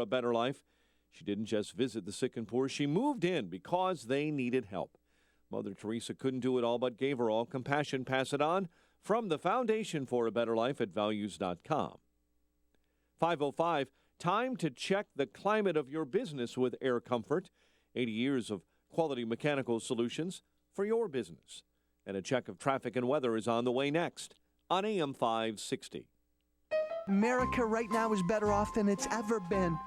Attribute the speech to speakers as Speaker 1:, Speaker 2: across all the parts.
Speaker 1: a better life. She didn't just visit the sick and poor. She moved in because they needed help. Mother Teresa couldn't do it all, but gave her all. Compassion, pass it on. From the Foundation for a Better Life at values.com. 5:05, time to check the climate of your business with Air Comfort. 80 years of quality mechanical solutions for your business. And a check of traffic and weather is on the way next on AM 560.
Speaker 2: America right now is better off than it's ever been.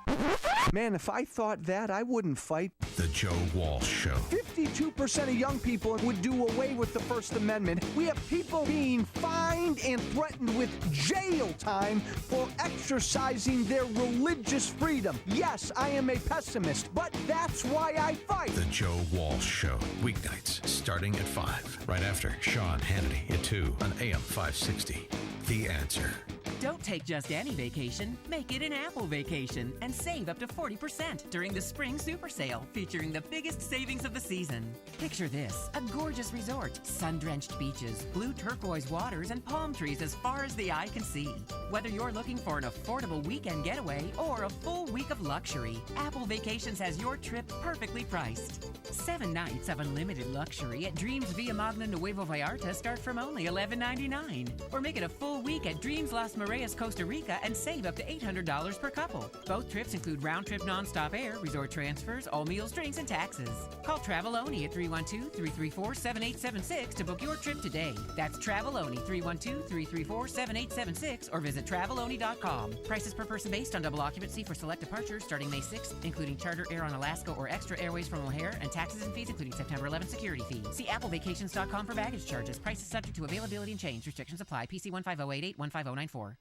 Speaker 2: Man, if I thought that, I wouldn't fight.
Speaker 3: The Joe Walsh Show.
Speaker 2: 52% of young people would do away with the First Amendment. We have people being fined and threatened with jail time for exercising their religious freedom. Yes, I am a pessimist, but that's why I fight.
Speaker 3: The Joe Walsh Show. Weeknights starting at 5. Right after Sean Hannity at 2 on AM 560. The Answer.
Speaker 4: Don't take just any vacation. Make it an Apple vacation and save up to 40% during the Spring Super Sale, featuring the biggest savings of the season. Picture this: a gorgeous resort, sun-drenched beaches, blue turquoise waters, and palm trees as far as the eye can see. Whether you're looking for an affordable weekend getaway or a full week of luxury, Apple Vacations has your trip perfectly priced. 7 nights of unlimited luxury at Dreams Via Magna Nuevo Vallarta start from only $11.99. Or make it a full week at Dreams Las Mareas, Costa Rica, and save up to $800 per couple. Both trips include round-trip non-stop air, resort transfers, all meals, drinks, and taxes. Call Traveloni at 312-334-7876 to book your trip today. That's Traveloni, 312-334-7876, or visit Traveloni.com. Prices per person based on double occupancy for select departures starting May 6th, including Charter Air on Alaska or Extra Airways from O'Hare, and taxes and fees including September 11th security fee. See AppleVacations.com for baggage charges. Prices subject to availability and change. Restrictions apply. PC 15088 15094.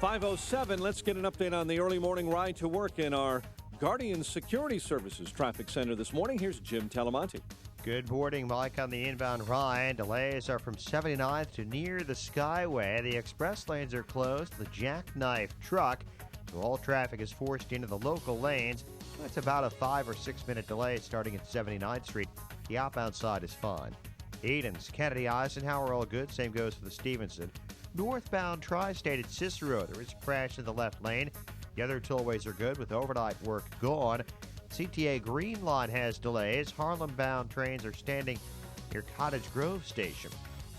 Speaker 1: 5:07, let's get an update on the early morning ride to work in our Guardian Security Services Traffic Center this morning. Here's Jim Talamonte.
Speaker 5: Good morning, Mike. On the inbound ride, delays are from 79th to near the Skyway. The express lanes are closed. The jackknife truck, so all traffic is forced into the local lanes. It's about a 5 or 6 minute delay starting at 79th Street. The outbound side is fine. Edens, Kennedy, Eisenhower, all good. Same goes for the Stevenson. Northbound Tri-State at Cicero, there is a crash in the left lane. The other tollways are good with overnight work gone. CTA Green Line has delays. Harlem-bound trains are standing near Cottage Grove Station.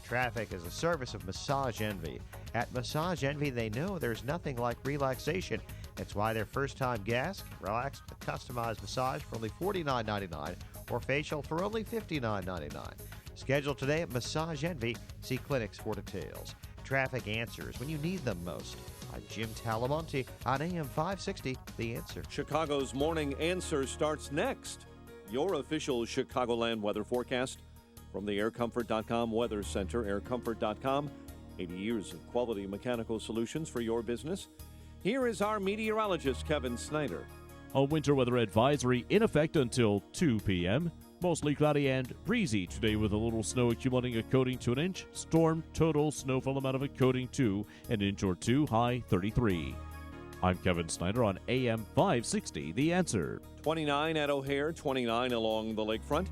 Speaker 5: Traffic is a service of Massage Envy. At Massage Envy, they know there's nothing like relaxation. That's why their first-time guests can relax with a customized massage for only $49.99 or facial for only $59.99. Schedule today at Massage Envy. See clinics for details. Traffic answers when you need them most. I'm Jim Talamonte on AM 560, The Answer.
Speaker 1: Chicago's Morning Answer starts next. Your official Chicagoland weather forecast from the aircomfort.com Weather Center. Aircomfort.com, 80 years of quality mechanical solutions for your business. Here is our meteorologist, Kevin Snyder.
Speaker 6: A winter weather advisory in effect until 2 p.m. Mostly cloudy and breezy today with a little snow accumulating a coating to an inch. Storm total snowfall amount of a coating to an inch or two, high 33. I'm Kevin Snyder on AM 560, The Answer.
Speaker 1: 29 at O'Hare, 29 along the lakefront.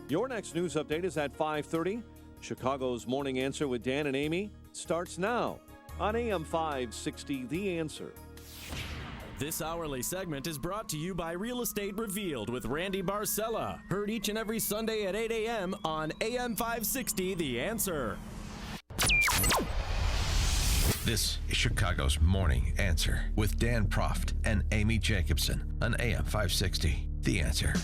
Speaker 1: Your next news update is at 5:30. Chicago's Morning Answer with Dan and Amy starts now on AM 560, The Answer.
Speaker 7: This hourly segment is brought to you by Real Estate Revealed with Randy Barcella. Heard each and every Sunday at 8 a.m. on AM 560, The Answer.
Speaker 3: This is Chicago's Morning Answer with Dan Proft and Amy Jacobson on AM 560, The Answer.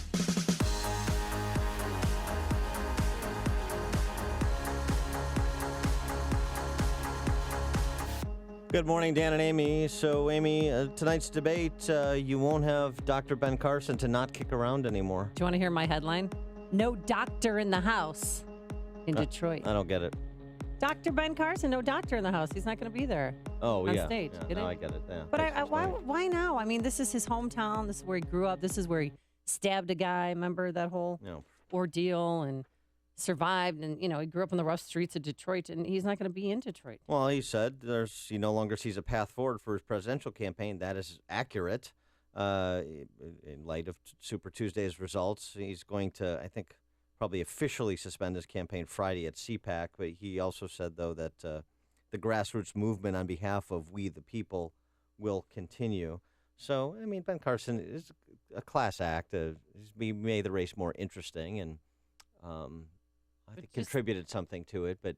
Speaker 8: Good morning, Dan and Amy. So, Amy, tonight's debate, you won't have Dr. Ben Carson to not kick around anymore.
Speaker 9: Do you want to hear my headline? No doctor in the house in Detroit.
Speaker 8: I don't get it.
Speaker 9: Dr. Ben Carson, no doctor in the house. He's not going to be there on stage.
Speaker 8: Yeah, now I get it. Yeah,
Speaker 9: but why now? I mean, this is his hometown. This is where he grew up. This is where he stabbed a guy. Remember that whole ordeal and survived, and he grew up on the rough streets of Detroit, and he's not going to be in Detroit.
Speaker 8: Well, he said he no longer sees a path forward for his presidential campaign. That is accurate. In light of Super Tuesday's results, he's going to, I think, probably officially suspend his campaign Friday at CPAC. But he also said, though, that the grassroots movement on behalf of we the people will continue. So, I mean, Ben Carson is a class act. He made the race more interesting, and I think contributed something to it. But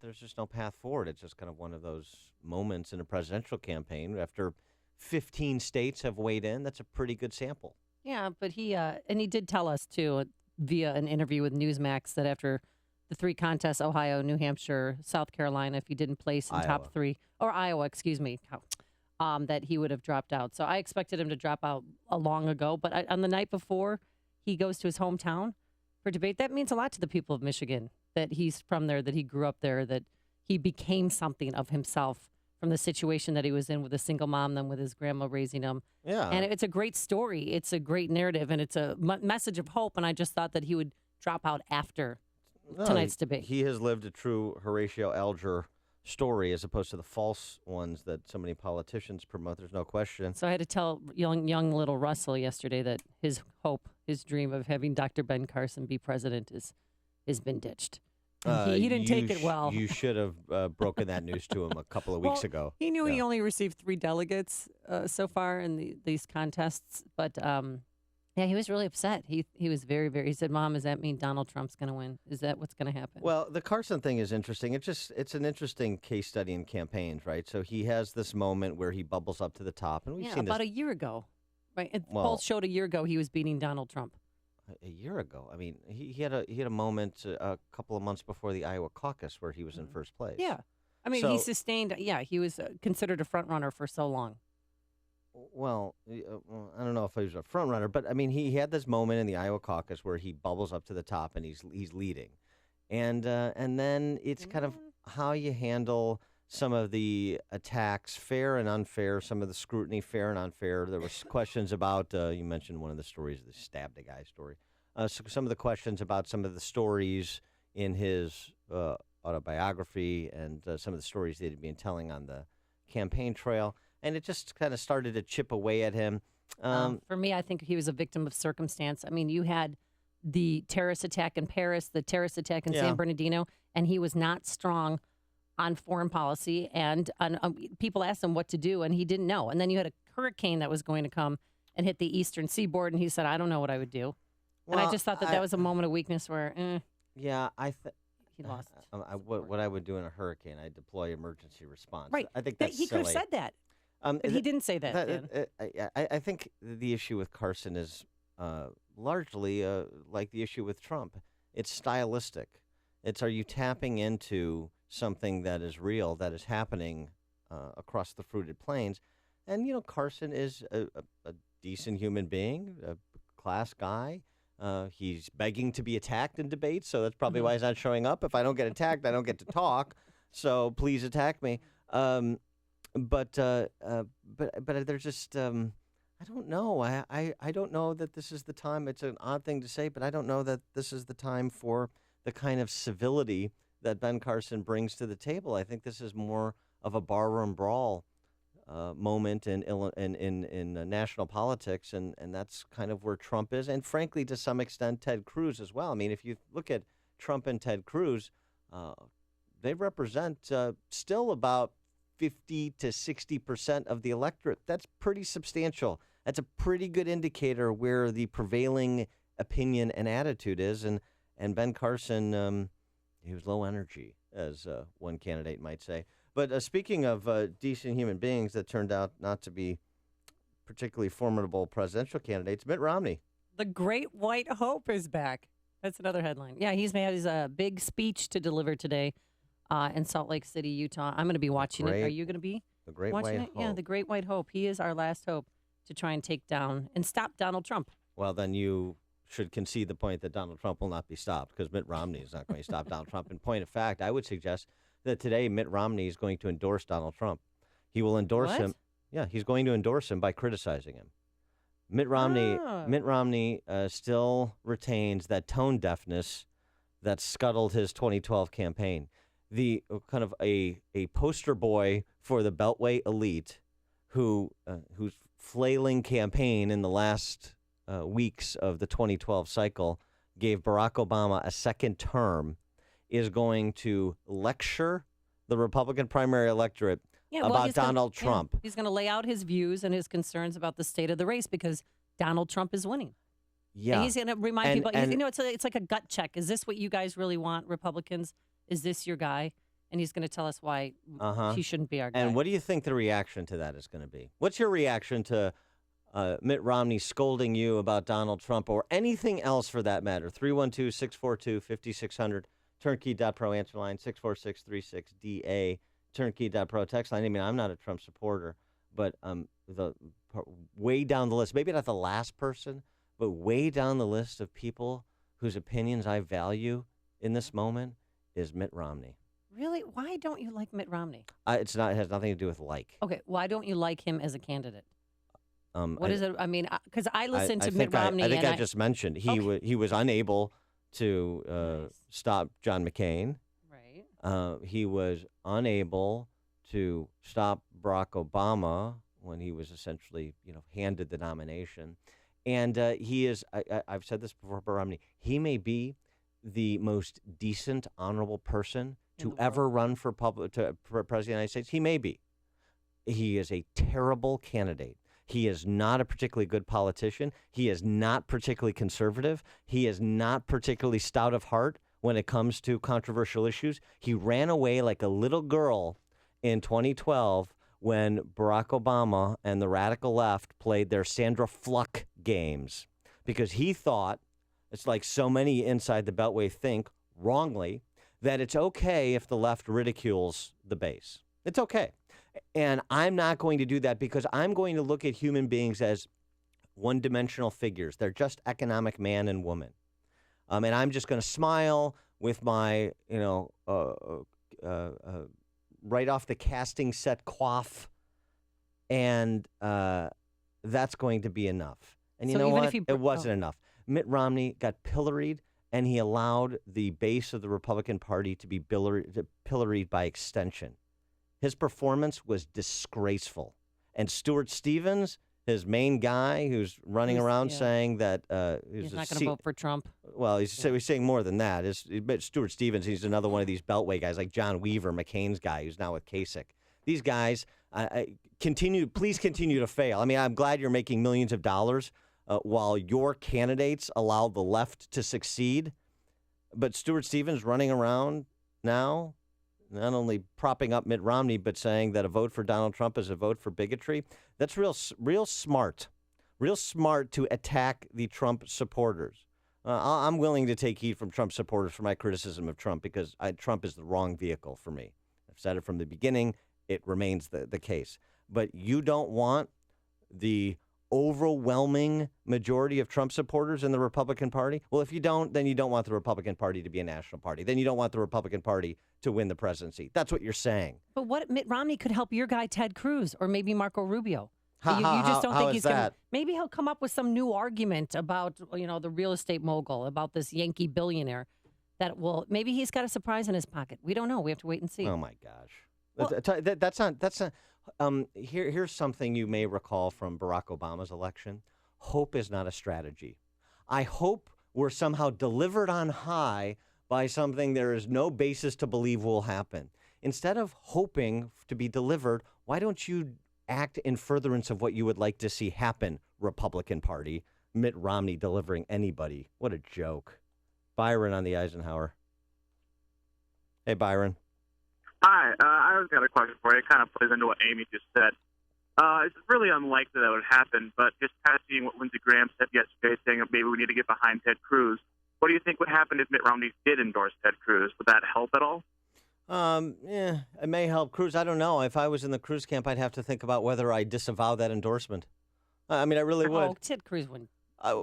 Speaker 8: there's just no path forward. It's just kind of one of those moments in a presidential campaign. After 15 states have weighed in, that's a pretty good sample.
Speaker 9: Yeah, but he did tell us, too, via an interview with Newsmax, that after the 3 contests, Ohio, New Hampshire, South Carolina, if he didn't place in top 3, or Iowa, excuse me, that he would have dropped out. So I expected him to drop out long ago. But on the night before he goes to his hometown for debate, that means a lot to the people of Michigan, that he's from there, that he grew up there, that he became something of himself from the situation that he was in with a single mom, then with his grandma raising him.
Speaker 8: Yeah.
Speaker 9: And it's a great story. It's a great narrative, and it's a message of hope. And I just thought that he would drop out after tonight's debate.
Speaker 8: He has lived a true Horatio Alger story as opposed to the false ones that so many politicians promote. There's no question.
Speaker 9: So I had to tell young little Russell yesterday that his hope, his dream of having Dr. Ben Carson be president has been ditched. He didn't take it well.
Speaker 8: You should have broken that news to him a couple of weeks ago.
Speaker 9: He knew he only received 3 delegates so far in these contests, but he was really upset. He was very, very. He said, "Mom, does that mean Donald Trump's going to win? Is that what's going to happen?"
Speaker 8: Well, the Carson thing is interesting. It's an interesting case study in campaigns, right? So he has this moment where he bubbles up to the top, and we've seen
Speaker 9: about
Speaker 8: this
Speaker 9: a year ago, right? Polls showed a year ago he was beating Donald Trump.
Speaker 8: A year ago. I mean, he had a moment a couple of months before the Iowa caucus where he was in first place.
Speaker 9: Yeah, I mean, he sustained. Yeah, he was considered a front runner for so long.
Speaker 8: Well, I don't know if he was a front runner, but I mean, he had this moment in the Iowa caucus where he bubbles up to the top and he's leading, and then it's kind of how you handle some of the attacks, fair and unfair, some of the scrutiny, fair and unfair. There was questions about, you mentioned one of the stories, the stabbed a guy story. So some of the questions about some of the stories in his autobiography and some of the stories that he'd been telling on the campaign trail. And it just kind of started to chip away at him.
Speaker 9: For me, I think he was a victim of circumstance. I mean, you had the terrorist attack in Paris, the terrorist attack in San Bernardino, and he was not strong on foreign policy, and people asked him what to do, and he didn't know. And then you had a hurricane that was going to come and hit the eastern seaboard, and he said, "I don't know what I would do." Well, and I just thought that was a moment of weakness where,
Speaker 8: he lost. What I would do in a hurricane, I'd deploy emergency response.
Speaker 9: Right.
Speaker 8: I think that's
Speaker 9: he could have said that. But he didn't say that.
Speaker 8: I think the issue with Carson is largely like the issue with Trump. It's stylistic. It's, are you tapping into something that is real, that is happening across the fruited plains? And, Carson is a decent human being, a class guy. He's begging to be attacked in debates, so that's probably why he's not showing up. If I don't get attacked, I don't get to talk. So please attack me. But there's just I don't know. I don't know that this is the time. It's an odd thing to say, but I don't know that this is the time for the kind of civility that Ben Carson brings to the table. I think this is more of a barroom brawl moment in national politics, and that's kind of where Trump is, and frankly, to some extent, Ted Cruz as well. I mean, if you look at Trump and Ted Cruz, they represent still about 50 to 60% of the electorate. That's pretty substantial. That's a pretty good indicator where the prevailing opinion and attitude is. And Ben Carson, he was low energy, as one candidate might say. But speaking of decent human beings that turned out not to be particularly formidable presidential candidates, Mitt Romney.
Speaker 9: The Great White Hope is back. That's another headline. Yeah, he's had his big speech to deliver today in Salt Lake City, Utah. I'm going to be watching it. Are you going to be
Speaker 8: the Great
Speaker 9: watching
Speaker 8: White
Speaker 9: it?
Speaker 8: Hope?
Speaker 9: Yeah, the Great White Hope. He is our last hope to try and take down and stop Donald Trump.
Speaker 8: Well, then you should concede the point that Donald Trump will not be stopped, because Mitt Romney is not going to stop Donald Trump. In point of fact, I would suggest that today Mitt Romney is going to endorse Donald Trump. He will endorse him. Yeah, he's going to endorse him by criticizing him. Mitt Romney still retains that tone deafness that scuttled his 2012 campaign. The kind of a poster boy for the Beltway elite whose flailing campaign in the last weeks of the 2012 cycle gave Barack Obama a second term, is going to lecture the Republican primary electorate about Donald Trump.
Speaker 9: He's going to lay out his views and his concerns about the state of the race because Donald Trump is winning.
Speaker 8: Yeah.
Speaker 9: And he's going to remind people, it's like a gut check. Is this what you guys really want, Republicans? Is this your guy? And he's going to tell us why he shouldn't be our guy.
Speaker 8: And what do you think the reaction to that is going to be? What's your reaction to Mitt Romney scolding you about Donald Trump or anything else for that matter? 312-642-5600, turnkey.pro answer line, 64636DA, turnkey.pro text line. I mean, I'm not a Trump supporter, but way down the list, maybe not the last person, but way down the list of people whose opinions I value in this moment is Mitt Romney.
Speaker 9: Really? Why don't you like Mitt Romney?
Speaker 8: It has nothing to do with like.
Speaker 9: Okay, why don't you like him as a candidate? What is it? I mean, because I listened to Mitt Romney.
Speaker 8: I think I just mentioned he was unable to stop John McCain.
Speaker 9: Right.
Speaker 8: He was unable to stop Barack Obama when he was essentially, handed the nomination. And he is, I've said this before about Romney, he may be the most decent, honorable person to ever run for president of the United States. He may be. He is a terrible candidate. He is not a particularly good politician. He is not particularly conservative. He is not particularly stout of heart when it comes to controversial issues. He ran away like a little girl in 2012 when Barack Obama and the radical left played their Sandra Fluck games because he thought, it's like so many inside the Beltway think wrongly, that it's okay if the left ridicules the base. It's okay. And I'm not going to do that because I'm going to look at human beings as one-dimensional figures. They're just economic man and woman. And I'm just going to smile with my, right off the casting set coif, and that's going to be enough. And you know what? It wasn't enough. Mitt Romney got pilloried, and he allowed the base of the Republican Party to be pilloried by extension. His performance was disgraceful. And Stuart Stevens, his main guy who's running around saying that
Speaker 9: he's not going to vote for Trump.
Speaker 8: Well, he's saying more than that. Stuart Stevens, he's another one of these Beltway guys like John Weaver, McCain's guy, who's now with Kasich. These guys please continue to fail. I mean, I'm glad you're making millions of dollars while your candidates allow the left to succeed. But Stuart Stevens running around now, not only propping up Mitt Romney, but saying that a vote for Donald Trump is a vote for bigotry. That's real smart to attack the Trump supporters. I'm willing to take heat from Trump supporters for my criticism of Trump because Trump is the wrong vehicle for me. I've said it from the beginning. It remains the case. But you don't want the overwhelming majority of Trump supporters in the Republican Party? Well, if you don't, then you don't want the Republican Party to be a national party. Then you don't want the Republican Party to win the presidency. That's what you're saying.
Speaker 9: But what Mitt Romney could help your guy Ted Cruz or maybe Marco Rubio. You just don't
Speaker 8: how
Speaker 9: think
Speaker 8: is
Speaker 9: he's going
Speaker 8: that?
Speaker 9: to. Maybe he'll come up with some new argument about, the real estate mogul, about this Yankee billionaire that will, maybe he's got a surprise in his pocket. We don't know. We have to wait and see.
Speaker 8: Oh my gosh.
Speaker 9: Well,
Speaker 8: That's not. Here's something you may recall from Barack Obama's election. Hope is not a strategy. I hope we're somehow delivered on high by something there is no basis to believe will happen. Instead of hoping to be delivered, why don't you act in furtherance of what you would like to see happen, Republican Party? Mitt Romney delivering anybody. What a joke. Byron on the Eisenhower. Hey, Byron.
Speaker 10: Hi, I got a question for you. It kind of plays into what Amy just said. It's really unlikely that would happen, but just kind of seeing what Lindsey Graham said yesterday, saying that maybe we need to get behind Ted Cruz. What do you think would happen if Mitt Romney did endorse Ted Cruz? Would that help at all?
Speaker 8: It may help Cruz. I don't know. If I was in the Cruz camp, I'd have to think about whether I disavow that endorsement. I mean, I really would.
Speaker 9: Oh, Ted Cruz wouldn't.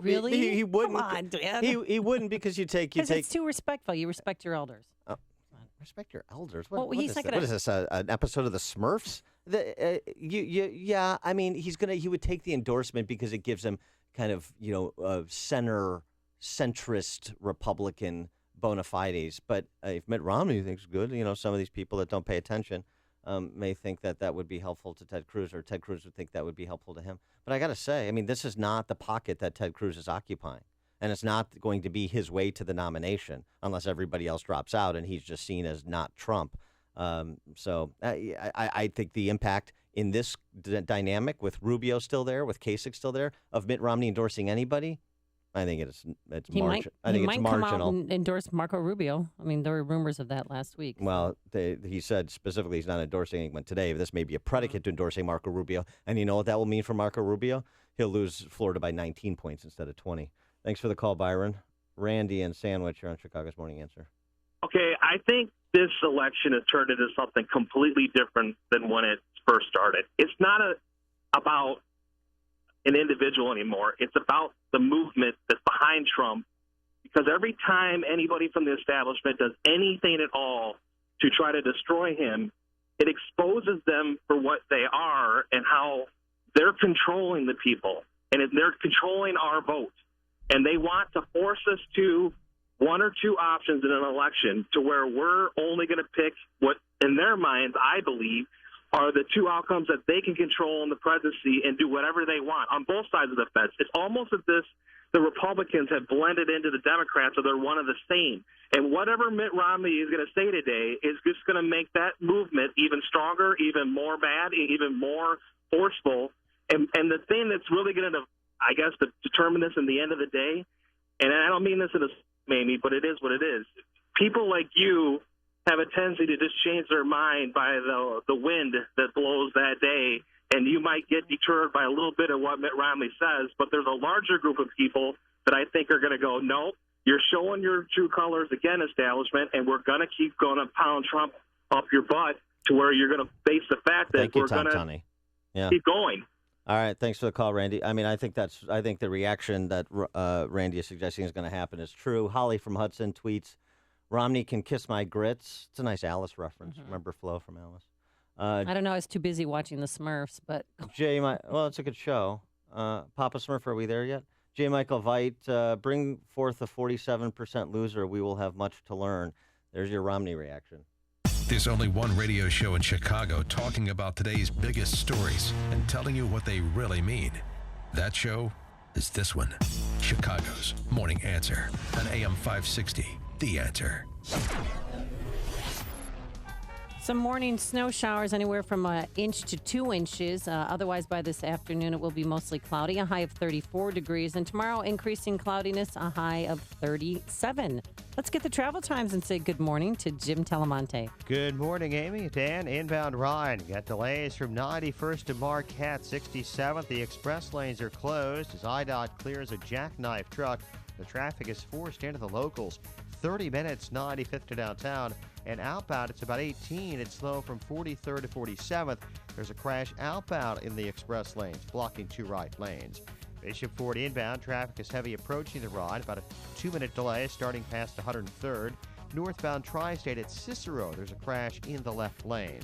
Speaker 9: Really?
Speaker 8: He wouldn't.
Speaker 9: Come on, Dan.
Speaker 8: He wouldn't because
Speaker 9: Because it's too respectful. You respect your elders.
Speaker 8: Respect your elders.
Speaker 9: What is
Speaker 8: this? An episode of the Smurfs? Yeah. I mean, he would take the endorsement because it gives him kind of centrist Republican bona fides. But if Mitt Romney thinks good, some of these people that don't pay attention may think that would be helpful to Ted Cruz, or Ted Cruz would think that would be helpful to him. But I got to say, I mean, this is not the pocket that Ted Cruz is occupying. And it's not going to be his way to the nomination unless everybody else drops out and he's just seen as not Trump. So I think the impact in this dynamic with Rubio still there, with Kasich still there, of Mitt Romney endorsing anybody, I think it's marginal.
Speaker 9: He might come out and endorse Marco Rubio. I mean, there were rumors of that last week.
Speaker 8: Well, he said specifically he's not endorsing anyone today. This may be a predicate to endorsing Marco Rubio. And you know what that will mean for Marco Rubio? He'll lose Florida by 19 points instead of 20. Thanks for the call, Byron. Randy and Sandwich here on Chicago's Morning Answer.
Speaker 11: Okay, I think this election has turned into something completely different than when it first started. It's not about an individual anymore. It's about the movement that's behind Trump, because every time anybody from the establishment does anything at all to try to destroy him, it exposes them for what they are and how they're controlling the people, and they're controlling our vote. And they want to force us to one or two options in an election to where we're only going to pick what, in their minds, I believe, are the two outcomes that they can control in the presidency and do whatever they want on both sides of the fence. It's almost as if the Republicans have blended into the Democrats, or they're one of the same. And whatever Mitt Romney is going to say today is just going to make that movement even stronger, even more bad, even more forceful. And the thing that's really going to, I guess, to determine this in the end of the day, and I don't mean this in a Amy, but it is what it is. People like you have a tendency to just change their mind by the wind that blows that day, and you might get deterred by a little bit of what Mitt Romney says, but there's a larger group of people that I think are going to go, no, you're showing your true colors again, establishment, and we're going to keep going to pound Trump up your butt to where you're going to face the fact that we're going to keep going.
Speaker 8: All right, thanks for the call, Randy. I mean, I think the reaction that Randy is suggesting is going to happen is true. Holly from Hudson tweets, "Romney can kiss my grits." It's a nice Alice reference. Mm-hmm. Remember Flo from Alice?
Speaker 9: I don't know. I was too busy watching the Smurfs, but
Speaker 8: well, it's a good show. Papa Smurf, are we there yet? J. Michael Veit, bring forth a 47% loser. We will have much to learn. There's your Romney reaction.
Speaker 3: There's only one radio show in Chicago talking about today's biggest stories and telling you what they really mean. That show is this one, Chicago's Morning Answer on AM 560, The Answer.
Speaker 9: Some morning snow showers anywhere from 1 inch to 2 inches. Otherwise, by this afternoon, it will be mostly cloudy, a high of 34 degrees. And tomorrow, increasing cloudiness, a high of 37. Let's get the travel times and say good morning to Jim Telemonte.
Speaker 5: Good morning, Amy. Dan, inbound Ryan. Got delays from 91st to Marquette, 67th. The express lanes are closed as IDOT clears a jackknife truck. The traffic is forced into the locals. 30 minutes, 95th to downtown. And outbound, it's about 18. It's slow from 43rd to 47th. There's a crash outbound in the express lanes, blocking 2 right lanes. Bishop Ford inbound, traffic is heavy approaching the ride. About a 2-minute delay starting past 103rd. Northbound Tri-State at Cicero, there's a crash in the left lane.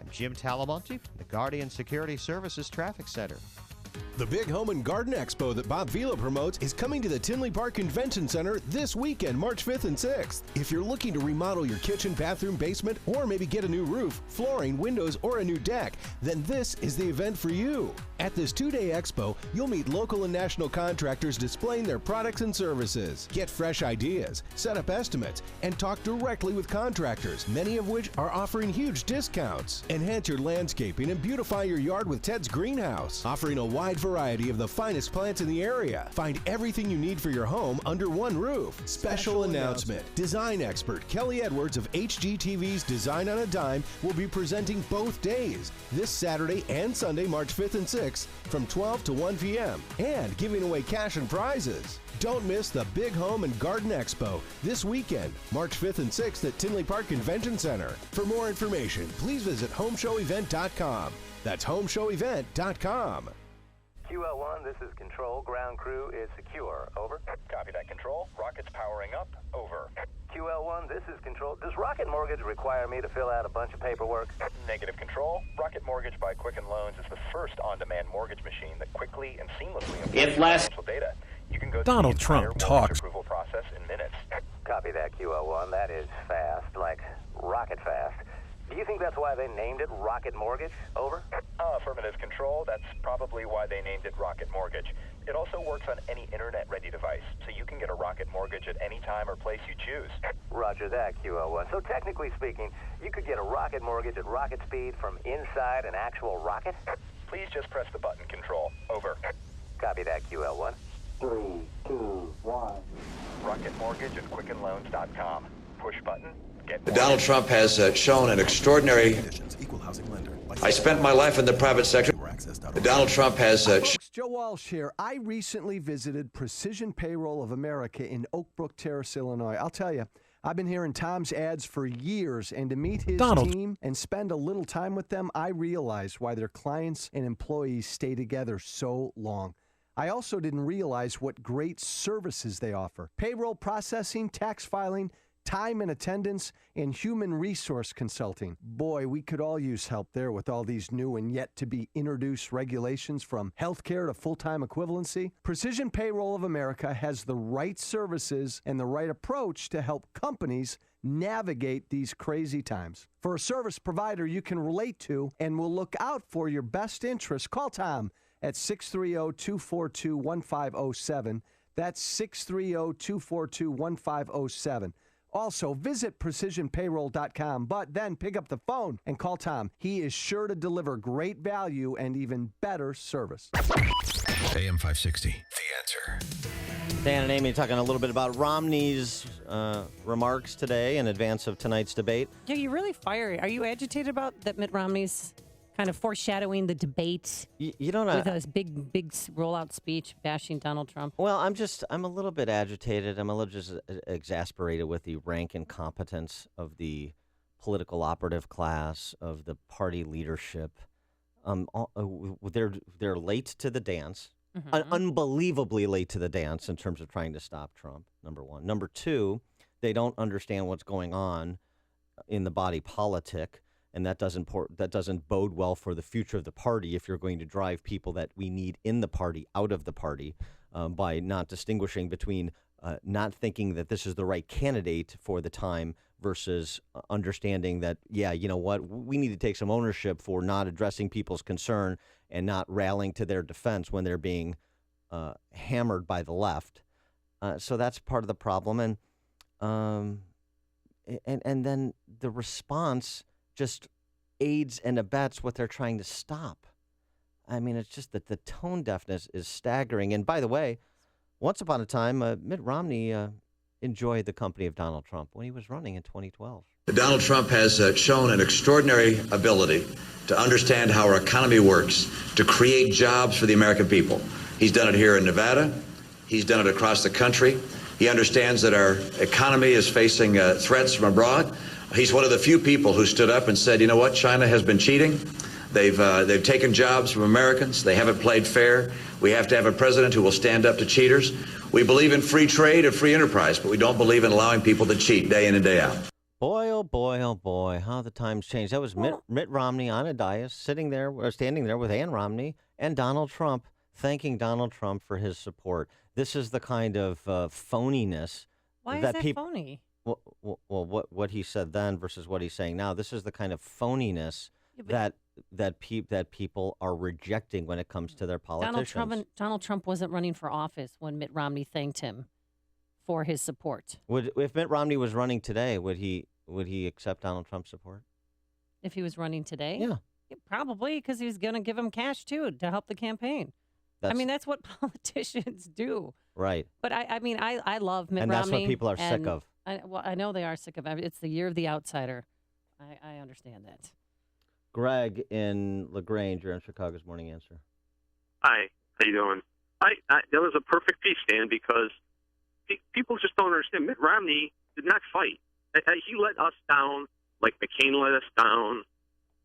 Speaker 5: I'm Jim Talamonte, the Guardian Security Services Traffic Center.
Speaker 12: The Big Home and Garden Expo that Bob Vila promotes is coming to the Tinley Park Convention Center this weekend, March 5th and 6th. If you're looking to remodel your kitchen, bathroom, basement, or maybe get a new roof, flooring, windows, or a new deck, then this is the event for you. At this 2-day expo, you'll meet local and national contractors displaying their products and services. Get fresh ideas, set up estimates, and talk directly with contractors, many of which are offering huge discounts. Enhance your landscaping and beautify your yard with Ted's Greenhouse, offering a wide variety of the finest plants in the area. Find everything you need for your home under one roof. Special announcement. Design expert Kelly Edwards of HGTV's Design on a Dime will be presenting both days, this Saturday and Sunday, March 5th and 6th, from 12 to 1 p.m. and giving away cash and prizes. Don't miss the Big Home and Garden Expo this weekend, March 5th and 6th at Tinley Park Convention Center. For more information, please visit homeshowevent.com. That's homeshowevent.com.
Speaker 13: QL1, this is Control. Ground crew is secure. Over. Copy that, Control. Rockets powering up. Over. QL1, this is Control. Does Rocket Mortgage require me to fill out a bunch of paperwork?
Speaker 14: Negative, Control. Rocket Mortgage by Quicken Loans is the first on-demand mortgage machine that quickly and seamlessly applies financial data. You can go through
Speaker 15: Donald
Speaker 14: the
Speaker 15: Trump
Speaker 14: entire
Speaker 15: talks.
Speaker 14: mortgage approval process in minutes.
Speaker 13: Copy that, QL1. That is fast, like rocket fast. Do you think that's why they named it Rocket Mortgage? Over.
Speaker 14: Affirmative, Control. That's probably why they named it Rocket Mortgage. It also works on any internet-ready device, so you can get a Rocket mortgage at any time or place you choose.
Speaker 13: Roger that, QL1. So technically speaking, you could get a Rocket mortgage at rocket speed from inside an actual rocket?
Speaker 14: Please just press the button, Control. Over.
Speaker 13: Copy that, QL1.
Speaker 14: 3, 2, 1. Rocket Mortgage at QuickenLoans.com. Push button. Get
Speaker 15: Donald Trump has shown an extraordinary... I spent my life in the private sector. Donald Trump has...
Speaker 2: Folks, Joe Walsh here. I recently visited Precision Payroll of America in Oak Brook Terrace, Illinois. I'll tell you, I've been hearing Tom's ads for years, and to meet his team and spend a little time with them, I realized why their clients and employees stay together so long. I also didn't realize what great services they offer. Payroll processing, tax filing, time and attendance, and human resource consulting. Boy, we could all use help there with all these new and yet to be introduced regulations from healthcare to full-time equivalency. Precision Payroll of America has the right services and the right approach to help companies navigate these crazy times. For a service provider you can relate to and will look out for your best interests, call Tom at 630-242-1507. That's 630-242-1507. Also, visit precisionpayroll.com, but then pick up the phone and call Tom. He is sure to deliver great value and even better service.
Speaker 3: AM 560, The Answer.
Speaker 8: Dan and Amy talking a little bit about Romney's remarks today in advance of tonight's debate.
Speaker 9: Yeah, you're really fiery. Are you agitated about that Mitt Romney's kind of foreshadowing the debate
Speaker 8: you don't
Speaker 9: with his big rollout speech bashing Donald Trump?
Speaker 8: Well, I'm a little bit agitated. I'm a little just exasperated with the rank incompetence of the political operative class, of the party leadership. They're late to the dance, unbelievably late to the dance in terms of trying to stop Trump, number one. Number two, they don't understand what's going on in the body politic. And that doesn't bode well for the future of the party if you're going to drive people that we need in the party out of the party by not distinguishing between not thinking that this is the right candidate for the time versus understanding that, yeah, you know what, we need to take some ownership for not addressing people's concern and not rallying to their defense when they're being hammered by the left. So that's part of the problem. And then the response just aids and abets what they're trying to stop. I mean, it's just that the tone deafness is staggering. And by the way, once upon a time, Mitt Romney enjoyed the company of Donald Trump when he was running in 2012.
Speaker 15: Donald Trump has shown an extraordinary ability to understand how our economy works, to create jobs for the American people. He's done it here in Nevada. He's done it across the country. He understands that our economy is facing threats from abroad. He's one of the few people who stood up and said, you know what, China has been cheating. They've taken jobs from Americans. They haven't played fair. We have to have a president who will stand up to cheaters. We believe in free trade and free enterprise, but we don't believe in allowing people to cheat day in and day out.
Speaker 8: Boy, oh boy, oh boy, how the times change. That was Mitt Romney on a dais, standing there with Ayn Romney and Donald Trump, thanking Donald Trump for his support. This is the kind of phoniness.
Speaker 9: Why is that phony?
Speaker 8: Well, what he said then versus what he's saying now. This is the kind of phoniness that people are rejecting when it comes to their politicians.
Speaker 9: Donald Trump wasn't running for office when Mitt Romney thanked him for his support.
Speaker 8: If Mitt Romney was running today, would he accept Donald Trump's support?
Speaker 9: If he was running today?
Speaker 8: Yeah.
Speaker 9: Probably, because he was going to give him cash, too, to help the campaign. That's what politicians do.
Speaker 8: Right.
Speaker 9: But, I love Mitt Romney.
Speaker 8: And that's what people are sick of.
Speaker 9: I know they are sick of it. It's the year of the outsider. I understand that.
Speaker 8: Greg in LaGrange, you're on Chicago's Morning Answer.
Speaker 16: Hi, how you doing? That was a perfect piece, Dan, because people just don't understand. Mitt Romney did not fight. He let us down like McCain let us down,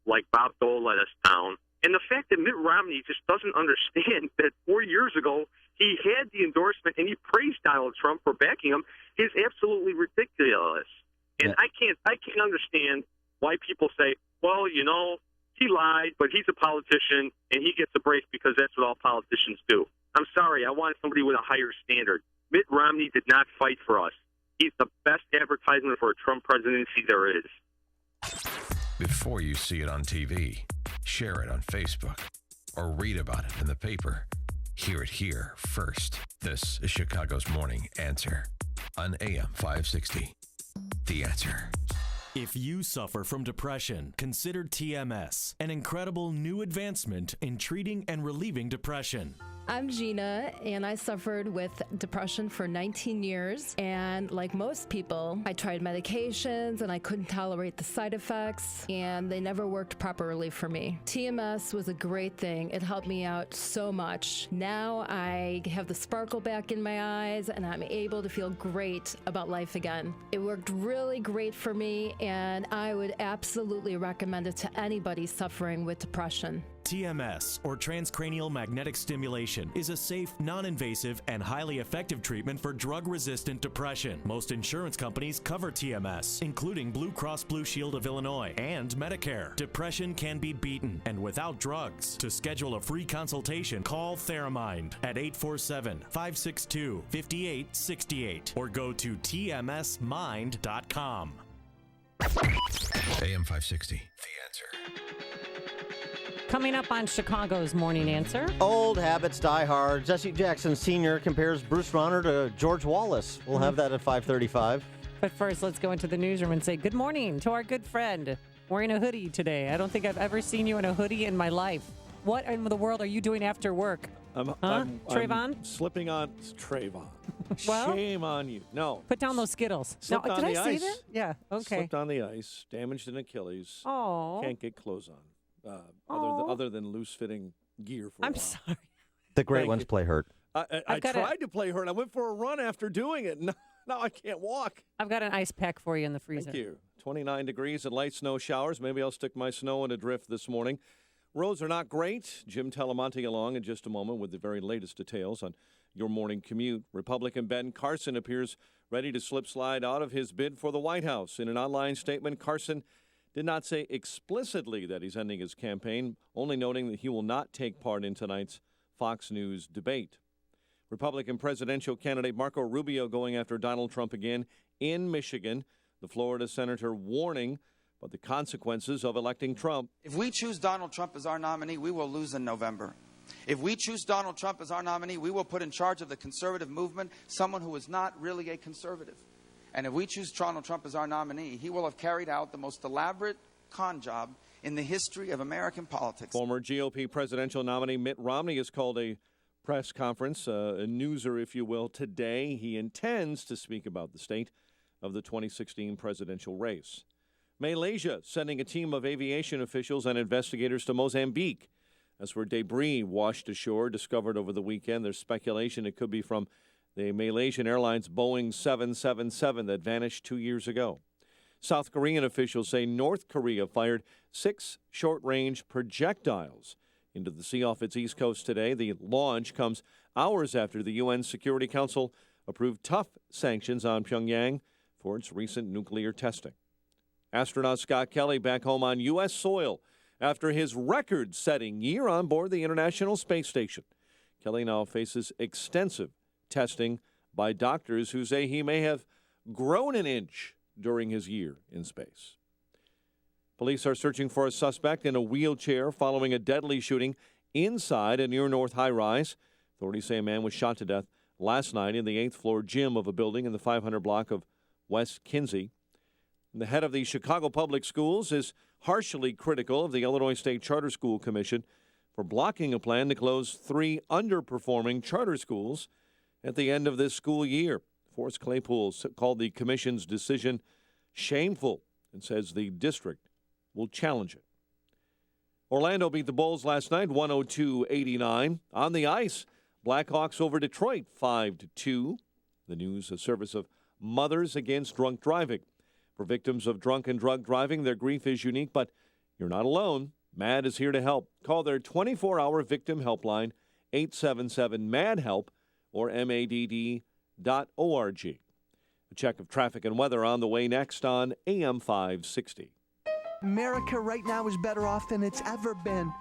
Speaker 16: like Bob Dole let us down. And the fact that Mitt Romney just doesn't understand that 4 years ago he had the endorsement and he praised Donald Trump for backing him is absolutely ridiculous. And I can't understand why people say, well, you know, he lied, but he's a politician and he gets a break because that's what all politicians do. I'm sorry, I want somebody with a higher standard. Mitt Romney did not fight for us. He's the best advertisement for a Trump presidency there is.
Speaker 3: Before you see it on TV, share it on Facebook, or read about it in the paper. Hear it here first. This is Chicago's Morning Answer on AM 560. The Answer.
Speaker 7: If you suffer from depression, consider TMS, an incredible new advancement in treating and relieving depression.
Speaker 17: I'm Gina, and I suffered with depression for 19 years. And like most people, I tried medications and I couldn't tolerate the side effects, and they never worked properly for me. TMS was a great thing. It helped me out so much. Now I have the sparkle back in my eyes, and I'm able to feel great about life again. It worked really great for me, and I would absolutely recommend it to anybody suffering with depression.
Speaker 7: TMS, or transcranial magnetic stimulation, is a safe, non-invasive, and highly effective treatment for drug-resistant depression. Most insurance companies cover TMS, including Blue Cross Blue Shield of Illinois and Medicare. Depression can be beaten, and without drugs. To schedule a free consultation, call Theramind at 847-562-5868 or go to tmsmind.com.
Speaker 3: AM 560. The Answer.
Speaker 9: Coming up on Chicago's Morning Answer.
Speaker 8: Old habits die hard. Jesse Jackson Sr. compares Bruce Rauner to George Wallace. We'll have that at 5:35.
Speaker 9: But first, let's go into the newsroom and say good morning to our good friend wearing a hoodie today. I don't think I've ever seen you in a hoodie in my life. What in the world are you doing after work? Trayvon?
Speaker 1: I'm slipping on Trayvon.
Speaker 9: Well,
Speaker 1: shame on you. No.
Speaker 9: Put down those Skittles.
Speaker 1: Slipped
Speaker 9: No,
Speaker 1: on
Speaker 9: did
Speaker 1: the
Speaker 9: I say
Speaker 1: ice.
Speaker 9: that? Yeah, okay.
Speaker 1: Slipped on the ice, damaged an Achilles.
Speaker 9: Oh.
Speaker 1: Can't get clothes on. Other than loose-fitting gear for a while.
Speaker 9: Sorry.
Speaker 8: The great ones play hurt.
Speaker 1: I tried to play hurt. I went for a run after doing it. Now I can't walk.
Speaker 9: I've got an ice pack for you in the freezer.
Speaker 1: Thank you. 29 degrees and light snow showers. Maybe I'll stick my snow in a drift this morning. Roads are not great. Jim Telemonte along in just a moment with the very latest details on your morning commute. Republican Ben Carson appears ready to slip-slide out of his bid for the White House. In an online statement, Carson did not say explicitly that he's ending his campaign, only noting that he will not take part in tonight's Fox News debate. Republican presidential candidate Marco Rubio going after Donald Trump again in Michigan. The Florida senator warning about the consequences of electing Trump.
Speaker 18: If we choose Donald Trump as our nominee, we will lose in November. If we choose Donald Trump as our nominee, we will put in charge of the conservative movement someone who is not really a conservative. And if we choose Donald Trump as our nominee, he will have carried out the most elaborate con job in the history of American politics.
Speaker 1: Former GOP presidential nominee Mitt Romney has called a press conference, a newser, if you will, today. He intends to speak about the state of the 2016 presidential race. Malaysia sending a team of aviation officials and investigators to Mozambique. That's where debris washed ashore, discovered over the weekend. There's speculation it could be from the Malaysian Airlines Boeing 777 that vanished 2 years ago. South Korean officials say North Korea fired 6 short-range projectiles into the sea off its east coast today. The launch comes hours after the UN Security Council approved tough sanctions on Pyongyang for its recent nuclear testing. Astronaut Scott Kelly back home on U.S. soil after his record-setting year on board the International Space Station. Kelly now faces extensive testing by doctors who say he may have grown an inch during his year in space. Police are searching for a suspect in a wheelchair following a deadly shooting inside a near-north high-rise. Authorities say a man was shot to death last night in the 8th-floor gym of a building in the 500 block of West Kinsey. The head of the Chicago Public Schools is harshly critical of the Illinois State Charter School Commission for blocking a plan to close 3 underperforming charter schools at the end of this school year. Forrest Claypool called the commission's decision shameful and says the district will challenge it. Orlando beat the Bulls last night 102-89. On the ice, Blackhawks over Detroit 5-2. The news, a service of Mothers Against Drunk Driving. For victims of drunk and drug driving, their grief is unique, but you're not alone. MAD is here to help. Call their 24-hour victim helpline, 877-MAD-HELP, or MADD.org. A check of traffic and weather on the way next on AM 560.
Speaker 2: America right now is better off than it's ever been.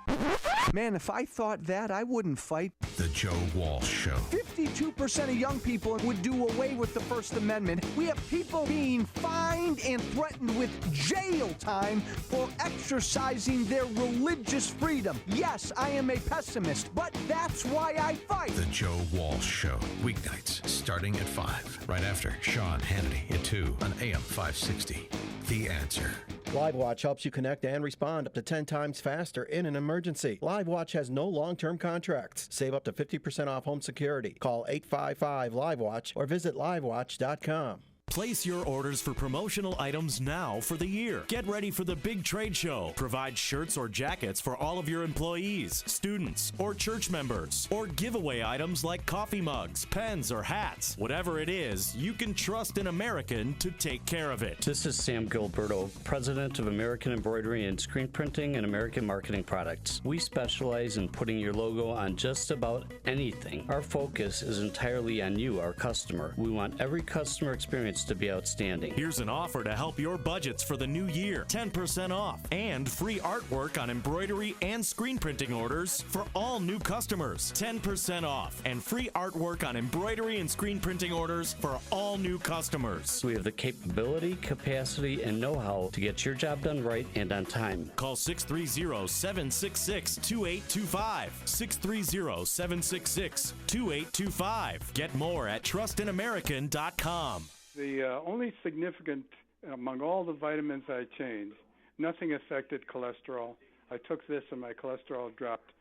Speaker 2: Man, if I thought that, I wouldn't fight.
Speaker 3: The Joe Walsh Show.
Speaker 2: 52% of young people would do away with the First Amendment. We have people being fined and threatened with jail time for exercising their religious freedom. Yes, I am a pessimist, but that's why I fight.
Speaker 3: The Joe Walsh Show. Weeknights starting at 5. Right after Sean Hannity at 2 on AM 560. The Answer.
Speaker 19: LiveWatch helps you connect and respond up to 10 times faster in an emergency. LiveWatch has no long-term contracts. Save up to 50% off home security. Call 855-LiveWatch or visit livewatch.com.
Speaker 7: Place your orders for promotional items now for the year. Get ready for the big trade show. Provide shirts or jackets for all of your employees, students, or church members. Or giveaway items like coffee mugs, pens, or hats. Whatever it is, you can trust an American to take care of it.
Speaker 20: This is Sam Gilberto, president of American Embroidery and Screen Printing and American Marketing Products. We specialize in putting your logo on just about anything. Our focus is entirely on you, our customer. We want every customer experience to be outstanding.
Speaker 7: Here's an offer to help your budgets for the new year. 10% off and free artwork on embroidery and screen printing orders for all new customers. 10% off and free artwork on embroidery and screen printing orders for all new customers.
Speaker 20: We have the capability, capacity, and know-how to get your job done right and on time.
Speaker 7: Call 630-766-2825. 630-766-2825. Get more at trustinamerican.com.
Speaker 21: The only significant, among all the vitamins I changed, nothing affected cholesterol. I took this and my cholesterol dropped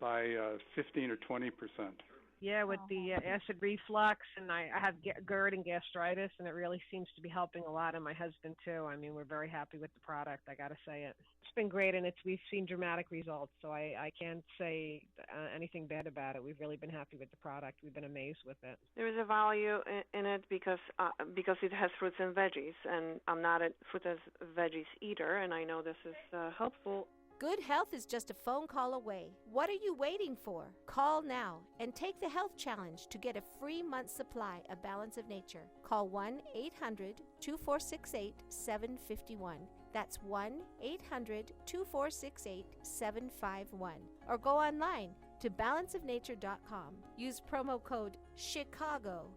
Speaker 21: by 15 or 20%.
Speaker 22: Yeah, with the acid reflux, and I have GERD and gastritis, and it really seems to be helping a lot, and my husband too. I mean, we're very happy with the product, I got to say it. It's been great, and we've seen dramatic results, so I can't say anything bad about it. We've really been happy with the product. We've been amazed with it.
Speaker 23: There is a value in it because it has fruits and veggies, and I'm not a fruit and veggies eater, and I know this is helpful.
Speaker 24: Good health is just a phone call away. What are you waiting for? Call now and take the health challenge to get a free month's supply of Balance of Nature. Call 1-800-2468-751. That's 1-800-2468-751. Or go online to balanceofnature.com. Use promo code CHICAGO.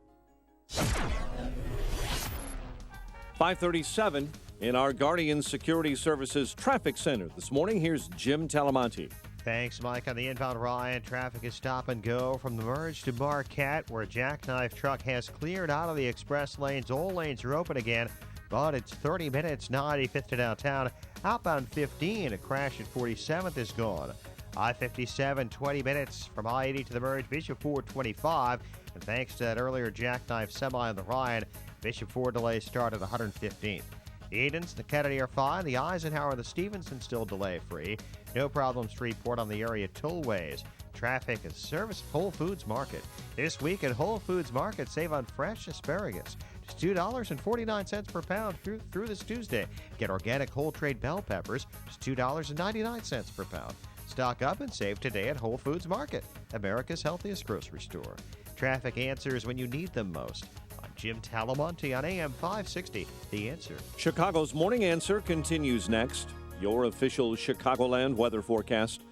Speaker 1: 537 in our Guardian Security Services Traffic Center. This morning, here's Jim Talamonte.
Speaker 5: Thanks, Mike. On the inbound Ryan, traffic is stop and go from the merge to Marquette, where a jackknife truck has cleared out of the express lanes. All lanes are open again, but it's 30 minutes, 95th to downtown. Outbound 15, a crash at 47th is gone. I-57, 20 minutes from I-80 to the merge. Bishop Ford, 25. And thanks to that earlier jackknife semi on the Ryan, Bishop Ford delays start at 115th. The Edens, the Kennedy are fine. The Eisenhower and the Stevenson still delay-free. No problems to report on the area tollways. Traffic is service Whole Foods Market. This week at Whole Foods Market, save on fresh asparagus. Just $2.49 per pound through this Tuesday. Get organic whole trade bell peppers, just $2.99 per pound. Stock up and save today at Whole Foods Market, America's healthiest grocery store. Traffic answers when you need them most. Jim Talamonte on AM 560, The Answer.
Speaker 1: Chicago's Morning Answer continues next. Your official Chicagoland weather forecast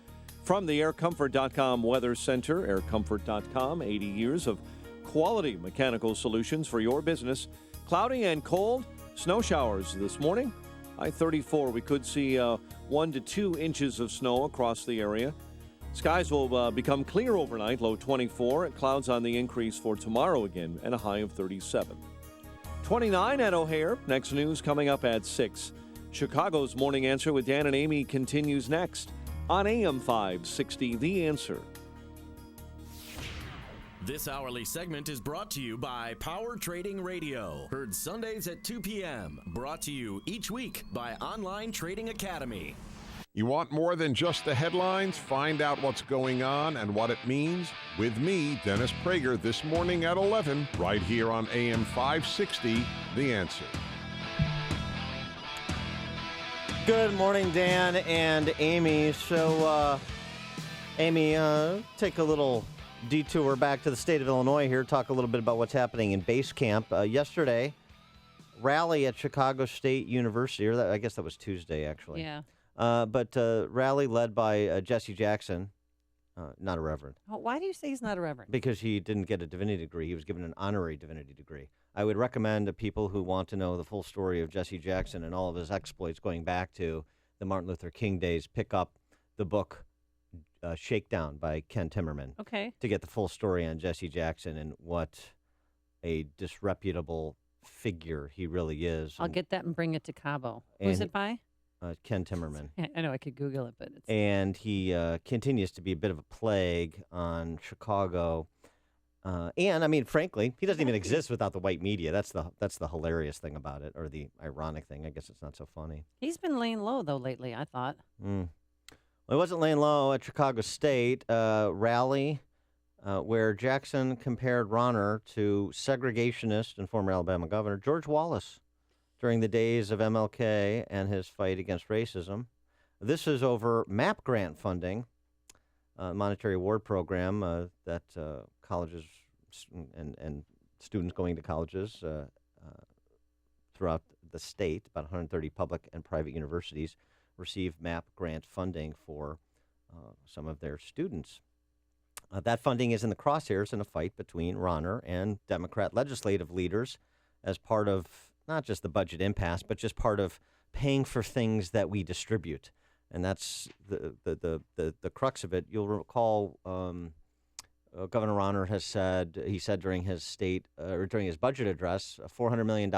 Speaker 1: from the aircomfort.com Weather Center. Aircomfort.com, 80 years of quality mechanical solutions for your business. Cloudy and cold, snow showers this morning. I-34, we could see 1 to 2 inches of snow across the area. Skies will become clear overnight, low 24. Clouds on the increase for tomorrow again, and a high of 37. 29 at O'Hare. Next news coming up at 6. Chicago's Morning Answer with Dan and Amy continues next on AM 560, The Answer.
Speaker 7: This hourly segment is brought to you by Power Trading Radio. Heard Sundays at 2 p.m. Brought to you each week by Online Trading Academy.
Speaker 25: You want more than just the headlines? Find out what's going on and what it means with me, Dennis Prager, this morning at 11, right here on AM 560, The Answer.
Speaker 8: Good morning, Dan and Amy. So, Amy, take a little detour back to the state of Illinois here, talk a little bit about what's happening in base camp. Yesterday, rally at Chicago State University, or I guess that was Tuesday, actually.
Speaker 9: Yeah.
Speaker 8: But rally led by Jesse Jackson, not a reverend.
Speaker 9: Oh, why do you say he's not a reverend?
Speaker 8: Because he didn't get a divinity degree. He was given an honorary divinity degree. I would recommend to people who want to know the full story of Jesse Jackson and all of his exploits going back to the Martin Luther King days, pick up the book Shakedown by Ken Timmerman.
Speaker 9: Okay.
Speaker 8: To get the full story on Jesse Jackson and what a disreputable figure he really is.
Speaker 9: I'll get that and bring it to Cabo. Who's it by?
Speaker 8: Ken Timmerman.
Speaker 9: I know I could Google it, but it's...
Speaker 8: And he continues to be a bit of a plague on Chicago. And I mean, frankly, he doesn't even exist without the white media. That's the hilarious thing about it, or the ironic thing. I guess it's not so funny.
Speaker 9: He's been laying low, though, lately, I thought.
Speaker 8: Well, he wasn't laying low at Chicago State rally, where Jackson compared Ronner to segregationist and former Alabama governor George Wallace during the days of MLK and his fight against racism. This is over MAP grant funding, monetary award program that colleges and students going to colleges throughout the state, about 130 public and private universities, receive MAP grant funding for some of their students. That funding is in the crosshairs in a fight between Ronner and Democrat legislative leaders as part of not just the budget impasse, but just part of paying for things that we distribute. And that's the crux of it. You'll recall Governor Ronner has said, he said during his during his budget address, $400 million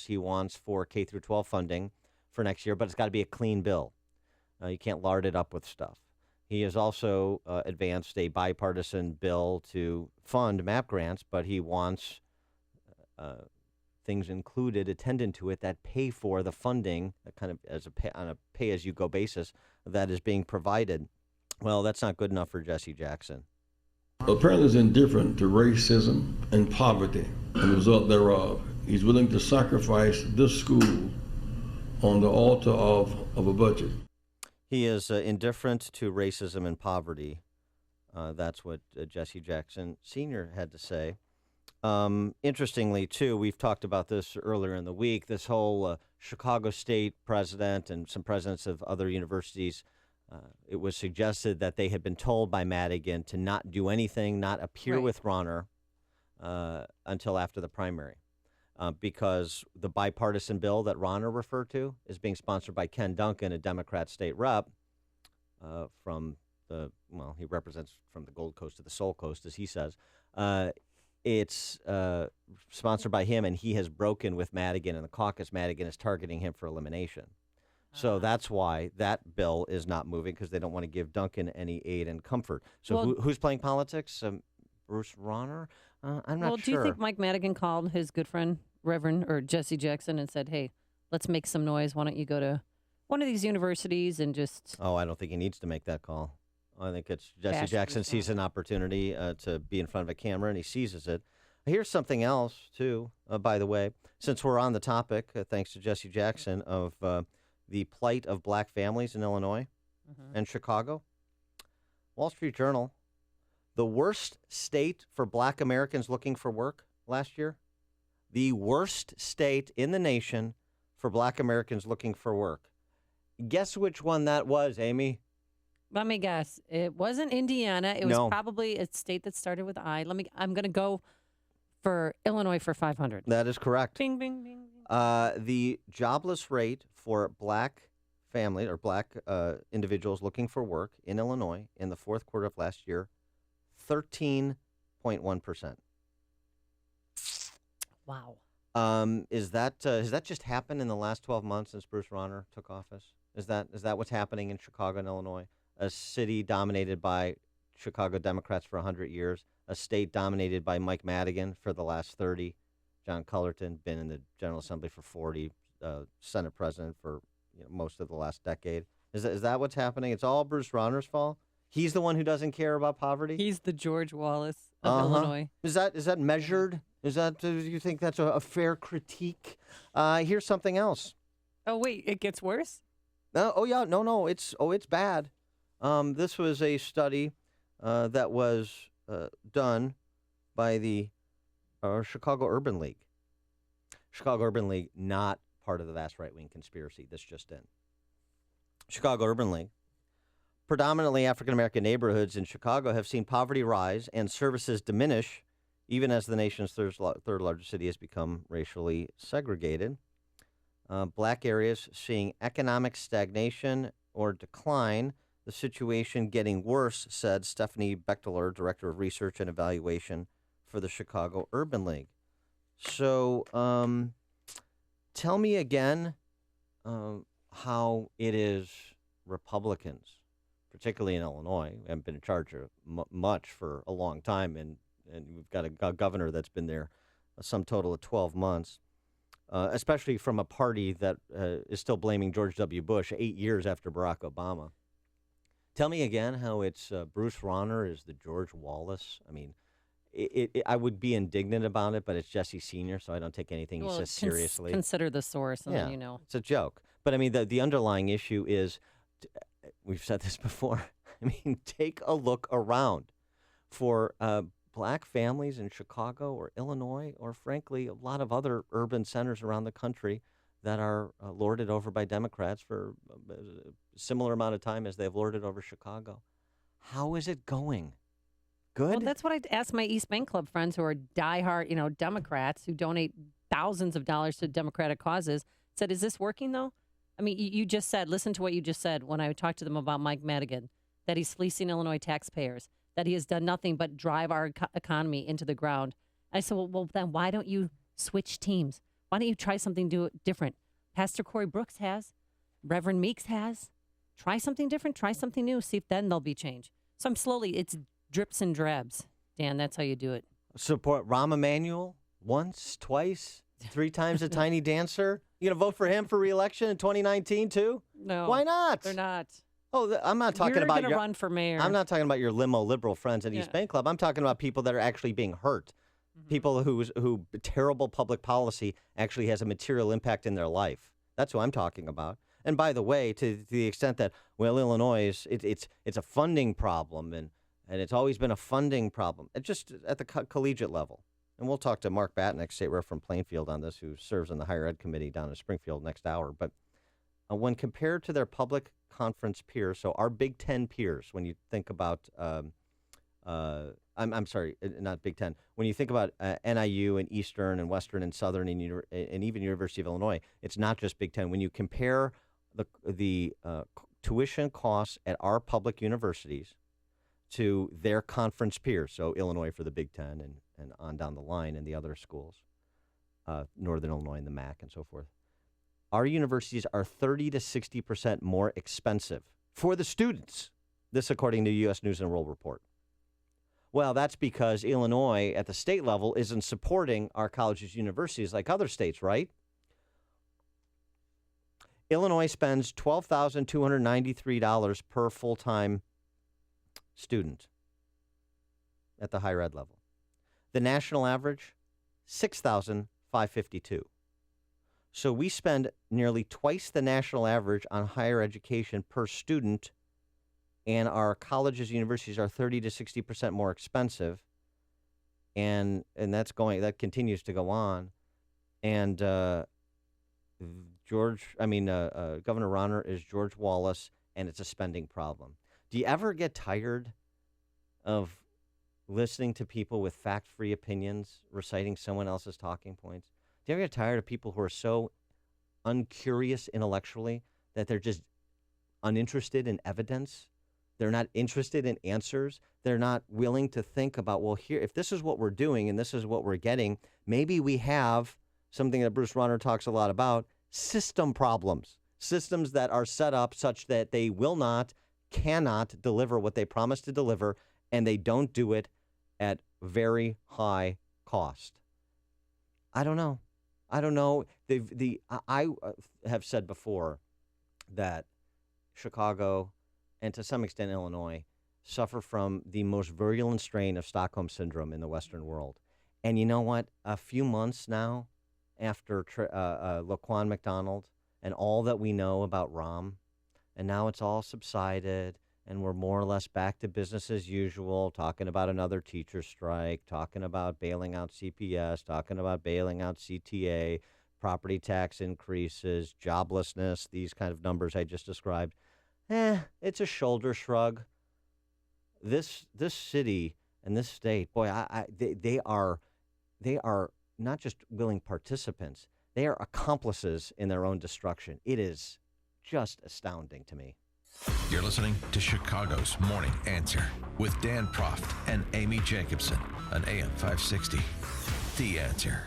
Speaker 8: he wants for K through 12 funding for next year, but it's got to be a clean bill. You can't lard it up with stuff. He has also advanced a bipartisan bill to fund MAP grants, but he wants things included, attendant to it, that pay for the funding, kind of on a pay-as-you-go basis that is being provided. Well, that's not good enough for Jesse Jackson.
Speaker 4: Apparently is indifferent to racism and poverty and the result thereof. He's willing to sacrifice this school on the altar of a budget.
Speaker 8: He is indifferent to racism and poverty. That's what Jesse Jackson Sr. had to say. Interestingly, too, we've talked about this earlier in the week, this whole Chicago State president and some presidents of other universities, it was suggested that they had been told by Madigan to not do anything, not appear with Ronner until after the primary. Because the bipartisan bill that Ronner referred to is being sponsored by Ken Duncan, a Democrat state rep he represents from the Gold Coast to the Soul Coast, as he says. It's sponsored by him, and he has broken with Madigan and the caucus. Madigan is targeting him for elimination. So that's why that bill is not moving, because they don't want to give Duncan any aid and comfort. So who's playing politics? Bruce Ronner? I'm not sure.
Speaker 9: Well, do you think Mike Madigan called his good friend, Reverend or Jesse Jackson, and said, hey, let's make some noise. Why don't you go to one of these universities and just...
Speaker 8: Oh, I don't think he needs to make that call. I think it's Jesse Jackson sees an opportunity to be in front of a camera, and he seizes it. Here's something else, too, by the way. Since we're on the topic, thanks to Jesse Jackson, of the plight of black families in Illinois and Chicago. Wall Street Journal, the worst state for black Americans looking for work last year. The worst state in the nation for black Americans looking for work. Guess which one that was, Amy?
Speaker 9: Let me guess. It wasn't Indiana. It was probably a state that started with I. I'm going to go for Illinois for 500.
Speaker 8: That is correct.
Speaker 9: Bing, bing, bing.
Speaker 8: The jobless rate for black family or black individuals looking for work in Illinois in the fourth quarter of last year, 13.1%.
Speaker 9: Wow.
Speaker 8: Has that just happened in the last 12 months since Bruce Ronner took office? Is that what's happening in Chicago and Illinois? A city dominated by Chicago Democrats for 100 years, a state dominated by Mike Madigan for the last 30, John Cullerton, been in the General Assembly for 40, Senate President for most of the last decade. Is that what's happening? It's all Bruce Ronner's fault? He's the one who doesn't care about poverty?
Speaker 9: He's the George Wallace of Illinois.
Speaker 8: Is that measured? Do you think that's a fair critique? Here's something else.
Speaker 9: Oh, wait, it gets worse?
Speaker 8: No, it's bad. This was a study that was done by the Chicago Urban League. Chicago Urban League, not part of the vast right-wing conspiracy. This just in. Chicago Urban League. Predominantly African-American neighborhoods in Chicago have seen poverty rise and services diminish, even as the nation's third largest city has become racially segregated. Black areas seeing economic stagnation or decline, the situation getting worse, said Stephanie Bechteler, Director of Research and Evaluation for the Chicago Urban League. So tell me again how it is Republicans, particularly in Illinois, haven't been in charge of much for a long time, and we've got a governor that's been there a sum total of 12 months, especially from a party that is still blaming George W. Bush 8 years after Barack Obama. Tell me again how it's Bruce Rauner is the George Wallace. I mean, I would be indignant about it, but it's Jesse Sr., so I don't take anything he says seriously.
Speaker 9: Consider the source, and then you know.
Speaker 8: It's a joke. But, I mean, the underlying issue is, we've said this before, I mean, take a look around for black families in Chicago or Illinois or, frankly, a lot of other urban centers around the country that are lorded over by Democrats for a similar amount of time as they've lorded over Chicago. How is it going? Good?
Speaker 9: Well, that's what I asked my East Bank Club friends who are diehard, Democrats who donate thousands of dollars to Democratic causes. Said, is this working, though? I mean, you just said, listen to what you just said when I talked to them about Mike Madigan, that he's fleecing Illinois taxpayers, that he has done nothing but drive our economy into the ground. I said, well, then why don't you switch teams? Why don't you try something different? Pastor Corey Brooks has. Reverend Meeks has. Try something different. Try something new. See if then there'll be change. So I'm slowly, it's drips and drabs. Dan, that's how you do it.
Speaker 8: Support Rahm Emanuel once, twice, 3 times a tiny dancer. You going to vote for him for re-election in 2019 too?
Speaker 9: No.
Speaker 8: Why not?
Speaker 9: They're not.
Speaker 8: Oh, I'm not talking
Speaker 9: You're
Speaker 8: about
Speaker 9: gonna run for mayor.
Speaker 8: I'm not talking about your limo liberal friends at East Bank Club. I'm talking about people that are actually being hurt. People who terrible public policy actually has a material impact in their life. That's who I'm talking about. And by the way, to the extent that, well, Illinois is it's a funding problem, and it's always been a funding problem, just at the collegiate level. And we'll talk to Mark Batnick, state rep from Plainfield, on this, who serves on the higher ed committee down in Springfield next hour. But when compared to their public conference peers, so our Big Ten peers, when you think about I'm sorry, not Big Ten. When you think about NIU and Eastern and Western and Southern and even University of Illinois, it's not just Big Ten. When you compare the tuition costs at our public universities to their conference peers, so Illinois for the Big Ten and on down the line and the other schools, Northern Illinois and the MAC and so forth, our universities are 30 to 60% more expensive for the students. This according to U.S. News and World Report. Well, that's because Illinois at the state level isn't supporting our colleges and universities like other states, right? Illinois spends $12,293 per full-time student at the higher ed level. The national average, $6,552. So we spend nearly twice the national average on higher education per student, and our colleges and universities are 30 to 60% more expensive, and that continues to go on. And Governor Rauner is George Wallace, and it's a spending problem. Do you ever get tired of listening to people with fact-free opinions reciting someone else's talking points? Do you ever get tired of people who are so uncurious intellectually that they're just uninterested in evidence? They're not interested in answers. They're not willing to think about, well, here, if this is what we're doing and this is what we're getting, maybe we have something that Bruce Rauner talks a lot about, system problems, systems that are set up such that they cannot deliver what they promise to deliver, and they don't do it at very high cost. I don't know. I have said before that Chicago and to some extent Illinois suffer from the most virulent strain of Stockholm syndrome in the Western world. And you know what? A few months now after Laquan McDonald and all that we know about Rahm, and now it's all subsided, and we're more or less back to business as usual, talking about another teacher strike, talking about bailing out CPS, talking about bailing out CTA, property tax increases, joblessness, these kind of numbers I just described. it's a shoulder shrug. This city and this state, boy, they are not just willing participants, they are accomplices in their own destruction. It is just astounding to me.
Speaker 3: You're listening to Chicago's Morning Answer with Dan Proft and Amy Jacobson on AM 560. The Answer.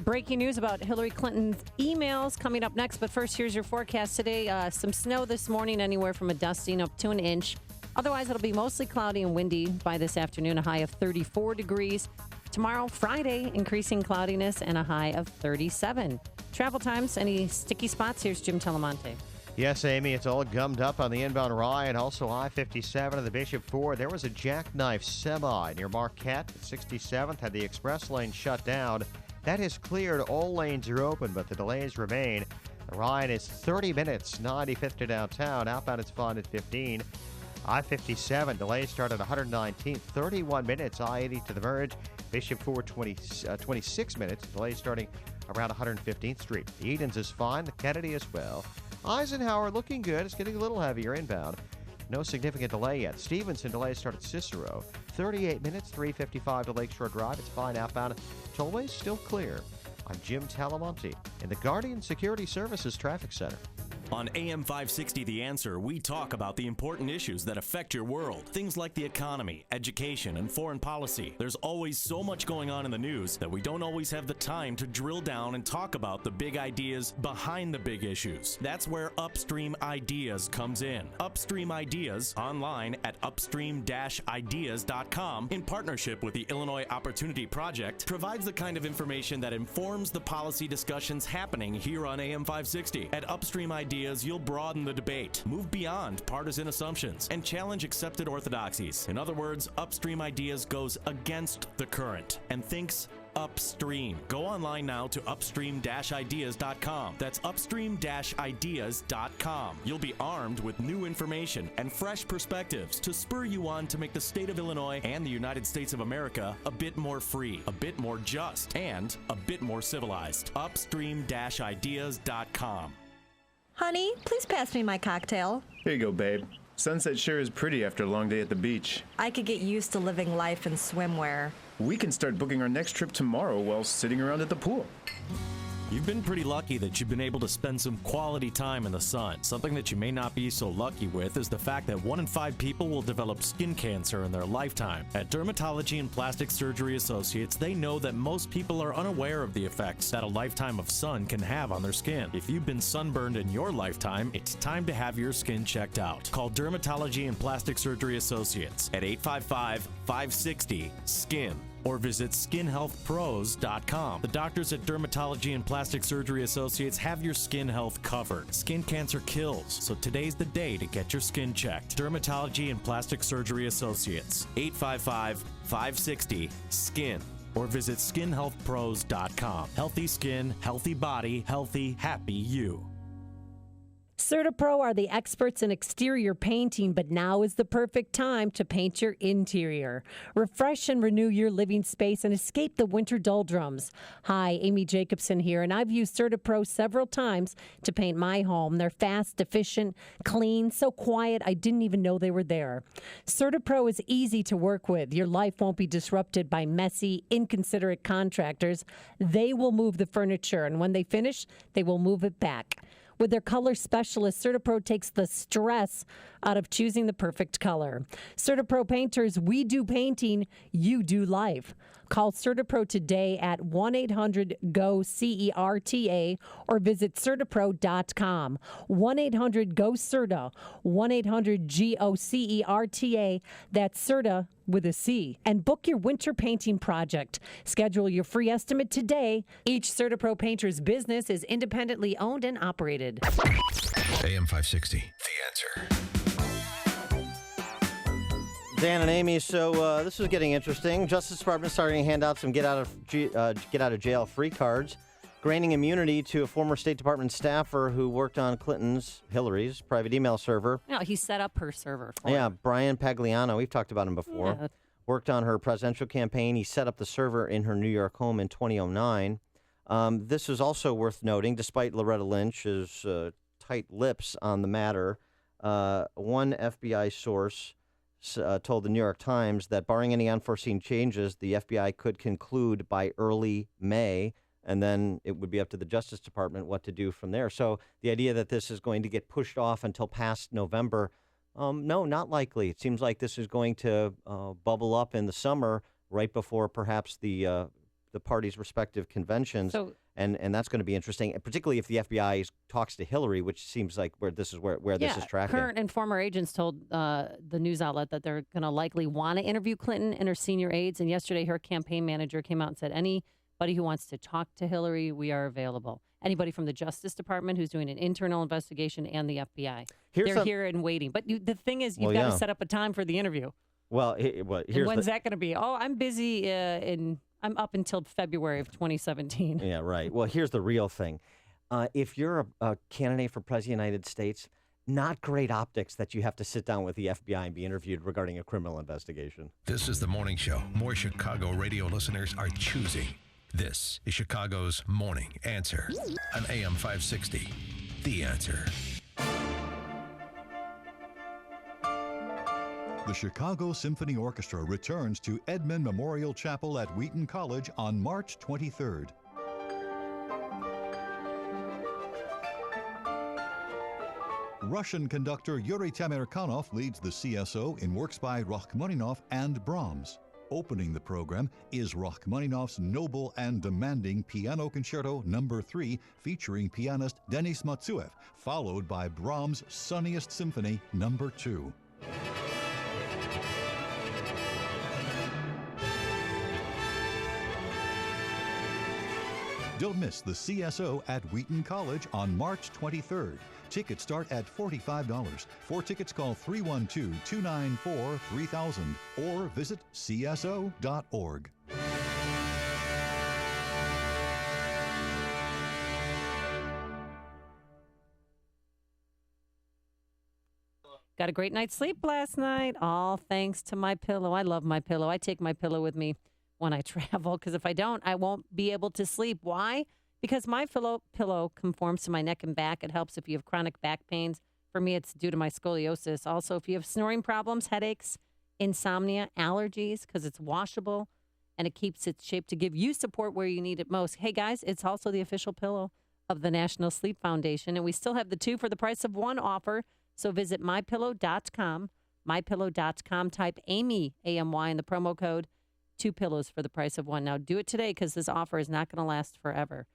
Speaker 9: Breaking news about Hillary Clinton's emails coming up next. But first, here's your forecast today. Some snow this morning, anywhere from a dusting up to an inch. Otherwise, it'll be mostly cloudy and windy by this afternoon, a high of 34 degrees. Tomorrow, Friday, increasing cloudiness and a high of 37. Travel times, any sticky spots? Here's Jim Telemonte.
Speaker 5: Yes, Amy, it's all gummed up on the inbound Ryan. Also, I-57 and the Bishop Ford. There was a jackknife semi near Marquette at 67th. Had the express lane shut down. That is cleared. All lanes are open, but the delays remain. The Ryan is 30 minutes, 95th to downtown. Outbound, it's fine at 15. I-57, delays start at 119th, 31 minutes. I-80 to the Verge. Bishop Ford, 26 minutes. Delays starting around 115th Street. The Edens is fine. The Kennedy as well. Eisenhower looking good. It's getting a little heavier inbound. No significant delay yet. Stevenson delays start at Cicero. 38 minutes, 3:55 to Lakeshore Drive. It's fine outbound. Tollway's still clear. I'm Jim Talamonte in the Guardian Security Services Traffic Center.
Speaker 7: On AM 560 The Answer, we talk about the important issues that affect your world. Things like the economy, education, and foreign policy. There's always so much going on in the news that we don't always have the time to drill down and talk about the big ideas behind the big issues. That's where Upstream Ideas comes in. Upstream Ideas, online at upstream-ideas.com, in partnership with the Illinois Opportunity Project, provides the kind of information that informs the policy discussions happening here on AM 560. At Upstream Ideas, you'll broaden the debate, move beyond partisan assumptions, and challenge accepted orthodoxies. In other words, Upstream Ideas goes against the current and thinks upstream. Go online now to upstream-ideas.com. That's upstream-ideas.com. You'll be armed with new information and fresh perspectives to spur you on to make the state of Illinois and the United States of America a bit more free, a bit more just, and a bit more civilized. Upstream-ideas.com.
Speaker 6: Honey, please pass me my cocktail.
Speaker 10: Here you go, babe. Sunset sure is pretty after a long day at the beach.
Speaker 6: I could get used to living life in swimwear.
Speaker 10: We can start booking our next trip tomorrow while sitting around at the pool.
Speaker 7: You've been pretty lucky that you've been able to spend some quality time in the sun. Something that you may not be so lucky with is the fact that 1 in 5 people will develop skin cancer in their lifetime. At Dermatology and Plastic Surgery Associates, they know that most people are unaware of the effects that a lifetime of sun can have on their skin. If you've been sunburned in your lifetime, it's time to have your skin checked out. Call Dermatology and Plastic Surgery Associates at 855-560-SKIN. or visit skinhealthpros.com. The doctors at Dermatology and Plastic Surgery Associates have your skin health covered. Skin cancer kills, so today's the day to get your skin checked. Dermatology and Plastic Surgery Associates, 855-560-SKIN. or visit skinhealthpros.com. Healthy skin, healthy body, healthy, happy you.
Speaker 9: CertaPro are the experts in exterior painting, but now is the perfect time to paint your interior. Refresh and renew your living space and escape the winter doldrums. Hi, Amy Jacobson here, and I've used CertaPro several times to paint my home. They're fast, efficient, clean, so quiet I didn't even know they were there. CertaPro is easy to work with. Your life won't be disrupted by messy, inconsiderate contractors. They will move the furniture, and when they finish, they will move it back. With their color specialist, CertaPro takes the stress out of choosing the perfect color. CertaPro painters, we do painting, you do life. Call CertaPro today at 1-800-GO-CERTA or visit CertaPro.com. 1-800-GO-CERTA, 1-800-GO-CERTA. That's CERTA with a C. And book your winter painting project. Schedule your free estimate today. Each CertaPro painter's business is independently owned and operated.
Speaker 3: AM 560, The Answer.
Speaker 8: Dan and Amy, so this is getting interesting. Justice Department starting to hand out some get out of jail free cards, granting immunity to a former State Department staffer who worked on Hillary's private email server.
Speaker 9: No, he set up her server for
Speaker 8: Yeah,
Speaker 9: her.
Speaker 8: Brian Pagliano. We've talked about him before.
Speaker 9: Yeah.
Speaker 8: Worked on her presidential campaign. He set up the server in her New York home in 2009. This is also worth noting, despite Loretta Lynch's tight lips on the matter. One FBI source told the New York Times that barring any unforeseen changes, the FBI could conclude by early May, and then it would be up to the Justice Department what to do from there. So the idea that this is going to get pushed off until past November, no, not likely. It seems like this is going to bubble up in the summer, right before perhaps the parties' respective conventions. And that's going to be interesting, and particularly if the FBI talks to Hillary, which seems like where this is tracking.
Speaker 9: Current and former agents told the news outlet that they're going to likely want to interview Clinton and her senior aides. And yesterday, her campaign manager came out and said, anybody who wants to talk to Hillary, we are available. Anybody from the Justice Department who's doing an internal investigation and the FBI. They're here and waiting. But the thing is, you've got to set up a time for the interview.
Speaker 8: Well,
Speaker 9: when's that going to be? Oh, I'm busy I'm up until February of 2017.
Speaker 8: Yeah, right. Well, here's the real thing. If you're a candidate for President of the United States, not great optics that you have to sit down with the FBI and be interviewed regarding a criminal investigation.
Speaker 3: This is the morning show more Chicago radio listeners are choosing. This is Chicago's Morning Answer on AM 560. The Answer.
Speaker 11: The Chicago Symphony Orchestra returns to Edmund Memorial Chapel at Wheaton College on March 23rd. Russian conductor Yuri Tamerkanov leads the CSO in works by Rachmaninoff and Brahms. Opening the program is Rachmaninoff's noble and demanding Piano Concerto No. 3 featuring pianist Denis Matsuev, followed by Brahms' Sunniest Symphony No. 2. Don't miss the CSO at Wheaton College on March 23rd. Tickets start at $45. For tickets, call 312-294-3000 or visit cso.org.
Speaker 9: Got a great night's sleep last night, all thanks to my pillow. I love my pillow. I take my pillow with me when I travel, because if I don't, I won't be able to sleep. Why? Because my pillow conforms to my neck and back. It helps if you have chronic back pains. For me, it's due to my scoliosis. Also, if you have snoring problems, headaches, insomnia, allergies, because it's washable and it keeps its shape to give you support where you need it most. Hey, guys, it's also the official pillow of the National Sleep Foundation, and we still have the 2 for the price of 1 offer. So visit mypillow.com, mypillow.com, type Amy, A-M-Y, in the promo code. 2 pillows for the price of 1. Now do it today, because this offer is not going to last forever.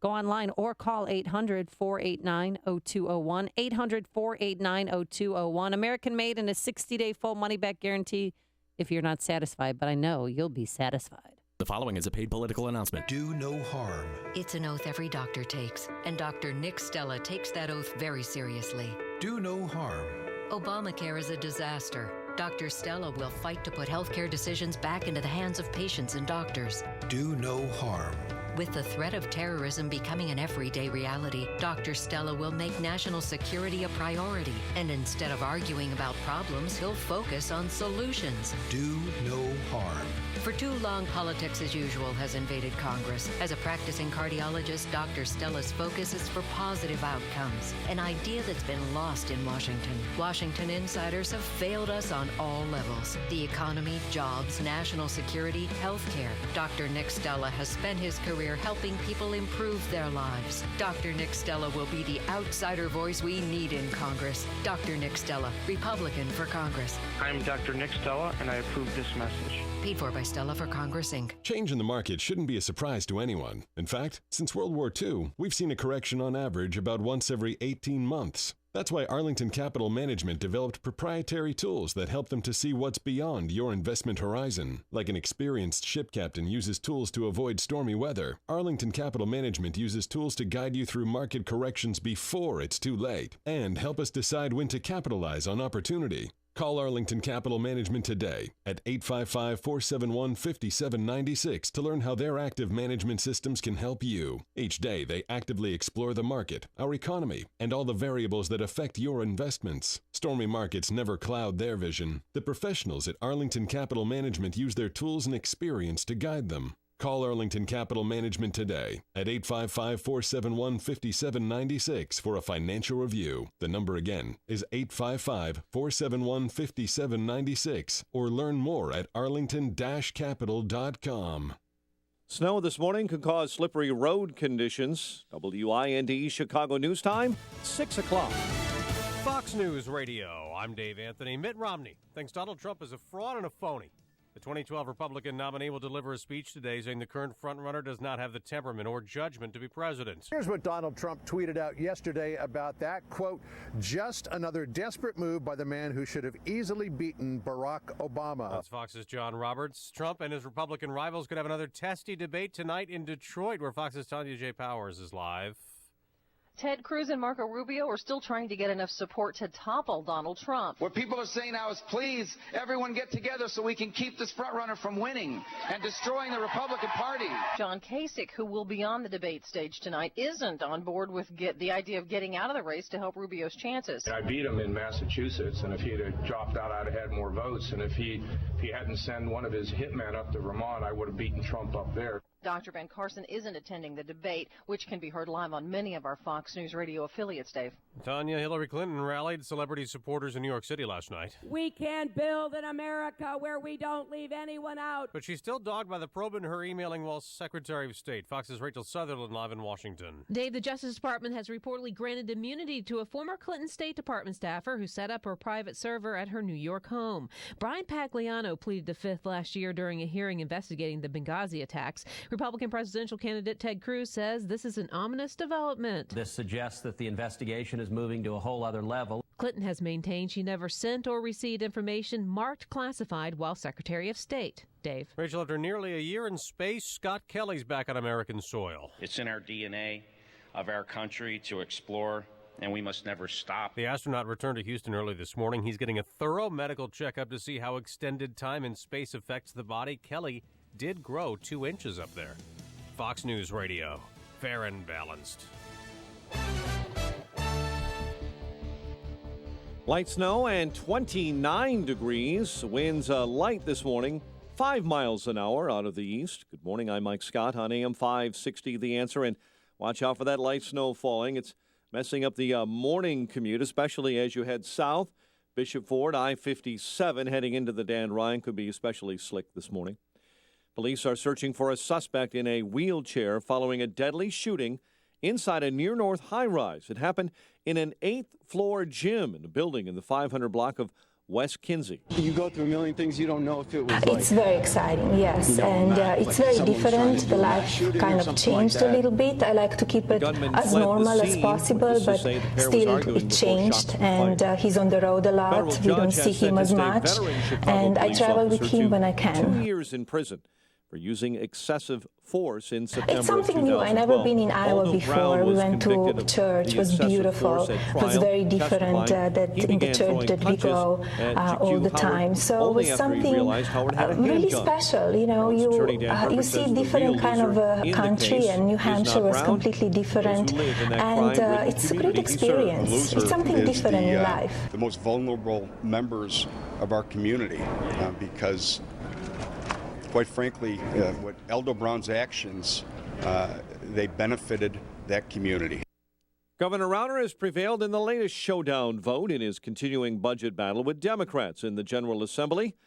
Speaker 9: Go online or call 800-489-0201, 800-489-0201. American made and a 60-day full money-back guarantee if you're not satisfied, but I know you'll be satisfied.
Speaker 7: The following is a paid political announcement.
Speaker 3: Do no harm.
Speaker 12: It's an oath every doctor takes, and Dr. Nick Stella takes that oath very seriously.
Speaker 3: Do no harm.
Speaker 12: Obamacare is a disaster. Dr. Stella will fight to put healthcare decisions back into the hands of patients and doctors.
Speaker 3: Do no harm.
Speaker 12: With the threat of terrorism becoming an everyday reality, Dr. Stella will make national security a priority. And instead of arguing about problems, he'll focus on solutions.
Speaker 3: Do no harm.
Speaker 12: For too long, politics as usual has invaded Congress. As a practicing cardiologist, Dr. Stella's focus is for positive outcomes, an idea that's been lost in Washington. Washington insiders have failed us on all levels: the economy, jobs, national security, healthcare. Dr. Nick Stella has spent his career helping people improve their lives. Dr. Nick Stella will be the outsider voice we need in Congress. Dr. Nick Stella, Republican for Congress.
Speaker 13: I'm Dr. Nick Stella, and I approve this message.
Speaker 12: Paid for by Stella for Congress, Inc.
Speaker 14: Change in the market shouldn't be a surprise to anyone. In fact, since World War II, we've seen a correction on average about once every 18 months. That's why Arlington Capital Management developed proprietary tools that help them to see what's beyond your investment horizon. Like an experienced ship captain uses tools to avoid stormy weather, Arlington Capital Management uses tools to guide you through market corrections before it's too late and help us decide when to capitalize on opportunity. Call Arlington Capital Management today at 855-471-5796 to learn how their active management systems can help you. Each day, they actively explore the market, our economy, and all the variables that affect your investments. Stormy markets never cloud their vision. The professionals at Arlington Capital Management use their tools and experience to guide them. Call Arlington Capital Management today at 855-471-5796 for a financial review. The number again is 855-471-5796, or learn more at arlington-capital.com.
Speaker 1: Snow this morning could cause slippery road conditions. WIND Chicago News Time, 6 o'clock.
Speaker 2: Fox News Radio. I'm Dave Anthony. Mitt Romney thinks Donald Trump is a fraud and a phony. The 2012 Republican nominee will deliver a speech today saying the current frontrunner does not have the temperament or judgment to be president.
Speaker 15: Here's what Donald Trump tweeted out yesterday about that, quote, just another desperate move by the man who should have easily beaten Barack Obama.
Speaker 2: That's Fox's John Roberts. Trump and his Republican rivals could have another testy debate tonight in Detroit, where Fox's Tanya J. Powers is live.
Speaker 16: Ted Cruz and Marco Rubio are still trying to get enough support to topple Donald Trump.
Speaker 17: What people are saying now is, please, everyone get together so we can keep this frontrunner from winning and destroying the Republican Party.
Speaker 16: John Kasich, who will be on the debate stage tonight, isn't on board with the idea of getting out of the race to help Rubio's chances.
Speaker 18: I beat him in Massachusetts, and if he had dropped out, I'd have had more votes. And if he hadn't sent one of his hitmen up to Vermont, I would have beaten Trump up there.
Speaker 16: Dr. Ben Carson isn't attending the debate, which can be heard live on many of our Fox News radio affiliates, Dave.
Speaker 2: Tanya, Hillary Clinton rallied celebrity supporters in New York City last night.
Speaker 26: We can build an America where we don't leave anyone out.
Speaker 2: But she's still dogged by the probe in her emailing while Secretary of State. Fox's Rachel Sutherland live in Washington.
Speaker 27: Dave, the Justice Department has reportedly granted immunity to a former Clinton State Department staffer who set up her private server at her New York home. Brian Pagliano pleaded the fifth last year during a hearing investigating the Benghazi attacks. Republican presidential candidate Ted Cruz says this is an ominous development.
Speaker 28: This suggests that the investigation is moving to a whole other level.
Speaker 27: Clinton has maintained she never sent or received information marked classified while Secretary of State. Dave.
Speaker 2: Rachel, after nearly a year in space, Scott Kelly's back on American soil.
Speaker 29: It's in our DNA of our country to explore, and we must never stop.
Speaker 2: The astronaut returned to Houston early this morning. He's getting a thorough medical checkup to see how extended time in space affects the body. Kelly did grow 2 inches up there. Fox News Radio, fair and balanced.
Speaker 1: Light snow and 29 degrees. Winds light this morning, 5 miles an hour out of the east. Good morning, I'm Mike Scott on AM 560, The Answer. And watch out for that light snow falling. It's messing up the morning commute, especially as you head south. Bishop Ford, I-57, heading into the Dan Ryan, could be especially slick this morning. Police are searching for a suspect in a wheelchair following a deadly shooting inside a near-north high-rise. It happened in an 8th-floor gym in a building in the 500 block of West Kinsey.
Speaker 30: You go through a million things you don't know if it was like...
Speaker 31: It's very exciting, yes, and it's very different. The life kind of changed a little bit. I like to keep it as normal as possible, but still it changed, and he's on the road a lot. We don't see him as much, and I travel with him when I can.
Speaker 1: 2 years in prison for using excessive force in September.
Speaker 31: It's something new. I've never been in Iowa before. We went to church. It was beautiful. It was very different that in the church that we go all the time. So it was something really special. You know, you see different kind of country, and New Hampshire was completely different, and it's a great experience. It's something different in life.
Speaker 32: The most vulnerable members of our community, because quite frankly, what Eldo Brown's actions, they benefited that community.
Speaker 1: Governor Rauner has prevailed in the latest showdown vote in his continuing budget battle with Democrats in the General Assembly.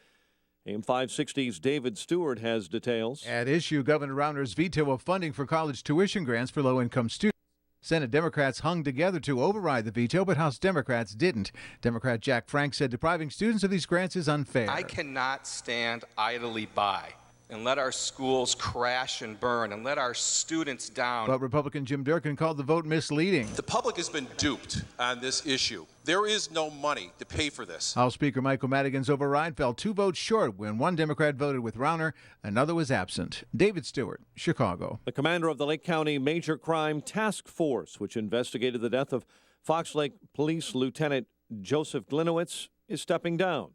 Speaker 1: AM 560's David Stewart has details.
Speaker 33: At issue, Governor Rauner's veto of funding for college tuition grants for low-income students. Senate Democrats hung together to override the veto, but House Democrats didn't. Democrat Jack Frank said depriving students of these grants is unfair.
Speaker 34: I cannot stand idly by and let our schools crash and burn and let our students down.
Speaker 33: But Republican Jim Durkin called the vote misleading.
Speaker 35: The public has been duped on this issue. There is no money to pay for this.
Speaker 33: House Speaker Michael Madigan's override fell 2 votes short when one Democrat voted with Rauner, another was absent. David Stewart, Chicago.
Speaker 1: The commander of the Lake County Major Crime Task Force, which investigated the death of Fox Lake Police Lieutenant Joseph Glinowitz, is stepping down.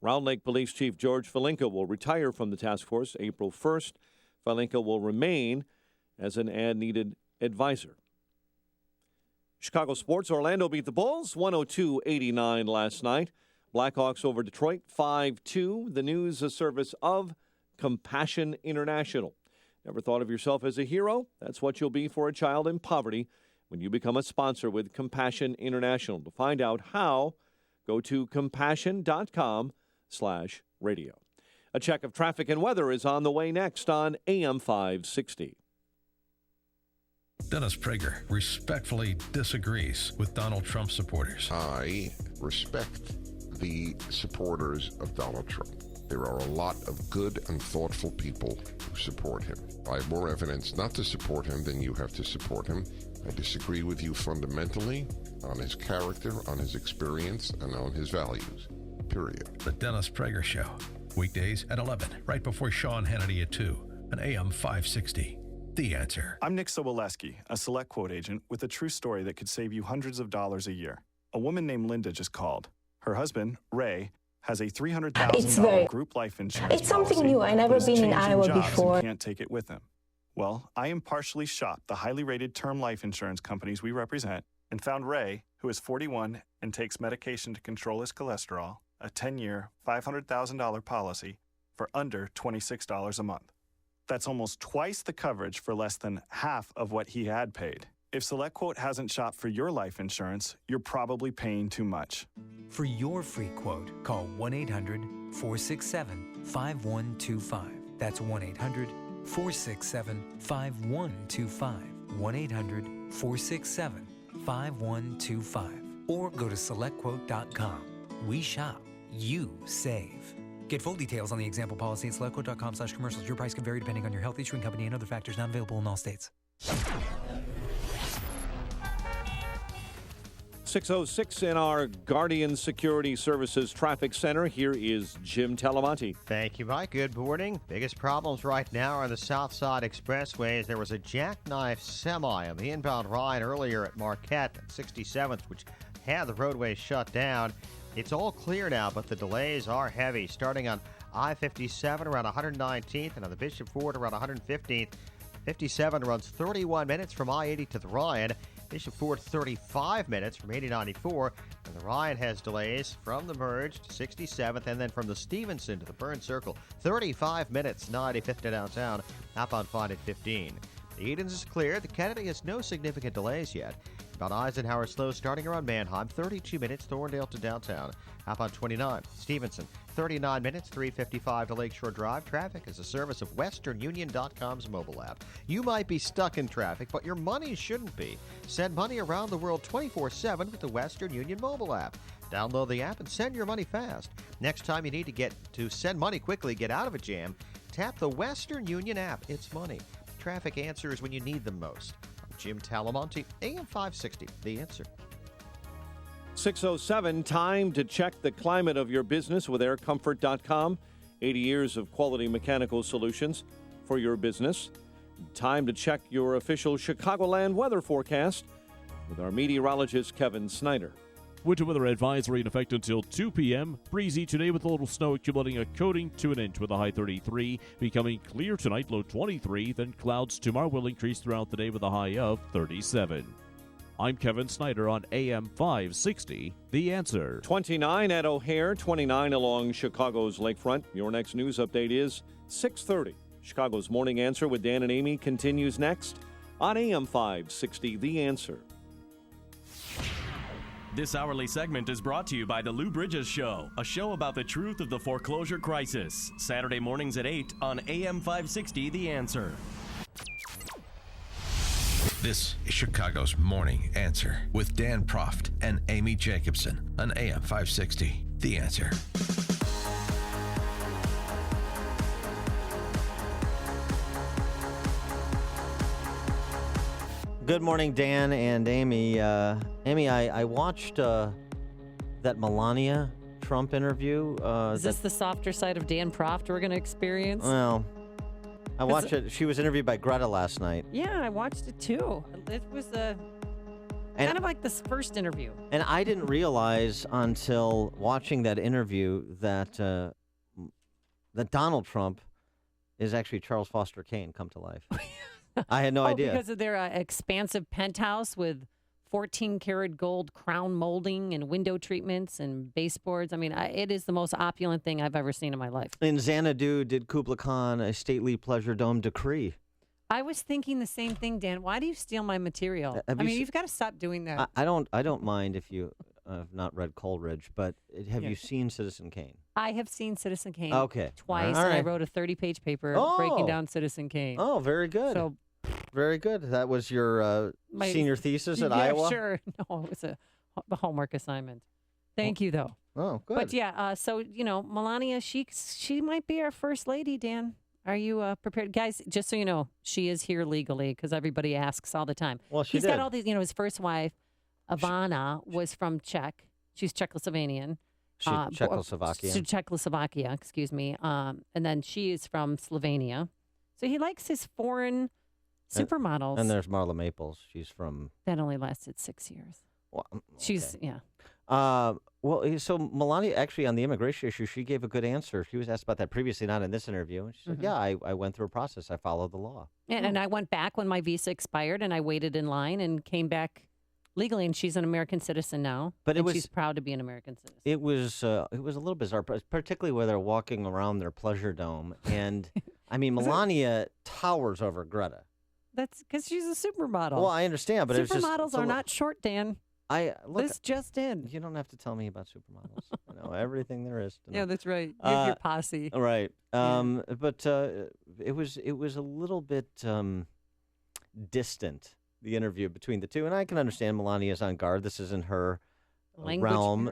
Speaker 1: Round Lake Police Chief George Falinka will retire from the task force April 1st. Falinka will remain as an as-needed advisor. Chicago sports, Orlando beat the Bulls 102-89 last night. Blackhawks over Detroit 5-2. The news, a service of Compassion International. Never thought of yourself as a hero? That's what you'll be for a child in poverty when you become a sponsor with Compassion International. To find out how, go to compassion.com/radio. A check of traffic and weather is on the way next on AM 560.
Speaker 3: Dennis Prager respectfully disagrees with Donald Trump supporters.
Speaker 4: I respect the supporters of Donald Trump. There are a lot of good and thoughtful people who support him. I have more evidence not to support him than you have to support him. I disagree with you fundamentally on his character, on his experience, and on his values. Period.
Speaker 3: The Dennis Prager Show. Weekdays at 11, right before Sean Hannity at 2, on AM 560. The Answer.
Speaker 5: I'm Nick Soboleski, a Select Quote agent with a true story that could save you hundreds of dollars a year. A woman named Linda just called. Her husband, Ray, has a $300,000 group life insurance
Speaker 31: It's something
Speaker 5: policy,
Speaker 31: new. I never
Speaker 5: but is
Speaker 31: been in
Speaker 5: changing
Speaker 31: Iowa
Speaker 5: jobs
Speaker 31: before.
Speaker 5: And can't take it with him. Well, I impartially shopped the highly rated term life insurance companies we represent and found Ray, who is 41 and takes medication to control his cholesterol, a 10-year, $500,000 policy for under $26 a month. That's almost twice the coverage for less than half of what he had paid. If SelectQuote hasn't shopped for your life insurance, you're probably paying too much.
Speaker 6: For your free quote, call 1-800-467-5125. That's 1-800-467-5125. 1-800-467-5125. Or go to SelectQuote.com. We shop. You save. Get full details on the example policy at SelectQuote.com/commercials. Your price can vary depending on your health, issuing company, and other factors not available in all states.
Speaker 1: 6:06 in our Guardian Security Services Traffic Center. Here is Jim Talamonte.
Speaker 7: Thank you, Mike. Good morning. Biggest problems right now are on the South Side Expressways. There was a jackknife semi on the inbound Ryan earlier at Marquette and 67th, which had the roadway shut down. It's all clear now, but the delays are heavy, starting on I-57 around 119th and on the Bishop Ford around 115th. 57 runs 31 minutes from I-80 to the Ryan. Bishop Ford 35 minutes from 8094. And the Ryan has delays from the merge to 67th and then from the Stevenson to the Burn Circle. 35 minutes, 95th to downtown. Outbound fine at 15. The Edens is clear. The Kennedy has no significant delays yet. About Eisenhower slow starting around Manheim, 32 minutes, Thorndale to downtown. Outbound 29, Stevenson, 39 minutes, 3:55 to Lakeshore Drive. Traffic is a service of WesternUnion.com's mobile app. You might be stuck in traffic, but your money shouldn't be. Send money around the world 24/7 with the Western Union mobile app. Download the app and send your money fast. Next time you need to send money quickly, get out of a jam, tap the Western Union app. It's money. Traffic answers when you need them most. I'm Jim Talamonte, AM 560, The Answer.
Speaker 1: 6:07, time to check the climate of your business with aircomfort.com. 80 years of quality mechanical solutions for your business. Time to check your official Chicagoland weather forecast with our meteorologist, Kevin Snyder.
Speaker 8: Winter weather advisory in effect until 2 p.m. Breezy today with a little snow accumulating a coating to an inch with a high 33. Becoming clear tonight, low 23. Then clouds tomorrow will increase throughout the day with a high of 37. I'm Kevin Snyder on AM 560, The Answer.
Speaker 1: 29 at O'Hare, 29 along Chicago's lakefront. Your next news update is 6:30. Chicago's Morning Answer with Dan and Amy continues next on AM 560, The Answer.
Speaker 9: This hourly segment is brought to you by The Lou Bridges Show, a show about the truth of the foreclosure crisis. Saturday mornings at 8 on AM 560, The Answer.
Speaker 3: This is Chicago's Morning Answer with Dan Proft and Amy Jacobson on AM 560, The Answer.
Speaker 7: Good morning, Dan and Amy. Amy, I watched that Melania Trump interview.
Speaker 10: Is this the softer side of Dan Proft we're going to experience?
Speaker 7: Well, I watched it. She was interviewed by Greta last night.
Speaker 10: Yeah, I watched it too. It was kind of like this first interview.
Speaker 7: And I didn't realize until watching that interview that that Donald Trump is actually Charles Foster Kane come to life. I had no idea.
Speaker 10: Because of their expansive penthouse with 14-karat gold crown molding and window treatments and baseboards. I mean, it is the most opulent thing I've ever seen in my life.
Speaker 7: In Xanadu, did Kubla Khan a stately pleasure dome decree
Speaker 10: I was thinking the same thing, Dan. Why do you steal my material? You've got to stop doing that.
Speaker 11: I don't mind if you have not read Coleridge, but have you seen Citizen Kane?
Speaker 10: I have seen Citizen Kane
Speaker 11: All
Speaker 10: twice,
Speaker 11: right.
Speaker 10: and I wrote a 30-page paper breaking down Citizen Kane.
Speaker 11: Oh, very good.
Speaker 10: So,
Speaker 11: very good. That was your senior thesis at Iowa?
Speaker 10: Yeah, sure. No, it was a homework assignment. Thank you, though.
Speaker 11: Oh, good.
Speaker 10: But yeah, so, Melania, she might be our first lady, Dan. Are you prepared? Guys, just so you know, she is here legally because everybody asks all the time.
Speaker 11: Well,
Speaker 10: He's got all these, his first wife, Ivana, was from Czech. She's Czechoslovakian. Czechoslovakia, excuse me. And then she is from Slovenia. So he likes his foreign supermodels.
Speaker 11: And there's Marla Maples. She's from...
Speaker 10: That only lasted 6 years.
Speaker 11: Well, okay.
Speaker 10: She's, yeah.
Speaker 11: So Melania, actually, on the immigration issue, she gave a good answer. She was asked about that previously, not in this interview. And she said, yeah, I went through a process. I followed the law.
Speaker 10: And I went back when my visa expired, and I waited in line and came back legally, and she's an American citizen now.
Speaker 11: But
Speaker 10: she's proud to be an American citizen.
Speaker 11: It was a little bizarre, particularly where they're walking around their pleasure dome. And, Melania towers over Greta.
Speaker 10: That's because she's a supermodel.
Speaker 11: Well, I understand, but
Speaker 10: supermodels are not short, Dan. This just in.
Speaker 11: You don't have to tell me about supermodels. I know everything there is to know.
Speaker 10: Yeah, that's right. You have your posse.
Speaker 11: Right. But it was a little bit distant, the interview between the two. And I can understand Melania's on guard. This isn't her realm.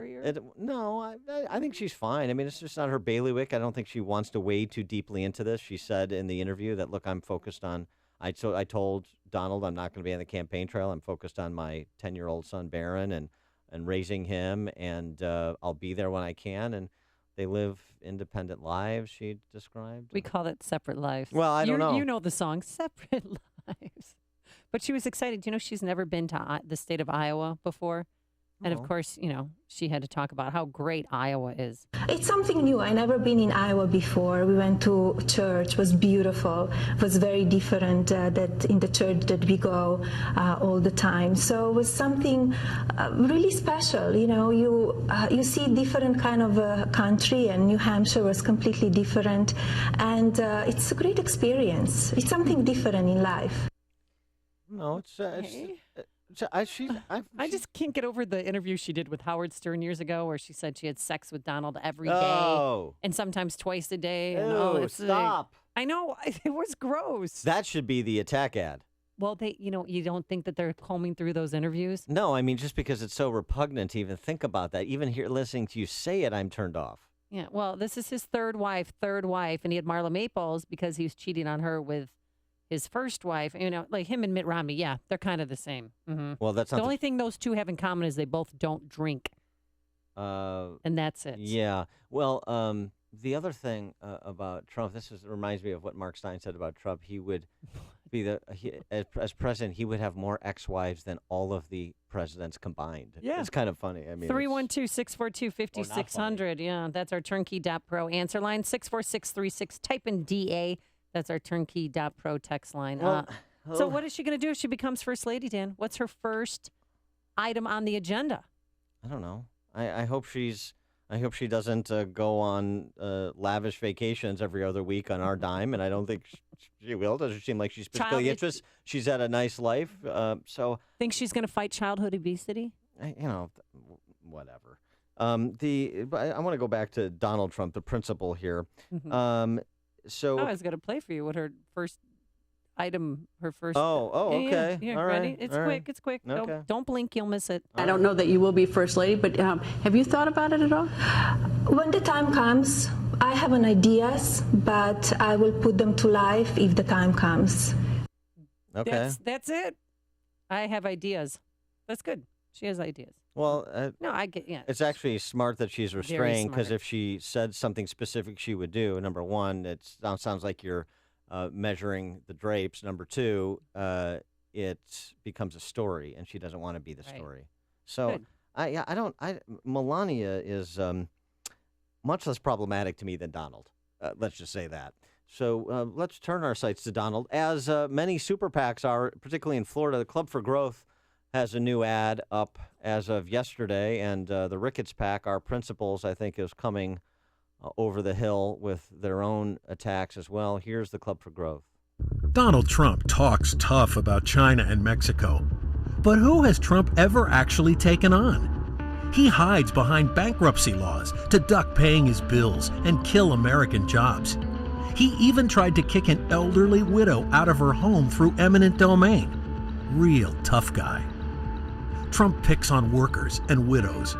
Speaker 11: No, I think she's fine. It's just not her bailiwick. I don't think she wants to wade too deeply into this. She said in the interview that, look, I'm focused on... I told Donald I'm not going to be on the campaign trail. I'm focused on my 10-year-old son, Barron, and raising him, and I'll be there when I can. And they live independent lives, she described.
Speaker 10: We call it separate lives.
Speaker 11: Well, I don't know.
Speaker 10: You know the song, Separate Lives. But she was excited. She's never been to the state of Iowa before. And, of course, she had to talk about how great Iowa is.
Speaker 31: It's something new. I never been in Iowa before. We went to church. It was beautiful. It was very different that in the church that we go all the time. So it was something really special. You see different kind of country, and New Hampshire was completely different. And it's a great experience. It's something different in life.
Speaker 11: No,
Speaker 10: I just can't get over the interview she did with Howard Stern years ago where she said she had sex with Donald every day and sometimes twice a day.
Speaker 11: And, stop.
Speaker 10: I know. It was gross.
Speaker 11: That should be the attack ad.
Speaker 10: Well, you don't think that they're combing through those interviews?
Speaker 11: No, just because it's so repugnant to even think about that. Even here listening to you say it, I'm turned off.
Speaker 10: Yeah, well, this is his third wife, and he had Marla Maples because he was cheating on her with his first wife, like him and Mitt Romney, yeah, they're kind of the same. Mm-hmm.
Speaker 11: Well, that's not
Speaker 10: the only thing those two have in common is they both don't drink. And that's it.
Speaker 11: Yeah. Well, the other thing about Trump, reminds me of what Mark Stein said about Trump. He would be as president, he would have more ex-wives than all of the presidents combined.
Speaker 10: Yeah.
Speaker 11: It's kind of funny.
Speaker 10: 312-642-5600. Yeah, that's our turnkey.pro answer line. 64636. Type in DA. That's our turnkey.pro text line. So what is she going to do if she becomes First Lady, Dan? What's her first item on the agenda?
Speaker 11: I don't know. I hope she doesn't go on lavish vacations every other week on our dime, and I don't think she will. Doesn't seem like she's particularly interested. She's had a nice life.
Speaker 10: Think she's going to fight childhood obesity?
Speaker 11: Whatever. I want to go back to Donald Trump, the principal here.
Speaker 10: Mm-hmm. I was going to play for you what her first item, okay.
Speaker 11: Yeah, all
Speaker 10: ready?
Speaker 11: Right.
Speaker 10: It's
Speaker 11: all
Speaker 10: quick.
Speaker 11: Right.
Speaker 10: It's quick.
Speaker 11: Okay.
Speaker 10: Don't blink. You'll miss it.
Speaker 12: I don't know that you will be First Lady, but have you thought about it at all?
Speaker 31: When the time comes, I have an ideas, but I will put them to life if the time comes.
Speaker 11: Okay.
Speaker 10: That's it. I have ideas. That's good. She has ideas.
Speaker 11: Well,
Speaker 10: no, I get. Yeah,
Speaker 11: it's actually smart that she's restrained because if she said something specific, she would do. Number one, it sounds like you're measuring the drapes. Number two, it becomes a story, and she doesn't want to be the story. So, Melania is much less problematic to me than Donald. Let's just say that. So let's turn our sights to Donald, as many super PACs are, particularly in Florida. The Club for Growth has a new ad up as of yesterday, and the Ricketts PAC, our principals, I think, is coming over the hill with their own attacks as well. Here's the Club for Growth.
Speaker 13: Donald Trump talks tough about China and Mexico. But who has Trump ever actually taken on? He hides behind bankruptcy laws to duck paying his bills and kill American jobs. He even tried to kick an elderly widow out of her home through eminent domain. Real tough guy. Trump picks on workers and widows.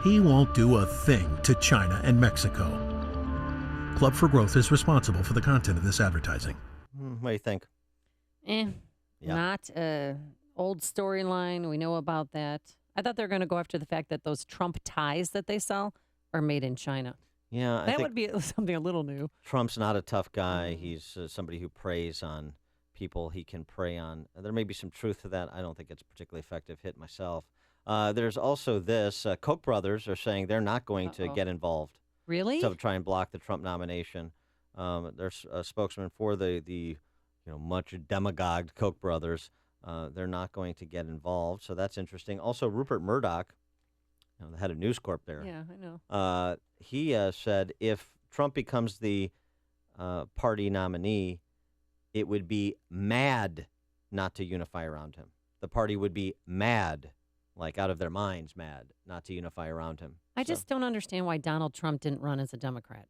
Speaker 13: He won't do a thing to China and Mexico. Club for Growth is responsible for the content of this advertising.
Speaker 11: What do you think?
Speaker 10: Not old storyline. We know about that. I thought they were going to go after the fact that those Trump ties that they sell are made in China.
Speaker 11: Yeah,
Speaker 10: that would be something a little new.
Speaker 11: Trump's not a tough guy. He's somebody who preys on people he can prey on. There may be some truth to that. I don't think it's a particularly effective hit myself. There's also this. Koch brothers are saying they're not going to get involved.
Speaker 10: Really?
Speaker 11: To try and block the Trump nomination. There's a spokesman for the much demagogued Koch brothers. They're not going to get involved, so that's interesting. Also, Rupert Murdoch, the head of News Corp there.
Speaker 10: Yeah, I know.
Speaker 11: He said if Trump becomes the party nominee, it would be mad not to unify around him. The party would be mad, like out of their minds mad, not to unify around him.
Speaker 10: I just don't understand why Donald Trump didn't run as a Democrat.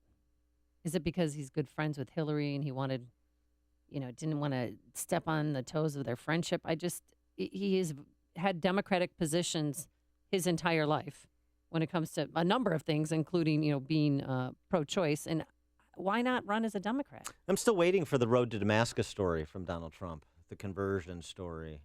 Speaker 10: Is it because he's good friends with Hillary and he wanted, didn't want to step on the toes of their friendship? He has had Democratic positions his entire life when it comes to a number of things, including, being pro-choice. And why not run as a Democrat?
Speaker 11: I'm still waiting for the Road to Damascus story from Donald Trump, the conversion story.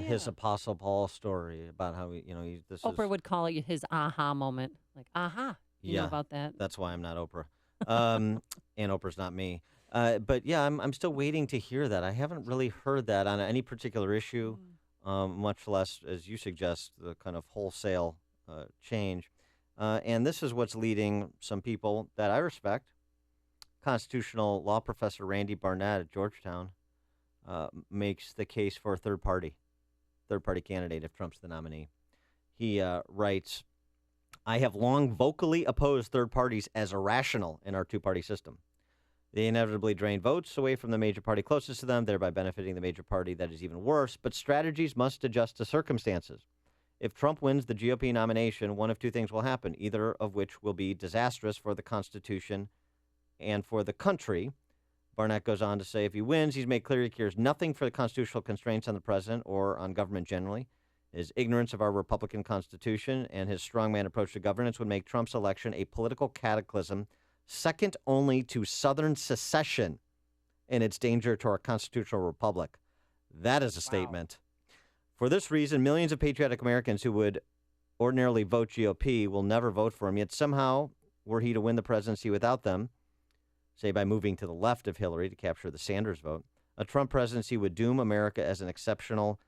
Speaker 11: His Apostle Paul story about how
Speaker 10: Oprah would call it his aha moment, like aha. You know about that?
Speaker 11: That's why I'm not Oprah, and Oprah's not me. But yeah, I'm still waiting to hear that. I haven't really heard that on any particular issue, much less, as you suggest, the kind of wholesale change. And this is what's leading some people that I respect. Constitutional law professor Randy Barnett at Georgetown makes the case for a third party candidate if Trump's the nominee. He writes, I have long vocally opposed third parties as irrational in our two-party system. They inevitably drain votes away from the major party closest to them, thereby benefiting the major party that is even worse. But strategies must adjust to circumstances. If Trump wins the GOP nomination, one of two things will happen, either of which will be disastrous for the Constitution and for the country. Barnett goes on to say if he wins, he's made clear he cares nothing for the constitutional constraints on the president or on government generally. His ignorance of our Republican Constitution and his strongman approach to governance would make Trump's election a political cataclysm second only to Southern secession in its danger to our constitutional republic. That is a statement. For this reason, millions of patriotic Americans who would ordinarily vote GOP will never vote for him, yet somehow, were he to win the presidency without them, say by moving to the left of Hillary to capture the Sanders vote, a Trump presidency would doom America as an exceptional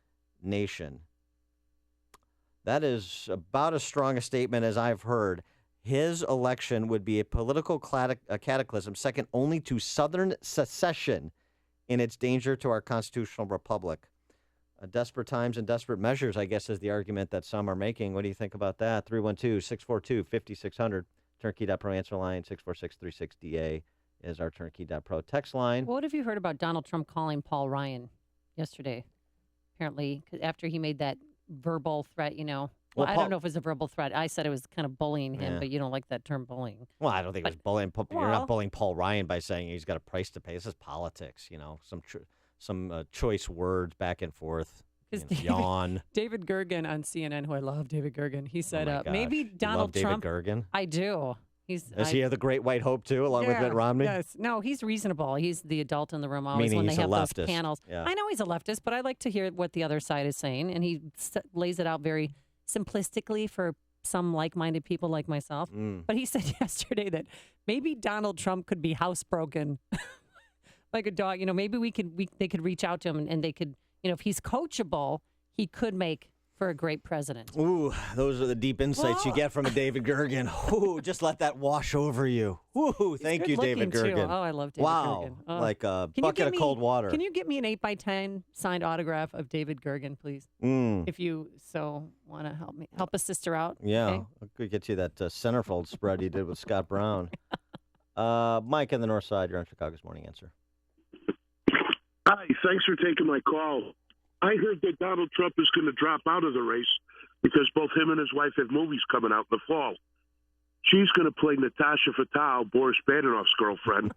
Speaker 11: nation. That is about as strong a statement as I've heard. His election would be a political cataclysm second only to Southern secession in its danger to our constitutional republic. Desperate times and desperate measures, I guess, is the argument that some are making. What do you think about that? 312-642-5600, turnkey.pro answer line, 64636DA is our turnkey.pro text line.
Speaker 10: What have you heard about Donald Trump calling Paul Ryan yesterday? Apparently, after he made that verbal threat, Well, I don't know if it was a verbal threat. I said it was kind of bullying him, but you don't like that term bullying.
Speaker 11: Well, I don't think it was bullying. You're not bullying Paul Ryan by saying he's got a price to pay. This is politics, some choice words back and forth. Yawn.
Speaker 10: David Gergen on CNN, who I love, David Gergen, he said, maybe
Speaker 11: Donald
Speaker 10: Donald Trump.
Speaker 11: David Gergen?
Speaker 10: I do.
Speaker 11: Is he the Great White Hope, too, along with Mitt Romney?
Speaker 10: Yes. No, he's reasonable. He's the adult in the room always
Speaker 11: Meaning
Speaker 10: when they
Speaker 11: he's
Speaker 10: have
Speaker 11: a
Speaker 10: those
Speaker 11: leftist.
Speaker 10: panels.
Speaker 11: Yeah.
Speaker 10: I know he's a leftist, but I like to hear what the other side is saying, and he lays it out very simplistically for some like-minded people like myself. But he said yesterday that maybe Donald Trump could be housebroken like a dog. Maybe they could reach out to him and they could, if he's coachable, he could make for a great president.
Speaker 11: Ooh, those are the deep insights you get from a David Gergen. Ooh, just let that wash over you. Ooh, thank you, David Gergen.
Speaker 10: Too. Oh, I love David Gergen.
Speaker 11: Wow, like a bucket of cold water.
Speaker 10: Can you get me an 8x10 signed autograph of David Gergen, please? If you so want to help a sister out.
Speaker 11: Yeah,
Speaker 10: okay?
Speaker 11: I could get you that centerfold spread you did with Scott Brown. Mike in the north side, you're on Chicago's Morning Answer.
Speaker 14: Hi, thanks for taking my call. I heard that Donald Trump is going to drop out of the race because both him and his wife have movies coming out in the fall. She's going to play Natasha Fatale, Boris Badenoff's girlfriend,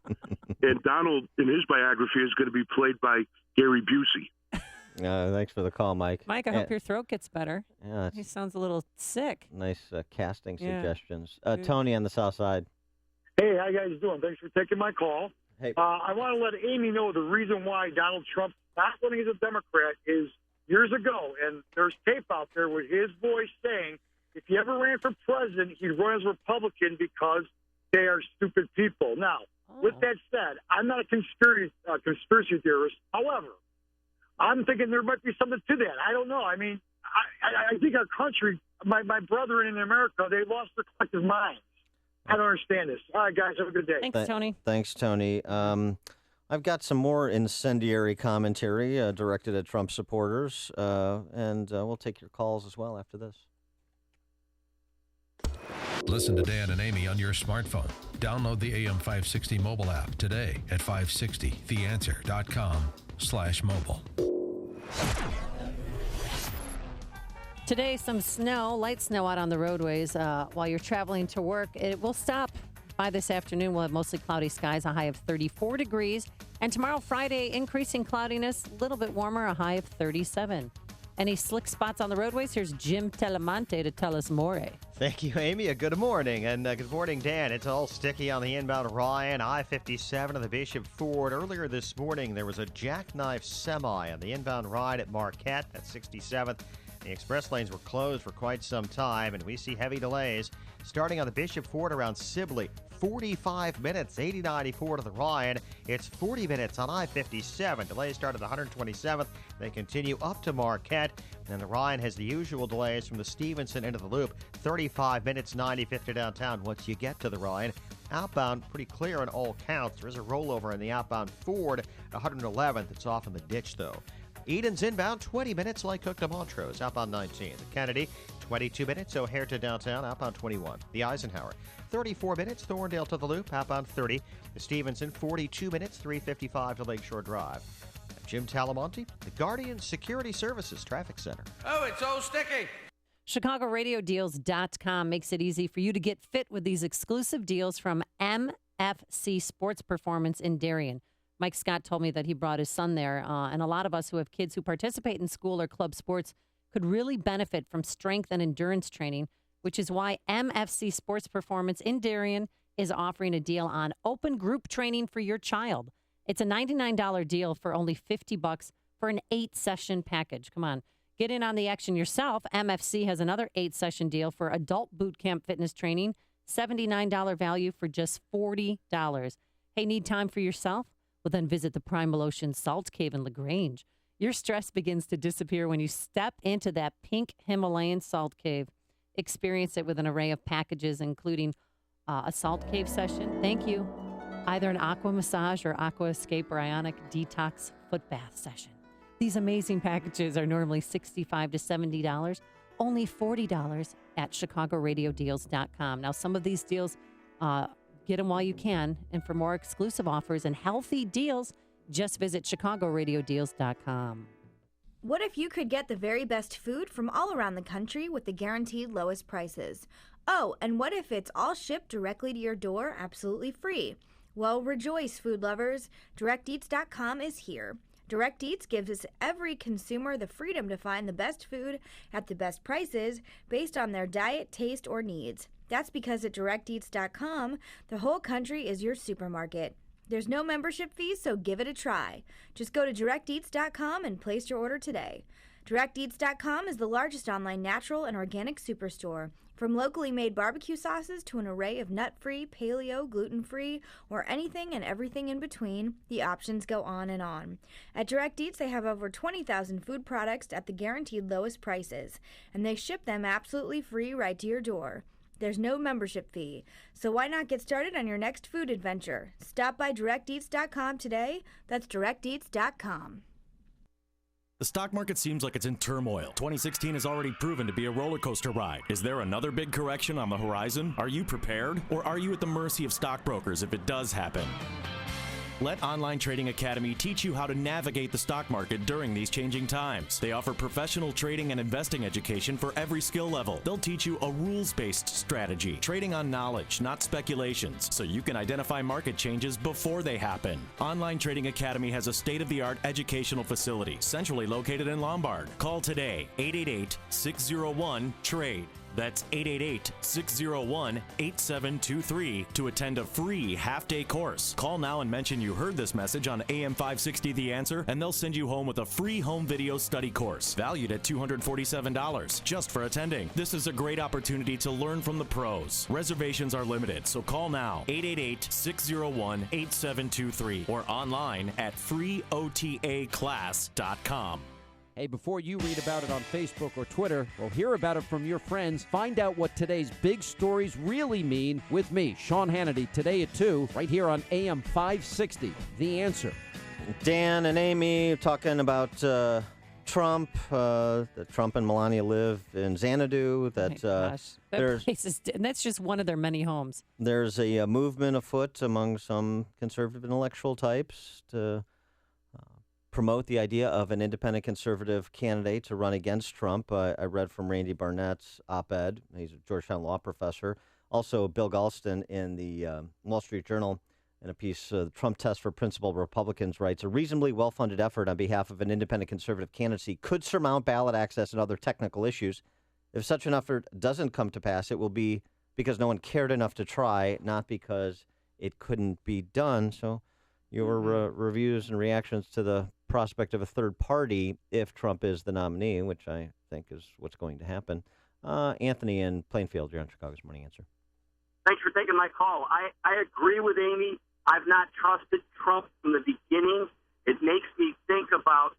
Speaker 14: and Donald, in his biography, is going to be played by Gary Busey.
Speaker 11: Thanks for the call, Mike.
Speaker 10: Mike, I hope your throat gets better.
Speaker 11: Yeah,
Speaker 10: he sounds a little sick.
Speaker 11: Nice casting
Speaker 10: Yeah.
Speaker 11: suggestions. Tony on the South Side.
Speaker 15: Hey, how you guys doing? Thanks for taking my call.
Speaker 11: Hey.
Speaker 15: I want to let Amy know the reason why Donald Trump not running as a Democrat is years ago, and there's tape out there with his voice saying if he ever ran for president, he'd run as a Republican because they are stupid people. Now, with that said, I'm not a conspiracy theorist. However, I'm thinking there might be something to that. I don't know. I mean, I think our country, my brethren in America, they lost their collective minds. I don't understand this. All right, guys, have a good day.
Speaker 10: Thanks, Tony.
Speaker 11: Thanks, Tony. I've got some more incendiary commentary directed at Trump supporters, and we'll take your calls as well after this.
Speaker 3: Listen to Dan and Amy on your smartphone. Download the AM560 mobile app today at 560theanswer.com/mobile.
Speaker 10: Today, some snow, light snow out on the roadways while you're traveling to work. It will stop by this afternoon. We'll have mostly cloudy skies, a high of 34 degrees. And tomorrow, Friday, increasing cloudiness, a little bit warmer, a high of 37. Any slick spots on the roadways? Here's Jim Telemonte to tell us more.
Speaker 7: Thank you, Amy. Good morning. And good morning, Dan. It's all sticky on the inbound Ryan, I-57 of the Bishop Ford. Earlier this morning, there was a jackknife semi on the inbound ride at Marquette at 67th. The express lanes were closed for quite some time, and we see heavy delays starting on the Bishop Ford around Sibley. 45 minutes, 80-94 to the Ryan. It's 40 minutes on I-57. Delays start at 127th. They continue up to Marquette. And the Ryan has the usual delays from the Stevenson into the loop. 35 minutes, 95th to downtown once you get to the Ryan. Outbound, pretty clear on all counts. There is a rollover in the outbound Ford, 111th. It's off in the ditch, though. Eden's inbound, 20 minutes, like Cook to Montrose, outbound 19. The Kennedy, 22 minutes, O'Hare to downtown, outbound 21. The Eisenhower, 34 minutes, Thorndale to the Loop, outbound 30. The Stevenson, 42 minutes, 355 to Lakeshore Drive. Jim Talamonte, the Guardian Security Services Traffic Center.
Speaker 16: Oh, it's so sticky.
Speaker 10: ChicagoRadioDeals.com makes it easy for you to get fit with these exclusive deals from MFC Sports Performance in Darien. Mike Scott told me that he brought his son there, and a lot of us who have kids who participate in school or club sports could really benefit from strength and endurance training, which is why MFC Sports Performance in Darien is offering a deal on open group training for your child. It's a $99 deal for only $50 for an 8-session package. Come on, get in on the action yourself. MFC has another 8-session deal for adult boot camp fitness training, $79 value for just $40. Hey, need time for yourself? Well, then visit the Primal Ocean Salt Cave in LaGrange. Your stress begins to disappear when you step into that pink Himalayan salt cave. Experience it with an array of packages, including a salt cave session. Thank you. Either an aqua massage or aqua escape or ionic detox foot bath session. These amazing packages are normally $65 to $70, only $40 at ChicagoRadioDeals.com. Now, some of these deals, get them while you can. And for more exclusive offers and healthy deals, just visit ChicagoRadioDeals.com.
Speaker 17: What if you could get the very best food from all around the country with the guaranteed lowest prices? Oh, and what if it's all shipped directly to your door absolutely free? Well, rejoice, food lovers. DirectEats.com is here. Direct Eats gives us every consumer the freedom to find the best food at the best prices based on their diet, taste, or needs. That's because at DirectEats.com, the whole country is your supermarket. There's no membership fees, so give it a try. Just go to DirectEats.com and place your order today. DirectEats.com is the largest online natural and organic superstore. From locally made barbecue sauces to an array of nut-free, paleo, gluten-free, or anything and everything in between, the options go on and on. At Direct Eats, they have over 20,000 food products at the guaranteed lowest prices, and they ship them absolutely free right to your door. There's no membership fee, so why not get started on your next food adventure? Stop by DirectEats.com today. That's DirectEats.com.
Speaker 9: The stock market seems like it's in turmoil. 2016 has already proven to be a roller coaster ride. Is there another big correction on the horizon? Are you prepared? Or are you at the mercy of stockbrokers if it does happen? Let Online Trading Academy teach you how to navigate the stock market during these changing times. They offer professional trading and investing education for every skill level. They'll teach you a rules-based strategy, trading on knowledge, not speculations, so you can identify market changes before they happen. Online Trading Academy has a state-of-the-art educational facility centrally located in Lombard. Call today, 888-601-TRADE. That's 888-601-8723 to attend a free half-day course. Call now and mention you heard this message on AM 560 The Answer, and they'll send you home with a free home video study course valued at $247 just for attending. This is a great opportunity to learn from the pros. Reservations are limited, so call now, 888-601-8723 or online at freeotaclass.com.
Speaker 2: Hey, before you read about it on Facebook or Twitter, or hear about it from your friends, find out what today's big stories really mean with me, Sean Hannity, today at 2, right here on AM 560, The Answer.
Speaker 11: Dan and Amy talking about Trump. That Trump and Melania live in Xanadu. That
Speaker 10: and that's just one of their many homes.
Speaker 11: There's a movement afoot among some conservative intellectual types to promote the idea of an independent conservative candidate to run against Trump. I read from Randy Barnett's op-ed. He's a Georgetown law professor. Also, Bill Galston in the Wall Street Journal in a piece, The Trump Test for Principled Republicans, writes, a reasonably well-funded effort on behalf of an independent conservative candidacy could surmount ballot access and other technical issues. If such an effort doesn't come to pass, it will be because no one cared enough to try, not because it couldn't be done. So your reviews and reactions to the prospect of a third party if Trump is the nominee, which I think is what's going to happen. Anthony in Plainfield, you're on Chicago's Morning Answer.
Speaker 16: Thanks for taking my call. I agree with Amy. I've not trusted Trump from the beginning. It makes me think about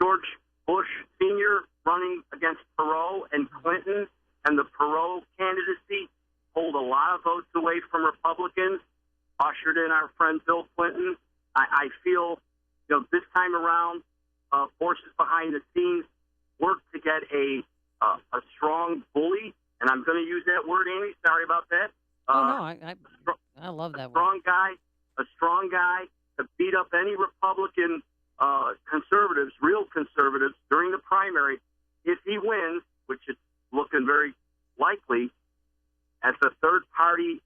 Speaker 16: George Bush Sr. running against Payroll and Clinton, and the Payroll candidacy pulled a lot of votes away from Republicans, ushered in our friend Bill Clinton. I feel this time around, forces behind the scenes work to get a strong bully, and I'm going to use that word, Amy. Sorry about that.
Speaker 10: I love that
Speaker 16: word. A strong guy to beat up any Republican conservatives, real conservatives, during the primary. If he wins, which is looking very likely, as the third party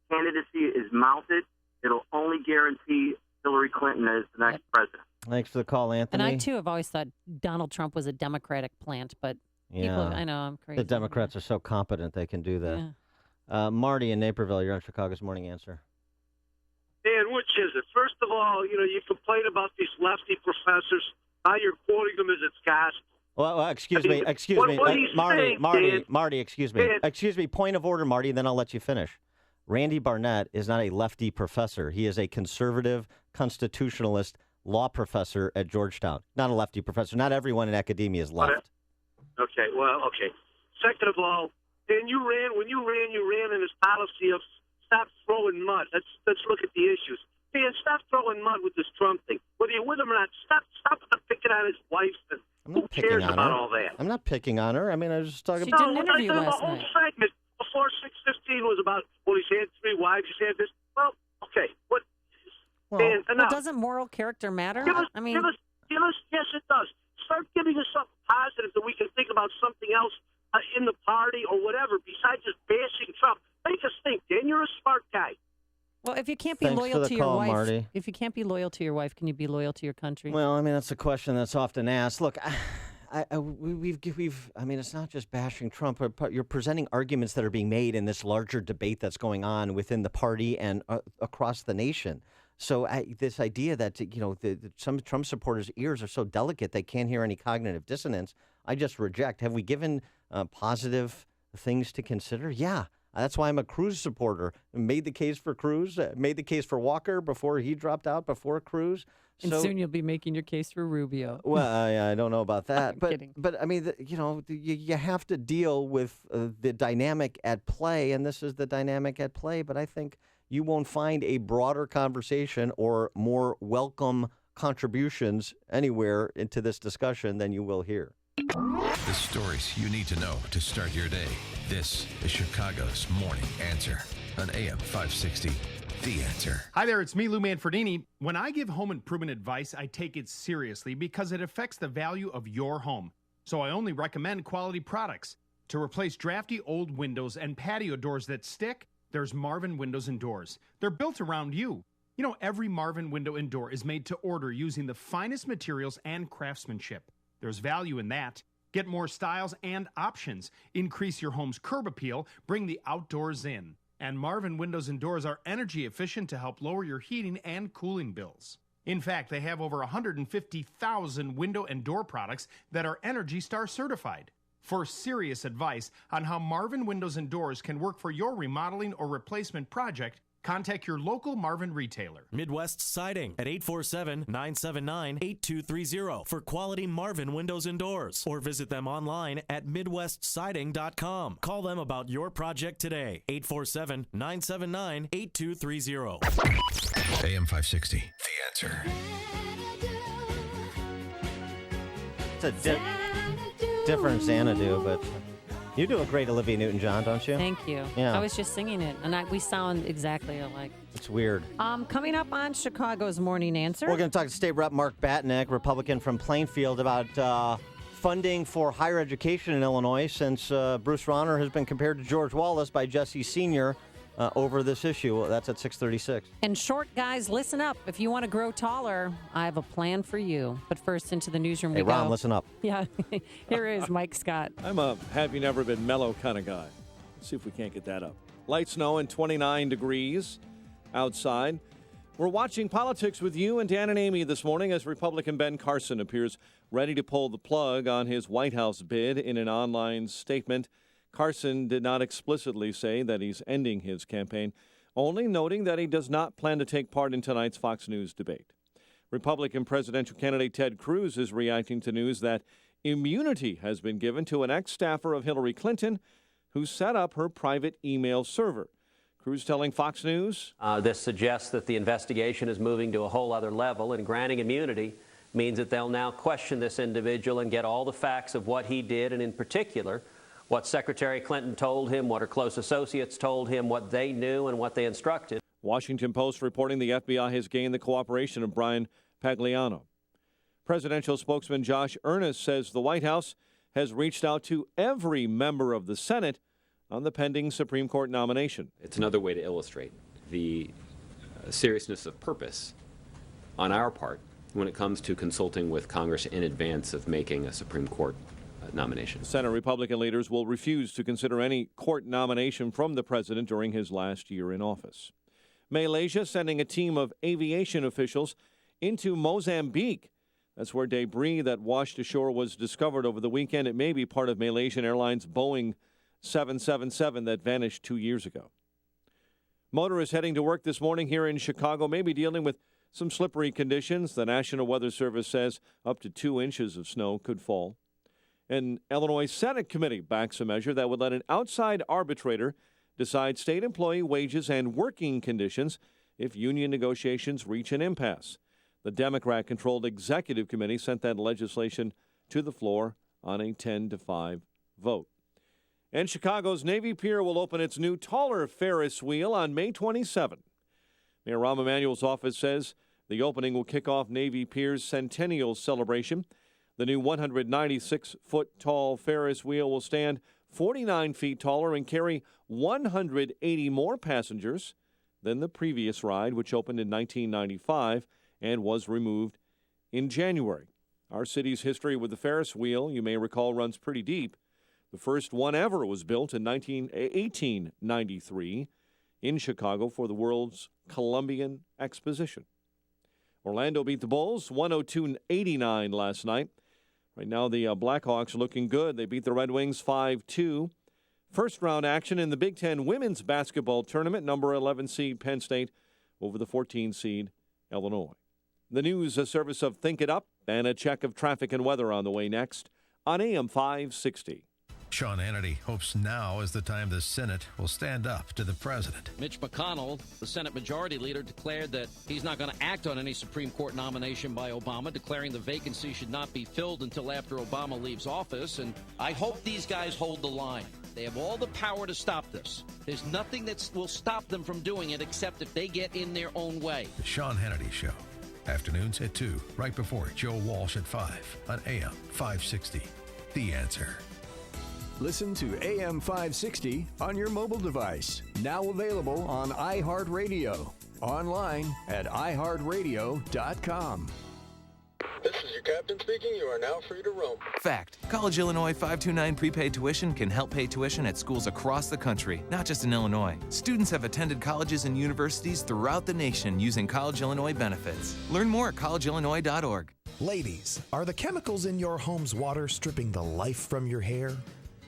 Speaker 16: candidacy is mounted, it'll only guarantee Hillary Clinton as the next president.
Speaker 11: Thanks for the call, Anthony.
Speaker 10: And I, too, have always thought Donald Trump was a Democratic plant, but people, I know, I'm crazy.
Speaker 11: The Democrats are so competent they can do that. Yeah. Marty in Naperville, you're on Chicago's Morning Answer.
Speaker 18: Dan, which is it? First of all, you complain about these lefty professors. Now you're quoting them as it's gospel.
Speaker 11: Well, excuse me, Marty, excuse me.
Speaker 18: Dan.
Speaker 11: Excuse me, point of order, Marty, then I'll let you finish. Randy Barnett is not a lefty professor. He is a conservative constitutionalist law professor at Georgetown. Not a lefty professor. Not everyone in academia is left.
Speaker 18: Okay. Second of all, Dan, when you ran in this policy of stop throwing mud. Let's look at the issues. Dan, stop throwing mud with this Trump thing. Whether you're with him or not, stop picking on his wife. Who cares about all that?
Speaker 11: I'm not picking on her. I mean, I was just talking
Speaker 10: about... She did an interview last
Speaker 18: night. The whole segment before 6:15 was about, he's had 3 wives, he's had this. Well, okay. Dan, enough.
Speaker 10: Doesn't moral character matter?
Speaker 18: Give us, yes, it does. Start giving us something positive that we can think about something else in the party or whatever besides just bashing Trump. Make us think, Dan. You're a smart guy.
Speaker 10: Well, if you can't be loyal to your wife, Marty. If you can't be loyal to your wife, can you be loyal to your country?
Speaker 11: Well, I mean, that's a question that's often asked. Look, we've. I mean, it's not just bashing Trump. But you're presenting arguments that are being made in this larger debate that's going on within the party and across the nation. So this idea that some Trump supporters' ears are so delicate they can't hear any cognitive dissonance, I just reject. Have we given positive things to consider? Yeah. That's why I'm a Cruz supporter. Made the case for Cruz, made the case for Walker before he dropped out, before Cruz.
Speaker 10: And soon you'll be making your case for Rubio.
Speaker 11: Well, I don't know about that.
Speaker 10: I'm kidding.
Speaker 11: But I mean, you have to deal with the dynamic at play, and this is the dynamic at play. But I think you won't find a broader conversation or more welcome contributions anywhere into this discussion than you will here.
Speaker 3: The stories you need to know to start your day. This is Chicago's Morning Answer on AM 560. The Answer.
Speaker 19: Hi there, it's me, Lou Manfredini. When I give home improvement advice, I take it seriously because it affects the value of your home. So I only recommend quality products. To replace drafty old windows and patio doors that stick, there's Marvin Windows and Doors. They're built around you. You know, every Marvin window and door is made to order using the finest materials and craftsmanship. There's value in that. Get more styles and options. Increase your home's curb appeal. Bring the outdoors in. And Marvin Windows and Doors are energy efficient to help lower your heating and cooling bills. In fact, they have over 150,000 window and door products that are Energy Star certified. For serious advice on how Marvin Windows and Doors can work for your remodeling or replacement project, contact your local Marvin retailer.
Speaker 9: Midwest Siding at 847-979-8230 for quality Marvin windows and doors. Or visit them online at MidwestSiding.com. Call them about your project today. 847-979-8230.
Speaker 3: AM 560. The Answer.
Speaker 11: It's a different Xanadu, but you do a great Olivia Newton-John, don't you?
Speaker 10: Thank you.
Speaker 11: Yeah.
Speaker 10: I was just singing it, and we sound exactly alike.
Speaker 11: It's weird.
Speaker 10: Coming up on Chicago's Morning Answer.
Speaker 11: We're going to talk to State Rep Mark Batnick, Republican from Plainfield, about funding for higher education in Illinois since Bruce Rauner has been compared to George Wallace by Jesse Sr. Over this issue. That's at 6:36.
Speaker 10: And short guys, listen up. If you want to grow taller, I have a plan for you. But first, into the newsroom we go.
Speaker 11: Hey, Ron, listen up.
Speaker 10: Yeah. Here is Mike Scott.
Speaker 1: I'm a have-you-never-been mellow kind of guy. Let's see if we can't get that up. Light snow and 29 degrees outside. We're watching politics with you and Dan and Amy this morning as Republican Ben Carson appears ready to pull the plug on his White House bid in an online statement. Carson did not explicitly say that he's ending his campaign, only noting that he does not plan to take part in tonight's Fox News debate. Republican presidential candidate Ted Cruz is reacting to news that immunity has been given to an ex-staffer of Hillary Clinton who set up her private email server. Cruz telling Fox News,
Speaker 19: This suggests that the investigation is moving to a whole other level, and granting immunity means that they'll now question this individual and get all the facts of what he did, and in particular, what Secretary Clinton told him, what her close associates told him, what they knew and what they instructed.
Speaker 1: Washington Post reporting the FBI has gained the cooperation of Brian Pagliano. Presidential spokesman Josh Earnest says the White House has reached out to every member of the Senate on the pending Supreme Court nomination.
Speaker 20: It's another way to illustrate the seriousness of purpose on our part when it comes to consulting with Congress in advance of making a Supreme Court nomination.
Speaker 1: Senate Republican leaders will refuse to consider any court nomination from the president during his last year in office. Malaysia sending a team of aviation officials into Mozambique. That's where debris that washed ashore was discovered over the weekend. It may be part of Malaysian Airlines' Boeing 777 that vanished 2 years ago. Motorists heading to work this morning here in Chicago may be dealing with some slippery conditions. The National Weather Service says up to 2 inches of snow could fall. An Illinois Senate committee backs a measure that would let an outside arbitrator decide state employee wages and working conditions if union negotiations reach an impasse. The Democrat-controlled executive committee sent that legislation to the floor on a 10-5 vote. And Chicago's Navy Pier will open its new taller Ferris wheel on May 27. Mayor Rahm Emanuel's office says the opening will kick off Navy Pier's centennial celebration. The new 196-foot-tall Ferris wheel will stand 49 feet taller and carry 180 more passengers than the previous ride, which opened in 1995 and was removed in January. Our city's history with the Ferris wheel, you may recall, runs pretty deep. The first one ever was built in 1893 in Chicago for the World's Columbian Exposition. Orlando beat the Bulls 102-89 last night. Right now, the Blackhawks are looking good. They beat the Red Wings 5-2. First-round action in the Big Ten women's basketball tournament. Number 11 seed Penn State over the 14 seed Illinois. The news, a service of Think It Up, and a check of traffic and weather on the way next on AM 560.
Speaker 3: Sean Hannity hopes now is the time the Senate will stand up to the president.
Speaker 2: Mitch McConnell, the Senate Majority Leader, declared that he's not going to act on any Supreme Court nomination by Obama, declaring the vacancy should not be filled until after Obama leaves office. And I hope these guys hold the line. They have all the power to stop this. There's nothing that will stop them from doing it except if they get in their own way.
Speaker 3: The Sean Hannity Show. Afternoons at 2, right before Joe Walsh at 5 on AM 560. The Answer.
Speaker 4: Listen to AM 560 on your mobile device. Now available on iHeartRadio. Online at iHeartRadio.com.
Speaker 21: This is your captain speaking. You are now free to roam.
Speaker 22: Fact. College Illinois 529 prepaid tuition can help pay tuition at schools across the country, not just in Illinois. Students have attended colleges and universities throughout the nation using College Illinois benefits. Learn more at collegeillinois.org.
Speaker 23: Ladies, are the chemicals in your home's water stripping the life from your hair?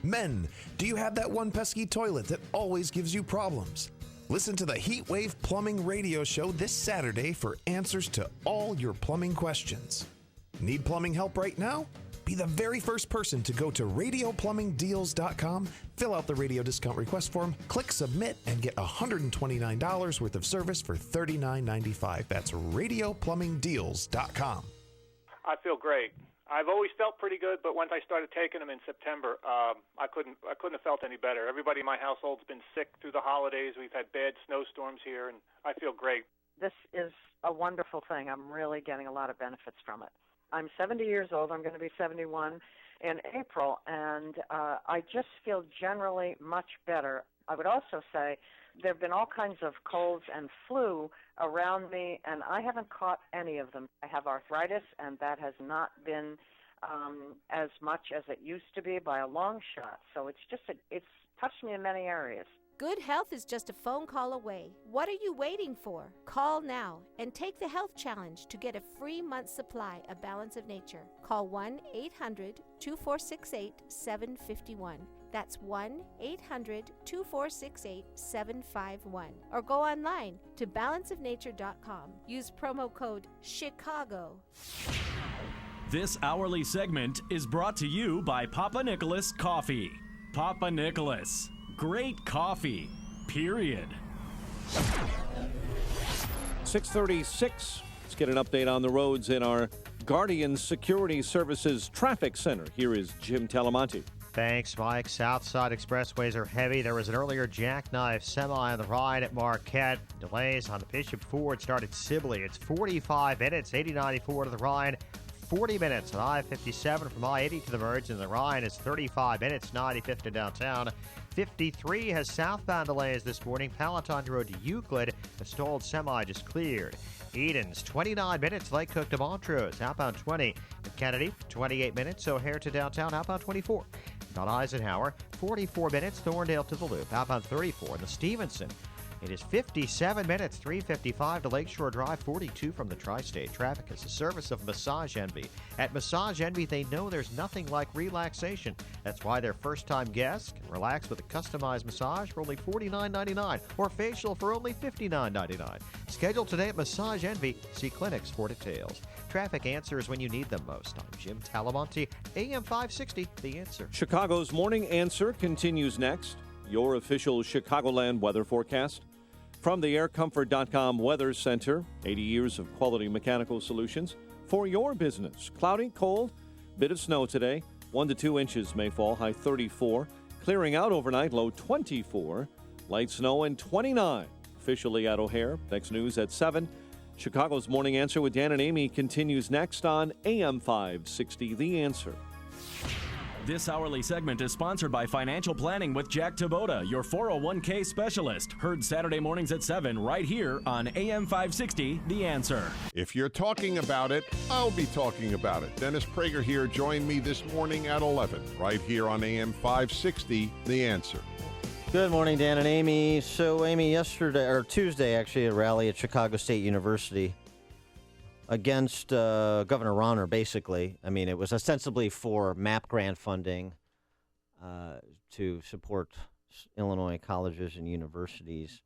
Speaker 23: Men, do you have that one pesky toilet that always gives you problems? Listen to the Heatwave Plumbing Radio Show this Saturday for answers to all your plumbing questions. Need plumbing help right now? Be the very first person to go to radioplumbingdeals.com, fill out the radio discount request form, click submit, and get $129 worth of service for $39.95. That's radioplumbingdeals.com.
Speaker 24: I feel great. I've always felt pretty good, but once I started taking them in September, I couldn't have felt any better. Everybody in my household's been sick through the holidays. We've had bad snowstorms here, and I feel great.
Speaker 25: This is a wonderful thing. I'm really getting a lot of benefits from it. I'm 70 years old. I'm going to be 71 in April, and I just feel generally much better. I would also say there have been all kinds of colds and flu around me, and I haven't caught any of them. I have arthritis, and that has not been as much as it used to be by a long shot. So it's touched me in many areas.
Speaker 26: Good health is just a phone call away. What are you waiting for? Call now and take the health challenge to get a free month's supply of Balance of Nature. Call 1-800-2468-751. That's 1-800-2468-751. Or go online to balanceofnature.com. Use promo code CHICAGO.
Speaker 9: This hourly segment is brought to you by Papa Nicholas Coffee. Papa Nicholas. Great coffee. Period.
Speaker 1: 6:36. Let's get an update on the roads in our Guardian Security Services Traffic Center. Here is Jim Talamonte.
Speaker 7: Thanks, Mike. Southside expressways are heavy. There was an earlier jackknife semi on the ride at Marquette. Delays on the Bishop Ford start at Sibley. It's 45 minutes. 8094 to the Rhine. 40 minutes on I-57 from I-80 to the merge, and the Rhine is 35 minutes. 95th to downtown. 53 has southbound delays this morning. Palatine Road to Euclid. A stalled semi just cleared. Eden's 29 minutes. Lake Cook to Montrose. Outbound 20 at Kennedy. 28 minutes. O'Hare to downtown. Outbound 24. On Eisenhower. 44 minutes. Thorndale to the Loop. Outbound 34 in the Stevenson. It is 57 minutes, 3:55 to Lakeshore Drive, 42 from the Tri-State. Traffic is a service of Massage Envy. At Massage Envy, they know there's nothing like relaxation. That's why their first-time guests can relax with a customized massage for only $49.99 or facial for only $59.99. Schedule today at Massage Envy. See clinics for details. Traffic answers when you need them most. I'm Jim Talamonte, AM 560, The Answer.
Speaker 1: Chicago's Morning Answer continues next. Your official Chicagoland weather forecast. From the AirComfort.com Weather Center, 80 years of quality mechanical solutions for your business. Cloudy, cold, bit of snow today. 1 to 2 inches may fall, high 34. Clearing out overnight, low 24. Light snow and 29. Officially at O'Hare. Next news at 7. Chicago's Morning Answer with Dan and Amy continues next on AM 560, The Answer.
Speaker 9: This hourly segment is sponsored by Financial Planning with Jack Taboda, your 401k specialist. Heard Saturday mornings at 7 right here on AM 560, The Answer.
Speaker 27: If you're talking about it, I'll be talking about it. Dennis Prager here. Join me this morning at 11 right here on AM 560, The Answer.
Speaker 11: Good morning, Dan and Amy. So, Amy, Tuesday, actually, a rally at Chicago State University against Governor Romney, basically. I mean, it was ostensibly for MAP grant funding to support Illinois colleges and universities,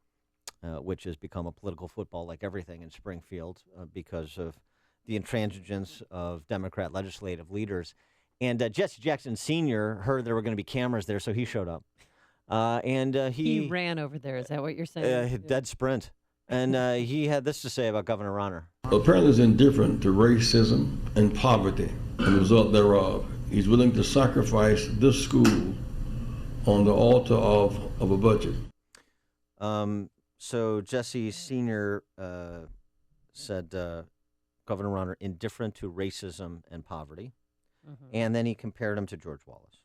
Speaker 11: which has become a political football like everything in Springfield because of the intransigence of Democrat legislative leaders. And Jesse Jackson Sr. heard there were going to be cameras there, so he showed up. He
Speaker 10: ran over there. Is that what you're saying?
Speaker 11: Dead sprint. And he had this to say about Governor Romney.
Speaker 28: Apparently is indifferent to racism and poverty and the result thereof. He's willing to sacrifice this school on the altar of a budget.
Speaker 11: So Jesse Sr. Said Governor Romney indifferent to racism and poverty, and then he compared him to George Wallace.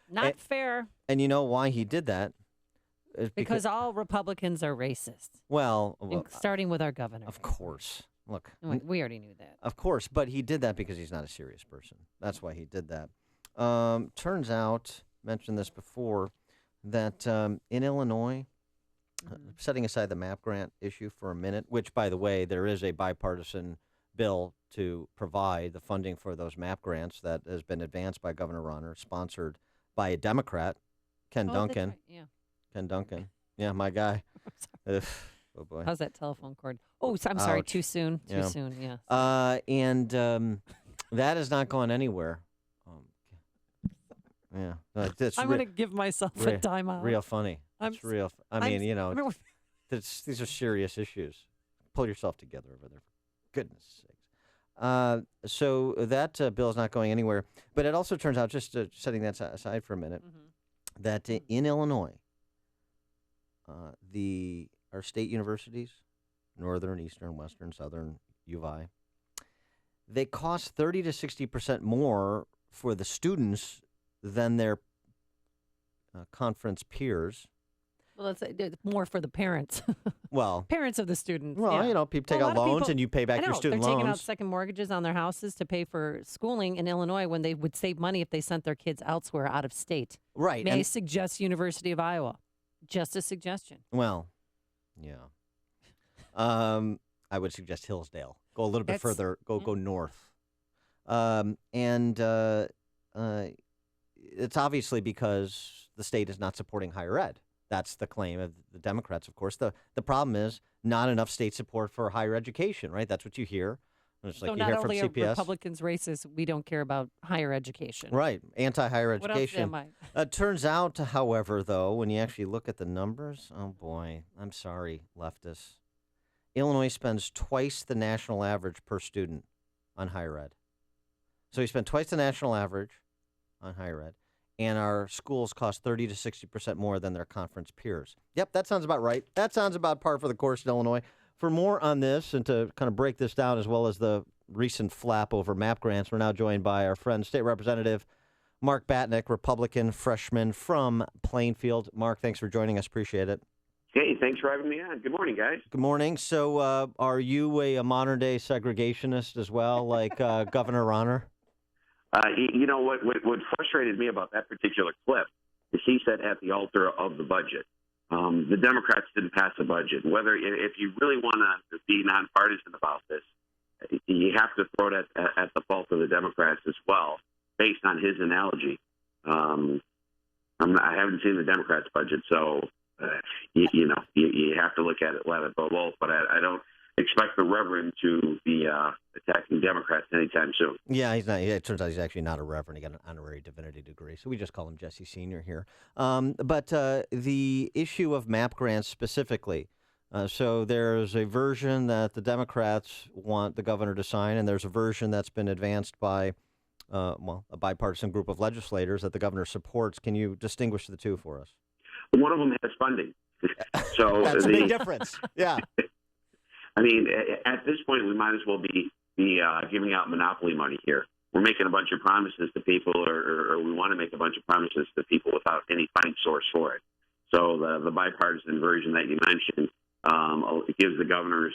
Speaker 10: Not fair.
Speaker 11: And you know why he did that?
Speaker 10: Because all Republicans are racist.
Speaker 11: Well,
Speaker 10: starting with our governor.
Speaker 11: Of course. Look.
Speaker 10: We already knew that.
Speaker 11: Of course, but he did that because he's not a serious person. That's why he did that. Turns out, mentioned this before, that in Illinois, setting aside the MAP grant issue for a minute, which, by the way, there is a bipartisan bill to provide the funding for those MAP grants that has been advanced by Governor Romney, sponsored by a Democrat, Ken Duncan.
Speaker 10: That's right. Yeah.
Speaker 11: Ken Duncan. Yeah, my guy. Oh, boy.
Speaker 10: How's that telephone cord? Oh, I'm sorry. Too soon. Too soon, yeah.
Speaker 11: And that has not gone anywhere. Yeah.
Speaker 10: I'm going to give myself a timeout.
Speaker 11: Real funny. It's real. I mean, these are serious issues. Pull yourself together over there, for goodness sakes. So that bill is not going anywhere. But it also turns out, just setting that aside for a minute, that in Illinois, our state universities, Northern, Eastern, Western, Southern, U of I, they cost 30 to 60% more for the students than their conference peers.
Speaker 10: Well, it's more for the parents.
Speaker 11: Well,
Speaker 10: parents of the students.
Speaker 11: Well, people take out loans and you pay back your student loans.
Speaker 10: They're taking out second mortgages on their houses to pay for schooling in Illinois when they would save money if they sent their kids elsewhere out of state.
Speaker 11: Right.
Speaker 10: May I suggest University of Iowa? Just a suggestion.
Speaker 11: Well, yeah. I would suggest Hillsdale. Go a little bit further. Go north. It's obviously because the state is not supporting higher ed. That's the claim of the Democrats, of course. The problem is not enough state support for higher education, right? That's what you hear. It's like
Speaker 10: so
Speaker 11: you
Speaker 10: not
Speaker 11: hear from
Speaker 10: only
Speaker 11: CPS.
Speaker 10: are Republicans racist, we don't care about higher education.
Speaker 11: Right, anti-higher education.
Speaker 10: What else am I?
Speaker 11: Turns out, however, though, when you actually look at the numbers, oh boy, I'm sorry, leftists. Illinois spends twice the national average per student on higher ed. So we spend twice the national average on higher ed, and our schools cost 30 to 60% more than their conference peers. Yep, that sounds about right. That sounds about par for the course in Illinois. For more on this and to kind of break this down, as well as the recent flap over MAP grants, we're now joined by our friend, State Representative Mark Batnick, Republican freshman from Plainfield. Mark, thanks for joining us. Appreciate it.
Speaker 16: Hey, thanks for having me on. Good morning, guys.
Speaker 11: Good morning. So are you a modern-day segregationist as well, like Governor Romney?
Speaker 16: You know, what frustrated me about that particular clip is he said at the altar of the budget. The Democrats didn't pass a budget. If you really want to be nonpartisan about this, you have to throw it at the fault of the Democrats as well, based on his analogy. I haven't seen the Democrats' budget, so you have to look at it, let it go both. But I don't expect the Reverend to be attacking Democrats anytime soon.
Speaker 11: Yeah, he's not. It turns out he's actually not a Reverend. He got an honorary divinity degree, so we just call him Jesse Sr. here. But the issue of MAP grants specifically, so there's a version that the Democrats want the governor to sign, and there's a version that's been advanced by, a bipartisan group of legislators that the governor supports. Can you distinguish the two for us?
Speaker 16: One of them has funding. So
Speaker 11: that's a big difference. Yeah.
Speaker 16: I mean, at this point, we might as well be giving out monopoly money here. We're making a bunch of promises to people, or we want to make a bunch of promises to people without any funding source for it. So the bipartisan version that you mentioned gives the governor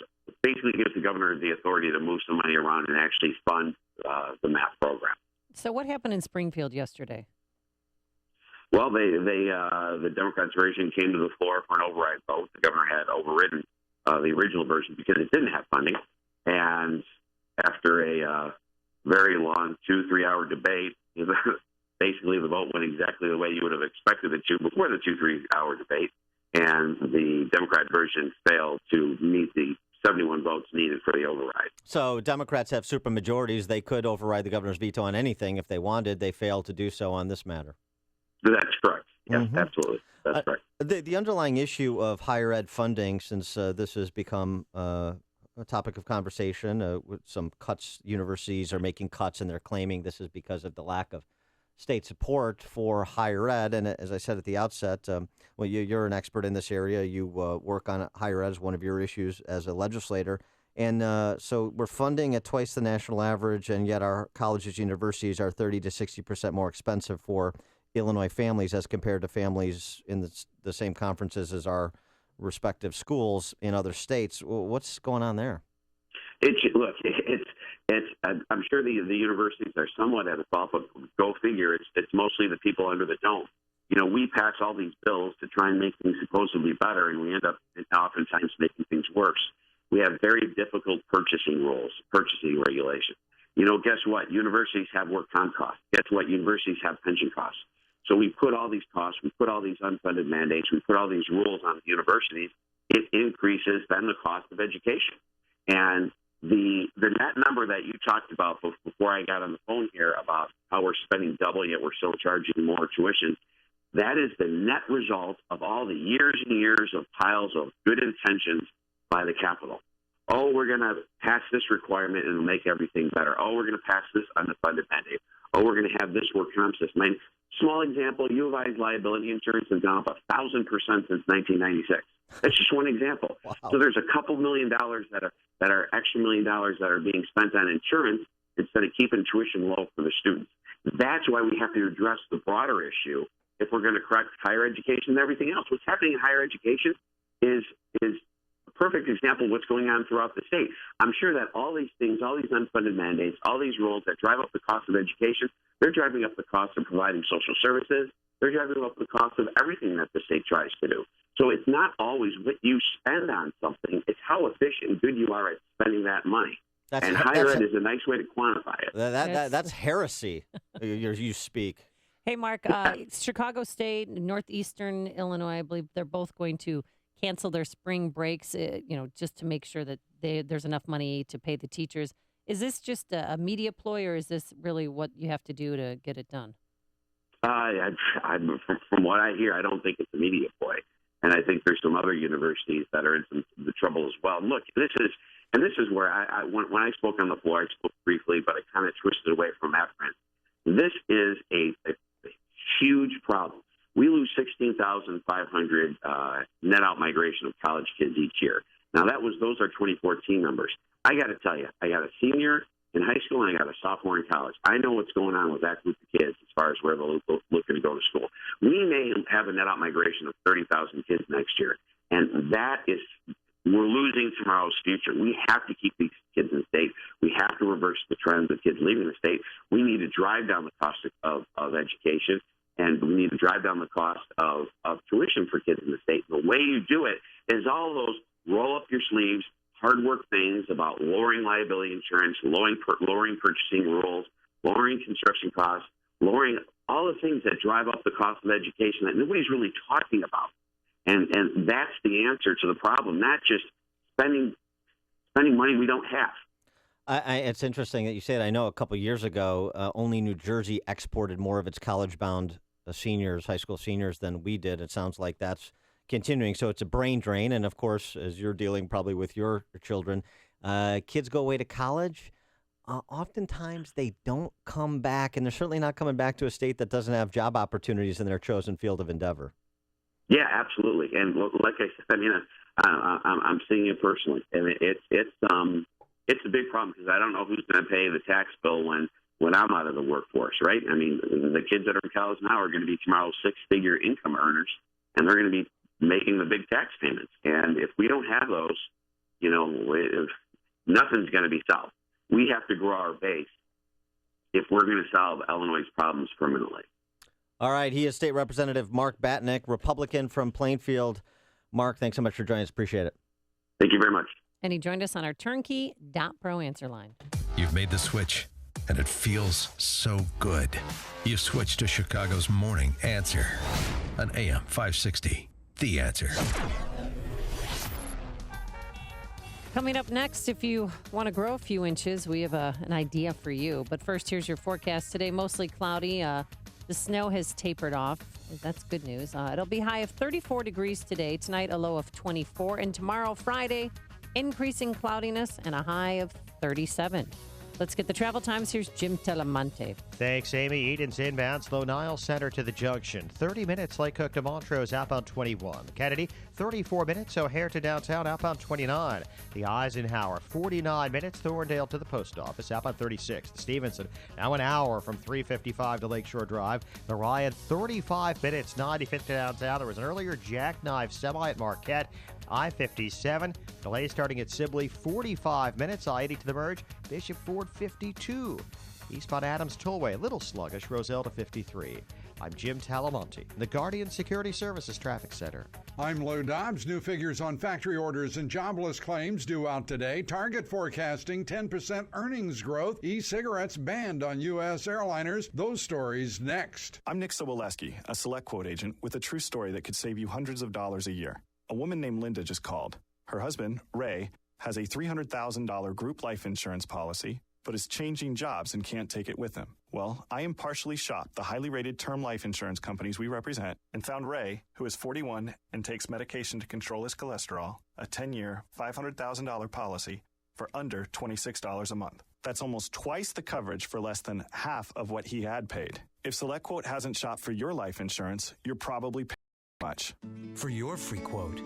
Speaker 16: the authority to move some money around and actually fund the MAP program.
Speaker 10: So what happened in Springfield yesterday?
Speaker 16: Well, the Democrats' version came to the floor for an override vote. The governor had overridden the original version because it didn't have funding. And after a very long 2-3 hour debate, basically the vote went exactly the way you would have expected it to before the 2-3 hour debate. And the Democrat version failed to meet the 71 votes needed for the override.
Speaker 11: So Democrats have supermajorities. They could override the governor's veto on anything if they wanted. They failed to do so on this matter.
Speaker 16: That's correct. Yes, absolutely. That's correct.
Speaker 11: The underlying issue of higher ed funding, since this has become a topic of conversation, with some cuts, universities are making cuts, and they're claiming this is because of the lack of state support for higher ed. And as I said at the outset, well, you're an expert in this area. You work on higher ed as one of your issues as a legislator. And so we're funding at twice the national average, and yet our colleges, universities are 30 to 60% more expensive for Illinois families as compared to families in the same conferences as our respective schools in other states. What's going on there?
Speaker 5: I'm sure the universities are somewhat at a fault, but go figure. It's mostly the people under the dome. We pass all these bills to try and make things supposedly better, and we end up oftentimes making things worse. We have very difficult purchasing rules, purchasing regulations. Guess what? Universities have work comp costs. Guess what? Universities have pension costs. So we put all these costs, we put all these unfunded mandates, we put all these rules on the universities. It increases then the cost of education. And the net number that you talked about before I got on the phone here about how we're spending double yet we're still charging more tuition, that is the net result of all the years and years of piles of good intentions by the Capitol. Oh, we're going to pass this requirement and it'll make everything better. Oh, we're going to pass this unfunded mandate. Oh, we're going to have this work comp system. Small example, U of I's liability insurance has gone up 1,000% since 1996. That's just one example. Wow. So there's a couple $1 million that are extra $1 million that are being spent on insurance instead of keeping tuition low for the students. That's why we have to address the broader issue if we're going to correct higher education and everything else. What's happening in higher education is a perfect example of what's going on throughout the state. I'm sure that all these things, all these unfunded mandates, all these rules that drive up the cost of education, they're driving up the cost of providing social services. They're driving up the cost of everything that the state tries to do. So it's not always what you spend on something. It's how efficient and good you are at spending that money. Higher ed is a nice way to quantify it.
Speaker 11: That's heresy, you speak.
Speaker 10: Hey, Mark, Chicago State, Northeastern Illinois, I believe they're both going to cancel their spring breaks, just to make sure that there's enough money to pay the teachers. Is this just a media ploy, or is this really what you have to do to get it done?
Speaker 5: From what I hear, I don't think it's a media ploy. And I think there's some other universities that are in some trouble as well. Look, this is where when I spoke on the floor, I spoke briefly, but I kind of twisted away from that friend. This is a huge problem. We lose 16,500 net out migration of college kids each year. Now those are 2014 numbers. I got to tell you, I got a senior in high school and I got a sophomore in college. I know what's going on with that group of kids as far as where they're looking to go to school. We may have a net out migration of 30,000 kids next year, and we're losing tomorrow's future. We have to keep these kids in the state. We have to reverse the trends of kids leaving the state. We need to drive down the cost of education, and we need to drive down the cost of tuition for kids in the state. The way you do it is all those roll up your sleeves, hard work things about lowering liability insurance, lowering purchasing rules, lowering construction costs, lowering all the things that drive up the cost of education that nobody's really talking about. And that's the answer to the problem, not just spending money we don't have.
Speaker 11: It's interesting that you say that. I know a couple of years ago, only New Jersey exported more of its college-bound seniors, high school seniors, than we did. It sounds like that's continuing. So it's a brain drain. And, of course, as you're dealing probably with your children, kids go away to college. Oftentimes they don't come back, and they're certainly not coming back to a state that doesn't have job opportunities in their chosen field of endeavor.
Speaker 5: Yeah, absolutely. And like I said, I'm seeing it personally, and it's a big problem because I don't know who's going to pay the tax bill when I'm out of the workforce, right? I mean, the kids that are in college now are going to be tomorrow's six-figure income earners, and they're going to be making the big tax payments. And if we don't have those, nothing's going to be solved. We have to grow our base if we're going to solve Illinois' problems permanently.
Speaker 11: All right. He is State Representative Mark Batnick, Republican from Plainfield. Mark, thanks so much for joining us. Appreciate it.
Speaker 5: Thank you very much.
Speaker 10: And he joined us on our turnkey.pro answer line.
Speaker 3: You've made the switch, and it feels so good. You've switched to Chicago's Morning Answer on AM 560. The Answer.
Speaker 10: Coming up next, if you want to grow a few inches, we have an idea for you. But first, here's your forecast today. Mostly cloudy. The snow has tapered off. That's good news. It'll be high of 34 degrees today. Tonight, a low of 24. And tomorrow, Friday, increasing cloudiness and a high of 37. Let's get the travel times. Here's Jim Telemonte.
Speaker 7: Thanks, Amy. Eden's inbound, slow Niles Center to the junction. 30 minutes, Lake Cook to Montrose, outbound 21. Kennedy, 34 minutes, O'Hare to downtown, outbound 29. The Eisenhower, 49 minutes, Thorndale to the post office, outbound 36. The Stevenson, now an hour from 355 to Lakeshore Drive. The Ryan, 35 minutes, 95th to downtown. There was an earlier jackknife semi at Marquette. I-57, delay starting at Sibley, 45 minutes. I-80 to the merge, Bishop Ford, 52. Eastbound Adams Tollway, a little sluggish, Roselle to 53. I'm Jim Talamonte, the Guardian Security Services Traffic Center.
Speaker 6: I'm Lou Dobbs. New figures on factory orders and jobless claims due out today. Target forecasting 10% earnings growth. E-cigarettes banned on U.S. airliners. Those stories next.
Speaker 8: I'm Nick Soboleski, a Select Quote agent with a true story that could save you hundreds of dollars a year. A woman named Linda just called. Her husband, Ray, has a $300,000 group life insurance policy, but is changing jobs and can't take it with him. Well, I impartially shopped the highly rated term life insurance companies we represent and found Ray, who is 41 and takes medication to control his cholesterol, a 10-year, $500,000 policy for under $26 a month. That's almost twice the coverage for less than half of what he had paid. If SelectQuote hasn't shopped for your life insurance, you're probably paying much.
Speaker 12: For your free quote,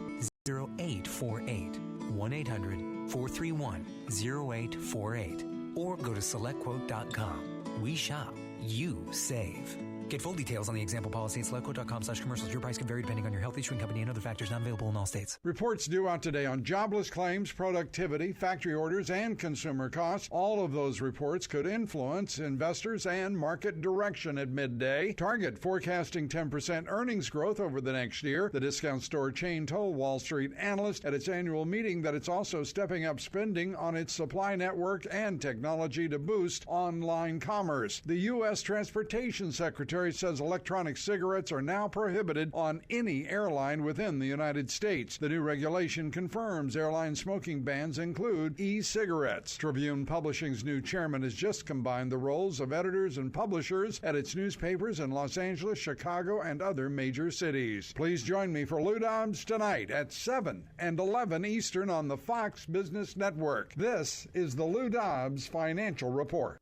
Speaker 12: 0848 1-800-431-0848 or go to selectquote.com. We shop, you save. Get full details on the example policy at selectquote.com/commercials. Your price can vary depending on your health, insurance company, and other factors not available in all states.
Speaker 6: Reports due out today on jobless claims, productivity, factory orders, and consumer costs. All of those reports could influence investors and market direction at midday. Target forecasting 10% earnings growth over the next year. The discount store chain told Wall Street analysts at its annual meeting that it's also stepping up spending on its supply network and technology to boost online commerce. The U.S. Transportation Secretary says electronic cigarettes are now prohibited on any airline within the United States. The new regulation confirms airline smoking bans include e-cigarettes. Tribune Publishing's new chairman has just combined the roles of editors and publishers at its newspapers in Los Angeles, Chicago, and other major cities. Please join me for Lou Dobbs tonight at 7 and 11 Eastern on the Fox Business Network. This is the Lou Dobbs Financial Report.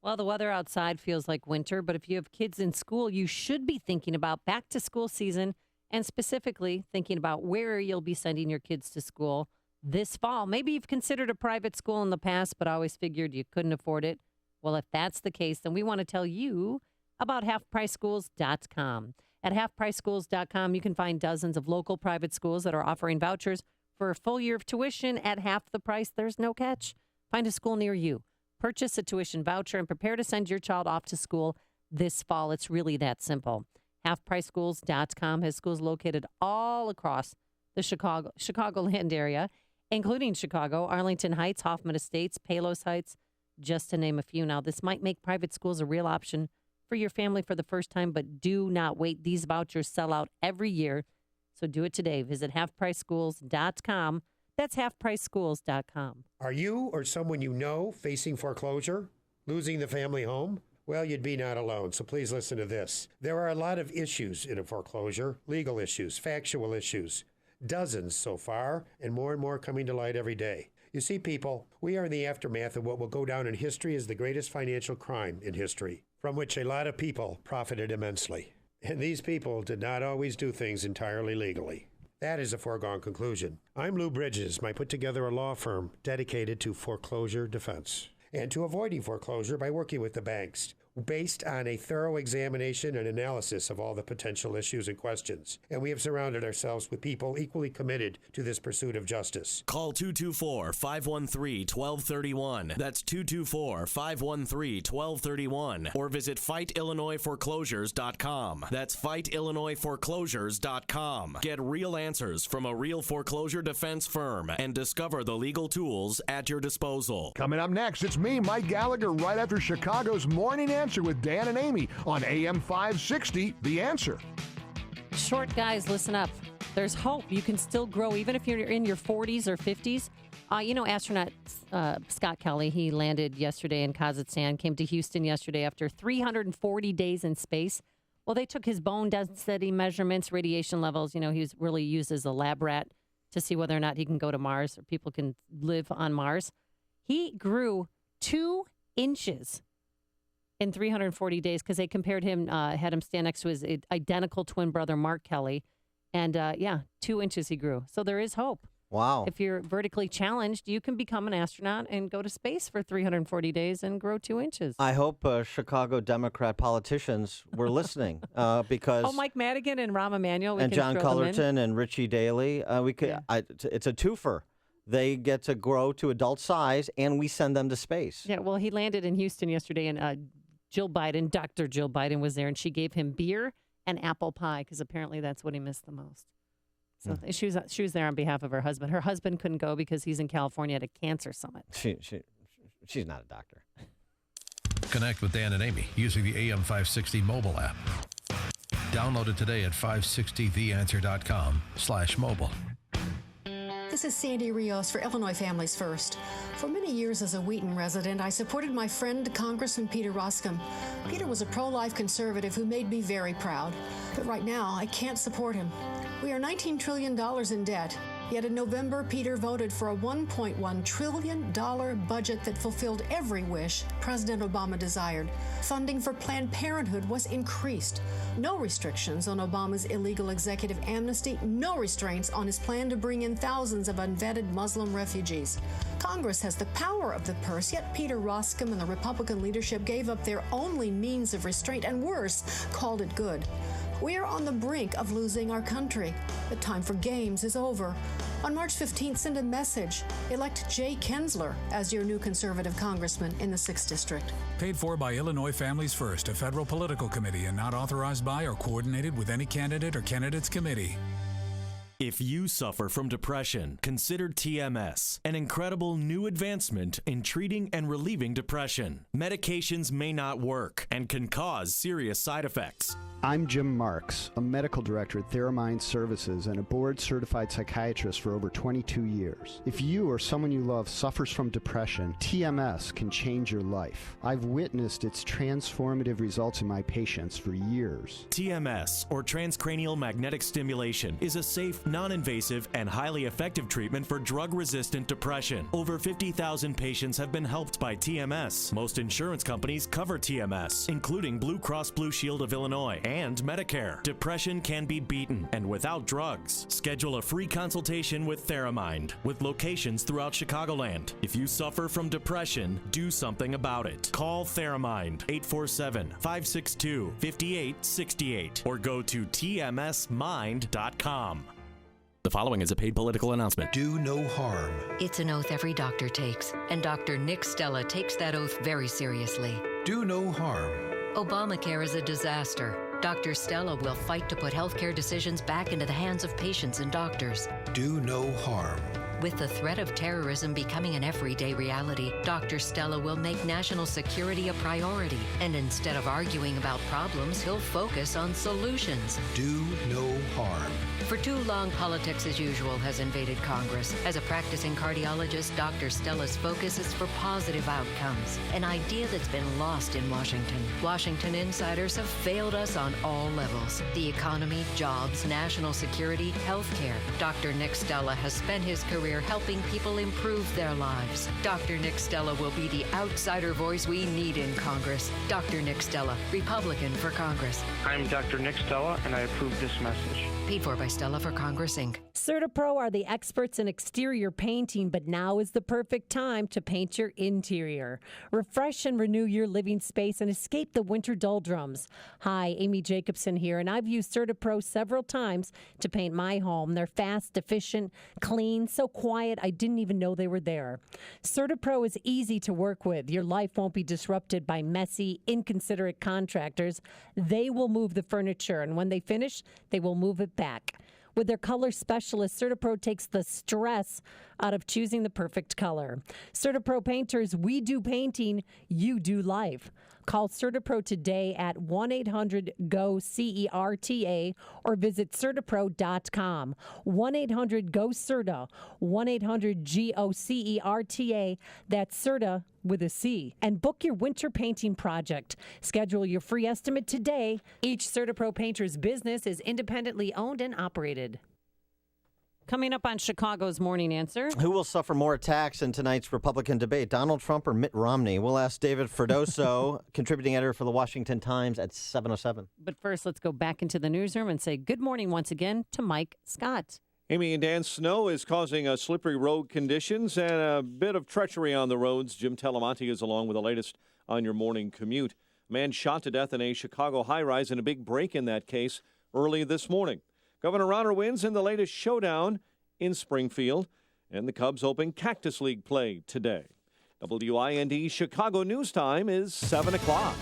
Speaker 10: Well, the weather outside feels like winter, but if you have kids in school, you should be thinking about back to school season and specifically thinking about where you'll be sending your kids to school this fall. Maybe you've considered a private school in the past, but always figured you couldn't afford it. Well, if that's the case, then we want to tell you about halfpriceschools.com. At halfpriceschools.com, you can find dozens of local private schools that are offering vouchers for a full year of tuition at half the price. There's no catch. Find a school near you. Purchase a tuition voucher and prepare to send your child off to school this fall. It's really that simple. HalfPriceSchools.com has schools located all across the Chicagoland area, including Chicago, Arlington Heights, Hoffman Estates, Palos Heights, just to name a few. Now, this might make private schools a real option for your family for the first time, but do not wait. These vouchers sell out every year, so do it today. Visit HalfPriceSchools.com. That's halfpriceschools.com.
Speaker 13: Are you or someone you know facing foreclosure? Losing the family home? Well, you'd be not alone, so please listen to this. There are a lot of issues in a foreclosure, legal issues, factual issues, dozens so far, and more coming to light every day. You see, people, we are in the aftermath of what will go down in history as the greatest financial crime in history, from which a lot of people profited immensely. And these people did not always do things entirely legally. That is a foregone conclusion. I'm Lou Bridges. I put together a law firm dedicated to foreclosure defense and to avoiding foreclosure by working with the banks, based on a thorough examination and analysis of all the potential issues and questions. And we have surrounded ourselves with people equally committed to this pursuit of justice.
Speaker 9: Call 224-513-1231. That's 224-513-1231. Or visit FightIllinoisForeclosures.com. That's FightIllinoisForeclosures.com. Get real answers from a real foreclosure defense firm and discover the legal tools at your disposal.
Speaker 14: Coming up next, it's me, Mike Gallagher, right after Chicago's Morning Answer with Dan and Amy on AM 560, The Answer.
Speaker 10: Short guys, listen up. There's hope. You can still grow even if you're in your 40s or 50s. Astronaut Scott Kelly, he landed yesterday in Kazakhstan, came to Houston yesterday after 340 days in space. Well, they took his bone density measurements, radiation levels. He was really used as a lab rat to see whether or not he can go to Mars or people can live on Mars. He grew 2 inches in 340 days because they compared him, had him stand next to his identical twin brother, Mark Kelly. And 2 inches he grew. So there is hope.
Speaker 11: Wow.
Speaker 10: If you're vertically challenged, you can become an astronaut and go to space for 340 days and grow 2 inches.
Speaker 11: I hope Chicago Democrat politicians were listening because...
Speaker 10: Mike Madigan and Rahm Emanuel.
Speaker 11: And John Cullerton and Richie Daley. It's a twofer. They get to grow to adult size, and we send them to space.
Speaker 10: Yeah, well, he landed in Houston yesterday, and Dr. Jill Biden was there, and she gave him beer and apple pie because apparently that's what he missed the most. So she was there on behalf of her husband. Her husband couldn't go because he's in California at a cancer summit.
Speaker 11: She's not a doctor.
Speaker 3: Connect with Dan and Amy using the AM 560 mobile app. Download it today at 560theanswer.com/mobile.
Speaker 2: This is Sandy Rios for Illinois Families First. For many years as a Wheaton resident, I supported my friend, Congressman Peter Roskam. Peter was a pro-life conservative who made me very proud. But right now, I can't support him. We are $19 trillion in debt. Yet in November, Peter voted for a $1.1 trillion budget that fulfilled every wish President Obama desired. Funding for Planned Parenthood was increased. No restrictions on Obama's illegal executive amnesty. No restraints on his plan to bring in thousands of unvetted Muslim refugees. Congress has the power of the purse, yet Peter Roskam and the Republican leadership gave up their only means of restraint and worse, called it good. We are on the brink of losing our country. The time for games is over. On March 15th, send a message. Elect Jay Kensler as your new conservative congressman in the 6th District.
Speaker 4: Paid for by Illinois Families First, a federal political committee, and not authorized by or coordinated with any candidate or candidates committee.
Speaker 9: If you suffer from depression, consider TMS, an incredible new advancement in treating and relieving depression. Medications may not work and can cause serious side effects.
Speaker 15: I'm Jim Marks, a medical director at Theramine Services and a board-certified psychiatrist for over 22 years. If you or someone you love suffers from depression, TMS can change your life. I've witnessed its transformative results in my patients for years.
Speaker 9: TMS, or transcranial magnetic stimulation, is a safe, non-invasive, and highly effective treatment for drug-resistant depression. Over 50,000 patients have been helped by TMS. Most insurance companies cover TMS, including Blue Cross Blue Shield of Illinois and Medicare. Depression can be beaten, and without drugs. Schedule a free consultation with Theramine, with locations throughout Chicagoland. If you suffer from depression, do something about it. Call Theramine, 847-562-5868, or go to tmsmind.com. The following is a paid political announcement.
Speaker 23: Do no harm.
Speaker 17: It's an oath every doctor takes, and Dr. Nick Stella takes that oath very seriously.
Speaker 23: Do no harm.
Speaker 17: Obamacare is a disaster. Dr. Stella will fight to put healthcare decisions back into the hands of patients and doctors.
Speaker 23: Do no harm.
Speaker 17: With the threat of terrorism becoming an everyday reality, Dr. Stella will make national security a priority. And instead of arguing about problems, he'll focus on solutions.
Speaker 23: Do no harm.
Speaker 17: For too long, politics as usual has invaded Congress. As a practicing cardiologist, Dr. Stella's focus is for positive outcomes, an idea that's been lost in Washington. Washington insiders have failed us on all levels: the economy, jobs, national security, healthcare. Dr. Nick Stella has spent his career helping people improve their lives. Dr. Nick Stella will be the outsider voice we need in Congress. Dr. Nick Stella, Republican for Congress.
Speaker 18: I'm Dr. Nick Stella, and I approve this message.
Speaker 17: Paid for by Stella for Congress, Inc.
Speaker 10: CertaPro are the experts in exterior painting, but now is the perfect time to paint your interior. Refresh and renew your living space and escape the winter doldrums. Hi, Amy Jacobson here, and I've used CertaPro several times to paint my home. They're fast, efficient, clean, so quiet I didn't even know they were there. CertaPro is easy to work with. Your life won't be disrupted by messy, inconsiderate contractors. They will move the furniture, and when they finish, they will move it back. With their color specialist, CertaPro takes the stress out of choosing the perfect color. CertaPro painters, we do painting, you do life. Call CertaPro today at 1-800-GO-CERTA or visit CertaPro.com. 1-800-GO-CERTA, 1-800-GO-CERTA. That's Certa with a C. And book your winter painting project. Schedule your free estimate today. Each CertaPro painter's business is independently owned and operated. Coming up on Chicago's Morning Answer.
Speaker 11: Who will suffer more attacks in tonight's Republican debate, Donald Trump or Mitt Romney? We'll ask David Ferdoso, contributing editor for the Washington Times, at 7:07.
Speaker 10: But first, let's go back into the newsroom and say good morning once again to Mike Scott.
Speaker 1: Amy and Dan, snow is causing slippery road conditions and a bit of treachery on the roads. Jim Telemonte is along with the latest on your morning commute. A man shot to death in a Chicago high-rise in a big break in that case early this morning. Governor Rauner wins in the latest showdown in Springfield, and the Cubs open Cactus League play today. WIND Chicago News Time is 7 o'clock.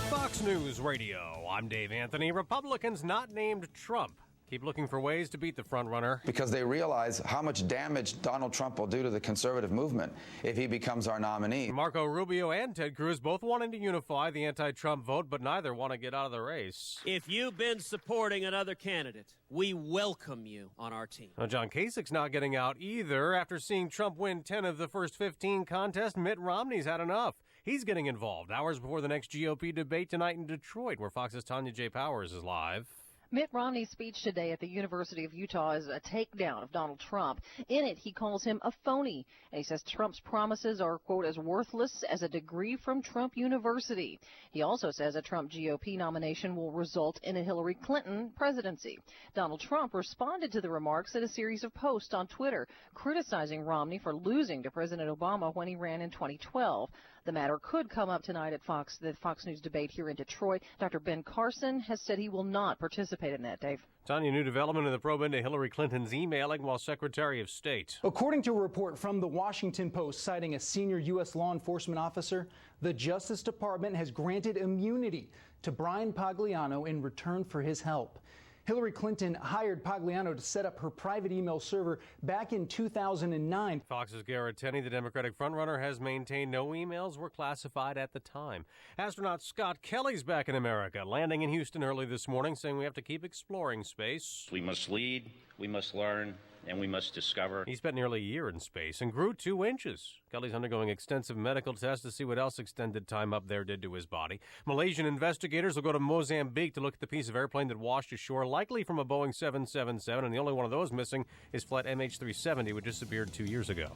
Speaker 19: Fox News Radio. I'm Dave Anthony. Republicans not named Trump keep looking for ways to beat the frontrunner.
Speaker 20: Because they realize how much damage Donald Trump will do to the conservative movement if he becomes our nominee.
Speaker 19: Marco Rubio and Ted Cruz both wanting to unify the anti-Trump vote, but neither want to get out of the race.
Speaker 21: If you've been supporting another candidate, we welcome you on our team.
Speaker 19: Now, John Kasich's not getting out either. After seeing Trump win 10 of the first 15 contests, Mitt Romney's had enough. He's getting involved hours before the next GOP debate tonight in Detroit, where Fox's Tanya J. Powers is live.
Speaker 22: Mitt Romney's speech today at the University of Utah is a takedown of Donald Trump. In it, he calls him a phony, and he says Trump's promises are, quote, as worthless as a degree from Trump University. He also says a Trump GOP nomination will result in a Hillary Clinton presidency. Donald Trump responded to the remarks in a series of posts on Twitter, criticizing Romney for losing to President Obama when he ran in 2012. The matter could come up tonight at the Fox News debate here in Detroit. Dr. Ben Carson has said he will not participate in that, Dave.
Speaker 19: Tanya, new development in the probe into Hillary Clinton's emailing while Secretary of State.
Speaker 24: According to a report from the Washington Post citing a senior U.S. law enforcement officer, the Justice Department has granted immunity to Brian Pagliano in return for his help. Hillary Clinton hired Pagliano to set up her private email server back in 2009.
Speaker 19: Fox's Garrett Tenney, the Democratic frontrunner, has maintained no emails were classified at the time. Astronaut Scott Kelly's back in America, landing in Houston early this morning, saying we have to keep exploring space.
Speaker 25: We must lead, we must learn, and we must discover.
Speaker 19: He spent nearly a year in space and grew 2 inches. Kelly's undergoing extensive medical tests to see what else extended time up there did to his body. Malaysian investigators will go to Mozambique to look at the piece of airplane that washed ashore, likely from a Boeing 777, and the only one of those missing is flight MH370, which disappeared 2 years ago.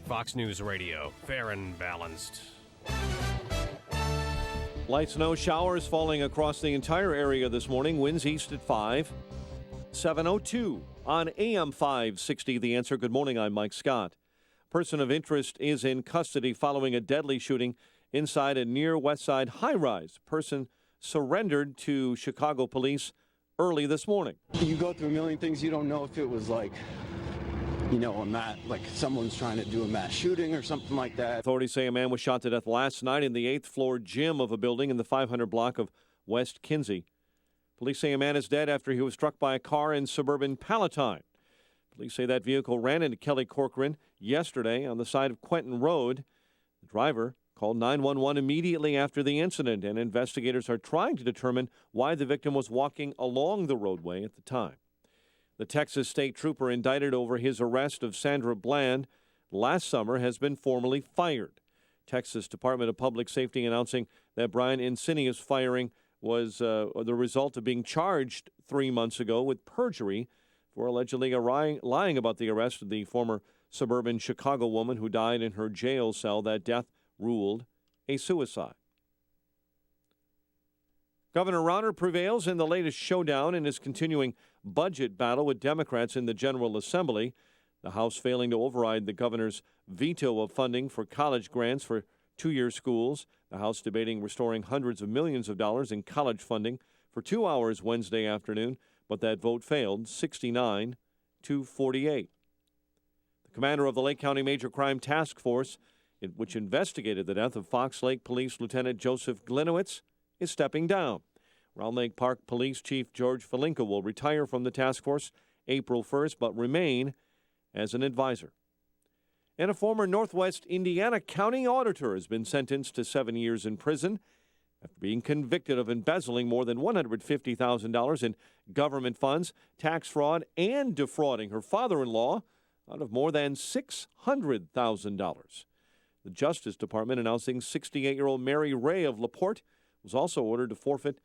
Speaker 19: Fox News Radio, fair and balanced.
Speaker 1: Light snow showers falling across the entire area this morning. Winds east at 5. 7:02 on AM 560. The Answer. Good morning. I'm Mike Scott. Person of interest is in custody following a deadly shooting inside a near West Side high-rise. Person surrendered to Chicago police early this morning.
Speaker 26: You go through a million things. You don't know if it was like someone's trying to do a mass shooting or something like that.
Speaker 1: Authorities say a man was shot to death last night in the 8th floor gym of a building in the 500 block of West Kinsey. Police say a man is dead after he was struck by a car in suburban Palatine. Police say that vehicle ran into Kelly Corcoran yesterday on the side of Quentin Road. The driver called 911 immediately after the incident, and investigators are trying to determine why the victim was walking along the roadway at the time. The Texas state trooper indicted over his arrest of Sandra Bland last summer has been formally fired. Texas Department of Public Safety announcing that Brian Encinia's firing was the result of being charged 3 months ago with perjury for allegedly lying about the arrest of the former suburban Chicago woman who died in her jail cell. That death ruled a suicide. Governor Rauner prevails in the latest showdown in his continuing budget battle with Democrats in the General Assembly. The House failing to override the governor's veto of funding for college grants for two-year schools. The House debating restoring hundreds of millions of dollars in college funding for 2 hours Wednesday afternoon, but that vote failed 69-48. The commander of the Lake County Major Crime Task Force, which investigated the death of Fox Lake Police Lieutenant Joseph Glinowitz, is stepping down. Round Lake Park Police Chief George Falinka will retire from the task force April 1st, but remain as an advisor. And a former Northwest Indiana county auditor has been sentenced to 7 years in prison after being convicted of embezzling more than $150,000 in government funds, tax fraud, and defrauding her father-in-law out of more than $600,000. The Justice Department announcing 68-year-old Mary Ray of LaPorte was also ordered to forfeit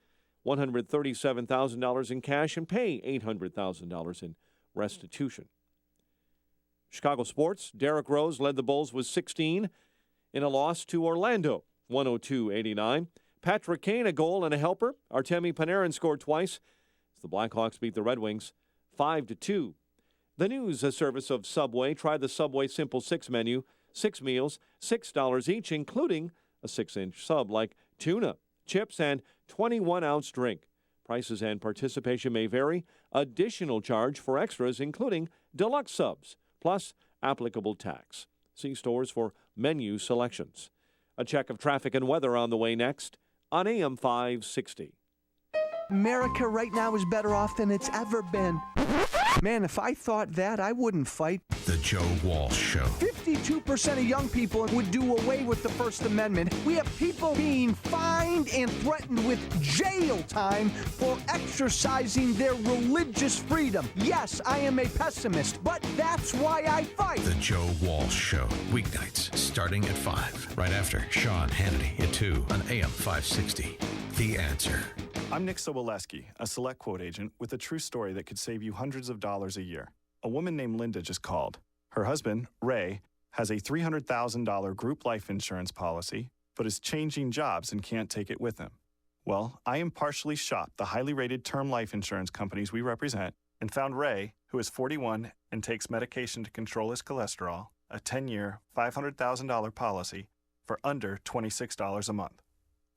Speaker 1: $137,000 in cash and pay $800,000 in restitution. Chicago sports, Derrick Rose led the Bulls with 16 in a loss to Orlando, 102-89. Patrick Kane, a goal and a helper. Artemi Panarin scored twice as the Blackhawks beat the Red Wings 5-2. The news service of Subway. Try the Subway Simple 6 menu. 6 meals, $6 each, including a 6-inch sub like tuna, chips, and 21-ounce drink. Prices and participation may vary. Additional charge for extras, including deluxe subs, plus applicable tax. See stores for menu selections. A check of traffic and weather on the way next on AM 560.
Speaker 5: America right now is better off than it's ever been. Man, if I thought that, I wouldn't fight.
Speaker 3: The Joe Walsh Show.
Speaker 5: 52% of young people would do away with the First Amendment. We have people being fined and threatened with jail time for exercising their religious freedom. Yes, I am a pessimist, but that's why I fight.
Speaker 3: The Joe Walsh Show. Weeknights starting at 5. Right after Sean Hannity at 2 on AM 560. The Answer.
Speaker 6: I'm Nick Soboleski, a Select Quote agent with a true story that could save you hundreds of dollars a year. A woman named Linda just called. Her husband, Ray, has a $300,000 group life insurance policy, but is changing jobs and can't take it with him. Well, I impartially shopped the highly rated term life insurance companies we represent and found Ray, who is 41 and takes medication to control his cholesterol, a 10-year, $500,000 policy for under $26 a month.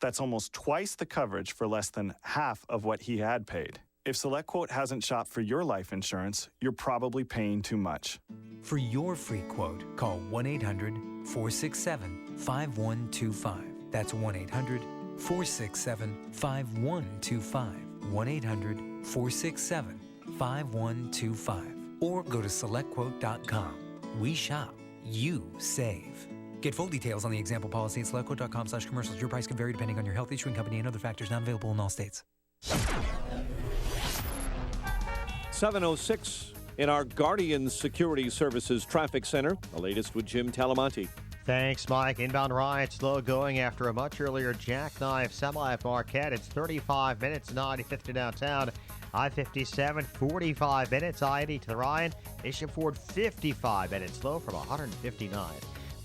Speaker 6: That's almost twice the coverage for less than half of what he had paid. If SelectQuote hasn't shopped for your life insurance, you're probably paying too much.
Speaker 7: For your free quote, call 1-800-467-5125. That's 1-800-467-5125. 1-800-467-5125. Or go to SelectQuote.com. We shop, you save. Get full details on the example policy at SelectQuote.com/commercials. Your price can vary depending on your health, issuing company, and other factors not available in all states.
Speaker 1: 7:06 in our Guardian Security Services Traffic Center. The latest with Jim Talamonte.
Speaker 11: Thanks, Mike. Inbound ride slow going after a much earlier jackknife semi at Marquette. It's 35 minutes, 95th to downtown. I-57, 45 minutes. I-80 to the Ryan. Bishop Ford, 55 minutes slow from 159.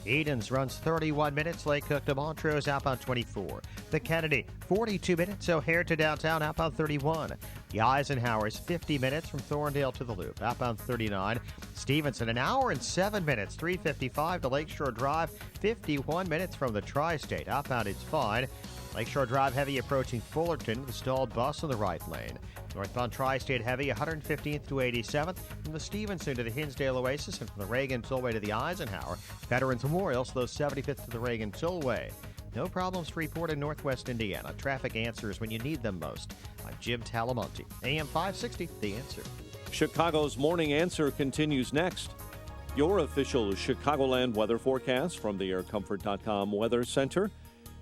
Speaker 11: Edens runs 31 minutes. Lake Cook to Montrose, outbound 24. The Kennedy, 42 minutes. O'Hare to downtown, outbound 31. The Eisenhower is 50 minutes from Thorndale to the Loop, outbound 39. Stevenson, an hour and 7 minutes, 3:55 to Lakeshore Drive, 51 minutes from the Tri-State, outbound it's fine. Lakeshore Drive heavy approaching Fullerton with a stalled bus in the right lane. Northbound Tri-State heavy 115th to 87th from the Stevenson to the Hinsdale Oasis and from the Reagan Tollway to the Eisenhower. Veterans Memorial slows 75th to the Reagan Tollway. No problems to report in Northwest Indiana. Traffic answers when you need them most. I'm Jim Talamonte, AM 560, The Answer.
Speaker 1: Chicago's Morning Answer continues next. Your official Chicagoland weather forecast from the AirComfort.com Weather Center.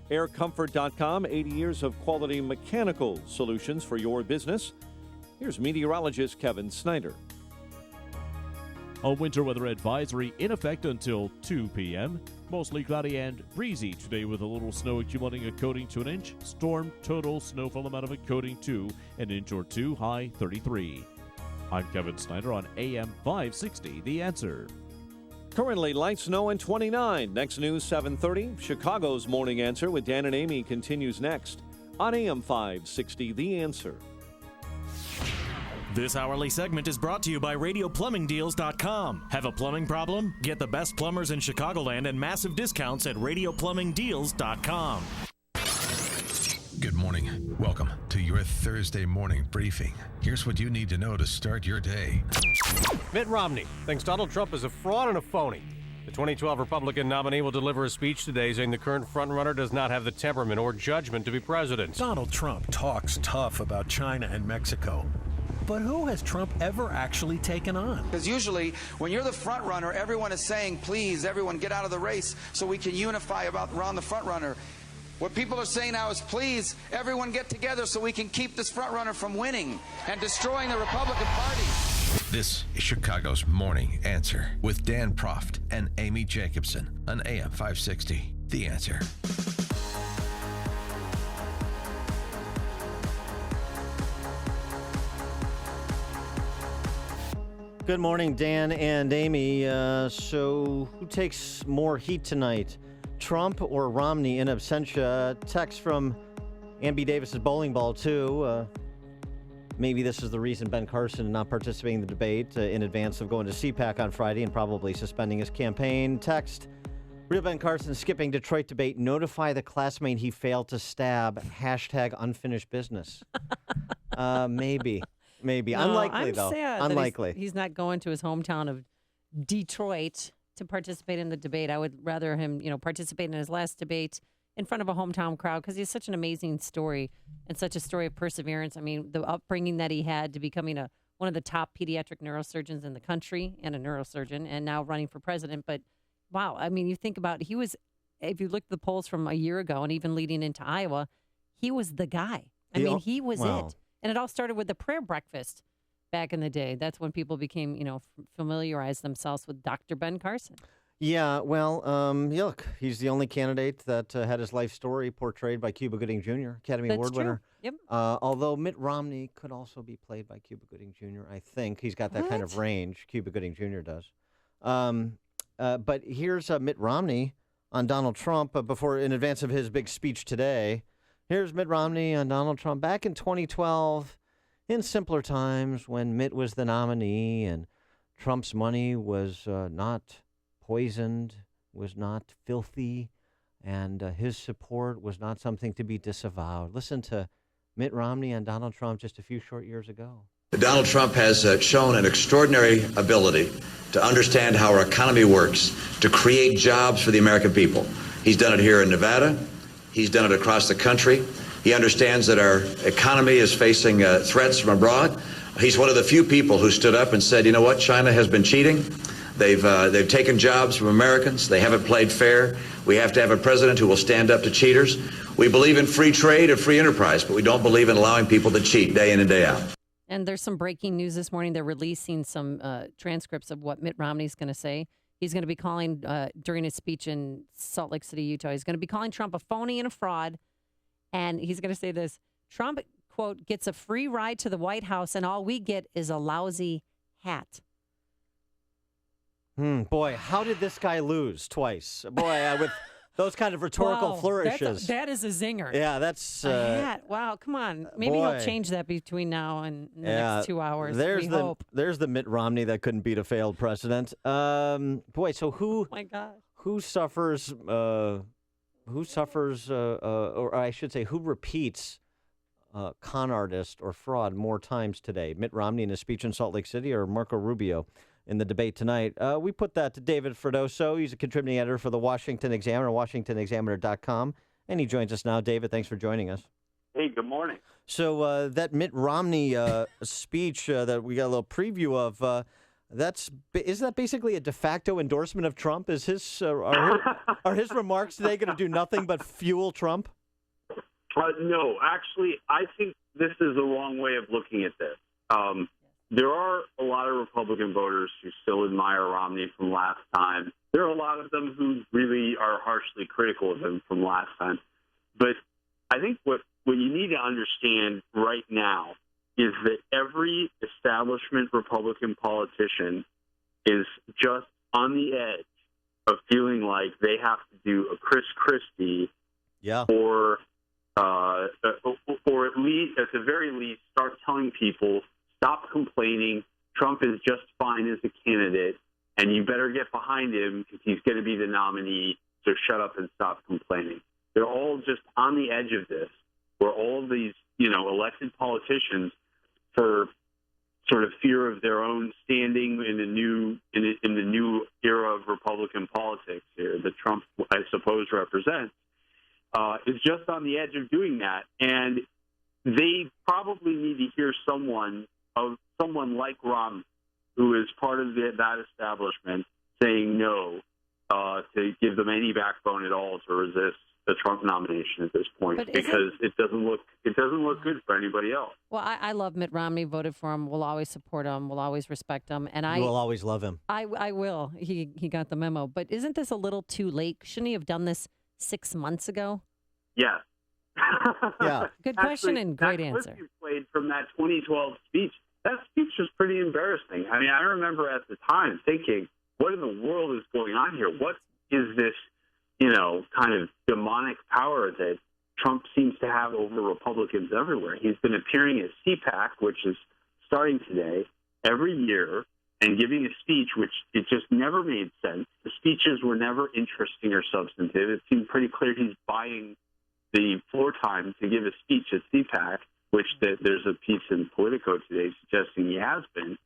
Speaker 1: AirComfort.com, 80 years of quality mechanical solutions for your business. Here's meteorologist Kevin Snyder.
Speaker 8: A winter weather advisory in effect until 2 p.m. Mostly cloudy and breezy today with a little snow accumulating a coating to an inch. Storm total snowfall amount of a coating to an inch or two, high 33. I'm Kevin Snyder on AM 560, The Answer.
Speaker 1: Currently light snow and 29. Next news 7:30. Chicago's Morning Answer with Dan and Amy continues next on AM 560, The Answer.
Speaker 9: This hourly segment is brought to you by RadioPlumbingDeals.com. Have a plumbing problem? Get the best plumbers in Chicagoland and massive discounts at RadioPlumbingDeals.com.
Speaker 3: Good morning. Welcome to your Thursday morning briefing. Here's what you need to know to start your day.
Speaker 19: Mitt Romney thinks Donald Trump is a fraud and a phony. The 2012 Republican nominee will deliver a speech today saying the current frontrunner does not have the temperament or judgment to be president.
Speaker 12: Donald Trump talks tough about China and Mexico. But who has Trump ever actually taken on?
Speaker 20: Because usually, when you're the front runner, everyone is saying, please, everyone get out of the race so we can unify around the front runner. What people are saying now is, please, everyone get together so we can keep this front runner from winning and destroying the Republican Party.
Speaker 3: This is Chicago's Morning Answer with Dan Proft and Amy Jacobson on AM 560, The Answer.
Speaker 11: Good morning, Dan and Amy. So who takes more heat tonight, Trump or Romney in absentia? Text from Amby Davis's bowling ball, too. Maybe this is the reason Ben Carson not participating in the debate in advance of going to CPAC on Friday and probably suspending his campaign. Text, real Ben Carson skipping Detroit debate. Notify the classmate he failed to stab. Hashtag unfinished business. Maybe. No, unlikely, though.
Speaker 10: Sad
Speaker 11: unlikely.
Speaker 10: That he's not going to his hometown of Detroit to participate in the debate. I would rather him, participate in his last debate in front of a hometown crowd because he's such an amazing story and such a story of perseverance. I mean, the upbringing that he had to becoming one of the top pediatric neurosurgeons in the country and a neurosurgeon and now running for president. But, wow, I mean, you think about if you look at the polls from a year ago and even leading into Iowa, he was the guy. He was it. And it all started with the prayer breakfast back in the day. That's when people became, familiarized themselves with Dr. Ben Carson.
Speaker 11: Yeah, well, look, he's the only candidate that had his life story portrayed by Cuba Gooding Jr., Academy Award winner.
Speaker 10: Yep.
Speaker 11: Although Mitt Romney could also be played by Cuba Gooding Jr., I think. He's got that kind of range. Cuba Gooding Jr. does. But here's Mitt Romney on Donald Trump in advance of his big speech today. Here's Mitt Romney on Donald Trump back in 2012, in simpler times when Mitt was the nominee and Trump's money was not poisoned, was not filthy, and his support was not something to be disavowed. Listen to Mitt Romney and Donald Trump just a few short years ago.
Speaker 2: Donald Trump has shown an extraordinary ability to understand how our economy works, to create jobs for the American people. He's done it here in Nevada. He's done it across the country. He understands that our economy is facing threats from abroad. He's one of the few people who stood up and said, you know what, China has been cheating. They've taken jobs from Americans. They haven't played fair. We have to have a president who will stand up to cheaters. We believe in free trade and free enterprise, but we don't believe in allowing people to cheat day in and day out.
Speaker 10: And there's some breaking news this morning. They're releasing some transcripts of what Mitt Romney's going to say. He's going to be calling, during his speech in Salt Lake City, Utah, he's going to be calling Trump a phony and a fraud. And he's going to say this, Trump, quote, gets a free ride to the White House and all we get is a lousy hat.
Speaker 11: Boy, how did this guy lose twice? Boy, with those kind of rhetorical flourishes.
Speaker 10: That is a zinger.
Speaker 11: Yeah, that's...
Speaker 10: a hat. Wow, come on. Maybe he'll change that between now and the next 2 hours.
Speaker 11: There's the Mitt Romney that couldn't beat a failed president. Boy, so who...
Speaker 10: Oh, my God.
Speaker 11: Who suffers... or I should say, who repeats con artist or fraud more times today? Mitt Romney in his speech in Salt Lake City or Marco Rubio in the debate tonight? We put that to David Freddoso. He's a contributing editor for the Washington Examiner, WashingtonExaminer.com. And he joins us now. David, thanks for joining us.
Speaker 4: Hey, good morning.
Speaker 11: So that Mitt Romney speech that we got a little preview of, is that basically a de facto endorsement of Trump? Is his are his remarks today going to do nothing but fuel Trump?
Speaker 4: No, actually, I think this is the wrong way of looking at this. There are a lot of Republican voters who still admire Romney from last time. There are a lot of them who really are harshly critical of him from last time. But I think what you need to understand right now is that every establishment Republican politician is just on the edge of feeling like they have to do a Chris Christie, or at least, at the very least, start telling people, stop complaining. Trump is just fine as a candidate, and you better get behind him because he's going to be the nominee. So shut up and stop complaining. They're all just on the edge of this, where all of these, elected politicians, for sort of fear of their own standing in the new era of Republican politics here that Trump, I suppose, represents, is just on the edge of doing that. And they probably need to hear someone like Romney, who is part of that establishment, saying no, to give them any backbone at all to resist the Trump nomination at this point, because it doesn't look good for anybody else.
Speaker 10: Well, I love Mitt Romney. Voted for him. We'll always support him. We'll always respect him. And
Speaker 11: you will always love him.
Speaker 10: I will. He got the memo. But isn't this a little too late? Shouldn't he have done this 6 months ago?
Speaker 4: Yeah.
Speaker 10: Good question and great answer.
Speaker 4: That clip you played from that 2012 speech, that speech was pretty embarrassing. I mean, I remember at the time thinking, what in the world is going on here? What is this, kind of demonic power that Trump seems to have over Republicans everywhere? He's been appearing at CPAC, which is starting today, every year, and giving a speech which it just never made sense. The speeches were never interesting or substantive. It seemed pretty clear he's buying the floor time to give a speech at CPAC, which there's a piece in Politico today suggesting he has been.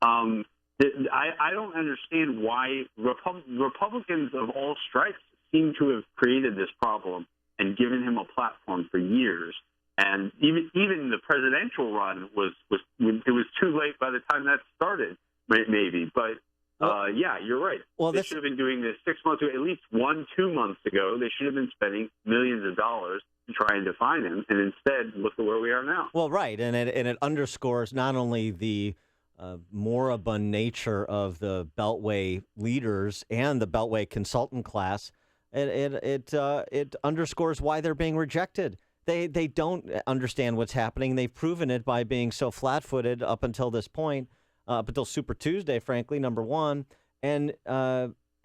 Speaker 4: I don't understand why Republicans of all stripes seem to have created this problem and given him a platform for years. And even the presidential run was too late by the time that started, maybe. But yeah, you're right. Well, they should have been doing this 6 months ago, at least 2 months ago. They should have been spending millions of dollars to try and define him. And instead, look at where we are now.
Speaker 11: Well, right. And it underscores not only the moribund nature of the Beltway leaders and the Beltway consultant class, it underscores why they're being rejected. They don't understand what's happening. They've proven it by being so flat-footed up until this point, up until Super Tuesday, frankly, number one. And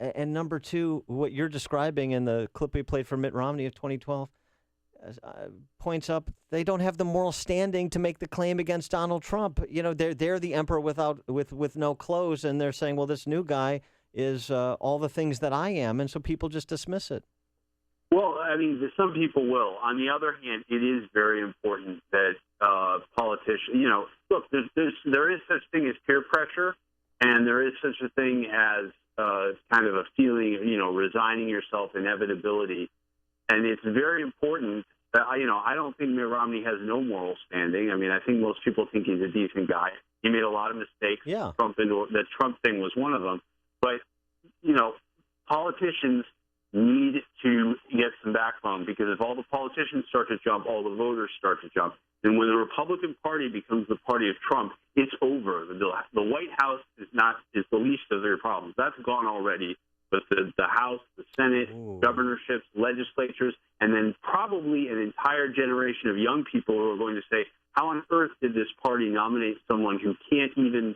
Speaker 11: number two, what you're describing in the clip we played for Mitt Romney of 2012 points up they don't have the moral standing to make the claim against Donald Trump. They're the emperor with no clothes, and they're saying, well, this new guy is all the things that I am, and so people just dismiss it.
Speaker 4: Well, I mean, some people will. On the other hand, it is very important that politicians, look, there is such thing as peer pressure, and there is such a thing as kind of a feeling, resigning yourself, inevitability. And it's very important that, I don't think Mitt Romney has no moral standing. I mean, I think most people think he's a decent guy. He made a lot of mistakes.
Speaker 11: Yeah.
Speaker 4: The Trump thing was one of them. But, politicians need to get some backbone, because if all the politicians start to jump, all the voters start to jump. And when the Republican Party becomes the party of Trump, it's over. The White House is the least of their problems. That's gone already. But the House, the Senate, governorships, legislatures, and then probably an entire generation of young people who are going to say, how on earth did this party nominate someone who can't even,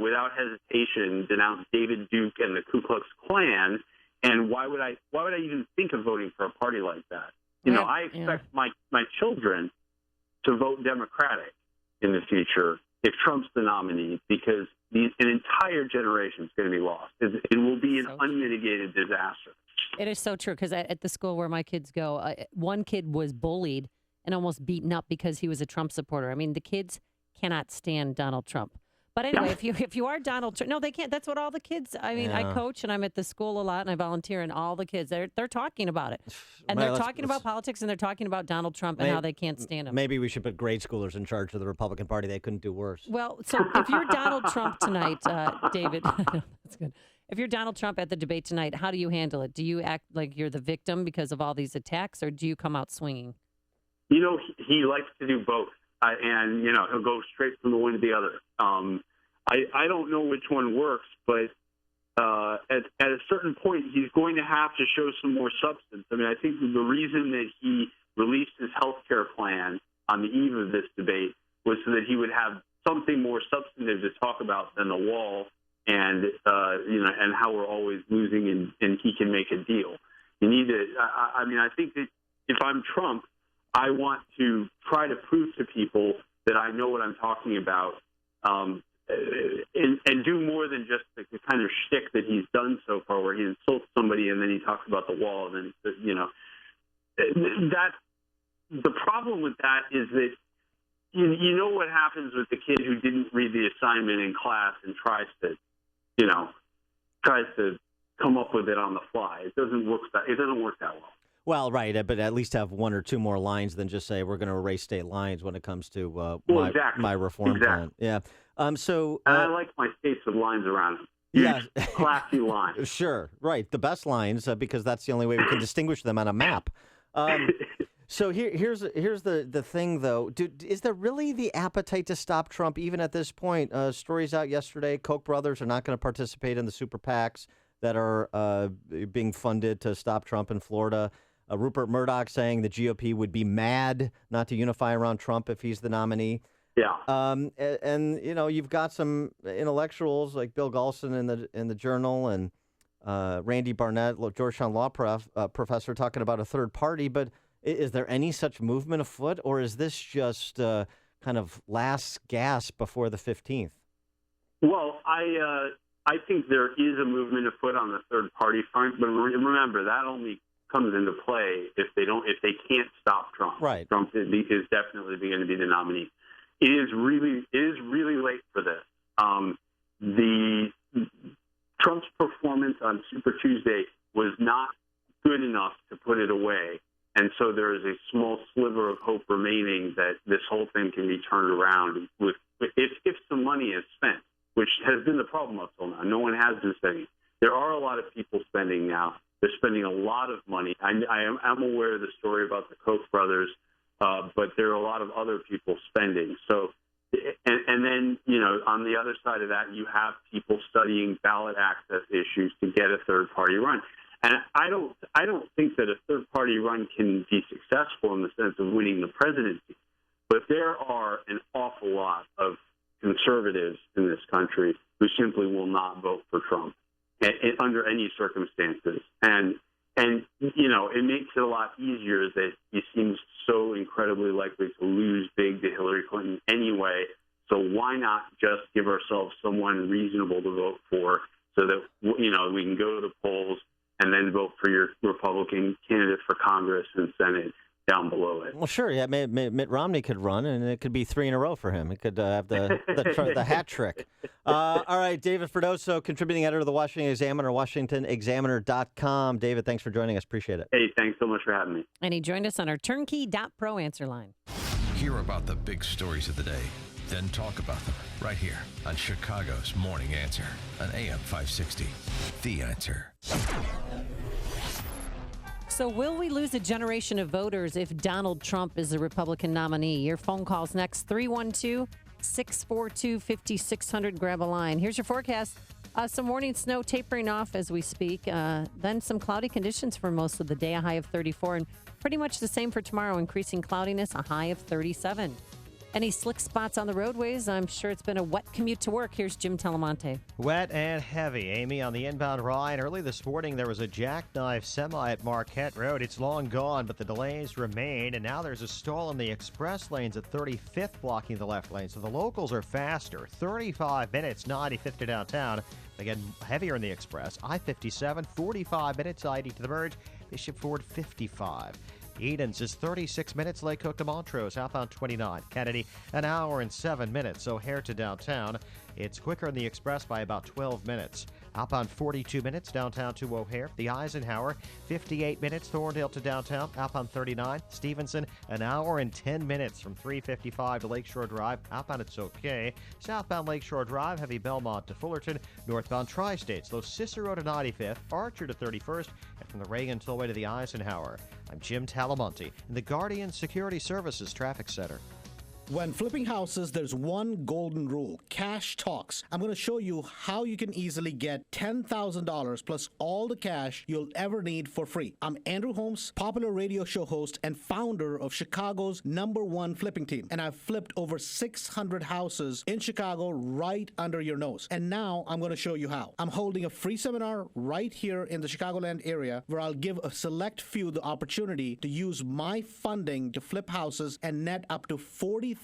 Speaker 4: without hesitation, denounce David Duke and the Ku Klux Klan? And why would I even think of voting for a party like that? I expect my children to vote Democratic in the future if Trump's the nominee, because an entire generation is going to be lost. It will be an unmitigated disaster.
Speaker 10: It is so true, because at the school where my kids go, one kid was bullied and almost beaten up because he was a Trump supporter. I mean, the kids cannot stand Donald Trump. But anyway, if you are Donald Trump, no, they can't. That's what all the kids. I mean, I coach and I'm at the school a lot and I volunteer, and all the kids they're talking about it, and they're talking about politics, and they're talking about Donald Trump and how they can't stand him.
Speaker 11: Maybe we should put grade schoolers in charge of the Republican Party. They couldn't do worse.
Speaker 10: Well, so if you're Donald Trump tonight, David, that's good. If you're Donald Trump at the debate tonight, how do you handle it? Do you act like you're the victim because of all these attacks, or do you come out swinging?
Speaker 4: He likes to do both, and he'll go straight from the one to the other. I don't know which one works, but at a certain point, he's going to have to show some more substance. I mean, I think the reason that he released his health care plan on the eve of this debate was so that he would have something more substantive to talk about than the wall and and how we're always losing and he can make a deal. You need to. I think that if I'm Trump, I want to try to prove to people that I know what I'm talking about. And do more than just the kind of shtick that he's done so far, where he insults somebody and then he talks about the wall, and then that the problem with that is that you know what happens with the kid who didn't read the assignment in class and tries to come up with it on the fly. It doesn't work that well.
Speaker 11: Well, right, but at least have one or two more lines than just say we're going to erase state lines when it comes to my reform plan. Yeah. And
Speaker 4: I like my states with lines around them. Yeah, classy lines.
Speaker 11: Sure, right. The best lines, because that's the only way we can distinguish them on a map. So here's the thing, though. Is there really the appetite to stop Trump even at this point? Stories out yesterday, Koch brothers are not going to participate in the super PACs that are being funded to stop Trump in Florida. Rupert Murdoch saying the GOP would be mad not to unify around Trump if he's the nominee.
Speaker 4: Yeah.
Speaker 11: And you know, you've got some intellectuals like Bill Galston in the Journal and Randy Barnett, Georgetown law professor, talking about a third party. But is there any such movement afoot, or is this just kind of last gasp before the 15th?
Speaker 4: Well, I think there is a movement afoot on the third party front, but remember that only comes into play if they can't stop Trump.
Speaker 11: Right.
Speaker 4: Trump is definitely going to be the nominee. It is really late for this. Trump's performance on Super Tuesday was not good enough to put it away, and so there is a small sliver of hope remaining that this whole thing can be turned around if some money is spent, which has been the problem up till now. No one has been spending. There are a lot of people spending now. They're spending a lot of money. I'm aware of the story about the Koch brothers, but there are a lot of other people spending. So, and then, you know, on the other side of that, you have people studying ballot access issues to get a third-party run. And I don't think that a third-party run can be successful in the sense of winning the presidency. But there are an awful lot of conservatives in this country who simply will not vote for Trump under any circumstances. And you know, it makes it a lot easier that he seems so incredibly likely to lose big to Hillary Clinton anyway. So why not just give ourselves someone reasonable to vote for so that, you know, we can go to the polls and then vote for your Republican candidate for Congress and Senate down below it.
Speaker 11: Well, sure. Yeah, Mitt Romney could run, and it could be 3 in a row for him. He could have the hat trick. All right, David Ferdoso, contributing editor of the Washington Examiner, WashingtonExaminer.com. David, thanks for joining us. Appreciate it.
Speaker 4: Hey, thanks so much for having me.
Speaker 10: And he joined us on our turnkey.pro answer line.
Speaker 3: Hear about the big stories of the day, then talk about them right here on Chicago's Morning Answer on AM 560. The Answer.
Speaker 10: So will we lose a generation of voters if Donald Trump is the Republican nominee? Your phone calls next, 312-642-5600. Grab a line. Here's your forecast. Some morning snow tapering off as we speak. Then some cloudy conditions for most of the day, a high of 34. And pretty much the same for tomorrow, increasing cloudiness, a high of 37. Any slick spots on the roadways? I'm sure it's been a wet commute to work. Here's Jim Talamonte.
Speaker 13: Wet and heavy, Amy, on the inbound ride. Early this morning, there was a jackknife semi at Marquette Road. It's long gone, but the delays remain. And now there's a stall in the express lanes at 35th, blocking the left lane. So the locals are faster. 35 minutes, 95th to downtown. Again, heavier in the express. I-57, 45 minutes, ID to the merge. Bishop Ford, 55. Edens is 36 minutes. Lake Cook to Montrose, outbound 29. Kennedy, an hour and 7 minutes. O'Hare to downtown. It's quicker in the express by about 12 minutes. Outbound 42 minutes, downtown to O'Hare. The Eisenhower, 58 minutes. Thorndale to downtown, outbound 39. Stevenson, an hour and 10 minutes from 355 to Lakeshore Drive. Outbound, it's okay. Southbound Lakeshore Drive, heavy Belmont to Fullerton. Northbound Tri-States, Los Cicero to 95th. Archer to 31st. And from the Reagan Tollway to the Eisenhower. I'm Jim Talamonte in the Guardian Security Services Traffic Center.
Speaker 14: When flipping houses, there's one golden rule. Cash talks. I'm going to show you how you can easily get $10,000 plus all the cash you'll ever need for free. I'm Andrew Holmes, popular radio show host and founder of Chicago's #1 flipping team. And I've flipped over 600 houses in Chicago right under your nose. And now I'm going to show you how. I'm holding a free seminar right here in the Chicagoland area where I'll give a select few the opportunity to use my funding to flip houses and net up to $40,000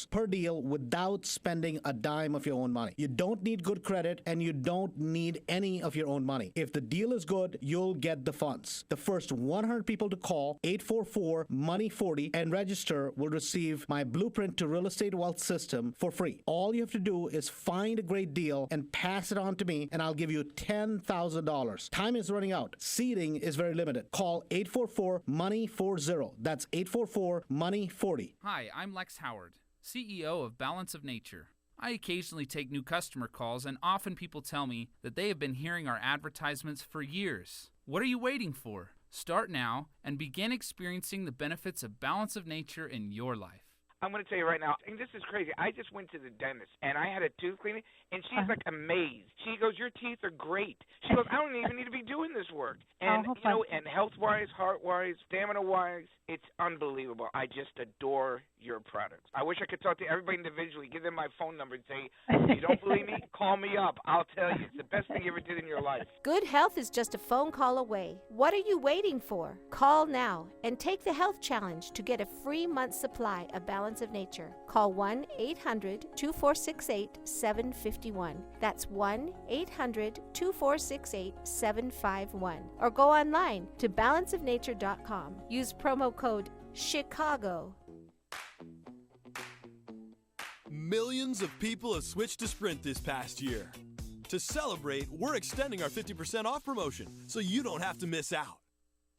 Speaker 14: per deal without spending a dime of your own money. You don't need good credit and you don't need any of your own money. If the deal is good, you'll get the funds. The first 100 people to call 844-MONEY40 and register will receive my Blueprint to Real Estate Wealth System for free. All you have to do is find a great deal and pass it on to me and I'll give you $10,000. Time is running out. Seating is very limited. Call 844-MONEY40. That's 844-MONEY40.
Speaker 15: Hi, I'm Lex Howard, CEO of Balance of Nature. I occasionally take new customer calls, and often people tell me that they have been hearing our advertisements for years. What are you waiting for? Start now and begin experiencing the benefits of Balance of Nature in your life.
Speaker 16: I'm going to tell you right now, and this is crazy. I just went to the dentist, and I had a tooth cleaning, and she's like amazed. She goes, "Your teeth are great." She goes, "I don't even need to be doing this work." And, and health-wise, heart-wise, stamina-wise, it's unbelievable. I just adore your products. I wish I could talk to everybody individually, give them my phone number and say, if you don't believe me, call me up. I'll tell you. It's the best thing you ever did in your life.
Speaker 17: Good health is just a phone call away. What are you waiting for? Call now and take the health challenge to get a free month's supply of Balance of Nature. Call 1-800-2468-751. That's 1-800-2468-751. Or go online to balanceofnature.com. Use promo code Chicago.
Speaker 18: Millions of people have switched to Sprint this past year. To celebrate, we're extending our 50% off promotion so you don't have to miss out.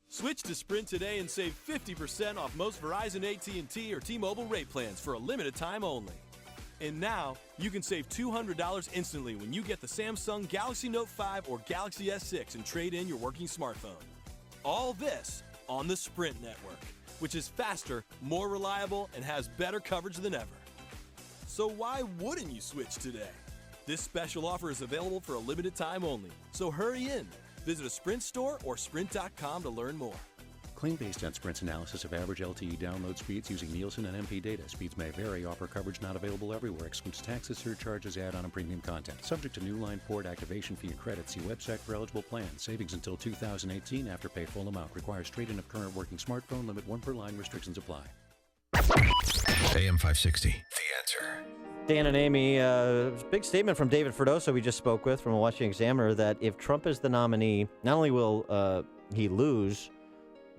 Speaker 18: Switch to Sprint today and save 50% off most Verizon, AT&T, or T-Mobile rate plans for a limited time only. And now, you can save $200 instantly when you get the Samsung Galaxy Note 5 or Galaxy S6 and trade in your working smartphone. All this on the Sprint network, which is faster, more reliable, and has better coverage than ever. So why wouldn't you switch today? This special offer is available for a limited time only, so hurry in. Visit a Sprint store or sprint.com to learn more.
Speaker 21: Claim based on Sprint's analysis of average LTE download speeds using Nielsen and MP data. Speeds may vary. Offer coverage not available everywhere. Excludes taxes, surcharges, add-on, and premium content. Subject to new line port, activation fee, and credit. See website for eligible plans. Savings until 2018 after pay full amount. Requires trade-in of current working smartphone. Limit 1 per line. Restrictions apply.
Speaker 3: AM 560, The Answer.
Speaker 11: Dan and Amy, big statement from David Ferdoso we just spoke with from a Washington Examiner that if Trump is the nominee, not only will he lose,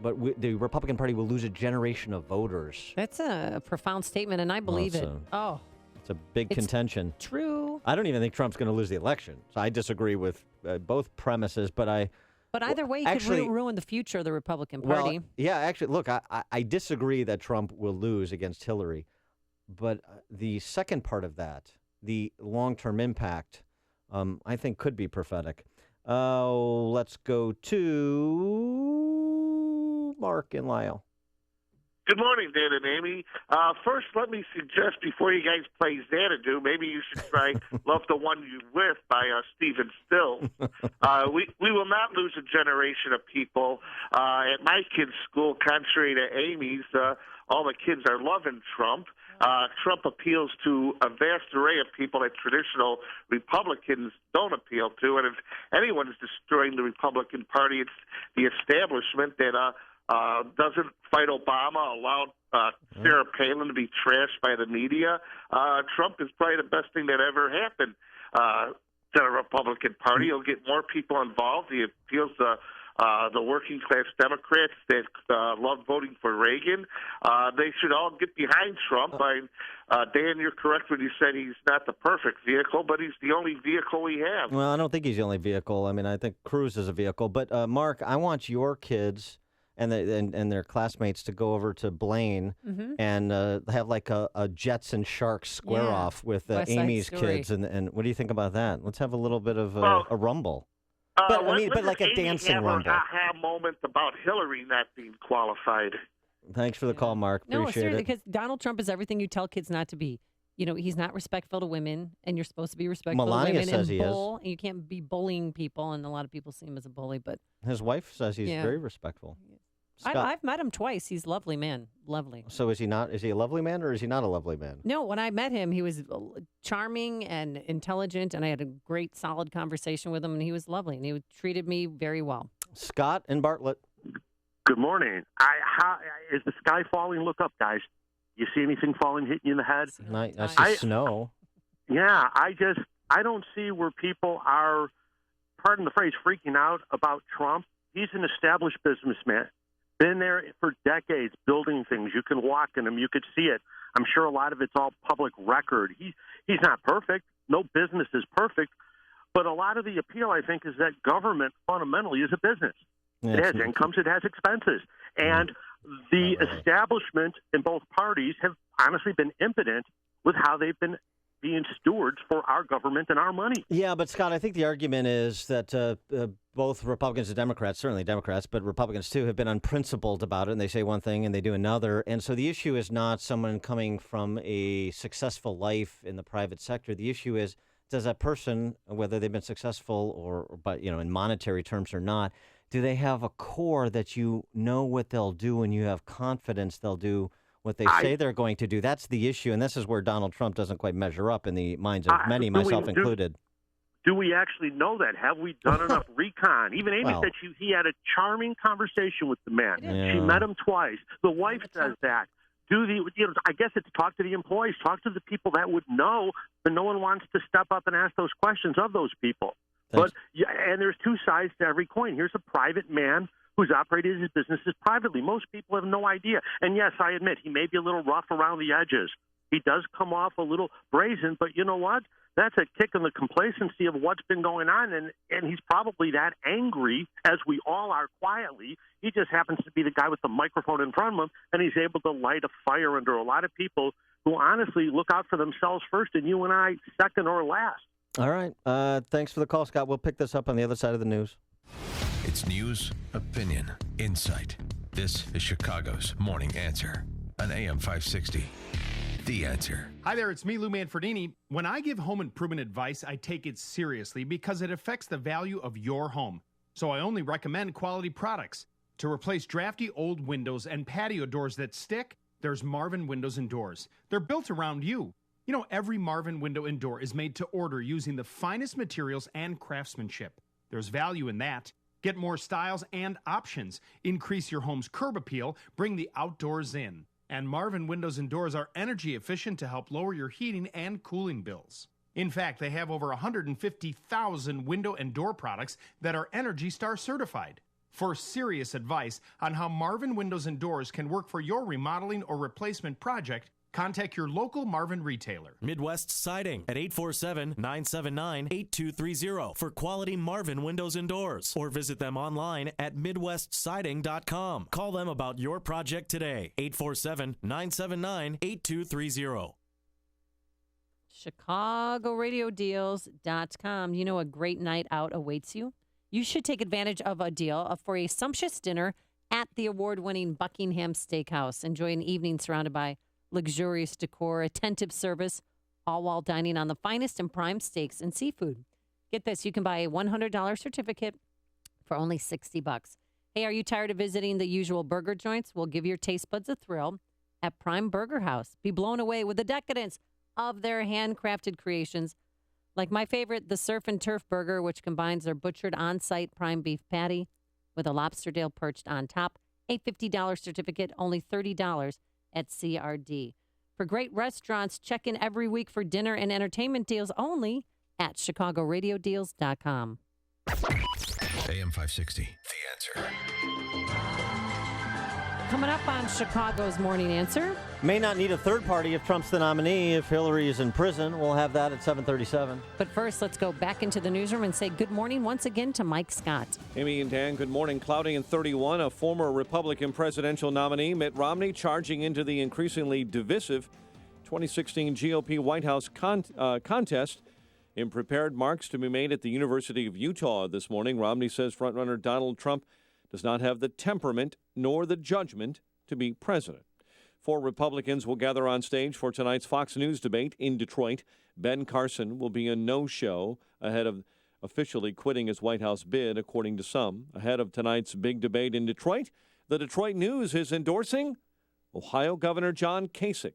Speaker 11: but the Republican Party will lose a generation of voters.
Speaker 10: That's a profound statement, and I believe it.
Speaker 11: It's a big contention.
Speaker 10: True.
Speaker 11: I don't even think Trump's going to lose the election. So I disagree with both premises, but
Speaker 10: either way, he could ruin the future of the Republican Party.
Speaker 11: Well, yeah, actually, look, I disagree that Trump will lose against Hillary. But the second part of that, the long-term impact, I think could be prophetic. Let's go to Mark and Lyle.
Speaker 22: Good morning, Dan and Amy. First, let me suggest before you guys play Xanadu, maybe you should try Love the One You With by Stephen Stills. We will not lose a generation of people. At my kids' school, contrary to Amy's, all the kids are loving Trump. Trump appeals to a vast array of people that traditional Republicans don't appeal to. And if anyone is destroying the Republican Party, it's the establishment that doesn't fight Obama, allowed Sarah Palin to be trashed by the media. Trump is probably the best thing that ever happened to the Republican Party. He'll get more people involved. He appeals to the working class Democrats that love voting for Reagan. They should all get behind Trump. Dan, you're correct when you said he's not the perfect vehicle, but he's the only vehicle we have.
Speaker 11: Well, I don't think he's the only vehicle. I mean, I think Cruz is a vehicle. But, Mark, I want your kids and their classmates to go over to Blaine and have like a Jets and Sharks square-off with Amy's kids. And what do you think about that? Let's have a little bit of a rumble. But like a dancing rumble.
Speaker 22: Aha moment about Hillary not being qualified.
Speaker 11: Thanks for the call, Mark.
Speaker 10: No,
Speaker 11: Appreciate
Speaker 10: seriously,
Speaker 11: it.
Speaker 10: because Donald Trump is everything you tell kids not to be. You know, he's not respectful to women, and you're supposed to be respectful
Speaker 11: Melania
Speaker 10: to women.
Speaker 11: says
Speaker 10: and
Speaker 11: he
Speaker 10: bull, and you can't be bullying people, and a lot of people see him as a bully. But
Speaker 11: his wife says he's very respectful.
Speaker 10: I've met him twice. He's a lovely man. Lovely.
Speaker 11: So is he not? Is he a lovely man, or is he not a lovely man?
Speaker 10: No, when I met him, he was charming and intelligent, and I had a great, solid conversation with him, and he was lovely, and he treated me very well.
Speaker 11: Scott and Bartlett.
Speaker 23: Good morning. Is the sky falling? Look up, guys. You see anything falling, hitting you in the head?
Speaker 11: I see snow.
Speaker 23: Yeah, I don't see where people are, pardon the phrase, freaking out about Trump. He's an established businessman. Been there for decades building things. You can walk in them. You could see it. I'm sure a lot of it's all public record. He's not perfect. No business is perfect. But a lot of the appeal, I think, is that government fundamentally is a business.
Speaker 11: Yeah,
Speaker 23: it has incomes. It has expenses. And the establishment in both parties have honestly been impotent with how they've been being stewards for our government and our money.
Speaker 11: Yeah, but Scott, I think the argument is that both Republicans and Democrats, certainly Democrats, but Republicans too, have been unprincipled about it, and they say one thing and they do another. And so the issue is not someone coming from a successful life in the private sector. The issue is, does that person, whether they've been successful or but in monetary terms or not, do they have a core that you know what they'll do and you have confidence they'll do what they say they're going to do. That's the issue, and this is where Donald Trump doesn't quite measure up in the minds of many, myself included.
Speaker 23: Do we actually know that? Have we done enough recon? Even Amy said he had a charming conversation with the man.
Speaker 11: Yeah.
Speaker 23: She met him twice. The wife says that. I guess it's talk to the employees, talk to the people that would know, but no one wants to step up and ask those questions of those people.
Speaker 11: Thanks.
Speaker 23: And there's two sides to every coin. Here's a private man who's operated his businesses privately. Most people have no idea. And yes, I admit, he may be a little rough around the edges. He does come off a little brazen, but you know what? That's a kick in the complacency of what's been going on, and he's probably that angry, as we all are quietly. He just happens to be the guy with the microphone in front of him, and he's able to light a fire under a lot of people who honestly look out for themselves first, and you and I second or last.
Speaker 11: All right. Thanks for the call, Scott. We'll pick this up on the other side of the news.
Speaker 3: It's news, opinion, insight. This is Chicago's Morning Answer on AM 560. The Answer.
Speaker 5: Hi there, it's me, Lou Manfredini. When I give home improvement advice, I take it seriously because it affects the value of your home. So I only recommend quality products. To replace drafty old windows and patio doors that stick, there's Marvin Windows and Doors. They're built around you. You know, every Marvin window and door is made to order using the finest materials and craftsmanship. There's value in that. Get more styles and options. Increase your home's curb appeal. Bring the outdoors in. And Marvin Windows and Doors are energy efficient to help lower your heating and cooling bills. In fact, they have over 150,000 window and door products that are Energy Star certified. For serious advice on how Marvin Windows and Doors can work for your remodeling or replacement project, contact your local Marvin retailer.
Speaker 9: Midwest Siding at 847-979-8230 for quality Marvin windows and doors. Or visit them online at MidwestSiding.com. Call them about your project today. 847-979-8230.
Speaker 10: ChicagoRadioDeals.com. You know a great night out awaits you? You should take advantage of a deal for a sumptuous dinner at the award-winning Buckingham Steakhouse. Enjoy an evening surrounded by luxurious decor, attentive service, all while dining on the finest and prime steaks and seafood. Get this, you can buy a $100 certificate for only $60. Hey, are you tired of visiting the usual burger joints? Well, give your taste buds a thrill at Prime Burger House. Be blown away with the decadence of their handcrafted creations. Like my favorite, the Surf and Turf Burger, which combines their butchered on-site prime beef patty with a lobster tail perched on top. A $50 certificate, only $30 at CRD. For great restaurants, check in every week for dinner and entertainment deals only at ChicagoRadioDeals.com.
Speaker 3: AM 560, The Answer.
Speaker 10: Coming up on Chicago's Morning Answer.
Speaker 11: May not need a third party if Trump's the nominee. If Hillary is in prison, we'll have that at 7:37.
Speaker 10: But first, let's go back into the newsroom and say good morning once again to Mike Scott.
Speaker 1: Amy and Dan, good morning. Cloudy and 31, a former Republican presidential nominee, Mitt Romney, charging into the increasingly divisive 2016 GOP White House contest in prepared marks to be made at the University of Utah this morning. Romney says frontrunner Donald Trump does not have the temperament nor the judgment to be president. 4 Republicans will gather on stage for tonight's Fox News debate in Detroit. Ben Carson will be a no-show ahead of officially quitting his White House bid, according to some. Ahead of tonight's big debate in Detroit, the Detroit News is endorsing Ohio Governor John Kasich.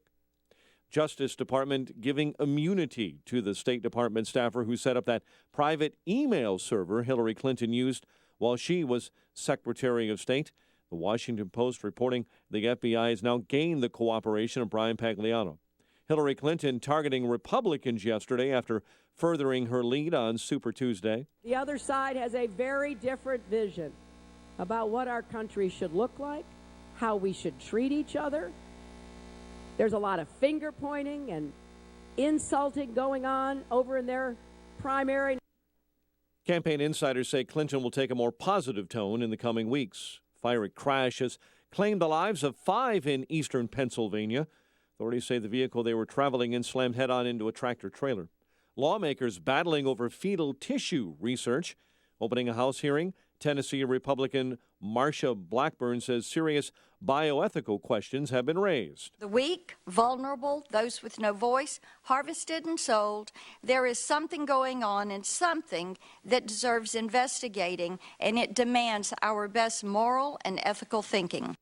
Speaker 1: Justice Department giving immunity to the State Department staffer who set up that private email server Hillary Clinton used while she was Secretary of State. The Washington Post reporting the FBI has now gained the cooperation of Brian Pagliano. Hillary Clinton targeting Republicans yesterday after furthering her lead on Super Tuesday.
Speaker 6: The other side has a very different vision about what our country should look like, how we should treat each other. There's a lot of finger pointing and insulting going on over in their primary.
Speaker 1: Campaign insiders say Clinton will take a more positive tone in the coming weeks. Fiery crash has claimed the lives of 5 in eastern Pennsylvania. Authorities say the vehicle they were traveling in slammed head-on into a tractor trailer. Lawmakers battling over fetal tissue research. Opening a House hearing, Tennessee Republican Marsha Blackburn says serious bioethical questions have been raised.
Speaker 7: The weak, vulnerable, those with no voice, harvested and sold. There is something going on and something that deserves investigating, and it demands our best moral and ethical thinking.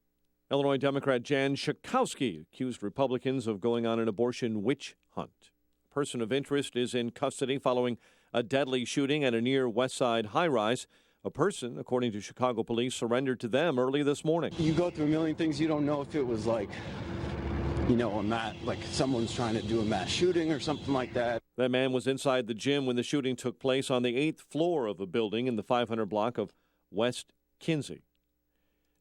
Speaker 1: Illinois Democrat Jan Schakowsky accused Republicans of going on an abortion witch hunt. A person of interest is in custody following a deadly shooting at a near West Side high-rise. A person, according to Chicago police, surrendered to them early this morning.
Speaker 8: You go through a million things. You don't know if it was like someone's trying to do a mass shooting or something like that.
Speaker 1: That man was inside the gym when the shooting took place on the 8th floor of a building in the 500 block of West Kinsey.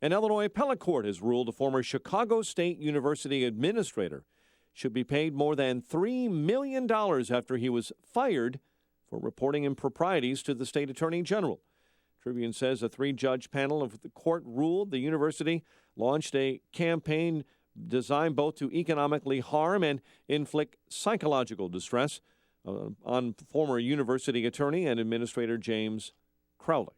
Speaker 1: An Illinois appellate court has ruled a former Chicago State University administrator should be paid more than $3 million after he was fired for reporting improprieties to the state attorney general. Tribune says a 3-judge panel of the court ruled the university launched a campaign designed both to economically harm and inflict psychological distress on former university attorney and administrator James Crowley.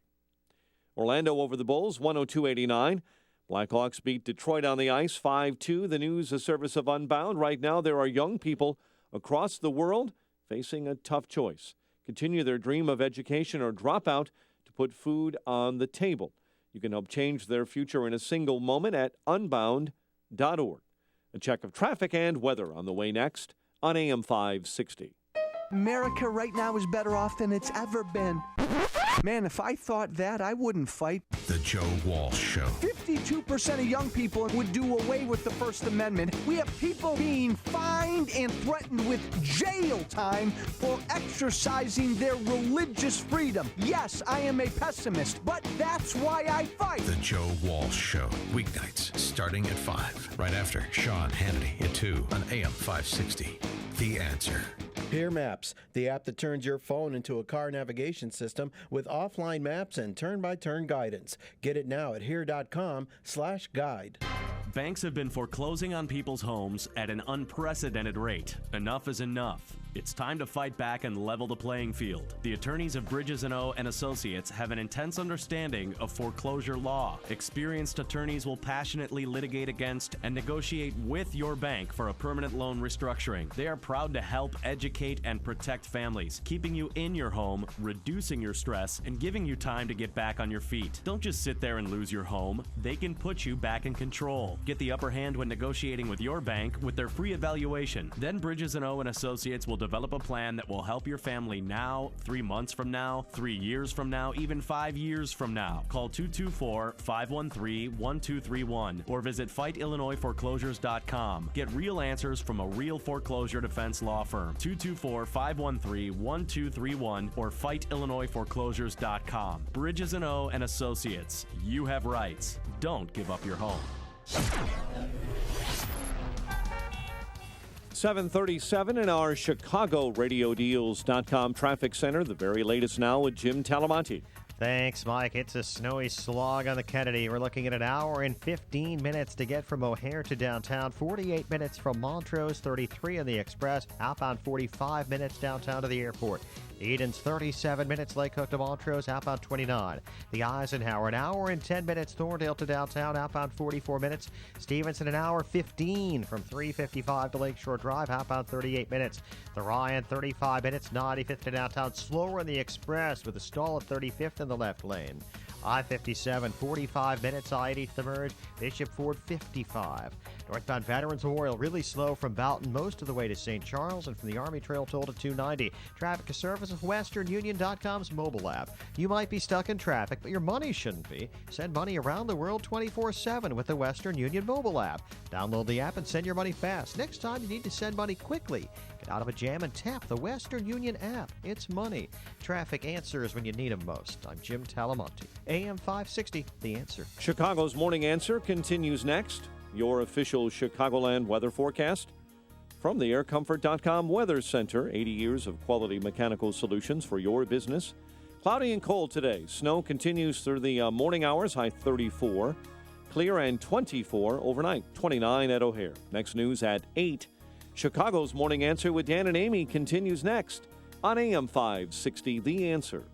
Speaker 1: Orlando over the Bulls, 102-89. Blackhawks beat Detroit on the ice, 5-2. The news, a service of Unbound. Right now, there are young people across the world facing a tough choice. Continue their dream of education or drop out to put food on the table. You can help change their future in a single moment at unbound.org. A check of traffic and weather on the way next on AM 560.
Speaker 12: America right now is better off than it's ever been. Man, if I thought that, I wouldn't fight.
Speaker 3: The Joe Walsh Show.
Speaker 12: 52% of young people would do away with the First Amendment. We have people being fined and threatened with jail time for exercising their religious freedom. Yes, I am a pessimist, but that's why I fight.
Speaker 3: The Joe Walsh Show. Weeknights starting at 5. Right after Sean Hannity at 2 on AM 560. The Answer.
Speaker 19: Peer Maps, the app that turns your phone into a car navigation system with offline maps and turn-by-turn guidance. Get it now at here.com/guide.
Speaker 9: Banks have been foreclosing on people's homes at an unprecedented rate. Enough is enough. It's time to fight back and level the playing field. The attorneys of Bridges & O and Associates have an intense understanding of foreclosure law. Experienced attorneys will passionately litigate against and negotiate with your bank for a permanent loan restructuring. They are proud to help educate and protect families, keeping you in your home, reducing your stress, and giving you time to get back on your feet. Don't just sit there and lose your home. They can put you back in control. Get the upper hand when negotiating with your bank with their free evaluation. Then Bridges & O and Associates will develop a plan that will help your family now, 3 months from now, 3 years from now, even 5 years from now. Call 224-513-1231 or visit FightIllinoisForeclosures.com. Get real answers from a real foreclosure defense law firm. 224-513-1231 or FightIllinoisForeclosures.com. Bridges & O and Associates. You have rights. Don't give up your home.
Speaker 1: 7:37 in our ChicagoRadioDeals.com traffic center. The very latest now with Jim Talamonte.
Speaker 13: Thanks, Mike. It's a snowy slog on the Kennedy. We're looking at an hour and 15 minutes to get from O'Hare to downtown, 48 minutes from Montrose, 33 on the Express, outbound 45 minutes downtown to the airport. Eden's 37 minutes, Lake Hook to Montrose, outbound 29. The Eisenhower, an hour and 10 minutes, Thorndale to downtown, outbound 44 minutes. Stevenson, an hour 15 from 355 to Lakeshore Drive, outbound 38 minutes. The Ryan, 35 minutes, 95th to downtown, slower on the Express with a stall at 35th in the left lane. I-57, 45 minutes, I-80 to the merge, Bishop Ford, 55. Northbound Veterans Memorial, really slow from Boughton most of the way to St. Charles, and from the Army Trail toll to 290. Traffic is service of WesternUnion.com's mobile app. You might be stuck in traffic, but your money shouldn't be. Send money around the world 24/7 with the Western Union mobile app. Download the app and send your money fast. Next time you need to send money quickly, get out of a jam and tap the Western Union app. It's money. Traffic answers when you need them most. I'm Jim Talamonte. AM 560, The Answer.
Speaker 1: Chicago's Morning Answer continues next. Your official Chicagoland weather forecast from the AirComfort.com Weather Center. 80 years of quality mechanical solutions for your business. Cloudy and cold today. Snow continues through the morning hours, high 34. Clear and 24 overnight, 29 at O'Hare. Next news at 8. Chicago's Morning Answer with Dan and Amy continues next on AM 560, The Answer.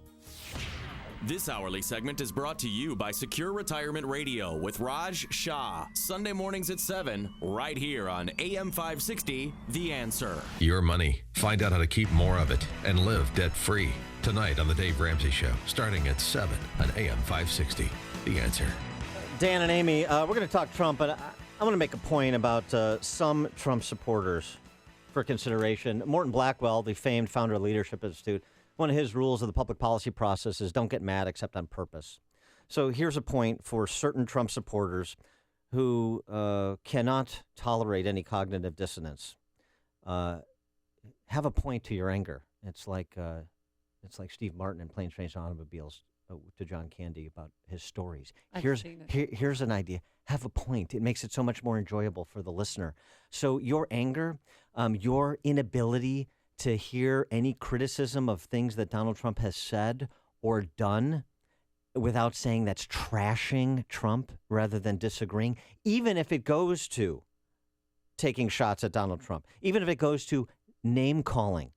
Speaker 9: This hourly segment is brought to you by Secure Retirement Radio with Raj Shah. Sunday mornings at 7, right here on AM 560, The Answer.
Speaker 3: Your money. Find out how to keep more of it and live debt-free. Tonight on The Dave Ramsey Show, starting at 7 on AM 560, The Answer.
Speaker 11: Dan and Amy, we're going to talk Trump, but I want to make a point about some Trump supporters for consideration. Morton Blackwell, the famed founder of Leadership Institute, one of his rules of the public policy process is don't get mad except on purpose. So here's a point for certain Trump supporters who cannot tolerate any cognitive dissonance. Have a point to your anger. It's like Steve Martin in Planes, Trains, and Automobiles to John Candy about his stories. Here's an idea. Have a point. It makes it so much more enjoyable for the listener. So your anger, your inability to hear any criticism of things that Donald Trump has said or done without saying that's trashing Trump rather than disagreeing, even if it goes to taking shots at Donald Trump, even if it goes to name calling.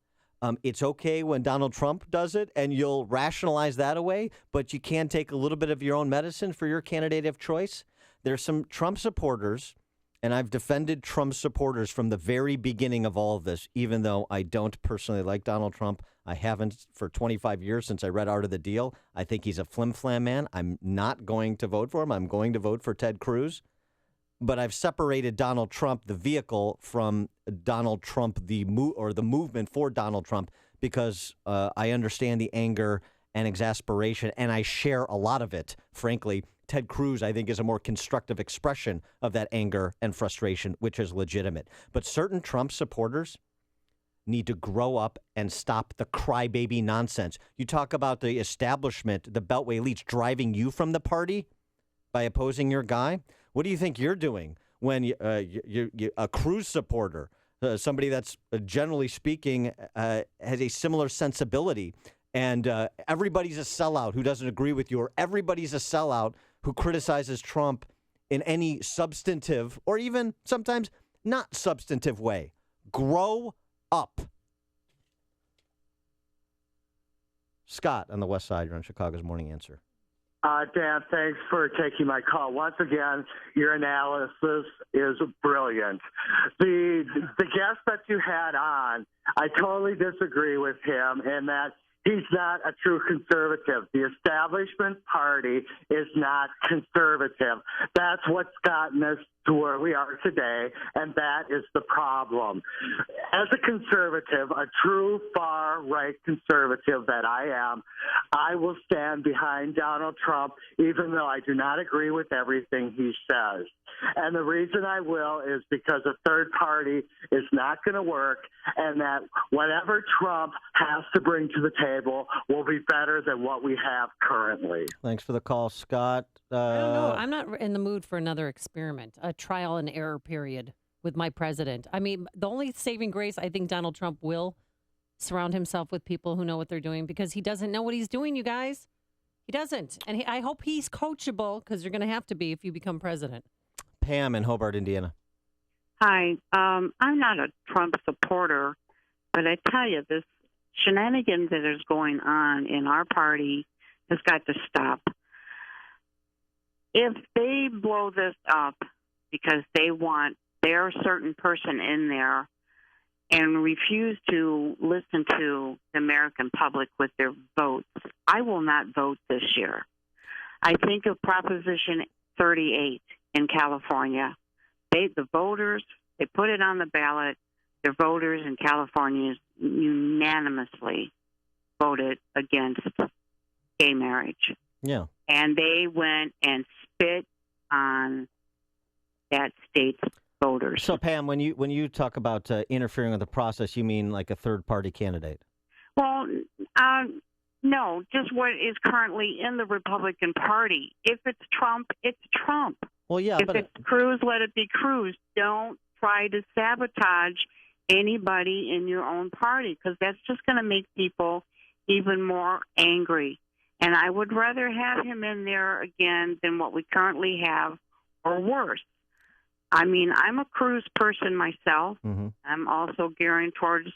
Speaker 11: It's okay when Donald Trump does it, and you'll rationalize that away, but you can take a little bit of your own medicine for your candidate of choice. There's some Trump supporters, and I've defended Trump supporters from the very beginning of all of this, even though I don't personally like Donald Trump. I haven't for 25 years since I read Art of the Deal. I think he's a flim-flam man. I'm not going to vote for him. I'm going to vote for Ted Cruz. But I've separated Donald Trump, the vehicle, from Donald Trump, the movement for Donald Trump, because I understand the anger and exasperation, and I share a lot of it, frankly. Ted Cruz, I think, is a more constructive expression of that anger and frustration, which is legitimate. But certain Trump supporters need to grow up and stop the crybaby nonsense. You talk about the establishment, the Beltway elites driving you from the party by opposing your guy. What do you think you're doing when you're a Cruz supporter, somebody that's generally speaking has a similar sensibility, and everybody's a sellout who doesn't agree with you, or everybody's a sellout who criticizes Trump in any substantive or even sometimes not substantive way? Grow up. Scott on the West Side, you're on Chicago's Morning Answer.
Speaker 2: Dan, thanks for taking my call. Once again, your analysis is brilliant. The guest that you had on, I totally disagree with him in that he's not a true conservative. The establishment party is not conservative. That's what's gotten us to where we are today, and that is the problem. As a conservative, a true far-right conservative that I am, I will stand behind Donald Trump even though I do not agree with everything he says. And the reason I will is because a third party is not going to work, and that whatever Trump has to bring to the table will be better than what we have currently.
Speaker 11: Thanks for the call, Scott.
Speaker 10: I don't know. I'm not in the mood for another experiment, a trial and error period with my president. I mean, the only saving grace, I think Donald Trump will surround himself with people who know what they're doing, because he doesn't know what he's doing, you guys. He doesn't. And I hope he's coachable, because you're going to have to be if you become president.
Speaker 11: Pam in Hobart, Indiana.
Speaker 4: Hi. I'm not a Trump supporter, but I tell you, this shenanigans that is going on in our party has got to stop. If they blow this up because they want their certain person in there and refuse to listen to the American public with their votes, I will not vote this year. I think of Proposition 38 in California. The voters, they put it on the ballot. The voters in California unanimously voted against gay marriage.
Speaker 11: Yeah.
Speaker 4: And they went and spit on that state's voters.
Speaker 11: So, Pam, when you talk about interfering with the process, you mean like a third-party candidate?
Speaker 4: Well, no, just what is currently in the Republican Party. If it's Trump, it's Trump.
Speaker 11: Well, yeah,
Speaker 4: if it's Cruz, let it be Cruz. Don't try to sabotage anybody in your own party, because that's just going to make people even more angry. And I would rather have him in there again than what we currently have, or worse. I mean, I'm a Cruz person myself.
Speaker 11: Mm-hmm.
Speaker 4: I'm also gearing towards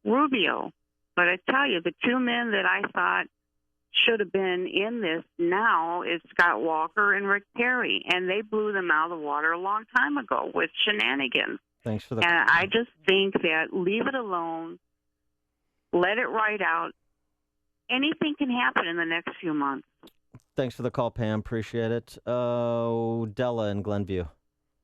Speaker 4: Rubio. But I tell you, the two men that I thought should have been in this now is Scott Walker and Rick Perry, and they blew them out of the water a long time ago with shenanigans.
Speaker 11: Thanks for the.
Speaker 4: And I just think that leave it alone, let it ride out. Anything can happen in the next few months.
Speaker 11: Thanks for the call, Pam. Appreciate it. Della in Glenview.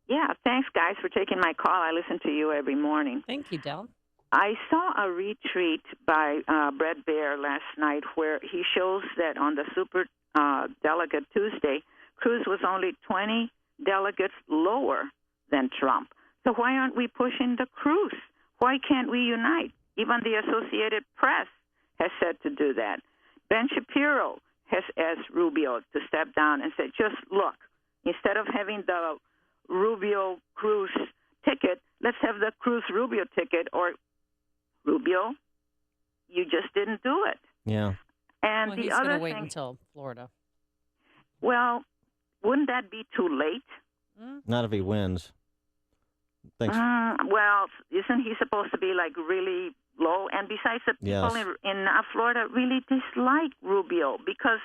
Speaker 14: Yeah, thanks, guys, for taking my call. I listen to you every morning.
Speaker 10: Thank you, Del.
Speaker 14: I saw a retweet by Brett Baer last night where he shows that on the Super Delegate Tuesday, Cruz was only 20 delegates lower than Trump. So why aren't we pushing the Cruz? Why can't we unite? Even the Associated Press has said to do that. Ben Shapiro has asked Rubio to step down and say, just look, instead of having the Rubio-Cruz ticket, let's have the Cruz-Rubio ticket, or Rubio, you just didn't do it.
Speaker 11: Yeah.
Speaker 14: And
Speaker 10: well,
Speaker 14: the
Speaker 10: he's
Speaker 14: other
Speaker 10: going to wait
Speaker 14: thing,
Speaker 10: until Florida.
Speaker 14: well, wouldn't that be too late?
Speaker 11: Not if he wins. Thanks.
Speaker 14: Well, isn't he supposed to be like really low? And besides, the people in Florida really dislike Rubio because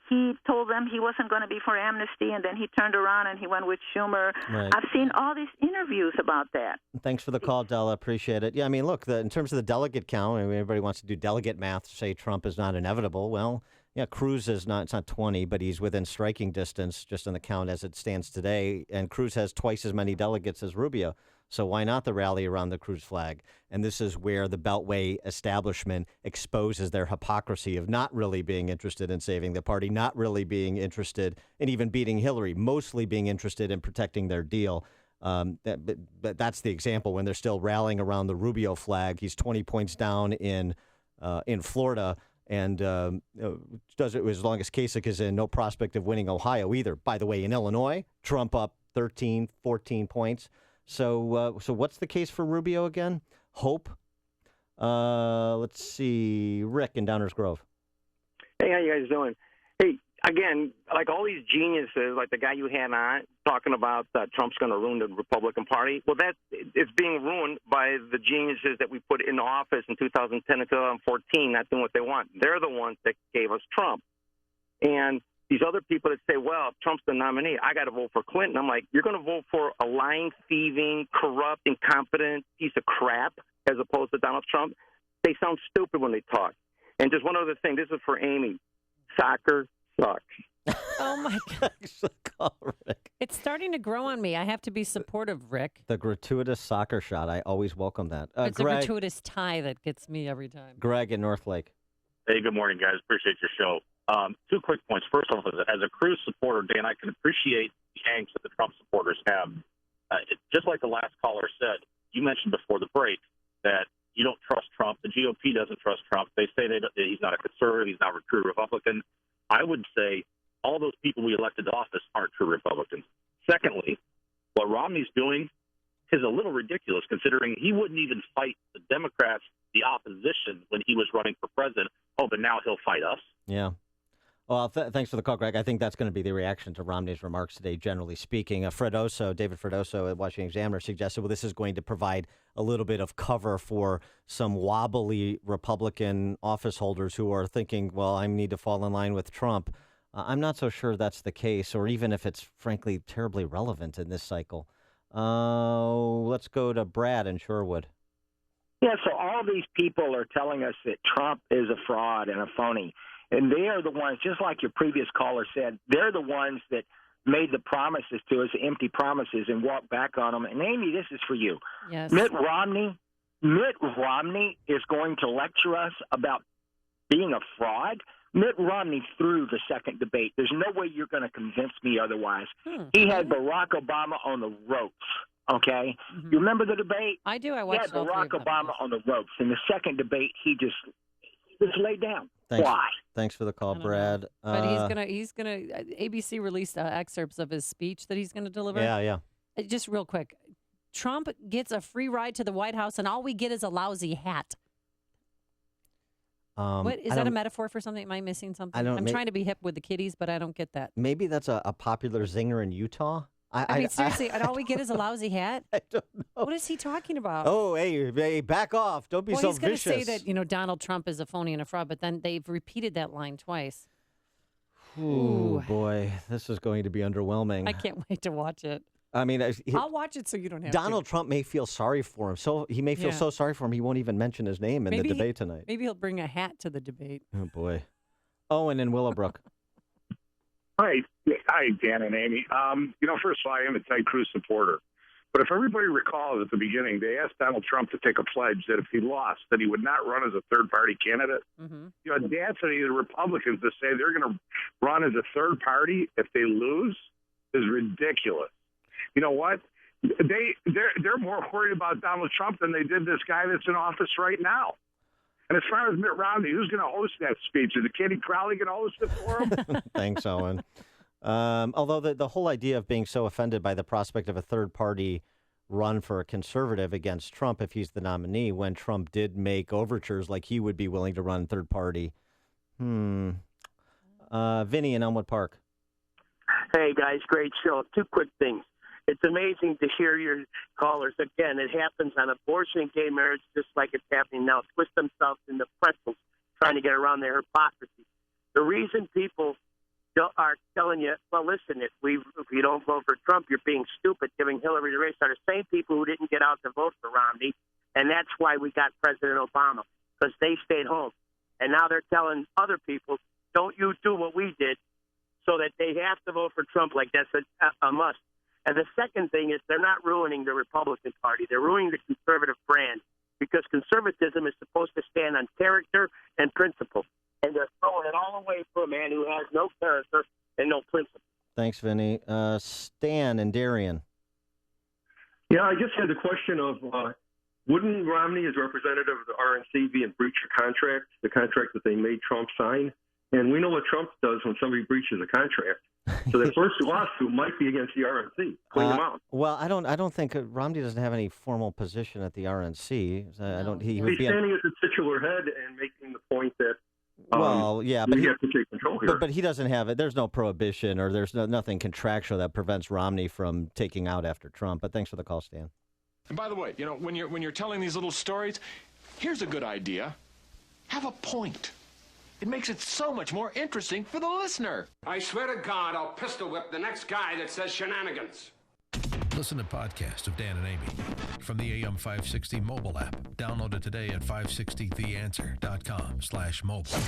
Speaker 14: he told them he wasn't going to be for amnesty, and then he turned around and he went with Schumer.
Speaker 11: Right.
Speaker 14: I've seen all these interviews about that.
Speaker 11: Thanks for the call, Della. Appreciate it. Yeah, I mean, look, in terms of the delegate count, I mean, everybody wants to do delegate math to say Trump is not inevitable. Well, yeah, Cruz is not, it's not 20, but he's within striking distance just on the count as it stands today. And Cruz has twice as many delegates as Rubio. So why not the rally around the Cruz flag? And this is where the Beltway establishment exposes their hypocrisy of not really being interested in saving the party, not really being interested in even beating Hillary, mostly being interested in protecting their deal. But that's the example when they're still rallying around the Rubio flag. He's 20 points down in Florida. And does it as long as Kasich is in, no prospect of winning Ohio either. By the way, in Illinois, Trump up 13, 14 points. So what's the case for Rubio again? Hope. Let's see. Rick in Downers Grove.
Speaker 15: Hey, how you guys doing? Hey, again, like all these geniuses, like the guy you had on talking about Trump's going to ruin the Republican Party. Well, it's being ruined by the geniuses that we put in office in 2010 and 2014, not doing what they want. They're the ones that gave us Trump. And these other people that say, well, if Trump's the nominee, I got to vote for Clinton. I'm like, you're going to vote for a lying, thieving, corrupt, incompetent piece of crap as opposed to Donald Trump? They sound stupid when they talk. And just one other thing. This is for Amy. Soccer sucks.
Speaker 10: Oh, my God.
Speaker 11: Rick.
Speaker 10: It's starting to grow on me. I have to be supportive, Rick.
Speaker 11: The gratuitous soccer shot. I always welcome that.
Speaker 10: It's
Speaker 11: Greg,
Speaker 10: a gratuitous tie that gets me every time.
Speaker 11: Greg in Northlake.
Speaker 20: Hey, good morning, guys. Appreciate your show. Two quick points. First off, as a Cruz supporter, Dan, I can appreciate the angst that the Trump supporters have. Just like the last caller said, you mentioned before the break that you don't trust Trump. The GOP doesn't trust Trump. They say that he's not a conservative, he's not a true Republican. I would say all those people we elected to office aren't true Republicans. Secondly, what Romney's doing is a little ridiculous, considering he wouldn't even fight the Democrats, the opposition, when he was running for president. Oh, but now he'll fight us?
Speaker 11: Yeah. Well, thanks for the call, Greg. I think that's going to be the reaction to Romney's remarks today, generally speaking. David Fredoso at Washington Examiner suggested, well, this is going to provide a little bit of cover for some wobbly Republican office holders who are thinking, well, I need to fall in line with Trump. I'm not so sure that's the case, or even if it's, frankly, terribly relevant in this cycle. Let's go to Brad in Shorewood.
Speaker 24: Yeah, so all these people are telling us that Trump is a fraud and a phony. And they are the ones, just like your previous caller said, they're the ones that made the promises to us, empty promises, and walked back on them. And, Amy, this is for you.
Speaker 10: Yes.
Speaker 24: Mitt Romney is going to lecture us about being a fraud. Mitt Romney threw the second debate. There's no way you're going to convince me otherwise. He had Barack Obama on the ropes. Okay? You remember the debate?
Speaker 10: I do. I
Speaker 24: watched
Speaker 10: all three
Speaker 24: Barack
Speaker 10: of them.
Speaker 24: Obama on the ropes. In the second debate, he just laid down.
Speaker 11: Thanks.
Speaker 24: Why?
Speaker 11: Thanks for the call, Brad.
Speaker 10: But he's gonna. ABC released excerpts of his speech that he's gonna deliver.
Speaker 11: Yeah.
Speaker 10: Just real quick, Trump gets a free ride to the White House, and all we get is a lousy hat. What is that a metaphor for something? Am I missing something? I'm trying to be hip with the kiddies, but I don't get that.
Speaker 11: Maybe that's a popular zinger in Utah.
Speaker 10: I mean, seriously, and all we get is a lousy hat?
Speaker 11: I don't know.
Speaker 10: What is he talking about?
Speaker 11: Oh, hey, back off. Don't be so vicious.
Speaker 10: He's going to say that, Donald Trump is a phony and a fraud, but then they've repeated that line twice.
Speaker 11: Ooh, boy, this is going to be underwhelming.
Speaker 10: I can't wait to watch it.
Speaker 11: I mean,
Speaker 10: I'll watch it so you don't have
Speaker 11: Donald Trump may feel sorry for him. So he may feel so sorry for him, he won't even mention his name in the debate tonight.
Speaker 10: Maybe he'll bring a hat to the debate.
Speaker 11: Oh, boy. Owen in Willowbrook.
Speaker 16: Hi, Dan and Amy. First of all, I am a Ted Cruz supporter. But if everybody recalls at the beginning, they asked Donald Trump to take a pledge that if he lost, that he would not run as a third-party candidate.
Speaker 10: Mm-hmm.
Speaker 16: The audacity of the Republicans to say they're going to run as a third party if they lose is ridiculous. You know what? They're more worried about Donald Trump than they did this guy that's in office right now. And as far as Mitt Romney, who's going to host that speech? Is Kenny Crowley going to host it for him?
Speaker 11: Thanks, Owen. Although the whole idea of being so offended by the prospect of a third party run for a conservative against Trump if he's the nominee, when Trump did make overtures like he would be willing to run third party. Vinny in Elmwood Park.
Speaker 17: Hey, guys, great show. Two quick things. It's amazing to hear your callers. Again, it happens on abortion and gay marriage just like it's happening now. Twist themselves into pretzels trying to get around their hypocrisy. The reason people are telling you, well, listen, if you don't vote for Trump, you're being stupid, giving Hillary the race, are the same people who didn't get out to vote for Romney, and that's why we got President Obama, because they stayed home. And now they're telling other people, don't you do what we did, so that they have to vote for Trump like that's a must. And the second thing is they're not ruining the Republican Party. They're ruining the conservative brand, because conservatism is supposed to stand on character and principle. And they're throwing it all away for a man who has no character and no principle.
Speaker 11: Thanks, Vinny. Stan and Darien.
Speaker 18: Yeah, I just had the question of wouldn't Romney, as representative of the RNC, be in breach of contract, the contract that they made Trump sign? And we know what Trump does when somebody breaches a contract. So the first lawsuit might be against the RNC. Clean them out.
Speaker 11: Well, I don't think Romney doesn't have any formal position at the RNC. I don't. He would
Speaker 18: He's
Speaker 11: be
Speaker 18: standing at the titular head and making the point that.
Speaker 11: Well, yeah, but
Speaker 18: he has to take control here.
Speaker 11: But he doesn't have it. There's no prohibition or there's nothing contractual that prevents Romney from taking out after Trump. But thanks for the call, Stan.
Speaker 21: And by the way, when you're telling these little stories, here's a good idea: have a point. It makes it so much more interesting for the listener.
Speaker 25: I swear to God, I'll pistol whip the next guy that says shenanigans.
Speaker 3: Listen to podcasts of Dan and Amy from the AM 560 mobile app. Download it today at 560theanswer.com/mobile.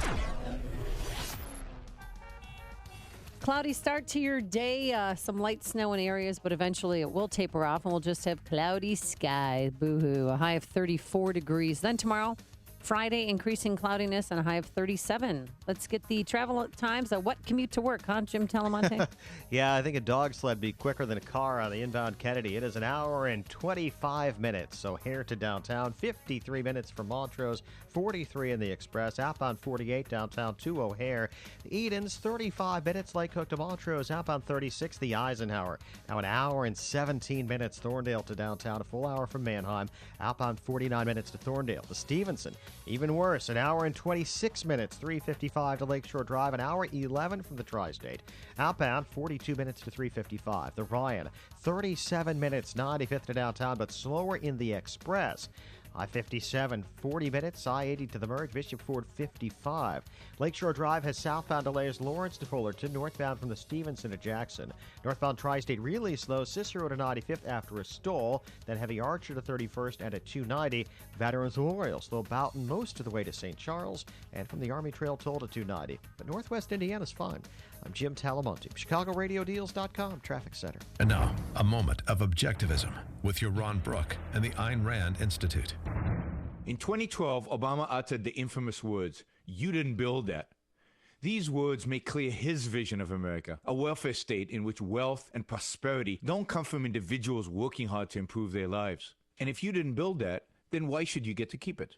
Speaker 10: Cloudy start to your day. Some light snow in areas, but eventually it will taper off, and we'll just have cloudy skies. Boo-hoo. A high of 34 degrees. Then tomorrow, Friday, increasing cloudiness and a high of 37. Let's get the travel times. What commute to work, huh, Jim Talamonte?
Speaker 13: Yeah, I think a dog sled be quicker than a car on the inbound Kennedy. It is an hour and 25 minutes. So here to downtown, 53 minutes from Montrose, 43 in the Express, outbound 48 downtown to O'Hare. The Edens, 35 minutes, Lake Hook to Montrose, outbound 36, the Eisenhower. Now an hour and 17 minutes, Thorndale to downtown, a full hour from Manheim, outbound 49 minutes to Thorndale. The Stevenson, even worse, an hour and 26 minutes, 355 to Lakeshore Drive, an hour 11 from the Tri-State. Outbound, 42 minutes to 355. The Ryan, 37 minutes, 95th to downtown, but slower in the Express. I-57, 40 minutes. I-80 to the merge. Bishop Ford, 55. Lakeshore Drive has southbound delays. Lawrence to Fullerton. Northbound from the Stevenson to Jackson. Northbound Tri-State really slow. Cicero to 95th after a stall. Then heavy Archer to 31st and at 290. Veterans Memorial slow Boughton most of the way to St. Charles. And from the Army Trail toll to 290. But Northwest Indiana's fine. I'm Jim Talamonte. ChicagoRadioDeals.com Traffic Center.
Speaker 3: And now, a moment of objectivism with your Ron Brook and the Ayn Rand Institute.
Speaker 26: In 2012, Obama uttered the infamous words, "You didn't build that." These words make clear his vision of America, a welfare state in which wealth and prosperity don't come from individuals working hard to improve their lives. And if you didn't build that, then why should you get to keep it?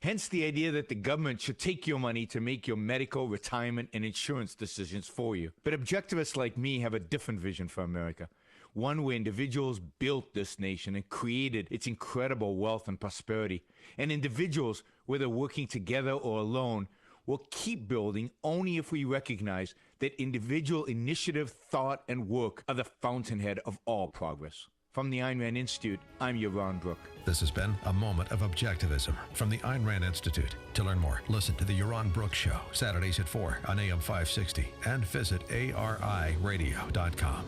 Speaker 26: Hence the idea that the government should take your money to make your medical, retirement, and insurance decisions for you. But objectivists like me have a different vision for America. One where individuals built this nation and created its incredible wealth and prosperity. And individuals, whether working together or alone, will keep building only if we recognize that individual initiative, thought, and work are the fountainhead of all progress. From the Ayn Rand Institute, I'm your Ron Brook.
Speaker 3: This has been a moment of objectivism from the Ayn Rand Institute. To learn more, listen to the Yaron Brooks Show, Saturdays at 4 on AM 560, and visit ARIradio.com.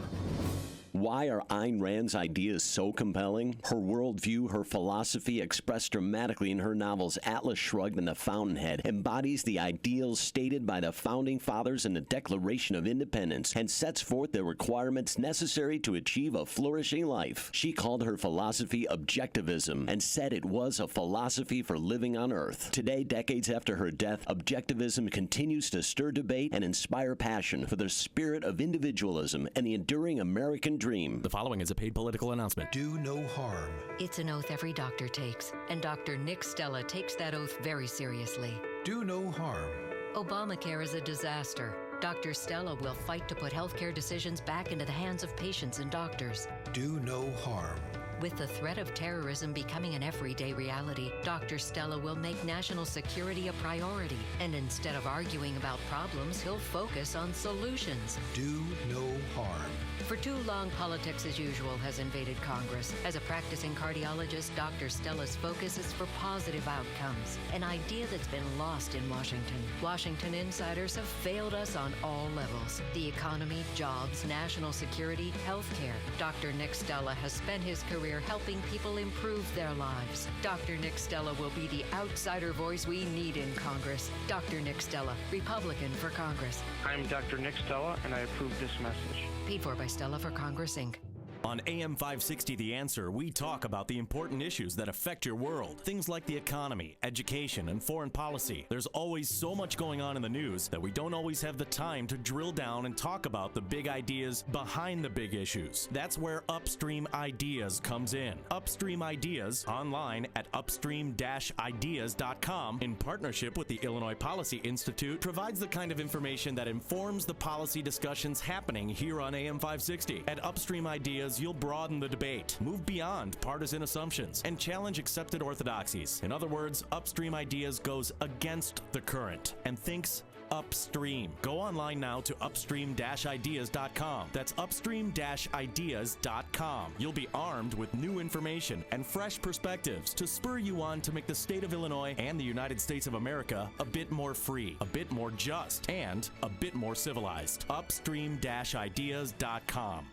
Speaker 5: Why are Ayn Rand's ideas so compelling? Her worldview, her philosophy, expressed dramatically in her novels Atlas Shrugged and The Fountainhead, embodies the ideals stated by the Founding Fathers in the Declaration of Independence and sets forth the requirements necessary to achieve a flourishing life. She called her philosophy objectivism and said it was a philosophy for living on Earth. Today, decades after her death, objectivism continues to stir debate and inspire passion for the spirit of individualism and the enduring American dream.
Speaker 9: The following is a paid political announcement.
Speaker 3: Do no harm.
Speaker 6: It's an oath every doctor takes, and Dr. Nick Stella takes that oath very seriously.
Speaker 3: Do no harm.
Speaker 6: Obamacare is a disaster. Dr. Stella will fight to put healthcare decisions back into the hands of patients and doctors.
Speaker 3: Do no harm.
Speaker 6: With the threat of terrorism becoming an everyday reality, Dr. Stella will make national security a priority. And instead of arguing about problems, he'll focus on solutions.
Speaker 3: Do no harm.
Speaker 6: For too long, politics as usual has invaded Congress. As a practicing cardiologist, Dr. Stella's focus is for positive outcomes, an idea that's been lost in Washington. Washington insiders have failed us on all levels: the economy, jobs, national security, healthcare. Dr. Nick Stella has spent his career helping people improve their lives. Dr. Nick Stella will be the outsider voice we need in Congress. Dr. Nick Stella, Republican for Congress.
Speaker 7: I'm Dr. Nick Stella, and I approve this message.
Speaker 6: Paid for by Stella for Congress, Inc.
Speaker 9: On AM 560 The Answer, we talk about the important issues that affect your world. Things like the economy, education, and foreign policy. There's always so much going on in the news that we don't always have the time to drill down and talk about the big ideas behind the big issues. That's where Upstream Ideas comes in. Upstream Ideas, online at upstream-ideas.com, in partnership with the Illinois Policy Institute, provides the kind of information that informs the policy discussions happening here on AM 560. At Upstream Ideas, you'll broaden the debate, move beyond partisan assumptions, and challenge accepted orthodoxies. In other words, Upstream Ideas goes against the current and thinks upstream. Go online now to upstream-ideas.com. That's upstream-ideas.com. You'll be armed with new information and fresh perspectives to spur you on to make the state of Illinois and the United States of America a bit more free, a bit more just, and a bit more civilized. Upstream-ideas.com.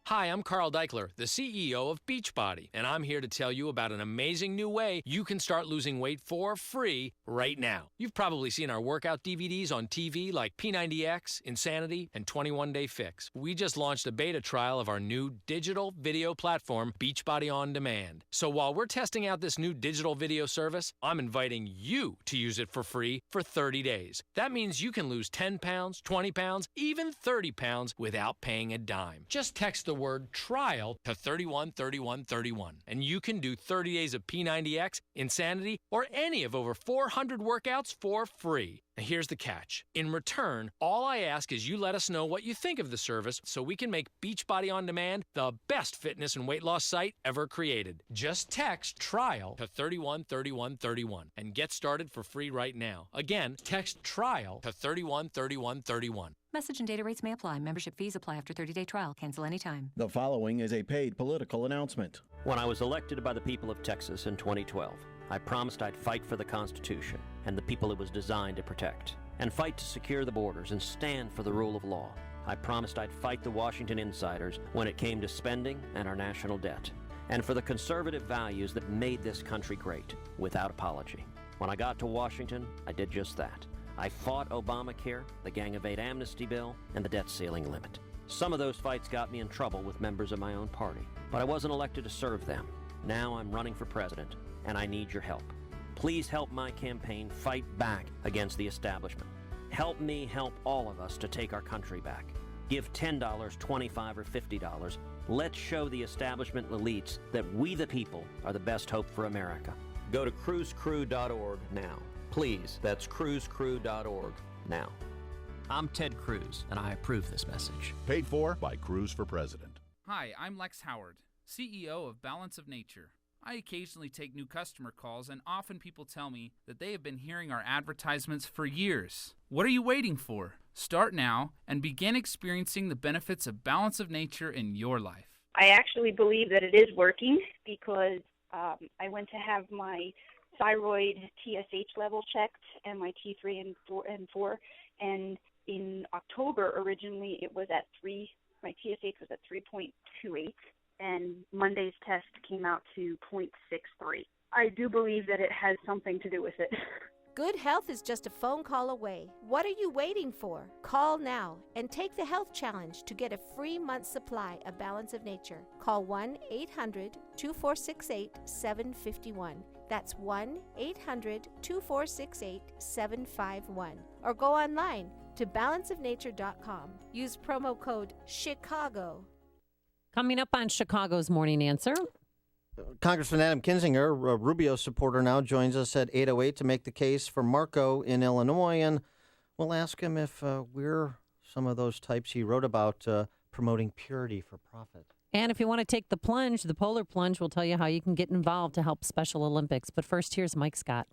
Speaker 8: Hi, I'm Carl Deichler, the CEO of Beachbody, and I'm here to tell you about an amazing new way you can start losing weight for free right now. You've probably seen our workout DVDs on TV like P90X, Insanity, and 21 Day Fix. We just launched a beta trial of our new digital video platform, Beachbody On Demand. So while we're testing out this new digital video service, I'm inviting you to use it for free for 30 days. That means you can lose 10 pounds, 20 pounds, even 30 pounds without paying a dime. Just text the word trial to 313131, and you can do 30 days of P90X, Insanity, or any of over 400 workouts for free. Now here's the catch. In return, all I ask is you let us know what you think of the service so we can make Beachbody On Demand the best fitness and weight loss site ever created. Just text trial to 313131 and get started for free right now. Again, text trial to 313131.
Speaker 6: Message and data rates may apply. Membership fees apply after 30-day trial. Cancel anytime.
Speaker 19: The following is a paid political announcement.
Speaker 22: When I was elected by the people of Texas in 2012, I promised I'd fight for the Constitution and the people it was designed to protect, and fight to secure the borders and stand for the rule of law. I promised I'd fight the Washington insiders when it came to spending and our national debt, and for the conservative values that made this country great, without apology. When I got to Washington, I did just that. I fought Obamacare, the Gang of Eight amnesty bill, and the debt ceiling limit. Some of those fights got me in trouble with members of my own party, but I wasn't elected to serve them. Now I'm running for president, and I need your help. Please help my campaign fight back against the establishment. Help me help all of us to take our country back. Give $10, $25, or $50. Let's show the establishment elites that we the people are the best hope for America. Go to cruisecrew.org now. Please, that's cruisecrew.org now.
Speaker 23: I'm Ted Cruz, and I approve this message.
Speaker 27: Paid for by Cruz for President.
Speaker 28: Hi, I'm Lex Howard, CEO of Balance of Nature. I occasionally take new customer calls, and often people tell me that they have been hearing our advertisements for years. What are you waiting for? Start now and begin experiencing the benefits of Balance of Nature in your life.
Speaker 29: I actually believe that it is working because I went to have my thyroid TSH level checked and my T3 and 4, and in October originally it was at 3. My TSH was at 3.2, came out to 0.63. I do believe that it has something to do with it.
Speaker 1: Good health is just a phone call away. What are you waiting for? Call now and take the health challenge to get a free month's supply of Balance of Nature. Call 1-800-2468-751. That's 1-800-2468-751. Or go online to balanceofnature.com. Use promo code CHICAGO.
Speaker 10: Coming up on Chicago's Morning Answer.
Speaker 11: Congressman Adam Kinzinger, a Rubio supporter, now joins us at 8:08 to make the case for Marco in Illinois, and we'll ask him if we're some of those types he wrote about promoting purity for profit.
Speaker 10: And if you want to take the plunge, the polar plunge, we'll tell you how you can get involved to help Special Olympics. But first, here's Mike Scott.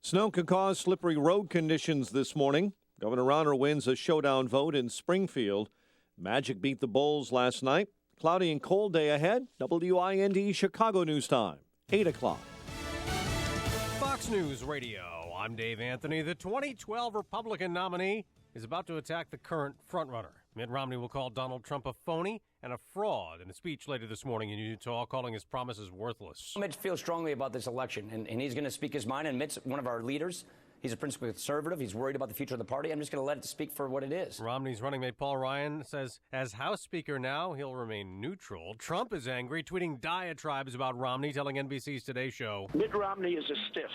Speaker 2: Snow could cause slippery road conditions this morning. Governor Rauner wins a showdown vote in Springfield. Magic beat the Bulls last night. Cloudy and cold day ahead. WIND Chicago News Time, 8 o'clock.
Speaker 4: Fox News Radio. I'm Dave Anthony. The 2012 Republican nominee is about to attack the current frontrunner. Mitt Romney will call Donald Trump a phony and a fraud in a speech later this morning in Utah, calling his promises worthless.
Speaker 12: Mitt feels strongly about this election, and he's going to speak his mind. And Mitt's one of our leaders. He's a principal conservative. He's worried about the future of the party. I'm just going to let it speak for what it is.
Speaker 4: Romney's running mate Paul Ryan says as House Speaker now, he'll remain neutral. Trump is angry, tweeting diatribes about Romney, telling NBC's Today Show.
Speaker 14: Mitt Romney is a stiff.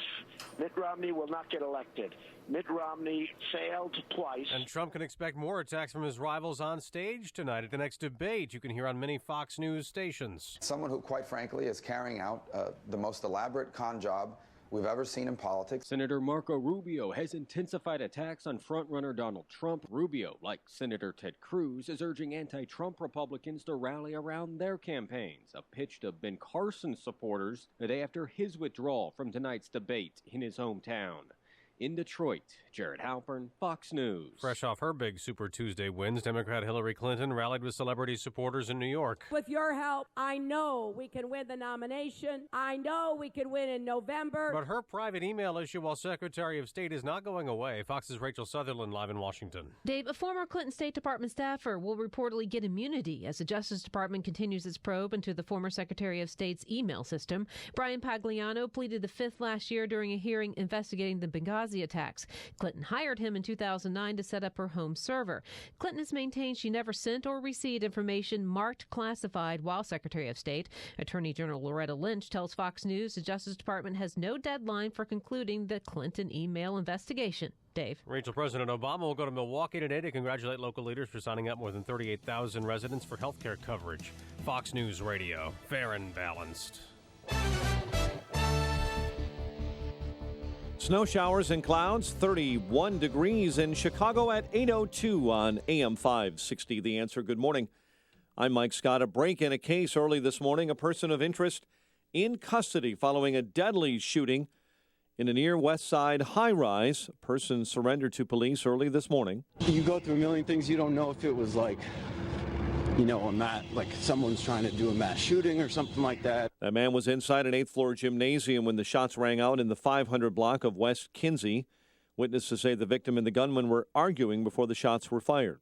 Speaker 14: Mitt Romney will not get elected. Mitt Romney failed twice.
Speaker 4: And Trump can expect more attacks from his rivals on stage tonight at the next debate you can hear on many Fox News stations.
Speaker 15: Someone who, quite frankly, is carrying out the most elaborate con job we've ever seen in politics.
Speaker 16: Senator Marco Rubio has intensified attacks on frontrunner Donald Trump. Rubio, like Senator Ted Cruz, is urging anti-Trump Republicans to rally around their campaigns, a pitch to Ben Carson supporters the day after his withdrawal from tonight's debate in his hometown. In Detroit, Jared Halpern, Fox News.
Speaker 4: Fresh off her big Super Tuesday wins, Democrat Hillary Clinton rallied with celebrity supporters in New York.
Speaker 20: With your help, I know we can win the nomination. I know we can win in November.
Speaker 4: But her private email issue while Secretary of State is not going away. Fox's Rachel Sutherland live in Washington.
Speaker 24: Dave, a former Clinton State Department staffer will reportedly get immunity as the Justice Department continues its probe into the former Secretary of State's email system. Brian Pagliano pleaded the fifth last year during a hearing investigating the Benghazi attacks. Clinton hired him in 2009 to set up her home server. Clinton has maintained she never sent or received information marked classified while Secretary of State. Attorney General Loretta Lynch tells Fox News the Justice Department has no deadline for concluding the Clinton email investigation. Dave.
Speaker 4: Rachel, President Obama will go to Milwaukee today to congratulate local leaders for signing up more than 38,000 residents for health care coverage. Fox News Radio, fair and balanced. Snow showers and clouds, 31 degrees in Chicago at 8:02 on AM 560. The Answer. Good morning. I'm Mike Scott. A break in a case early this morning. A person of interest in custody following a deadly shooting in a near West Side high-rise. A person surrendered to police early this morning.
Speaker 30: You go through a million things. You don't know if it was like someone's trying to do a mass shooting or something like that.
Speaker 2: That man was inside an 8th-floor gymnasium when the shots rang out in the 500 block of West Kinsey. Witnesses say the victim and the gunman were arguing before the shots were fired.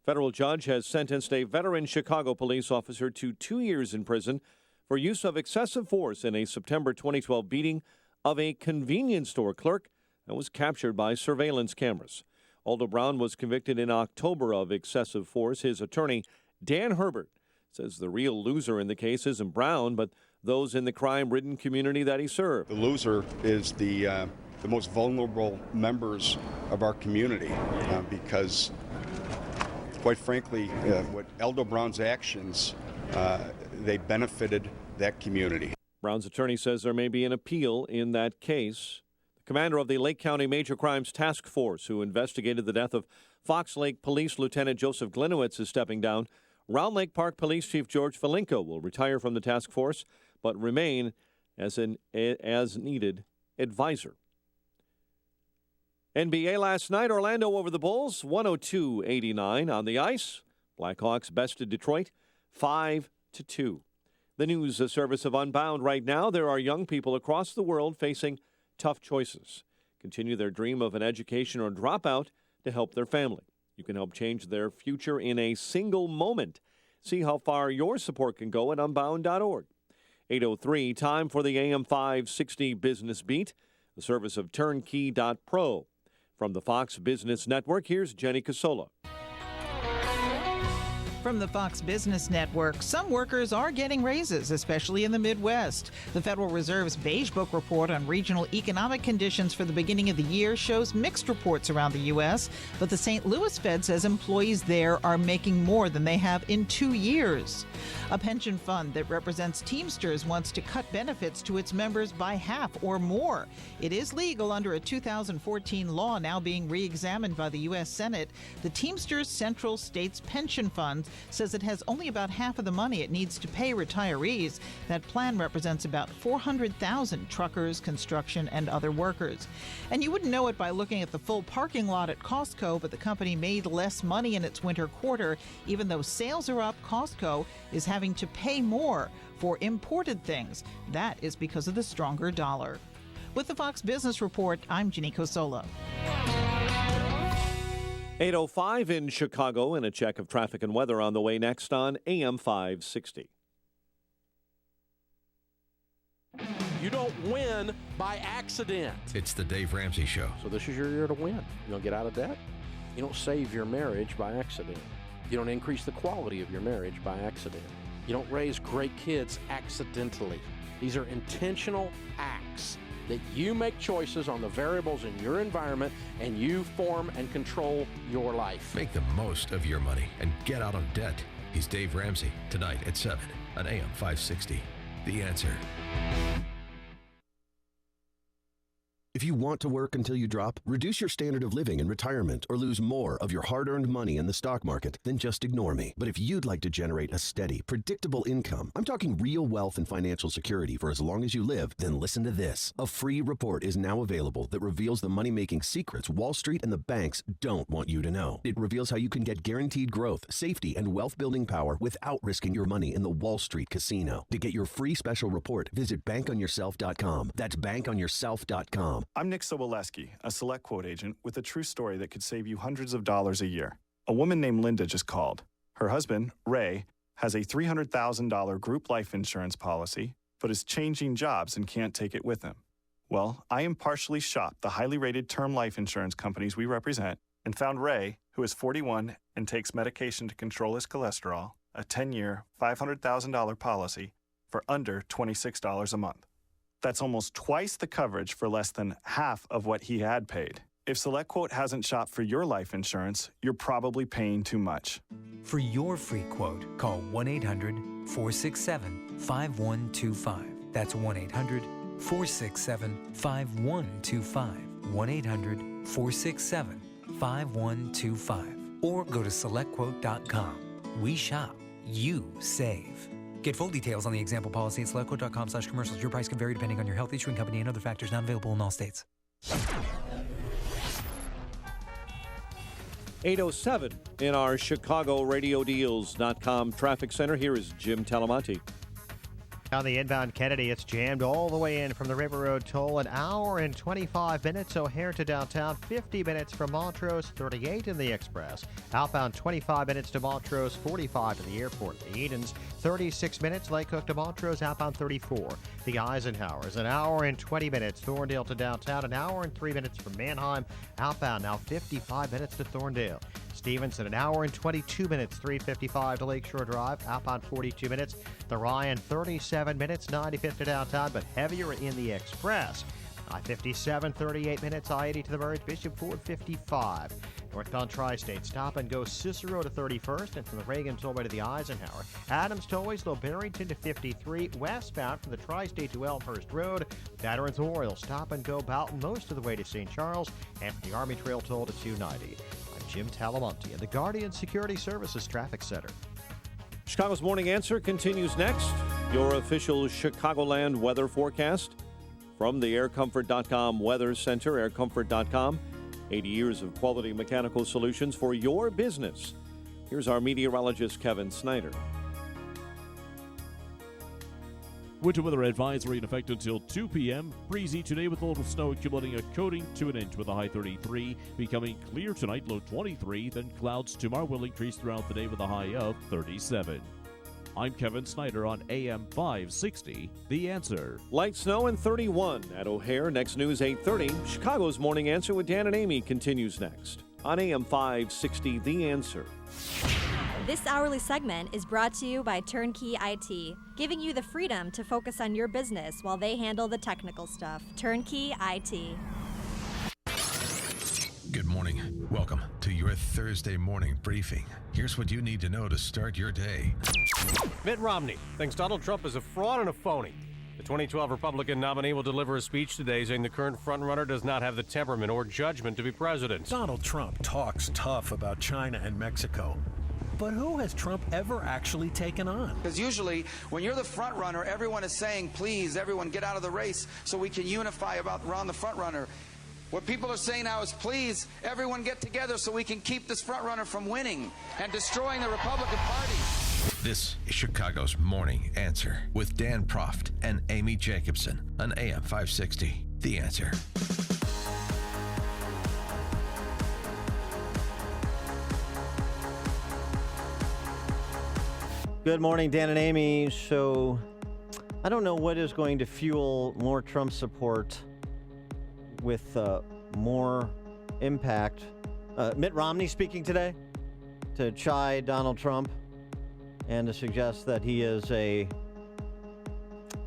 Speaker 2: Federal judge has sentenced a veteran Chicago police officer to 2 years in prison for use of excessive force in a September 2012 beating of a convenience store clerk that was captured by surveillance cameras. Aldo Brown was convicted in October of excessive force. His attorney, Dan Herbert, says the real loser in the case isn't Brown, but those in the crime-ridden community that he served.
Speaker 31: The loser is the most vulnerable members of our community because, quite frankly, with Aldo Brown's actions, they benefited that community.
Speaker 2: Brown's attorney says there may be an appeal in that case. The commander of the Lake County Major Crimes Task Force, who investigated the death of Fox Lake Police Lieutenant Joseph Glinowitz, is stepping down. Round Lake Park Police Chief George Falinko will retire from the task force, but remain as an as-needed advisor. NBA last night, Orlando over the Bulls, 102-89 on the ice. Blackhawks bested Detroit, 5-2. The news service of Unbound right now. There are young people across the world facing tough choices. Continue their dream of an education or drop out to help their family. You can help change their future in a single moment. See how far your support can go at unbound.org. 8:03, time for the AM 560 Business Beat, the service of turnkey.pro. From the Fox Business Network, here's Jenny Casola.
Speaker 3: From the Fox Business Network, some workers are getting raises, especially in the Midwest. The Federal Reserve's Beige Book report on regional economic conditions for the beginning of the year shows mixed reports around the U.S., but the St. Louis Fed says employees there are making more than they have in 2 years. A pension fund that represents Teamsters wants to cut benefits to its members by half or more. It is legal under a 2014 law now being re-examined by the U.S. Senate. The Teamsters Central States Pension Fund says it has only about half of the money it needs to pay retirees. That plan represents about 400,000 truckers, construction, and other workers. And you wouldn't know it by looking at the full parking lot at Costco, but the company made less money in its winter quarter. Even though sales are up, Costco is having to pay more for imported things. That is because of the stronger dollar. With the Fox Business Report, I'm Ginny Cosola.
Speaker 2: 8:05 in Chicago, and a check of traffic and weather on the way next on AM 560.
Speaker 5: You don't win by accident.
Speaker 27: It's the Dave Ramsey Show.
Speaker 5: So this is your year to win. You don't get out of debt. You don't save your marriage by accident. You don't increase the quality of your marriage by accident. You don't raise great kids accidentally. These are intentional acts that you make choices on the variables in your environment, and you form and control your life.
Speaker 27: Make the most of your money and get out of debt. He's Dave Ramsey, tonight at 7 on AM 560. The Answer.
Speaker 7: If you want to work until you drop, reduce your standard of living in retirement, or lose more of your hard-earned money in the stock market, then just ignore me. But if you'd like to generate a steady, predictable income, I'm talking real wealth and financial security for as long as you live, then listen to this. A free report is now available that reveals the money-making secrets Wall Street and the banks don't want you to know. It reveals how you can get guaranteed growth, safety, and wealth-building power without risking your money in the Wall Street casino. To get your free special report, visit bankonyourself.com. That's bankonyourself.com.
Speaker 8: I'm Nick Soboleski, a Select Quote agent with a true story that could save you hundreds of dollars a year. A woman named Linda just called. Her husband, Ray, has a $300,000 group life insurance policy, but is changing jobs and can't take it with him. Well, I impartially shopped the highly rated term life insurance companies we represent and found Ray, who is 41 and takes medication to control his cholesterol, a 10-year, $500,000 policy for under $26 a month. That's almost twice the coverage for less than half of what he had paid. If SelectQuote hasn't shopped for your life insurance, you're probably paying too much.
Speaker 9: For your free quote, call 1-800-467-5125. That's 1-800-467-5125. 1-800-467-5125. Or go to SelectQuote.com. We shop, you save. Get full details on the example policy at SelectQuote.com/commercials. Your price can vary depending on your health, issuing company, and other factors not available in all states.
Speaker 2: 8:07 in our ChicagoRadioDeals.com traffic center. Here is Jim Talamonte.
Speaker 11: On the inbound Kennedy, it's jammed all the way in from the River Road toll, an hour and 25 minutes. O'Hare to downtown, 50 minutes from Montrose, 38 in the Express. Outbound, 25 minutes to Montrose, 45 to the airport. The Edens, 36 minutes. Lake Hook to Montrose, outbound 34. The Eisenhowers, an hour and 20 minutes. Thorndale to downtown, an hour and 3 minutes from Manheim. Outbound, now 55 minutes to Thorndale. Stevenson, an hour and 22 minutes, 3:55 to Lakeshore Drive, outbound 42 minutes. The Ryan, 37 minutes, 95th to downtown, but heavier in the Express. I-57, 38 minutes, I-80 to the Merge, Bishop Ford, 55. Northbound Tri-State, stop and go Cicero to 31st, and from the Reagan Tollway to the Eisenhower. Adams Tollways, Low Barrington to 53, westbound from the Tri-State to Elmhurst Road. Veterans Memorial, stop and go Boughton most of the way to St. Charles, and from the Army Trail Toll to 290. I'm Jim Talamonte at the Guardian Security Services Traffic Center.
Speaker 2: Chicago's Morning Answer continues next. Your official Chicagoland weather forecast from the AirComfort.com Weather Center, aircomfort.com. 80 years of quality mechanical solutions for your business. Here's our meteorologist, Kevin Snyder.
Speaker 13: Winter weather advisory in effect until 2 p.m. Breezy today with a little snow accumulating a coating to an inch with a high 33. Becoming clear tonight, low 23. Then clouds tomorrow will increase throughout the day with a high of 37. I'm Kevin Snyder on AM 560, The Answer.
Speaker 2: Light snow and 31 at O'Hare. Next news 8:30. Chicago's Morning Answer with Dan and Amy continues next on AM 560, The Answer.
Speaker 6: This hourly segment is brought to you by Turnkey IT, giving you the freedom to focus on your business while they handle the technical stuff. Turnkey IT.
Speaker 27: Good morning. Welcome to your Thursday morning briefing. Here's what you need to know to start your day.
Speaker 17: Mitt Romney thinks Donald Trump is a fraud and a phony. The 2012 Republican nominee will deliver a speech today saying the current frontrunner does not have the temperament or judgment to be president.
Speaker 18: Donald Trump talks tough about China and Mexico. But who has Trump ever actually taken on?
Speaker 19: Because usually, when you're the front runner, everyone is saying, please, everyone get out of the race so we can unify around the front runner. What people are saying now is, please, everyone get together so we can keep this front runner from winning and destroying the Republican Party.
Speaker 27: This is Chicago's Morning Answer with Dan Proft and Amy Jacobson on AM 560. The Answer.
Speaker 11: Good morning, Dan and Amy. So, I don't know what is going to fuel more Trump support with more impact. Mitt Romney speaking today to chide Donald Trump and to suggest that he is a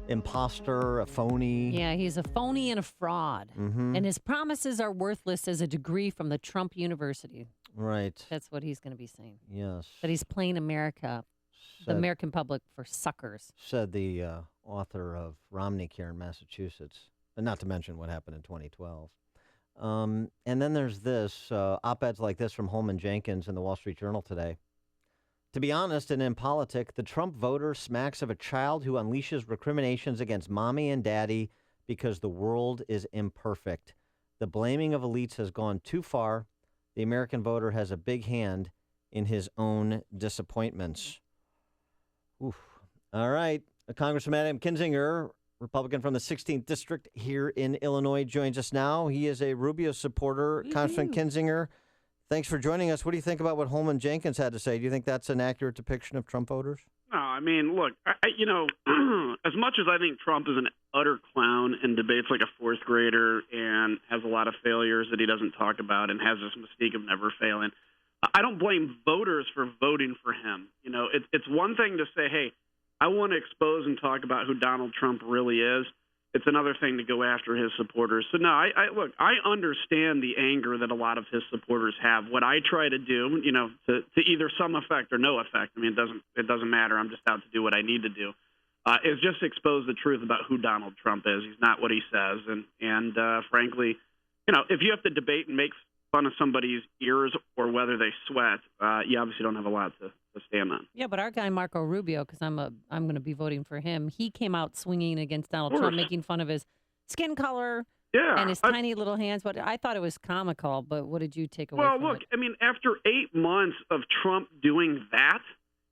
Speaker 11: imposter, a phony.
Speaker 10: Yeah, he's a phony and a fraud.
Speaker 11: Mm-hmm.
Speaker 10: And his promises are worthless as a degree from the Trump University.
Speaker 11: Right.
Speaker 10: That's what he's going to be saying.
Speaker 11: Yes.
Speaker 10: That he's playing America, the American public, for suckers.
Speaker 11: Said the author of Romney Care in Massachusetts. And not to mention what happened in 2012. And then there's this, op-eds like this from Holman Jenkins in the Wall Street Journal today. To be honest and in politics, the Trump voter smacks of a child who unleashes recriminations against mommy and daddy because the world is imperfect. The blaming of elites has gone too far. The American voter has a big hand in his own disappointments. Oof. All right. Congressman Adam Kinzinger, Republican from the 16th District here in Illinois, joins us now. He is a Rubio supporter. Mm-hmm. Congressman Kinzinger, thanks for joining us. What do you think about what Holman Jenkins had to say? Do you think that's an accurate depiction of Trump voters?
Speaker 21: No, I mean, look, as much as I think Trump is an utter clown and debates like a fourth grader and has a lot of failures that he doesn't talk about and has this mystique of never failing, I don't blame voters for voting for him. It's one thing to say, hey, I want to expose and talk about who Donald Trump really is. It's another thing to go after his supporters. So, no, I understand the anger that a lot of his supporters have. What I try to do, to either some effect or no effect, I mean, it doesn't matter. I'm just out to do what I need to do, is just expose the truth about who Donald Trump is. He's not what he says. And frankly, if you have to debate and make fun of somebody's ears or whether they sweat, you obviously don't have a lot to stand on.
Speaker 10: Yeah, but our guy Marco Rubio, because I'm going to be voting for him, he came out swinging against Donald Trump, making fun of his skin color and his tiny little hands. But I thought it was comical. But what did you take away from it? Well, look,
Speaker 21: I mean, after 8 months of Trump doing that,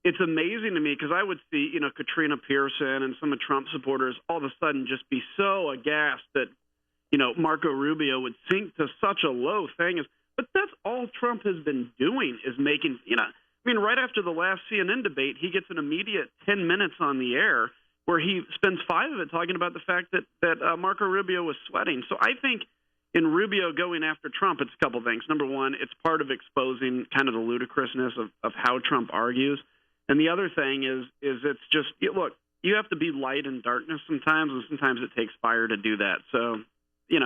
Speaker 21: it's amazing to me because I would see, Katrina Pearson and some of Trump supporters all of a sudden just be so aghast that, Marco Rubio would sink to such a low thing. But that's all Trump has been doing is making, right after the last CNN debate, he gets an immediate 10 minutes on the air where he spends 5 of it talking about the fact that Marco Rubio was sweating. So I think in Rubio going after Trump, it's a couple things. Number one, it's part of exposing kind of the ludicrousness of how Trump argues. And the other thing is it's just, look, you have to be light in darkness sometimes, and sometimes it takes fire to do that. So,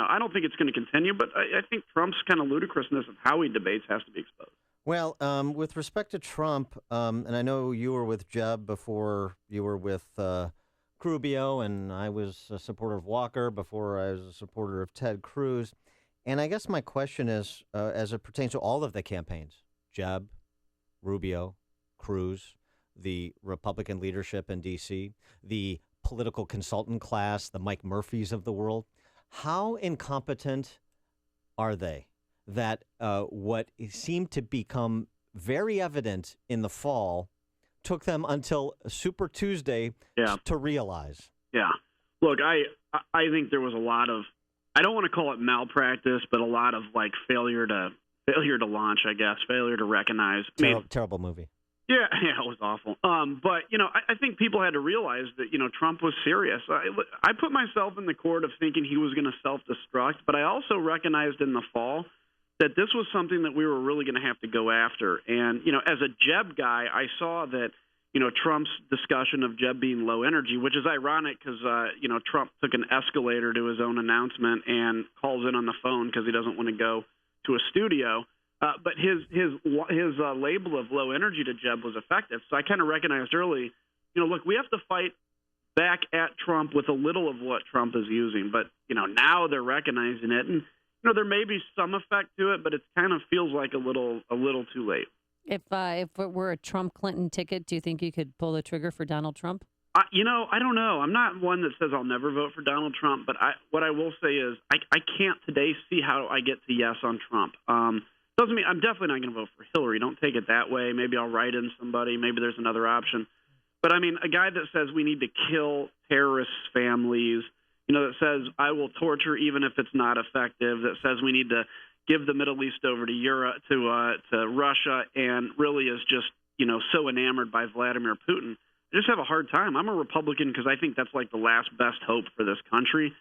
Speaker 21: I don't think it's going to continue, but I think Trump's kind of ludicrousness of how he debates has to be exposed.
Speaker 11: Well, with respect to Trump, and I know you were with Jeb before you were with Rubio, and I was a supporter of Walker before I was a supporter of Ted Cruz. And I guess my question is, as it pertains to all of the campaigns, Jeb, Rubio, Cruz, the Republican leadership in D.C., the political consultant class, the Mike Murphys of the world, how incompetent are they that what seemed to become very evident in the fall took them until Super Tuesday to realize?
Speaker 21: Yeah. Look, I think there was a lot of, I don't want to call it malpractice, but a lot of failure to launch, I guess, failure to recognize.
Speaker 11: Terrible movie.
Speaker 21: Yeah, it was awful. But, I think people had to realize that, Trump was serious. I put myself in the court of thinking he was going to self-destruct, but I also recognized in the fall that this was something that we were really going to have to go after. And, as a Jeb guy, I saw that, Trump's discussion of Jeb being low energy, which is ironic because, Trump took an escalator to his own announcement and calls in on the phone because he doesn't want to go to a studio. But his label of low energy to Jeb was effective. So I kind of recognized early, look, we have to fight back at Trump with a little of what Trump is using. But, now they're recognizing it. And, there may be some effect to it, but it kind of feels like a little too late.
Speaker 10: If it were a Trump-Clinton ticket, do you think you could pull the trigger for Donald Trump?
Speaker 21: I don't know. I'm not one that says I'll never vote for Donald Trump. But what I will say is I can't today see how I get to yes on Trump. Doesn't mean I'm definitely not going to vote for Hillary. Don't take it that way. Maybe I'll write in somebody. Maybe there's another option. But, I mean, a guy that says we need to kill terrorists' families, that says I will torture even if it's not effective, that says we need to give the Middle East over to Europe, to Russia, and really is just, so enamored by Vladimir Putin. I just have a hard time. I'm a Republican because I think that's like the last best hope for this country.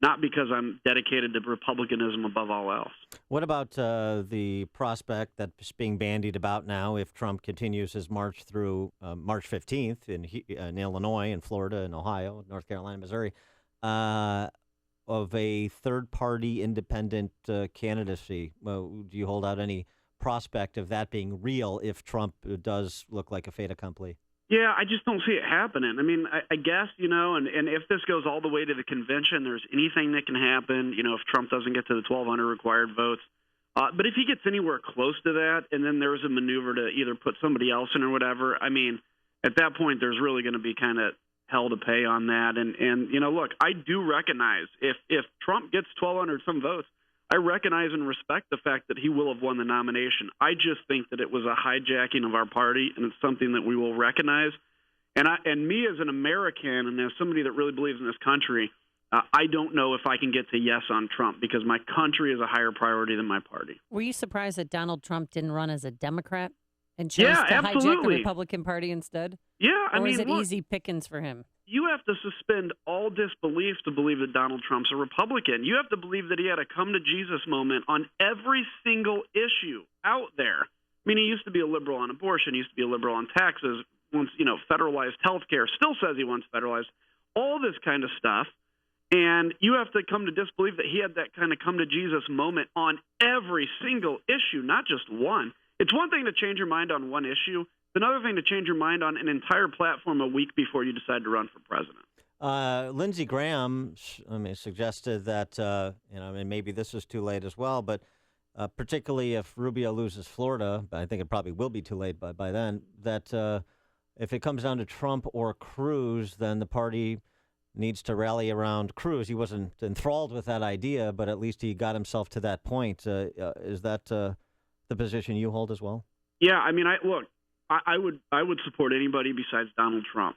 Speaker 21: Not because I'm dedicated to republicanism above all else.
Speaker 11: What about the prospect that's being bandied about now if Trump continues his march through March 15th in Illinois and Florida and Ohio, North Carolina, Missouri, of a third-party independent candidacy? Do you hold out any prospect of that being real if Trump does look like a fait accompli?
Speaker 21: Yeah, I just don't see it happening. I mean, I guess, and if this goes all the way to the convention, there's anything that can happen, if Trump doesn't get to the 1,200 required votes. But if he gets anywhere close to that, and then there's a maneuver to either put somebody else in or whatever, I mean, at that point, there's really going to be kind of hell to pay on that. And look, I do recognize if Trump gets 1,200 some votes, I recognize and respect the fact that he will have won the nomination. I just think that it was a hijacking of our party, and it's something that we will recognize. And me as an American and as somebody that really believes in this country, I don't know if I can get to yes on Trump because my country is a higher priority than my party.
Speaker 10: Were you surprised that Donald Trump didn't run as a Democrat and chose to hijack the Republican Party instead?
Speaker 21: Yeah,
Speaker 10: or is it easy pickings for him?
Speaker 21: You have to suspend all disbelief to believe that Donald Trump's a Republican. You have to believe that he had a come-to-Jesus moment on every single issue out there. I mean, he used to be a liberal on abortion. He used to be a liberal on taxes. Once, federalized health care. Still says he wants federalized. All this kind of stuff. And you have to come to disbelief that he had that kind of come-to-Jesus moment on every single issue, not just one. It's one thing to change your mind on one issue. It's another thing to change your mind on an entire platform a week before you decide to run for president.
Speaker 11: Lindsey Graham suggested that, maybe this is too late as well, but particularly if Rubio loses Florida, but I think it probably will be too late by then, that if it comes down to Trump or Cruz, then the party needs to rally around Cruz. He wasn't enthralled with that idea, but at least he got himself to that point. Is that the position you hold as well?
Speaker 21: Yeah, I mean, I would support anybody besides Donald Trump.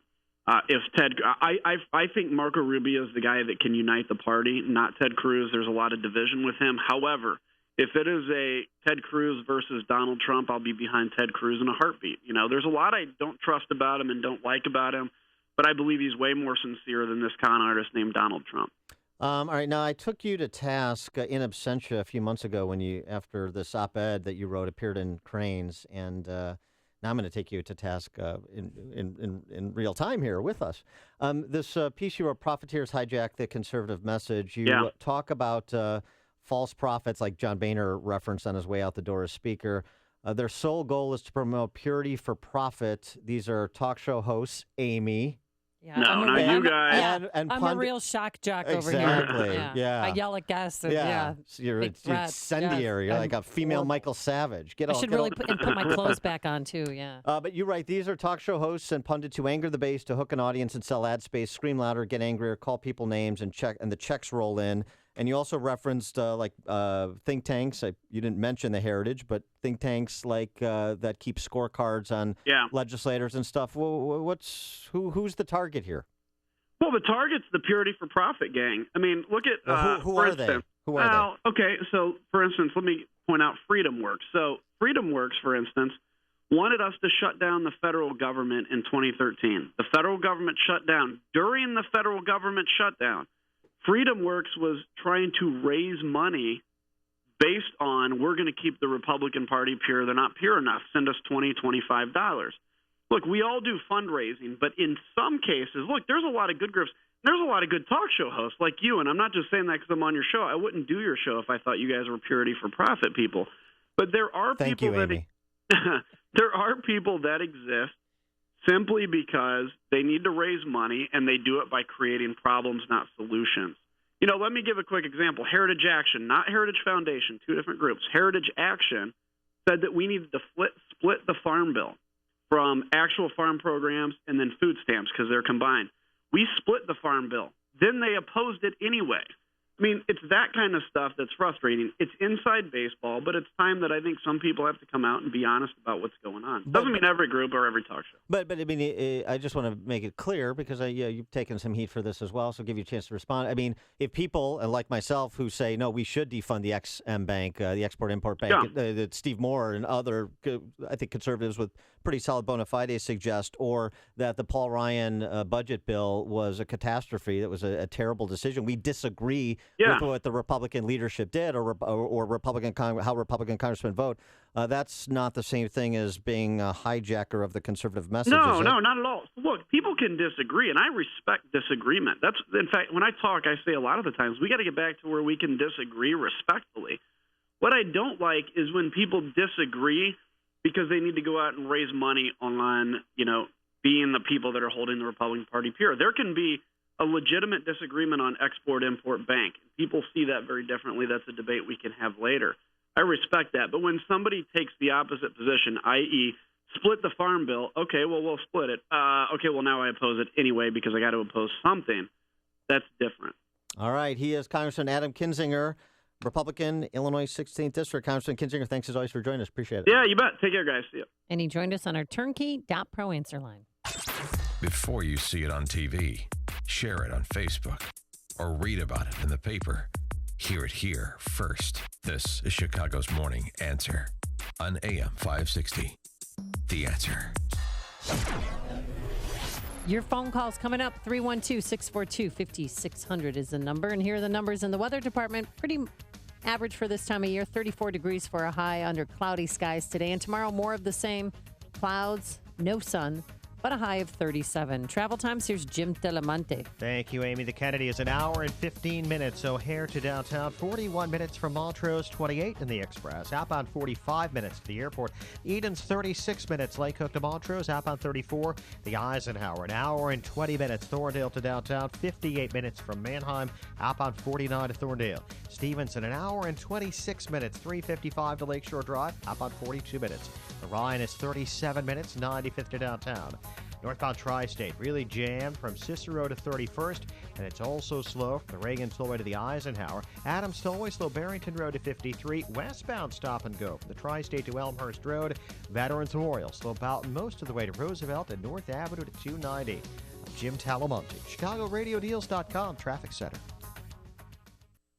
Speaker 21: If Ted, I think Marco Rubio is the guy that can unite the party, not Ted Cruz. There's a lot of division with him. However, if it is a Ted Cruz versus Donald Trump, I'll be behind Ted Cruz in a heartbeat. There's a lot I don't trust about him and don't like about him, but I believe he's way more sincere than this con artist named Donald Trump.
Speaker 11: All right. Now, I took you to task in absentia a few months ago after this op-ed that you wrote appeared in Cranes, and now I'm going to take you to task in real time here with us. This piece you wrote, Profiteers Hijack the Conservative Message. You talk about false prophets like John Boehner referenced on his way out the door as speaker. Their sole goal is to promote purity for profit. These are talk show hosts, Amy.
Speaker 10: Yeah,
Speaker 21: no, not you guys.
Speaker 11: And
Speaker 10: I'm a real shock jock over here.
Speaker 11: Exactly.
Speaker 10: Yeah. I yell at guests. And,
Speaker 11: You're incendiary. You're like a female Michael Savage.
Speaker 10: I should really put my clothes back on, too, yeah.
Speaker 11: But you write, these are talk show hosts and pundits who anger the base to hook an audience and sell ad space, scream louder, get angrier, call people names, and the checks roll in. And you also referenced think tanks. You didn't mention the Heritage, but think tanks like that keep scorecards on legislators and stuff. Well, who's the target here?
Speaker 21: Well, the target's the Purity for Profit gang. I mean, look at
Speaker 11: who are they? Who are they?
Speaker 21: Okay, so for instance, let me point out Freedom Works. So Freedom Works, for instance, wanted us to shut down the federal government in 2013. The federal government shut down. During the federal government shutdown, FreedomWorks was trying to raise money based on, we're going to keep the Republican Party pure. They're not pure enough. Send us $20, $25. Look, we all do fundraising, but in some cases, look, there's a lot of good groups. There's a lot of good talk show hosts like you, and I'm not just saying that because I'm on your show. I wouldn't do your show if I thought you guys were purity for profit people. But there are there are people that exist simply because they need to raise money, and they do it by creating problems, not solutions. You know, let me give a quick example. Heritage Action, not Heritage Foundation, two different groups. Heritage Action said that we needed to split the farm bill from actual farm programs and then food stamps because they're combined. We split the farm bill. Then they opposed it anyway. I mean, it's that kind of stuff that's frustrating. It's inside baseball, but it's time that I think some people have to come out and be honest about what's going on. Doesn't mean every group or every talk show.
Speaker 11: But I mean, I just want to make it clear because you've taken some heat for this as well, so I'll give you a chance to respond. I mean, if people, like myself, who say, no, we should defund the EXIM Bank, the Export-Import Bank, that Steve Moore and other, I think, conservatives with pretty solid bona fides suggest, or that the Paul Ryan budget bill was a catastrophe, that was a terrible decision. We disagree with what the Republican leadership did or Republican how Republican congressmen vote. That's not the same thing as being a hijacker of the conservative message.
Speaker 21: No, not at all. Look, people can disagree, and I respect disagreement. That's, in fact, when I talk, I say a lot of the times, we got to get back to where we can disagree respectfully. What I don't like is when people disagree because they need to go out and raise money on, being the people that are holding the Republican Party pure. There can be a legitimate disagreement on Export-Import Bank. People see that very differently. That's a debate we can have later. I respect that. But when somebody takes the opposite position, i.e., split the farm bill, okay, well, we'll split it. Okay, well, now I oppose it anyway because I got to oppose something. That's different.
Speaker 11: All right. He is Congressman Adam Kinzinger, Republican, Illinois 16th District. Congressman Kinzinger, thanks as always for joining us. Appreciate it.
Speaker 21: Yeah, you bet. Take care, guys. See you.
Speaker 10: And he joined us on our turnkey.pro answer line.
Speaker 27: Before you see it on TV, share it on Facebook, or read about it in the paper. Hear it here first. This is Chicago's Morning Answer on AM 560. The Answer.
Speaker 10: Your phone calls coming up. 312-642-5600 is the number. And here are the numbers in the weather department. Pretty average for this time of year. 34 degrees for a high under cloudy skies today. And tomorrow, more of the same. Clouds, no sun, but a high of 37. Travel times, here's Jim Delamonte.
Speaker 1: Thank you, Amy. The Kennedy is an hour and 15 minutes. O'Hare to downtown, 41 minutes from Montrose, 28 in the Express. Outbound 45 minutes to the airport. Eden's 36 minutes. Lake Hook to Montrose, outbound 34. The Eisenhower, an hour and 20 minutes. Thorndale to downtown, 58 minutes from Mannheim. Outbound 49 to Thorndale. Stevenson, an hour and 26 minutes. 3:55 to Lakeshore Drive, outbound 42 minutes. The Ryan is 37 minutes, 95th to downtown. Northbound Tri-State really jammed from Cicero to 31st, and it's also slow from the Reagan Tollway to the Eisenhower. Adams Tollway slow Barrington Road to 53. Westbound stop and go from the Tri-State to Elmhurst Road. Veterans Memorial slow Boughton most of the way to Roosevelt and North Avenue to 290. I'm Jim Talamonte, ChicagoRadioDeals.com Traffic Center.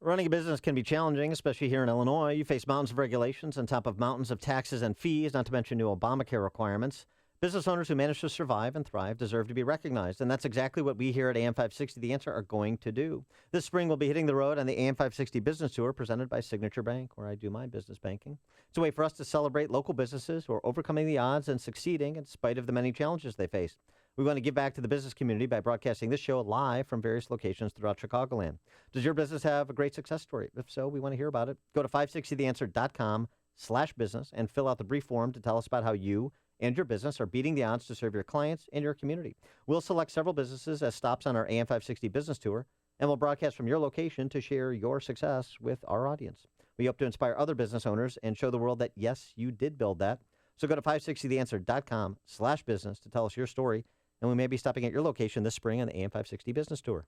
Speaker 11: Running a business can be challenging, especially here in Illinois. You face mountains of regulations on top of mountains of taxes and fees, not to mention new Obamacare requirements. Business owners who manage to survive and thrive deserve to be recognized, and that's exactly what we here at AM 560 The Answer are going to do. This spring, we'll be hitting the road on the AM 560 Business Tour presented by Signature Bank, where I do my business banking. It's a way for us to celebrate local businesses who are overcoming the odds and succeeding in spite of the many challenges they face. We want to give back to the business community by broadcasting this show live from various locations throughout Chicagoland. Does your business have a great success story? If so, we want to hear about it. Go to 560theanswer.com/business and fill out the brief form to tell us about how you and your business are beating the odds to serve your clients and your community. We'll select several businesses as stops on our AM 560 Business Tour, and we'll broadcast from your location to share your success with our audience. We hope to inspire other business owners and show the world that, yes, you did build that. So go to 560theanswer.com/business to tell us your story, and we may be stopping at your location this spring on the AM 560 Business Tour.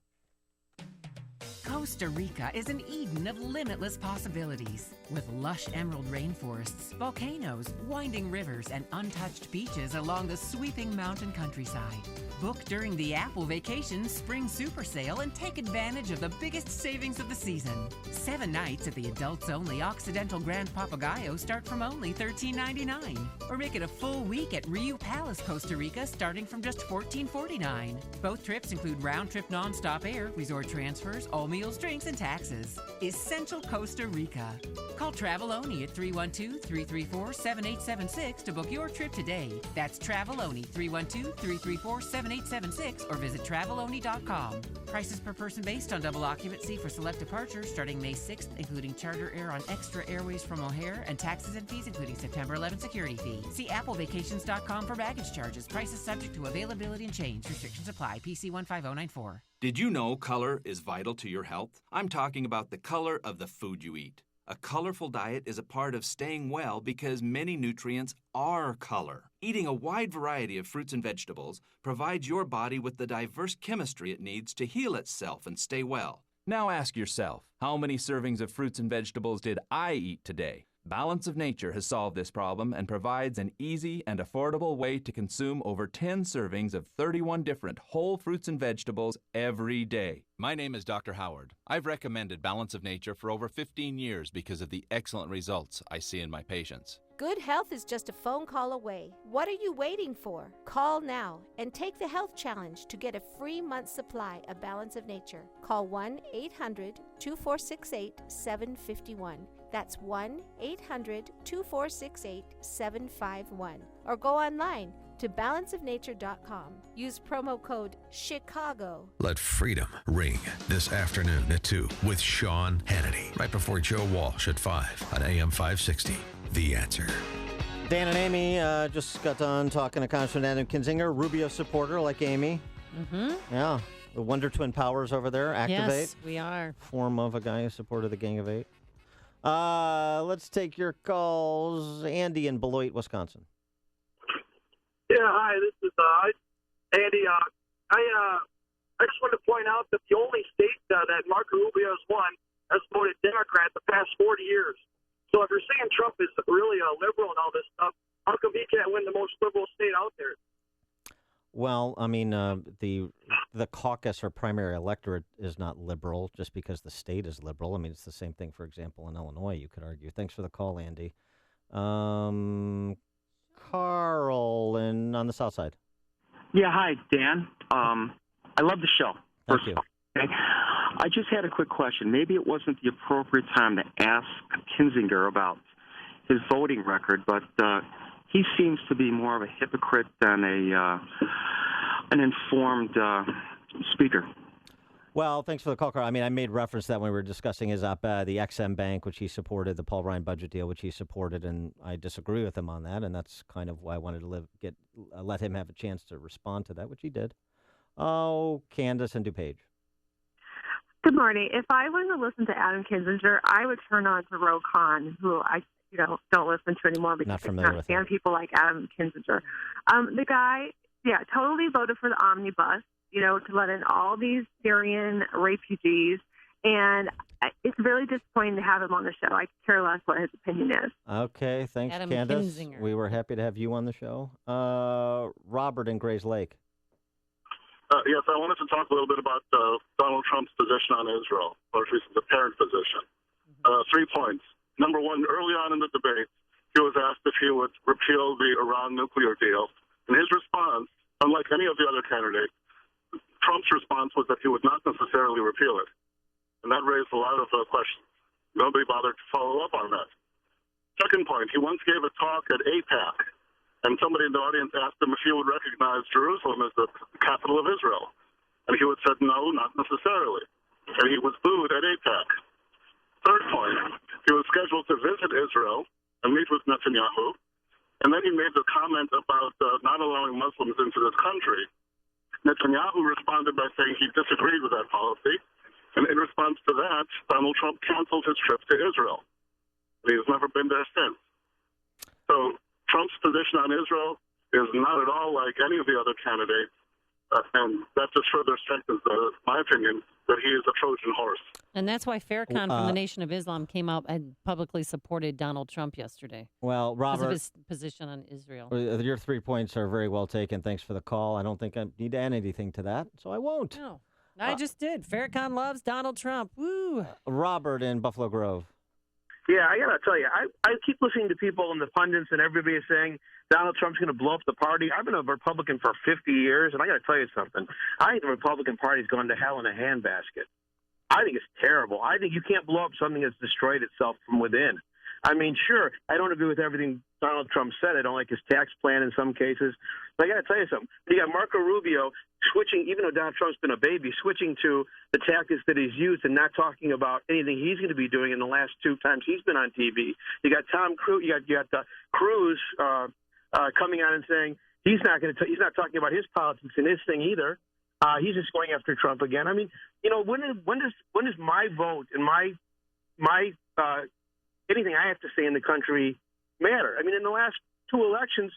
Speaker 12: Go Costa Rica is an Eden of limitless possibilities. With lush emerald rainforests, volcanoes, winding rivers, and untouched beaches along the sweeping mountain countryside. Book during the Apple Vacation Spring Super Sale and take advantage of the biggest savings of the season. 7 nights at the adults-only Occidental Grand Papagayo start from only $13.99. Or make it a full week at Riu Palace, Costa Rica, starting from just $14.49. Both trips include round-trip non-stop air, resort transfers, all meals, drinks, and taxes. Essential Costa Rica. Call Traveloni at 312-334-7876 to book your trip today. That's Traveloni, 312-334-7876, or visit Traveloni.com. Prices per person based on double occupancy for select departures starting May 6th, including charter air on Extra Airways from O'Hare, and taxes and fees including September 11th security fee. See applevacations.com for baggage charges. Prices subject to availability and change. Restrictions apply. PC 15094.
Speaker 14: Did you know color is vital to your health? I'm talking about the color of the food you eat. A colorful diet is a part of staying well because many nutrients are color. Eating a wide variety of fruits and vegetables provides your body with the diverse chemistry it needs to heal itself and stay well. Now ask yourself, how many servings of fruits and vegetables did I eat today? Balance of Nature has solved this problem and provides an easy and affordable way to consume over 10 servings of 31 different whole fruits and vegetables every day. My name is Dr. Howard. I've recommended Balance of Nature for over 15 years because of the excellent results I see in my patients.
Speaker 15: Good health is just a phone call away. What are you waiting for? Call now and take the health challenge to get a free month's supply of Balance of Nature. Call 1-800-2468-751. That's 1-800-2468-751. Or go online to balanceofnature.com. Use promo code CHICAGO.
Speaker 27: Let freedom ring this afternoon at 2 with Sean Hannity, right before Joe Walsh at 5 on AM 560. The Answer.
Speaker 11: Dan and Amy just got done talking to Congressman Adam Kinzinger, Rubio supporter like Amy.
Speaker 10: Mm-hmm.
Speaker 11: Yeah. The Wonder Twin powers over there. Activate.
Speaker 10: Yes, we are.
Speaker 11: Form of a guy who supported the Gang of Eight. Let's take your calls. Andy in Beloit, Wisconsin.
Speaker 16: Yeah, hi, this is Andy. I just wanted to point out that the only state that Marco Rubio has won has voted Democrat the past 40 years. So if you're saying Trump is really a liberal and all this stuff, how come he can't win the most liberal state out there?
Speaker 11: Well, I mean, the caucus or primary electorate is not liberal just because the state is liberal. I mean, it's the same thing, for example, in Illinois, you could argue. Thanks for the call, Andy. Carl on the south side.
Speaker 20: Yeah, hi, Dan. I love the show.
Speaker 11: Thank you.
Speaker 20: Okay. I just had a quick question. Maybe it wasn't the appropriate time to ask Kinzinger about his voting record, but he seems to be more of a hypocrite than an informed speaker.
Speaker 11: Well, thanks for the call, Carl. I mean, I made reference to that when we were discussing his op-ed, the XM Bank, which he supported, the Paul Ryan budget deal, which he supported, and I disagree with him on that, and that's kind of why I wanted to let him have a chance to respond to that, which he did. Oh, Candace and DuPage.
Speaker 22: Good morning. If I was to listen to Adam Kinzinger, I would turn on to Ro Khan, who I don't listen to anymore because I can't stand people like Adam Kinzinger. The guy, totally voted for the omnibus, to let in all these Syrian refugees, and it's really disappointing to have him on the show. I care less what his opinion is.
Speaker 11: Okay, thanks,
Speaker 10: Adam
Speaker 11: Candace.
Speaker 10: Kinzinger.
Speaker 11: We were happy to have you on the show. Robert in Grays Lake.
Speaker 23: Yes, I wanted to talk a little bit about Donald Trump's position on Israel, or at least his apparent position. 3 points. Number one, early on in the debate, he was asked if he would repeal the Iran nuclear deal. And his response, unlike any of the other candidates, Trump's response was that he would not necessarily repeal it. And that raised a lot of questions. Nobody bothered to follow up on that. Second point, he once gave a talk at AIPAC, and somebody in the audience asked him if he would recognize Jerusalem as the capital of Israel. And he would said, no, not necessarily. And he was booed at AIPAC. Third point, he was scheduled to visit Israel and meet with Netanyahu. And then he made the comment about not allowing Muslims into this country. Netanyahu responded by saying he disagreed with that policy. And in response to that, Donald Trump canceled his trip to Israel. And he's never been there since. So Trump's position on Israel is not at all like any of the other candidates. And that just further strengthens, my opinion, that he is a Trojan horse.
Speaker 10: And that's why Farrakhan from the Nation of Islam came out and publicly supported Donald Trump yesterday.
Speaker 11: Well, Robert,
Speaker 10: because of his position on Israel.
Speaker 11: Your 3 points are very well taken. Thanks for the call. I don't think I need to add anything to that, so I won't.
Speaker 10: No, I just did. Farrakhan loves Donald Trump. Woo!
Speaker 11: Robert in Buffalo Grove.
Speaker 3: Yeah, I got to tell you, I keep listening to people and the pundits and everybody is saying Donald Trump's going to blow up the party. I've been a Republican for 50 years, and I got to tell you something. I think the Republican Party's gone to hell in a handbasket. I think it's terrible. I think you can't blow up something that's destroyed itself from within. I mean, sure, I don't agree with everything Donald Trump said. I don't like his tax plan in some cases. But I got to tell you something. You got Marco Rubio switching, even though Donald Trump's been a baby, switching to the tactics that he's used and not talking about anything he's going to be doing in the last 2 times he's been on TV. You got Tom Cruise. You got Cruz coming on and saying he's not talking about his politics in his thing either. He's just going after Trump again. I mean, you know, when does my vote and my anything I have to say in the country matter? I mean, in the last 2 elections,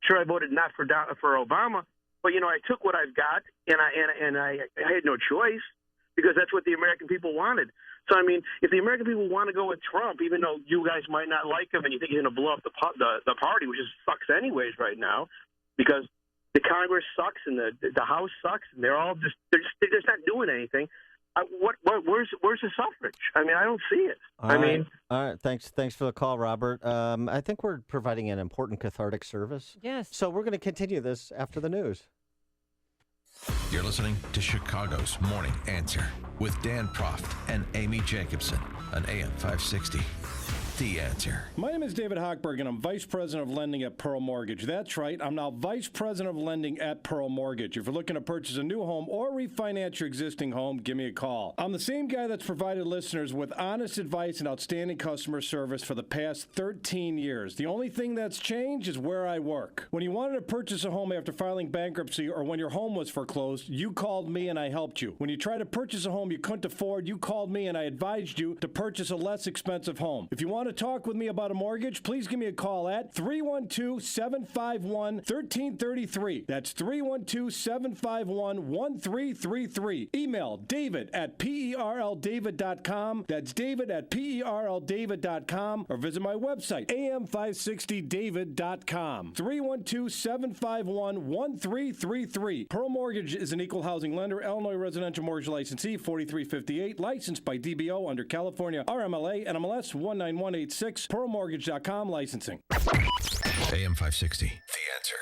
Speaker 3: sure I voted not for Obama, but you know I took what I've got and I had no choice because that's what the American people wanted. So I mean, if the American people want to go with Trump, even though you guys might not like him and you think he's going to blow up the party, which sucks anyways right now, because the Congress sucks and the House sucks and they're just not doing anything. Where's the suffrage? I mean, I don't see it.
Speaker 11: All right. Thanks for the call, Robert. I think we're providing an important cathartic service.
Speaker 10: Yes.
Speaker 11: So we're going to continue this after the news.
Speaker 27: You're listening to Chicago's Morning Answer with Dan Proft and Amy Jacobson on AM 560. The Answer.
Speaker 4: My name is David Hochberg, and I'm Vice President of Lending at Pearl Mortgage. That's right, I'm now Vice President of Lending at Pearl Mortgage. If you're looking to purchase a new home or refinance your existing home, give me a call. I'm the same guy that's provided listeners with honest advice and outstanding customer service for the past 13 years. The only thing that's changed is where I work. When you wanted to purchase a home after filing bankruptcy or when your home was foreclosed, you called me and I helped you. When you tried to purchase a home you couldn't afford, you called me and I advised you to purchase a less expensive home. If you want to talk with me about a mortgage, please give me a call at 312-751-1333. That's 312-751-1333. Email david@perldavid.com. That's david@perldavid.com. Or visit my website, am560david.com. 312-751-1333. Pearl Mortgage is an equal housing lender, Illinois residential mortgage licensee, 4358, licensed by DBO under California RMLA and MLS 19186. PearlMortgage.com licensing.
Speaker 27: AM 560, The Answer.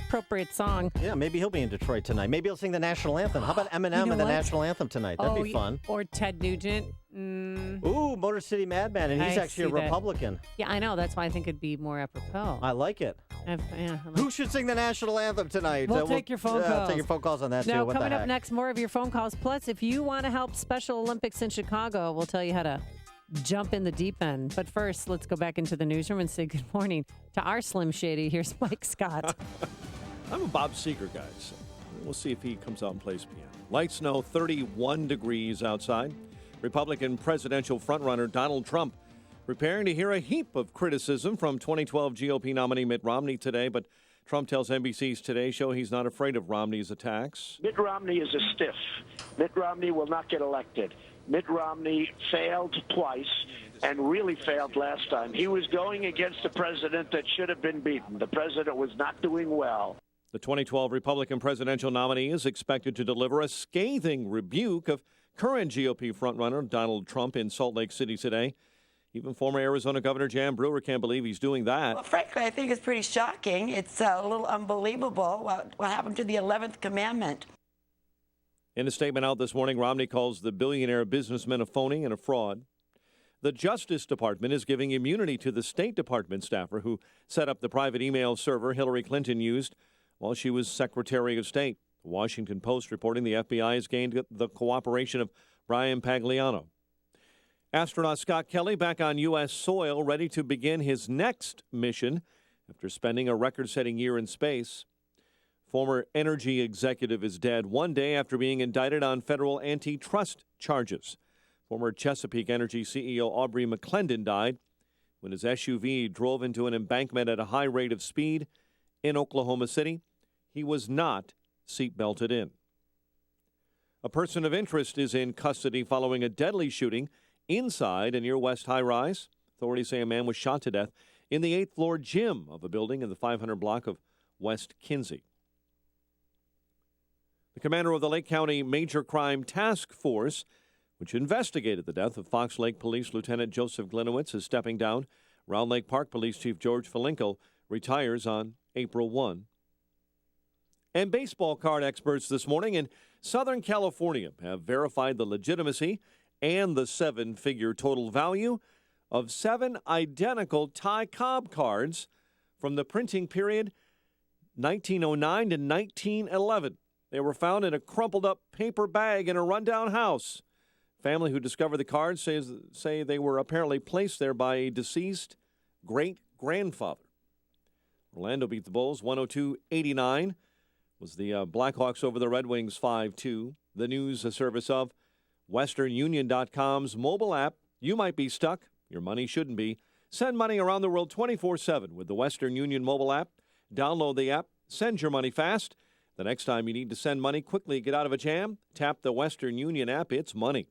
Speaker 10: Appropriate song.
Speaker 11: Yeah, maybe he'll be in Detroit tonight. Maybe he'll sing the national anthem. How about Eminem and the national anthem tonight? That'd be fun.
Speaker 10: Or Ted Nugent.
Speaker 11: Ooh, Motor City Madman, and he's actually a Republican.
Speaker 10: Yeah, I know. That's why I think it'd be more apropos.
Speaker 11: I like it. Who should sing the national anthem tonight?
Speaker 10: We'll take your phone calls.
Speaker 11: Take your phone calls on that,
Speaker 10: now,
Speaker 11: too. What
Speaker 10: coming
Speaker 11: the
Speaker 10: up
Speaker 11: heck?
Speaker 10: next, more of your phone calls. Plus, if you want to help Special Olympics in Chicago, we'll tell you how to jump in the deep end. But first, let's go back into the newsroom and say good morning to our Slim Shady. Here's Mike Scott.
Speaker 2: I'm a Bob Seger guy, so we'll see if he comes out and plays piano. Light snow, 31 degrees outside. Republican presidential frontrunner Donald Trump preparing to hear a heap of criticism from 2012 GOP nominee Mitt Romney today, but Trump tells NBC's Today Show he's not afraid of Romney's attacks.
Speaker 5: Mitt Romney is a stiff. Mitt Romney will not get elected. Mitt Romney failed twice and really failed last time. He was going against a president that should have been beaten. The president was not doing well.
Speaker 2: The 2012 Republican presidential nominee is expected to deliver a scathing rebuke of current GOP frontrunner Donald Trump in Salt Lake City today. Even former Arizona Governor Jan Brewer can't believe he's doing that.
Speaker 7: Well, frankly, I think it's pretty shocking. It's a little unbelievable what happened to the 11th commandment.
Speaker 2: In a statement out this morning, Romney calls the billionaire businessman a phony and a fraud. The Justice Department is giving immunity to the State Department staffer who set up the private email server Hillary Clinton used while she was Secretary of State. The Washington Post reporting the FBI has gained the cooperation of Brian Pagliano. Astronaut Scott Kelly back on U.S. soil, ready to begin his next mission after spending a record-setting year in space. Former energy executive is dead 1 day after being indicted on federal antitrust charges. Former Chesapeake Energy CEO Aubrey McClendon died when his SUV drove into an embankment at a high rate of speed in Oklahoma City. He was not seatbelted in. A person of interest is in custody following a deadly shooting inside a near West high-rise. Authorities say a man was shot to death in the 8th floor gym of a building in the 500 block of West Kinsey. The commander of the Lake County Major Crime Task Force, which investigated the death of Fox Lake Police Lieutenant Joseph Glinowitz, is stepping down. Round Lake Park Police Chief George Felinko retires on April 1. And baseball card experts this morning in Southern California have verified the legitimacy and the seven-figure total value of 7 identical Ty Cobb cards from the printing period 1909 to 1911. They were found in a crumpled-up paper bag in a rundown house. Family who discovered the cards say they were apparently placed there by a deceased great-grandfather. Orlando beat the Bulls 102-89. Was the Blackhawks over the Red Wings 5-2. The news, a service of WesternUnion.com's mobile app. You might be stuck. Your money shouldn't be. Send money around the world 24/7 with the Western Union mobile app. Download the app. Send your money fast. The next time you need to send money, quickly get out of a jam, tap the Western Union app. It's money.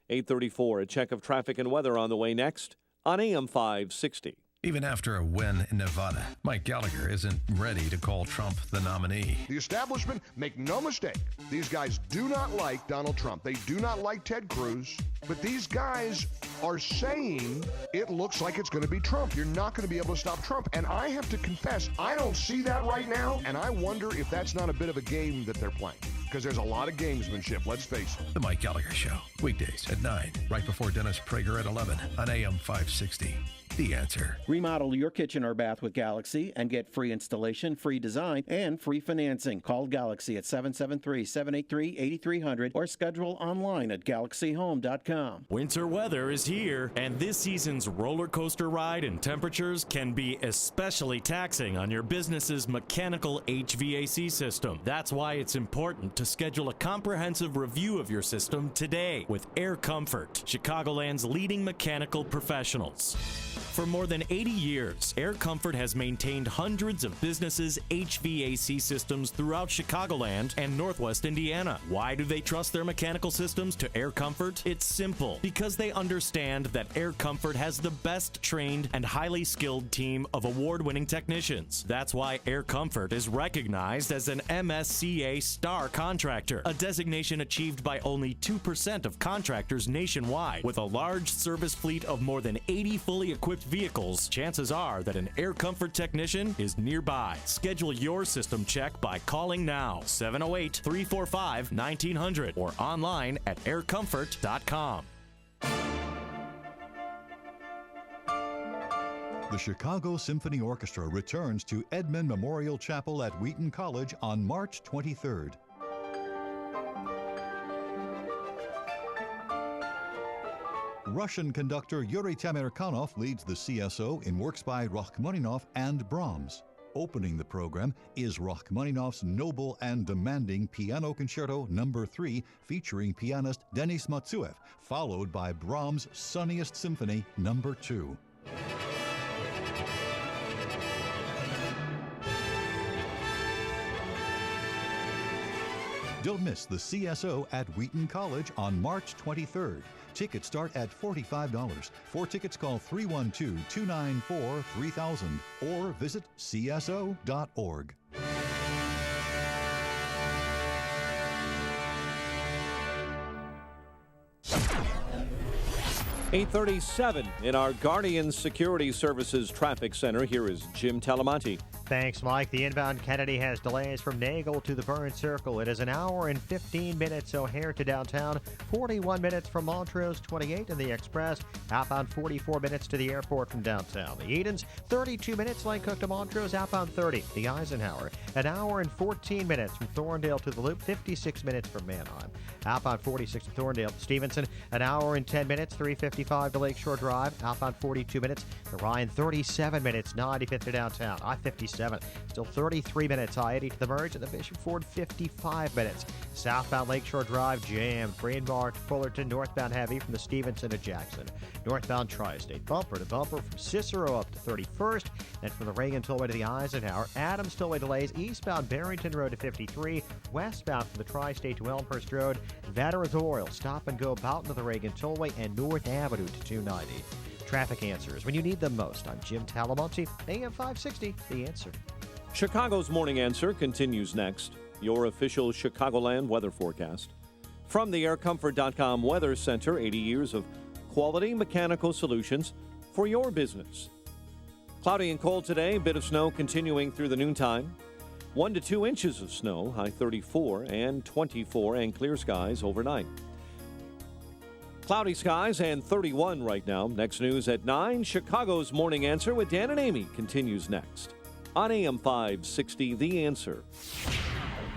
Speaker 2: 8:34, a check of traffic and weather on the way next on AM 560.
Speaker 27: Even after a win in Nevada, Mike Gallagher isn't ready to call Trump the nominee.
Speaker 6: The establishment, make no mistake, these guys do not like Donald Trump. They do not like Ted Cruz. But these guys are saying it looks like it's going to be Trump. You're not going to be able to stop Trump. And I have to confess, I don't see that right now. And I wonder if that's not a bit of a game that they're playing. Because there's a lot of gamesmanship, let's face it.
Speaker 27: The Mike Gallagher Show, weekdays at 9, right before Dennis Prager at 11 on AM 560. The Answer.
Speaker 8: Remodel your kitchen or bath with Galaxy and get free installation, free design, and free financing. Call Galaxy at 773-783-8300 or schedule online at galaxyhome.com.
Speaker 9: Winter weather is here, and this season's roller coaster ride and temperatures can be especially taxing on your business's mechanical HVAC system. That's why it's important to schedule a comprehensive review of your system today with Air Comfort, Chicagoland's leading mechanical professionals. For more than 80 years, Air Comfort has maintained hundreds of businesses' HVAC systems throughout Chicagoland and Northwest Indiana. Why do they trust their mechanical systems to Air Comfort? It's simple. Because they understand that Air Comfort has the best trained and highly skilled team of award-winning technicians. That's why Air Comfort is recognized as an MSCA Star Contractor, a designation achieved by only 2% of contractors nationwide. With a large service fleet of more than 80 fully equipped vehicles, chances are that an Air Comfort technician is nearby. Schedule your system check by calling now, 708-345-1900, or online at aircomfort.com.
Speaker 13: The Chicago Symphony Orchestra returns to Edmund Memorial Chapel at Wheaton College on March 23rd. Russian conductor Yuri Tamerkanov leads the CSO in works by Rachmaninoff and Brahms. Opening the program is Rachmaninoff's noble and demanding Piano Concerto No. 3 featuring pianist Denis Matsuev, followed by Brahms' Sunniest Symphony No. 2. Don't miss the CSO at Wheaton College on March 23rd. Tickets start at $45. For tickets, call 312-294-3000 or visit cso.org.
Speaker 2: 8:37 in our Guardian Security Services Traffic Center. Here is Jim Talamonte.
Speaker 1: Thanks, Mike. The inbound Kennedy has delays from Nagel to the Burn Circle. It is an hour and 15 minutes O'Hare to downtown, 41 minutes from Montrose, 28 in the Express, outbound 44 minutes to the airport from downtown. The Edens, 32 minutes Lake Cook to Montrose, outbound 30. The Eisenhower, an hour and 14 minutes from Thorndale to the Loop, 56 minutes from Manheim. Outbound 46 to Thorndale to Stevenson, an hour and 10 minutes, 355 to Lakeshore Drive, outbound 42 minutes. The Ryan, 37 minutes, 95th to downtown. I-57 57. Still 33 minutes. I-80 to the merge, and the Bishop Ford 55 minutes. Southbound Lakeshore Drive jammed. Greenbar to Fullerton, northbound heavy from the Stevenson to Jackson. Northbound Tri-State bumper to bumper from Cicero up to 31st. Then from the Reagan Tollway to the Eisenhower. Adams Tollway delays eastbound Barrington Road to 53. Westbound from the Tri-State to Elmhurst Road. Veterans Memorial stop and go Boughton to the Reagan Tollway and North Avenue to 290. Traffic answers when you need them most. I'm Jim Talamonte, AM 560, The Answer.
Speaker 2: Chicago's Morning Answer continues next. Your official Chicagoland weather forecast. From the aircomfort.com Weather Center, 80 years of quality mechanical solutions for your business. Cloudy and cold today, bit of snow continuing through the noontime. 1 to 2 inches of snow, high 34 and 24, and clear skies overnight. Cloudy skies and 31 right now. Next news at 9. Chicago's Morning Answer with Dan and Amy continues next on AM 560, The Answer.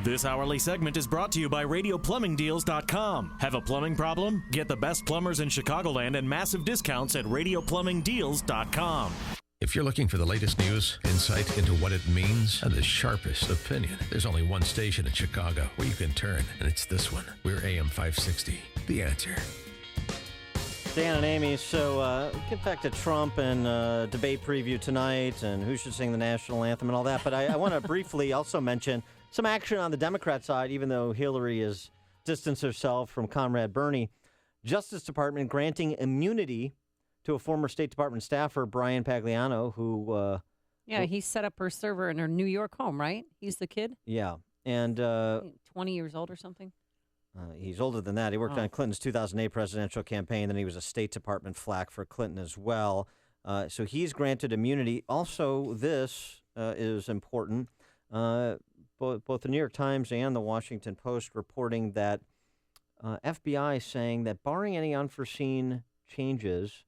Speaker 9: This hourly segment is brought to you by RadioPlumbingDeals.com. Have a plumbing problem? Get the best plumbers in Chicagoland and massive discounts at RadioPlumbingDeals.com.
Speaker 27: If you're looking for the latest news, insight into what it means, and the sharpest opinion, there's only one station in Chicago where you can turn, and it's this one. We're AM 560, The Answer.
Speaker 11: Dan and Amy, so get back to Trump and debate preview tonight and who should sing the national anthem and all that. But I want to briefly also mention some action on the Democrat side, even though Hillary has distanced herself from Comrade Bernie. Justice Department granting immunity to a former State Department staffer, Brian Pagliano, who...
Speaker 10: he set up her server in her New York home, right? He's the kid?
Speaker 11: Yeah, and...
Speaker 10: 20 years old or something?
Speaker 11: He's older than that. He worked on Clinton's 2008 presidential campaign. Then he was a State Department flack for Clinton as well. So he's granted immunity. Also, this is important. Both the New York Times and the Washington Post reporting that FBI saying that barring any unforeseen changes,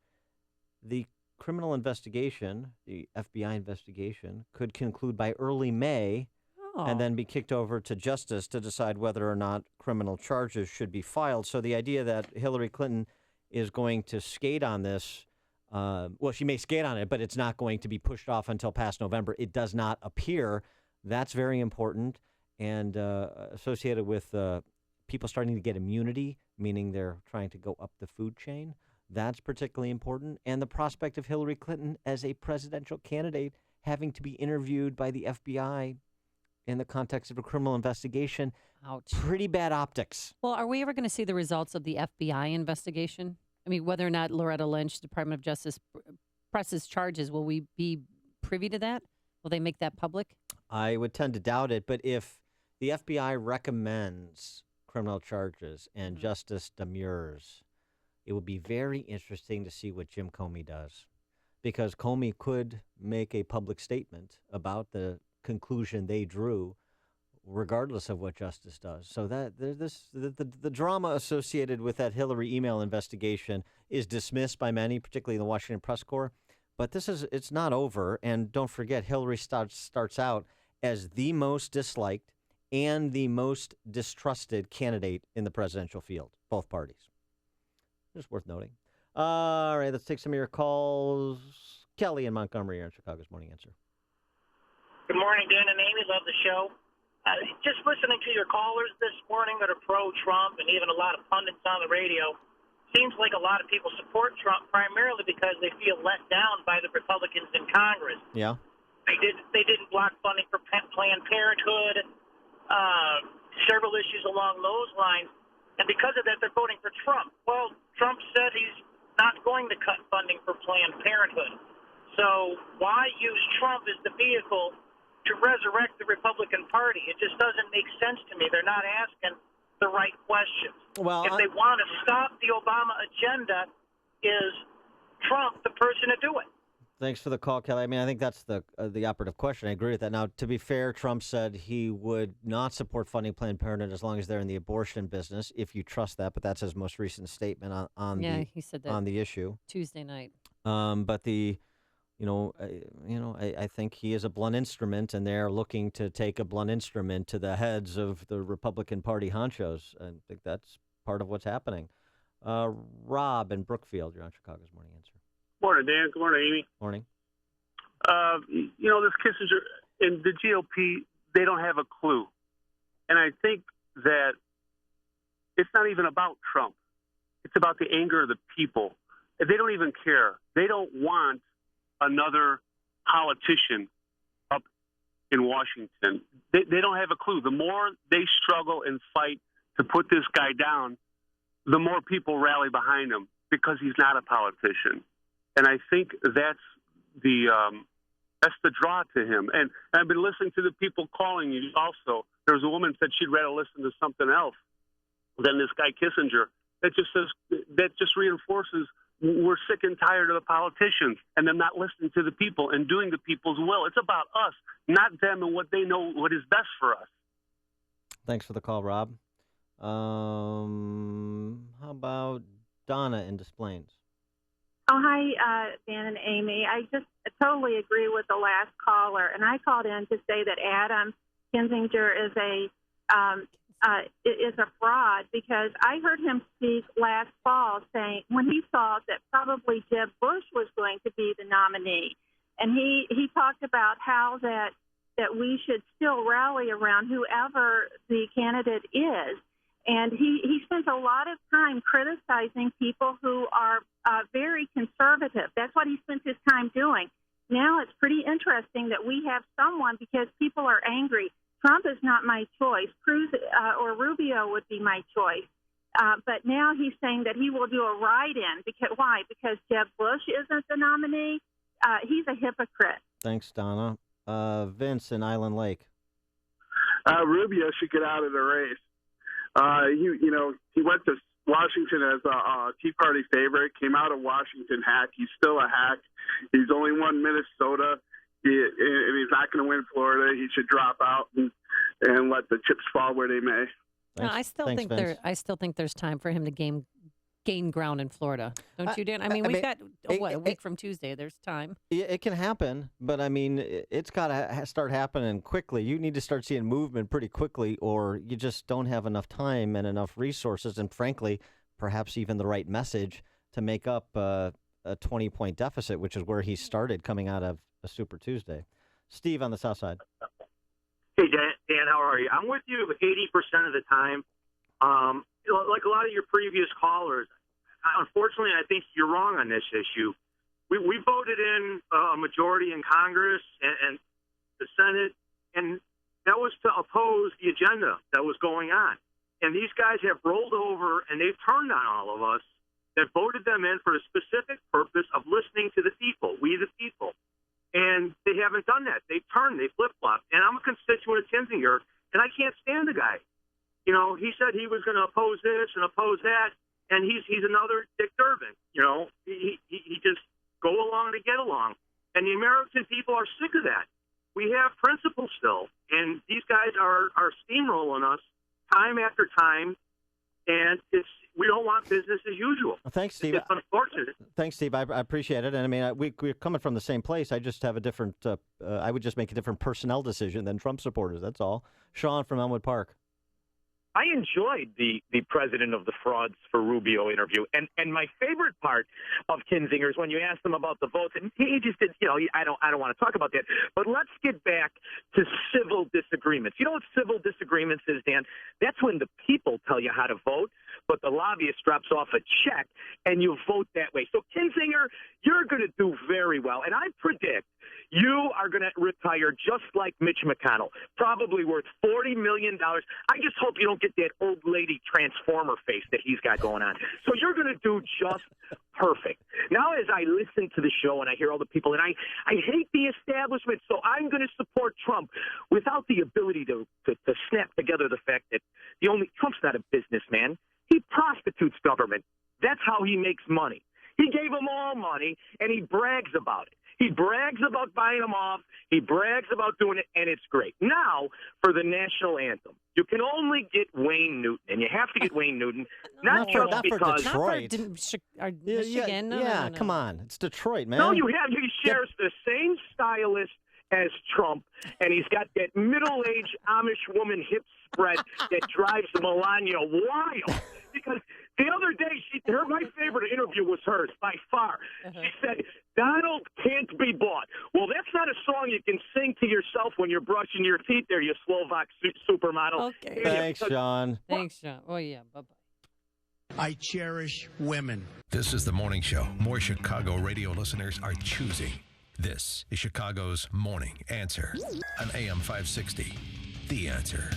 Speaker 11: the criminal investigation, the FBI investigation, could conclude by early May. And then be kicked over to justice to decide whether or not criminal charges should be filed. So the idea that Hillary Clinton is going to skate on this, well, she may skate on it, but it's not going to be pushed off until past November. It does not appear. That's very important and associated with people starting to get immunity, meaning they're trying to go up the food chain. That's particularly important. And the prospect of Hillary Clinton as a presidential candidate having to be interviewed by the FBI in the context of a criminal investigation.
Speaker 10: Ouch.
Speaker 11: Pretty bad optics.
Speaker 10: Well, are we ever going to see the results of the FBI investigation? I mean, whether or not Loretta Lynch, Department of Justice, presses charges, will we be privy to that? Will they make that public?
Speaker 11: I would tend to doubt it, but if the FBI recommends criminal charges and justice demurs, it would be very interesting to see what Jim Comey does, because Comey could make a public statement about the conclusion they drew, regardless of what justice does. So that the drama associated with that Hillary email investigation is dismissed by many, particularly in the Washington Press Corps. But it's not over. And don't forget, Hillary starts out as the most disliked and the most distrusted candidate in the presidential field, both parties. Just worth noting. All right, let's take some of your calls. Kelly in Montgomery, you're in Chicago's Morning Answer.
Speaker 17: Good morning, Dan and Amy. Love the show. Just listening to your callers this morning that are pro-Trump and even a lot of pundits on the radio, seems like a lot of people support Trump primarily because they feel let down by the Republicans in Congress.
Speaker 11: Yeah.
Speaker 17: They didn't block funding for Planned Parenthood, several issues along those lines. And because of that, they're voting for Trump. Well, Trump said he's not going to cut funding for Planned Parenthood. So why use Trump as the vehicle to resurrect the Republican Party? It just doesn't make sense to me. They're not asking the right questions.
Speaker 11: Well,
Speaker 17: if they want to stop the Obama agenda, is Trump the person to do it?
Speaker 11: Thanks for the call, Kelly. I mean, I think that's the operative question. I agree with that. Now, to be fair, Trump said he would not support funding Planned Parenthood as long as they're in the abortion business, if you trust that. But that's his most recent statement
Speaker 10: he said that
Speaker 11: on the issue
Speaker 10: Tuesday night.
Speaker 11: But I think he is a blunt instrument, and they're looking to take a blunt instrument to the heads of the Republican Party honchos. I think that's part of what's happening. Rob in Brookfield, you're on Chicago's Morning Answer.
Speaker 18: Morning, Dan. Good morning, Amy.
Speaker 11: Morning.
Speaker 18: This Kissinger,
Speaker 12: and the GOP, they don't have a clue. And I think that it's not even about Trump. It's about the anger of the people. They don't even care. They don't want another politician up in Washington. They don't have a clue. The more they struggle and fight to put this guy down, the more people rally behind him because he's not a politician. And I think that's the draw to him. And I've been listening to the people calling you also. There was a woman said she'd rather listen to something else than this guy Kinzinger. That just reinforces we're sick and tired of the politicians and them not listening to the people and doing the people's will. It's about us, not them and what they know what is best for us.
Speaker 11: Thanks for the call, Rob. How about Donna in Des Plaines?
Speaker 22: Oh, hi, Dan and Amy. I just totally agree with the last caller, and I called in to say that Adam Kinzinger is a fraud because I heard him speak last fall saying when he thought that probably Jeb Bush was going to be the nominee, and he talked about how that we should still rally around whoever the candidate is. And he spends a lot of time criticizing people who are very conservative. That's what he spends his time doing. Now it's pretty interesting that we have someone, because people are angry. Trump is not my choice. Cruz or Rubio would be my choice. But now he's saying that he will do a write-in. Why? Because Jeb Bush isn't the nominee? He's a hypocrite.
Speaker 11: Thanks, Donna. Vince in Island Lake.
Speaker 23: Rubio should get out of the race. He went to Washington as a Tea Party favorite, came out of Washington hack. He's still a hack. He's only won Minnesota, and he's not going to win Florida. He should drop out and let the chips fall where they may.
Speaker 10: No, I still think there's time for him to gain ground in Florida. Don't you, Dan? I mean, we've got a week from Tuesday. There's time.
Speaker 11: It can happen, but I mean, it's got to start happening quickly. You need to start seeing movement pretty quickly, or you just don't have enough time and enough resources, and frankly, perhaps even the right message to make up a 20-point deficit, which is where he started coming out of a Super Tuesday. Steve on the South Side.
Speaker 18: Hey, Dan, how are you? I'm with you 80% of the time. Like a lot of your previous callers, unfortunately, I think you're wrong on this issue. We voted in a majority in Congress and the Senate, and that was to oppose the agenda that was going on. And these guys have rolled over, and they've turned on all of us that voted them in for a specific purpose of listening to the people, we the people. And they haven't done that. They've turned, they flip-flopped. And I'm a constituent of Kinzinger, and I can't stand the guy. You know, he said he was going to oppose this and oppose that, and he's another Dick Durbin. You know, he just go along to get along. And the American people are sick of that. We have principles still, and these guys are steamrolling us time after time, and we don't want business as usual.
Speaker 11: Thanks, Steve.
Speaker 18: It's unfortunate.
Speaker 11: Thanks, Steve. I appreciate it. And I mean, we're coming from the same place. I just have a different. I would just make a different personnel decision than Trump supporters. That's all. Sean from Elmwood Park.
Speaker 19: I enjoyed the president of the frauds for Rubio interview. And my favorite part of Kinzinger is when you asked him about the votes, and he just did, I don't want to talk about that. But let's get back to civil disagreements. You know what civil disagreements is, Dan? That's when the people tell you how to vote, but the lobbyist drops off a check and you vote that way. So Kinzinger, you're going to do very well. And I predict you are going to retire just like Mitch McConnell, probably worth $40 million. I just hope you don't get that old lady transformer face that he's got going on. So you're going to do just perfect. Now, as I listen to the show and I hear all the people, and I hate the establishment, so I'm going to support Trump without the ability to snap together the fact that Trump's not a businessman. He prostitutes government. That's how he makes money. He gave them all money, and he brags about it. He brags about buying them off. He brags about doing it, and it's great. Now, for the national anthem, you can only get Wayne Newton, and you have to get Wayne Newton, not because
Speaker 11: Detroit.
Speaker 10: Michigan. No.
Speaker 11: Come on. It's Detroit, man.
Speaker 18: No, he shares the same stylist as Trump, and he's got that middle-aged Amish woman hip spread that drives Melania wild. Because The other day, my favorite interview was hers by far. She said, "Donald can't be bought." Well, that's not a song you can sing to yourself when you're brushing your teeth there, you Slovak supermodel.
Speaker 10: Okay.
Speaker 11: Thanks, Sean.
Speaker 10: Thanks, Sean. Oh, yeah. Bye-bye.
Speaker 14: I cherish women.
Speaker 27: This is the morning show more Chicago radio listeners are choosing. This is Chicago's Morning Answer on AM 560. The Answer.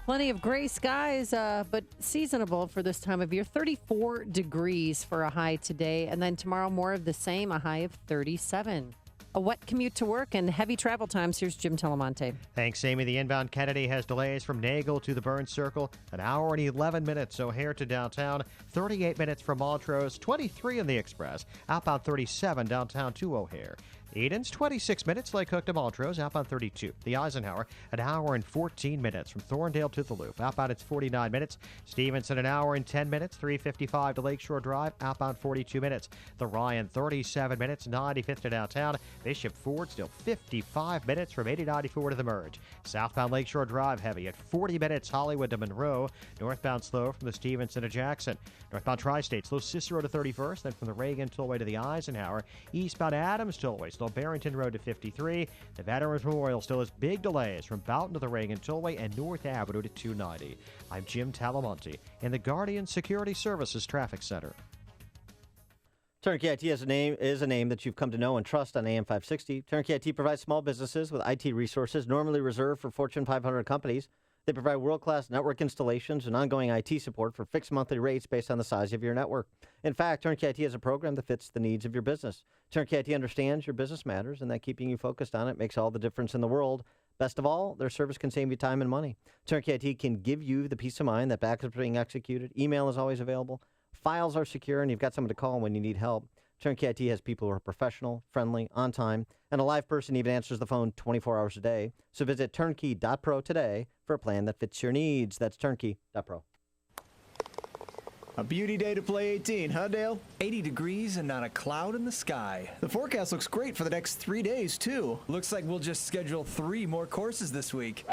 Speaker 10: Plenty of gray skies, but seasonable for this time of year. 34 degrees for a high today. And then tomorrow, more of the same, a high of 37. A wet commute to work and heavy travel times. Here's Jim Telemonte.
Speaker 1: Thanks, Amy. The inbound Kennedy has delays from Nagel to the Burns Circle. An hour and 11 minutes. O'Hare to downtown. 38 minutes from Montrose. 23 in the Express. Outbound 37 downtown to O'Hare. Eden's 26 minutes, Lake Hook to Montrose, outbound 32. The Eisenhower, an hour and 14 minutes from Thorndale to the Loop, outbound it's 49 minutes. Stevenson, an hour and 10 minutes, 355 to Lakeshore Drive, outbound 42 minutes. The Ryan, 37 minutes, 95th to downtown. Bishop Ford, still 55 minutes from 8094 to the Merge. Southbound Lakeshore Drive, heavy at 40 minutes, Hollywood to Monroe. Northbound slow from the Stevenson to Jackson. Northbound Tri-State, slow Cicero to 31st, then from the Reagan Tollway to the Eisenhower. Eastbound Adams Tollway, Barrington Road to 53. The Veterans Memorial still has big delays from Boughton to the Reagan Tollway and North Avenue to 290. I'm Jim Talamonte in the Guardian Security Services Traffic Center.
Speaker 11: Turnkey IT is a name that you've come to know and trust on AM 560. Turnkey IT provides small businesses with IT resources normally reserved for Fortune 500 companies. They provide world-class network installations and ongoing IT support for fixed monthly rates based on the size of your network. In fact, Turnkey IT is a program that fits the needs of your business. Turnkey IT understands your business matters, and that keeping you focused on it makes all the difference in the world. Best of all, their service can save you time and money. Turnkey IT can give you the peace of mind that backups are being executed, email is always available, files are secure, and you've got someone to call when you need help. Turnkey IT has people who are professional, friendly, on time, and a live person even answers the phone 24 hours a day. So visit turnkey.pro today for a plan that fits your needs. That's turnkey.pro.
Speaker 15: A beauty day to play 18, huh, Dale? 80 degrees and not a cloud in the sky. The forecast looks great for the next 3 days, too. Looks like we'll just schedule 3 more courses this week.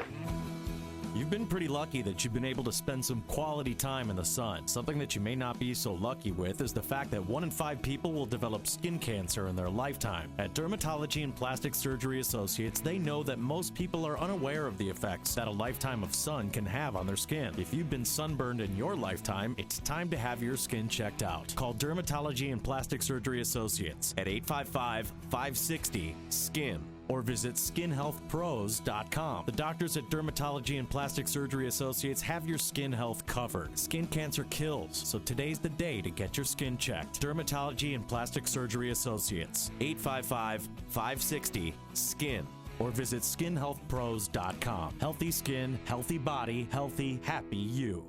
Speaker 9: You've been pretty lucky that you've been able to spend some quality time in the sun. Something that you may not be so lucky with is the fact that 1 in 5 people will develop skin cancer in their lifetime. At Dermatology and Plastic Surgery Associates, they know that most people are unaware of the effects that a lifetime of sun can have on their skin. If you've been sunburned in your lifetime, it's time to have your skin checked out. Call Dermatology and Plastic Surgery Associates at 855-560-SKIN. or visit skinhealthpros.com. The doctors at Dermatology and Plastic Surgery Associates have your skin health covered. Skin cancer kills, so today's the day to get your skin checked. Dermatology and Plastic Surgery Associates, 855-560-SKIN. or visit skinhealthpros.com. Healthy skin, healthy body, healthy, happy you.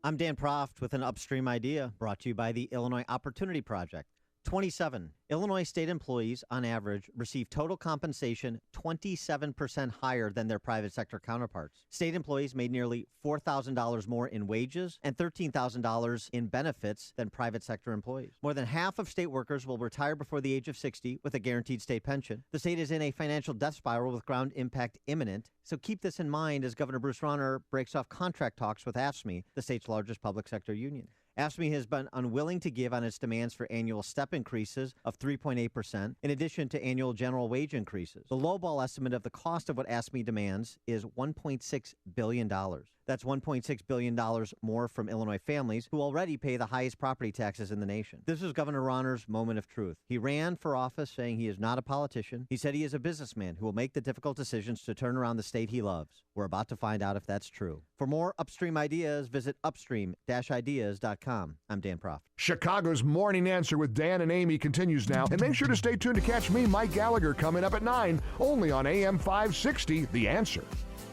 Speaker 11: I'm Dan Proft with an Upstream Idea brought to you by the Illinois Opportunity Project. 27 Illinois state employees, on average, receive total compensation 27% higher than their private sector counterparts. State employees made nearly $4,000 more in wages and $13,000 in benefits than private sector employees. More than half of state workers will retire before the age of 60 with a guaranteed state pension. The state is in a financial death spiral with ground impact imminent, so keep this in mind as Governor Bruce Rauner breaks off contract talks with AFSCME, the state's largest public sector union. AFSCME has been unwilling to give on its demands for annual step increases of 3.8%, in addition to annual general wage increases. The lowball estimate of the cost of what AFSCME demands is $1.6 billion. That's $1.6 billion more from Illinois families who already pay the highest property taxes in the nation. This is Governor Rauner's moment of truth. He ran for office saying he is not a politician. He said he is a businessman who will make the difficult decisions to turn around the state he loves. We're about to find out if that's true. For more Upstream ideas, visit upstream-ideas.com. I'm Dan Proft.
Speaker 6: Chicago's Morning Answer with Dan and Amy continues now. And make sure to stay tuned to catch me, Mike Gallagher, coming up at 9, only on AM 560, The Answer.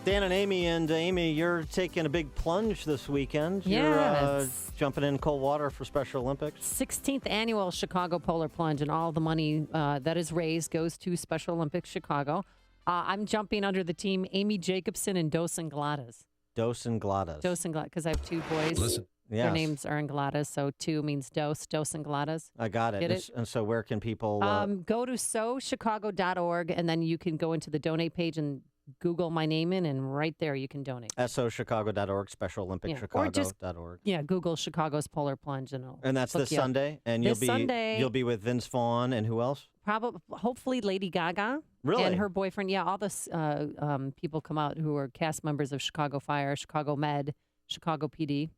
Speaker 11: Dan and Amy, you're taking a big plunge this weekend.
Speaker 10: Yes.
Speaker 11: You're jumping in cold water for Special Olympics.
Speaker 10: 16th annual Chicago Polar Plunge, and all the money that is raised goes to Special Olympics Chicago. I'm jumping under the team Amy Jacobson and Dos Ingladas.
Speaker 11: Dos Ingladas.
Speaker 10: Dos Ingladas, because I have 2 boys.
Speaker 11: Listen.
Speaker 10: Their
Speaker 11: Yes.
Speaker 10: names are Ingladas, so 2 means Dos Ingladas.
Speaker 11: I got it.
Speaker 10: Get it?
Speaker 11: And so where can people...
Speaker 10: Go to SoChicago.org, and then you can go into the donate page and Google my name in, and right there you can donate.
Speaker 11: SOChicago.org, Special Olympics Chicago.org.
Speaker 10: Google Chicago's Polar Plunge, and
Speaker 11: that's this Sunday, and you'll be with Vince Vaughn and who else?
Speaker 10: Hopefully Lady Gaga.
Speaker 11: Really?
Speaker 10: And her boyfriend. Yeah, all the people come out who are cast members of Chicago Fire, Chicago Med, Chicago PD.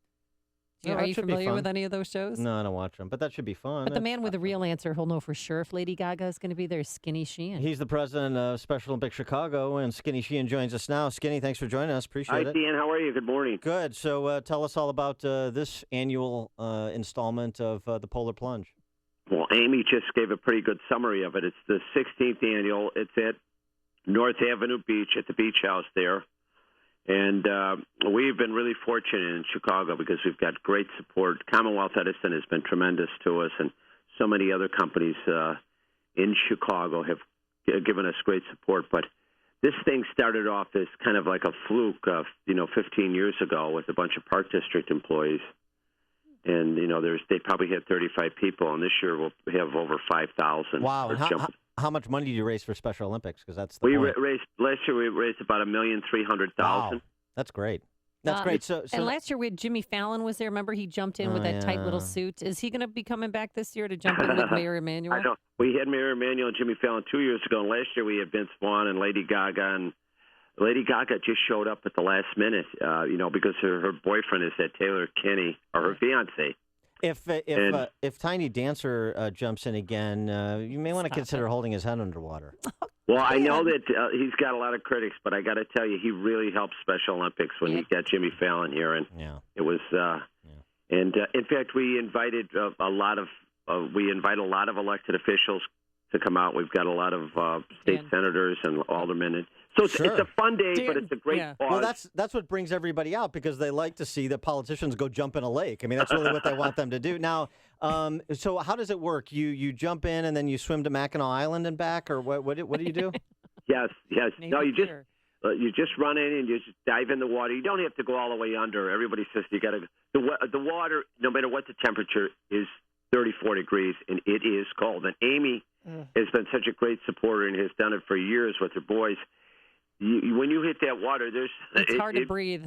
Speaker 10: Are you familiar with any of those shows?
Speaker 11: No, I don't watch them, but that should be fun.
Speaker 10: But the man with the real answer, he'll know for sure if Lady Gaga is going to be there, Skinny Sheehan.
Speaker 11: He's the president of Special Olympics Chicago, and Skinny Sheehan joins us now. Skinny, thanks for joining us. Appreciate it.
Speaker 18: Hi, Dan. How are you? Good morning.
Speaker 11: Good. So tell us all about this annual installment of the Polar Plunge.
Speaker 18: Well, Amy just gave a pretty good summary of it. It's the 16th annual. It's at North Avenue Beach at the beach house there. And we've been really fortunate in Chicago because we've got great support. Commonwealth Edison has been tremendous to us, and so many other companies in Chicago have given us great support. But this thing started off as kind of like a fluke, 15 years ago with a bunch of Park District employees. And, they probably had 35 people, and this year we'll have over 5,000.
Speaker 11: Wow. And how much money do you raise for Special Olympics? Because that's the
Speaker 18: point. Last year we raised about $1,300,000.
Speaker 11: Wow. That's great. That's great. So
Speaker 10: and last year we had Jimmy Fallon was there. Remember, he jumped in with that tight little suit. Is he going to be coming back this year to jump in with Mayor Emanuel?
Speaker 18: I know. We had Mayor Emanuel and Jimmy Fallon 2 years ago, and last year we had Vince Vaughn and Lady Gaga. And Lady Gaga just showed up at the last minute, because her boyfriend is that Taylor Kinney, or her fiance.
Speaker 11: If Tiny Dancer jumps in again, you may want to consider holding his head underwater.
Speaker 18: Well, I know that he's got a lot of critics, but I got to tell you, he really helped Special Olympics when he got Jimmy Fallon here, and it was. And in fact, we invited a lot of elected officials to come out. We've got a lot of state senators and aldermen. And so it's a fun day, but it's a great cause.
Speaker 11: Well, that's what brings everybody out, because they like to see the politicians go jump in a lake. I mean, that's really what they want them to do. Now, so how does it work? You jump in and then you swim to Mackinac Island and back, or what do you do?
Speaker 18: Yes. No, you just run in and you just dive in the water. You don't have to go all the way under. Everybody says you got to. The water, no matter what the temperature is, 34 degrees, and it is cold. And Amy has been such a great supporter and has done it for years with her boys. When you hit that water,
Speaker 10: it's hard to breathe.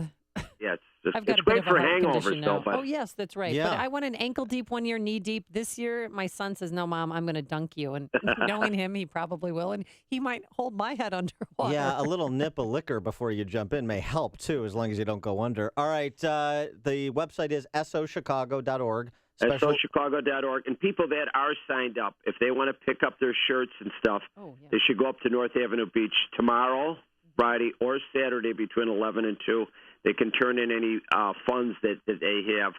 Speaker 18: Yeah,
Speaker 10: I've got
Speaker 18: it's
Speaker 10: a bit
Speaker 18: great
Speaker 10: of
Speaker 18: for
Speaker 10: a heart
Speaker 18: hangovers,
Speaker 10: condition
Speaker 18: though.
Speaker 10: now. Oh, yes, that's right.
Speaker 11: Yeah.
Speaker 10: But I went an ankle deep one year, knee deep. This year, my son says, "No, Mom, I'm going to dunk you." And knowing him, he probably will, and he might hold my head underwater.
Speaker 11: Yeah, a little nip of liquor before you jump in may help too, as long as you don't go under. All right, the website is SOChicago.org.
Speaker 18: SOChicago.org. And people that are signed up, if they want to pick up their shirts and stuff, they should go up to North Avenue Beach tomorrow, Friday, or Saturday between 11 and 2. They can turn in any funds that they have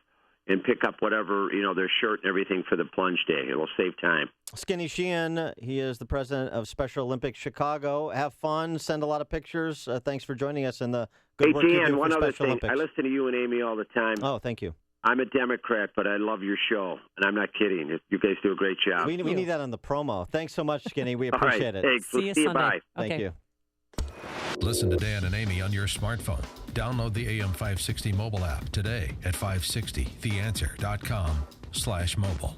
Speaker 18: and pick up whatever, their shirt and everything for the plunge day. It will save time.
Speaker 11: Skinny Sheehan, he is the president of Special Olympics Chicago. Have fun. Send a lot of pictures. Thanks for joining us in the good work you do for
Speaker 18: one
Speaker 11: Special
Speaker 18: other thing.
Speaker 11: Olympics.
Speaker 18: I listen to you and Amy all the time.
Speaker 11: Oh, thank you.
Speaker 18: I'm a Democrat, but I love your show, and I'm not kidding. You guys do a great job.
Speaker 11: We need that on the promo. Thanks so much, Skinny. We
Speaker 18: All right,
Speaker 11: appreciate it.
Speaker 18: Thanks. We'll see you. Bye.
Speaker 11: Thank you.
Speaker 27: Listen to Dan and Amy on your smartphone. Download the AM 560 mobile app today at 560theanswer.com/mobile.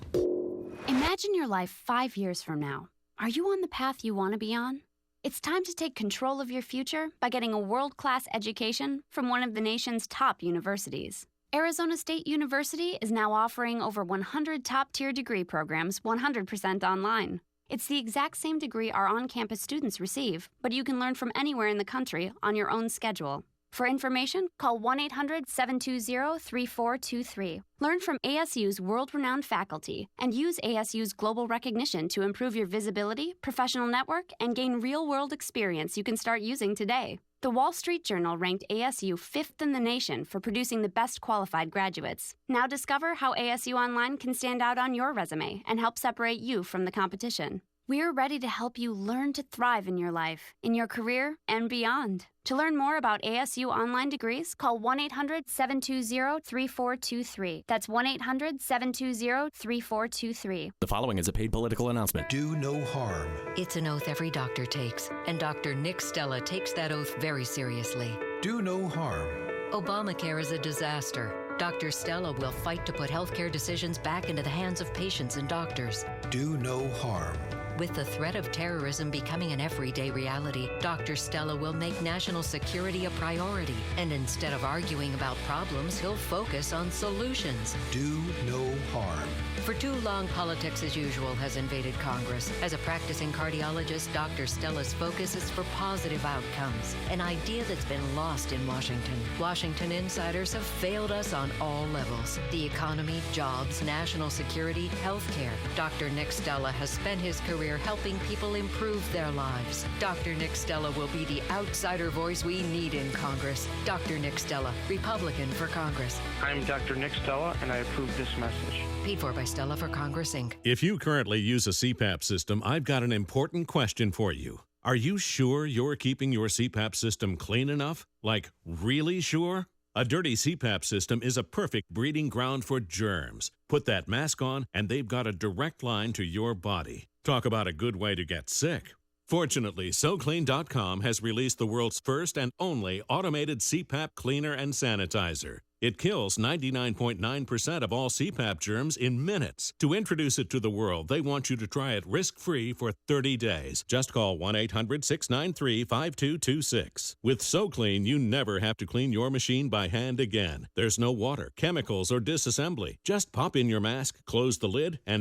Speaker 3: Imagine your life 5 years from now. Are you on the path you want to be on? It's time to take control of your future by getting a world-class education from one of the nation's top universities. Arizona State University is now offering over 100 top-tier degree programs 100% online. It's the exact same degree our on-campus students receive, but you can learn from anywhere in the country on your own schedule. For information, call 1-800-720-3423. Learn from ASU's world-renowned faculty and use ASU's global recognition to improve your visibility, professional network, and gain real-world experience you can start using today. The Wall Street Journal ranked ASU 5th in the nation for producing the best qualified graduates. Now discover how ASU Online can stand out on your resume and help separate you from the competition. We're ready to help you learn to thrive in your life, in your career, and beyond. To learn more about ASU online degrees, call 1-800-720-3423. That's 1-800-720-3423.
Speaker 9: The following is a paid political announcement.
Speaker 13: Do no harm.
Speaker 16: It's an oath every doctor takes, and Dr. Nick Stella takes that oath very seriously.
Speaker 13: Do no harm.
Speaker 16: Obamacare is a disaster. Dr. Stella will fight to put healthcare decisions back into the hands of patients and doctors.
Speaker 13: Do no harm.
Speaker 16: With the threat of terrorism becoming an everyday reality, Dr. Stella will make national security a priority. And instead of arguing about problems, he'll focus on solutions.
Speaker 14: Do no harm.
Speaker 16: For too long, politics as usual has invaded Congress. As a practicing cardiologist, Dr. Stella's focus is for positive outcomes, an idea that's been lost in Washington. Washington insiders have failed us on all levels: the economy, jobs, national security, healthcare. Dr. Nick Stella has spent his career helping people improve their lives. Dr. Nick Stella will be the outsider voice we need in Congress. Dr. Nick Stella, Republican for Congress.
Speaker 4: I'm Dr. Nick Stella, and I approve this message.
Speaker 16: Paid for by Stella for Congress, Inc.
Speaker 5: If you currently use a CPAP system, I've got an important question for you. Are you sure you're keeping your CPAP system clean enough? Like, really sure? A dirty CPAP system is a perfect breeding ground for germs. Put that mask on, and they've got a direct line to your body. Talk about a good way to get sick. Fortunately, SoClean.com has released the world's first and only automated CPAP cleaner and sanitizer. It kills 99.9% of all CPAP germs in minutes. To introduce it to the world, they want you to try it risk-free for 30 days. Just call 1-800-693-5226. With SoClean, you never have to clean your machine by hand again. There's no water, chemicals, or disassembly. Just pop in your mask, close the lid, and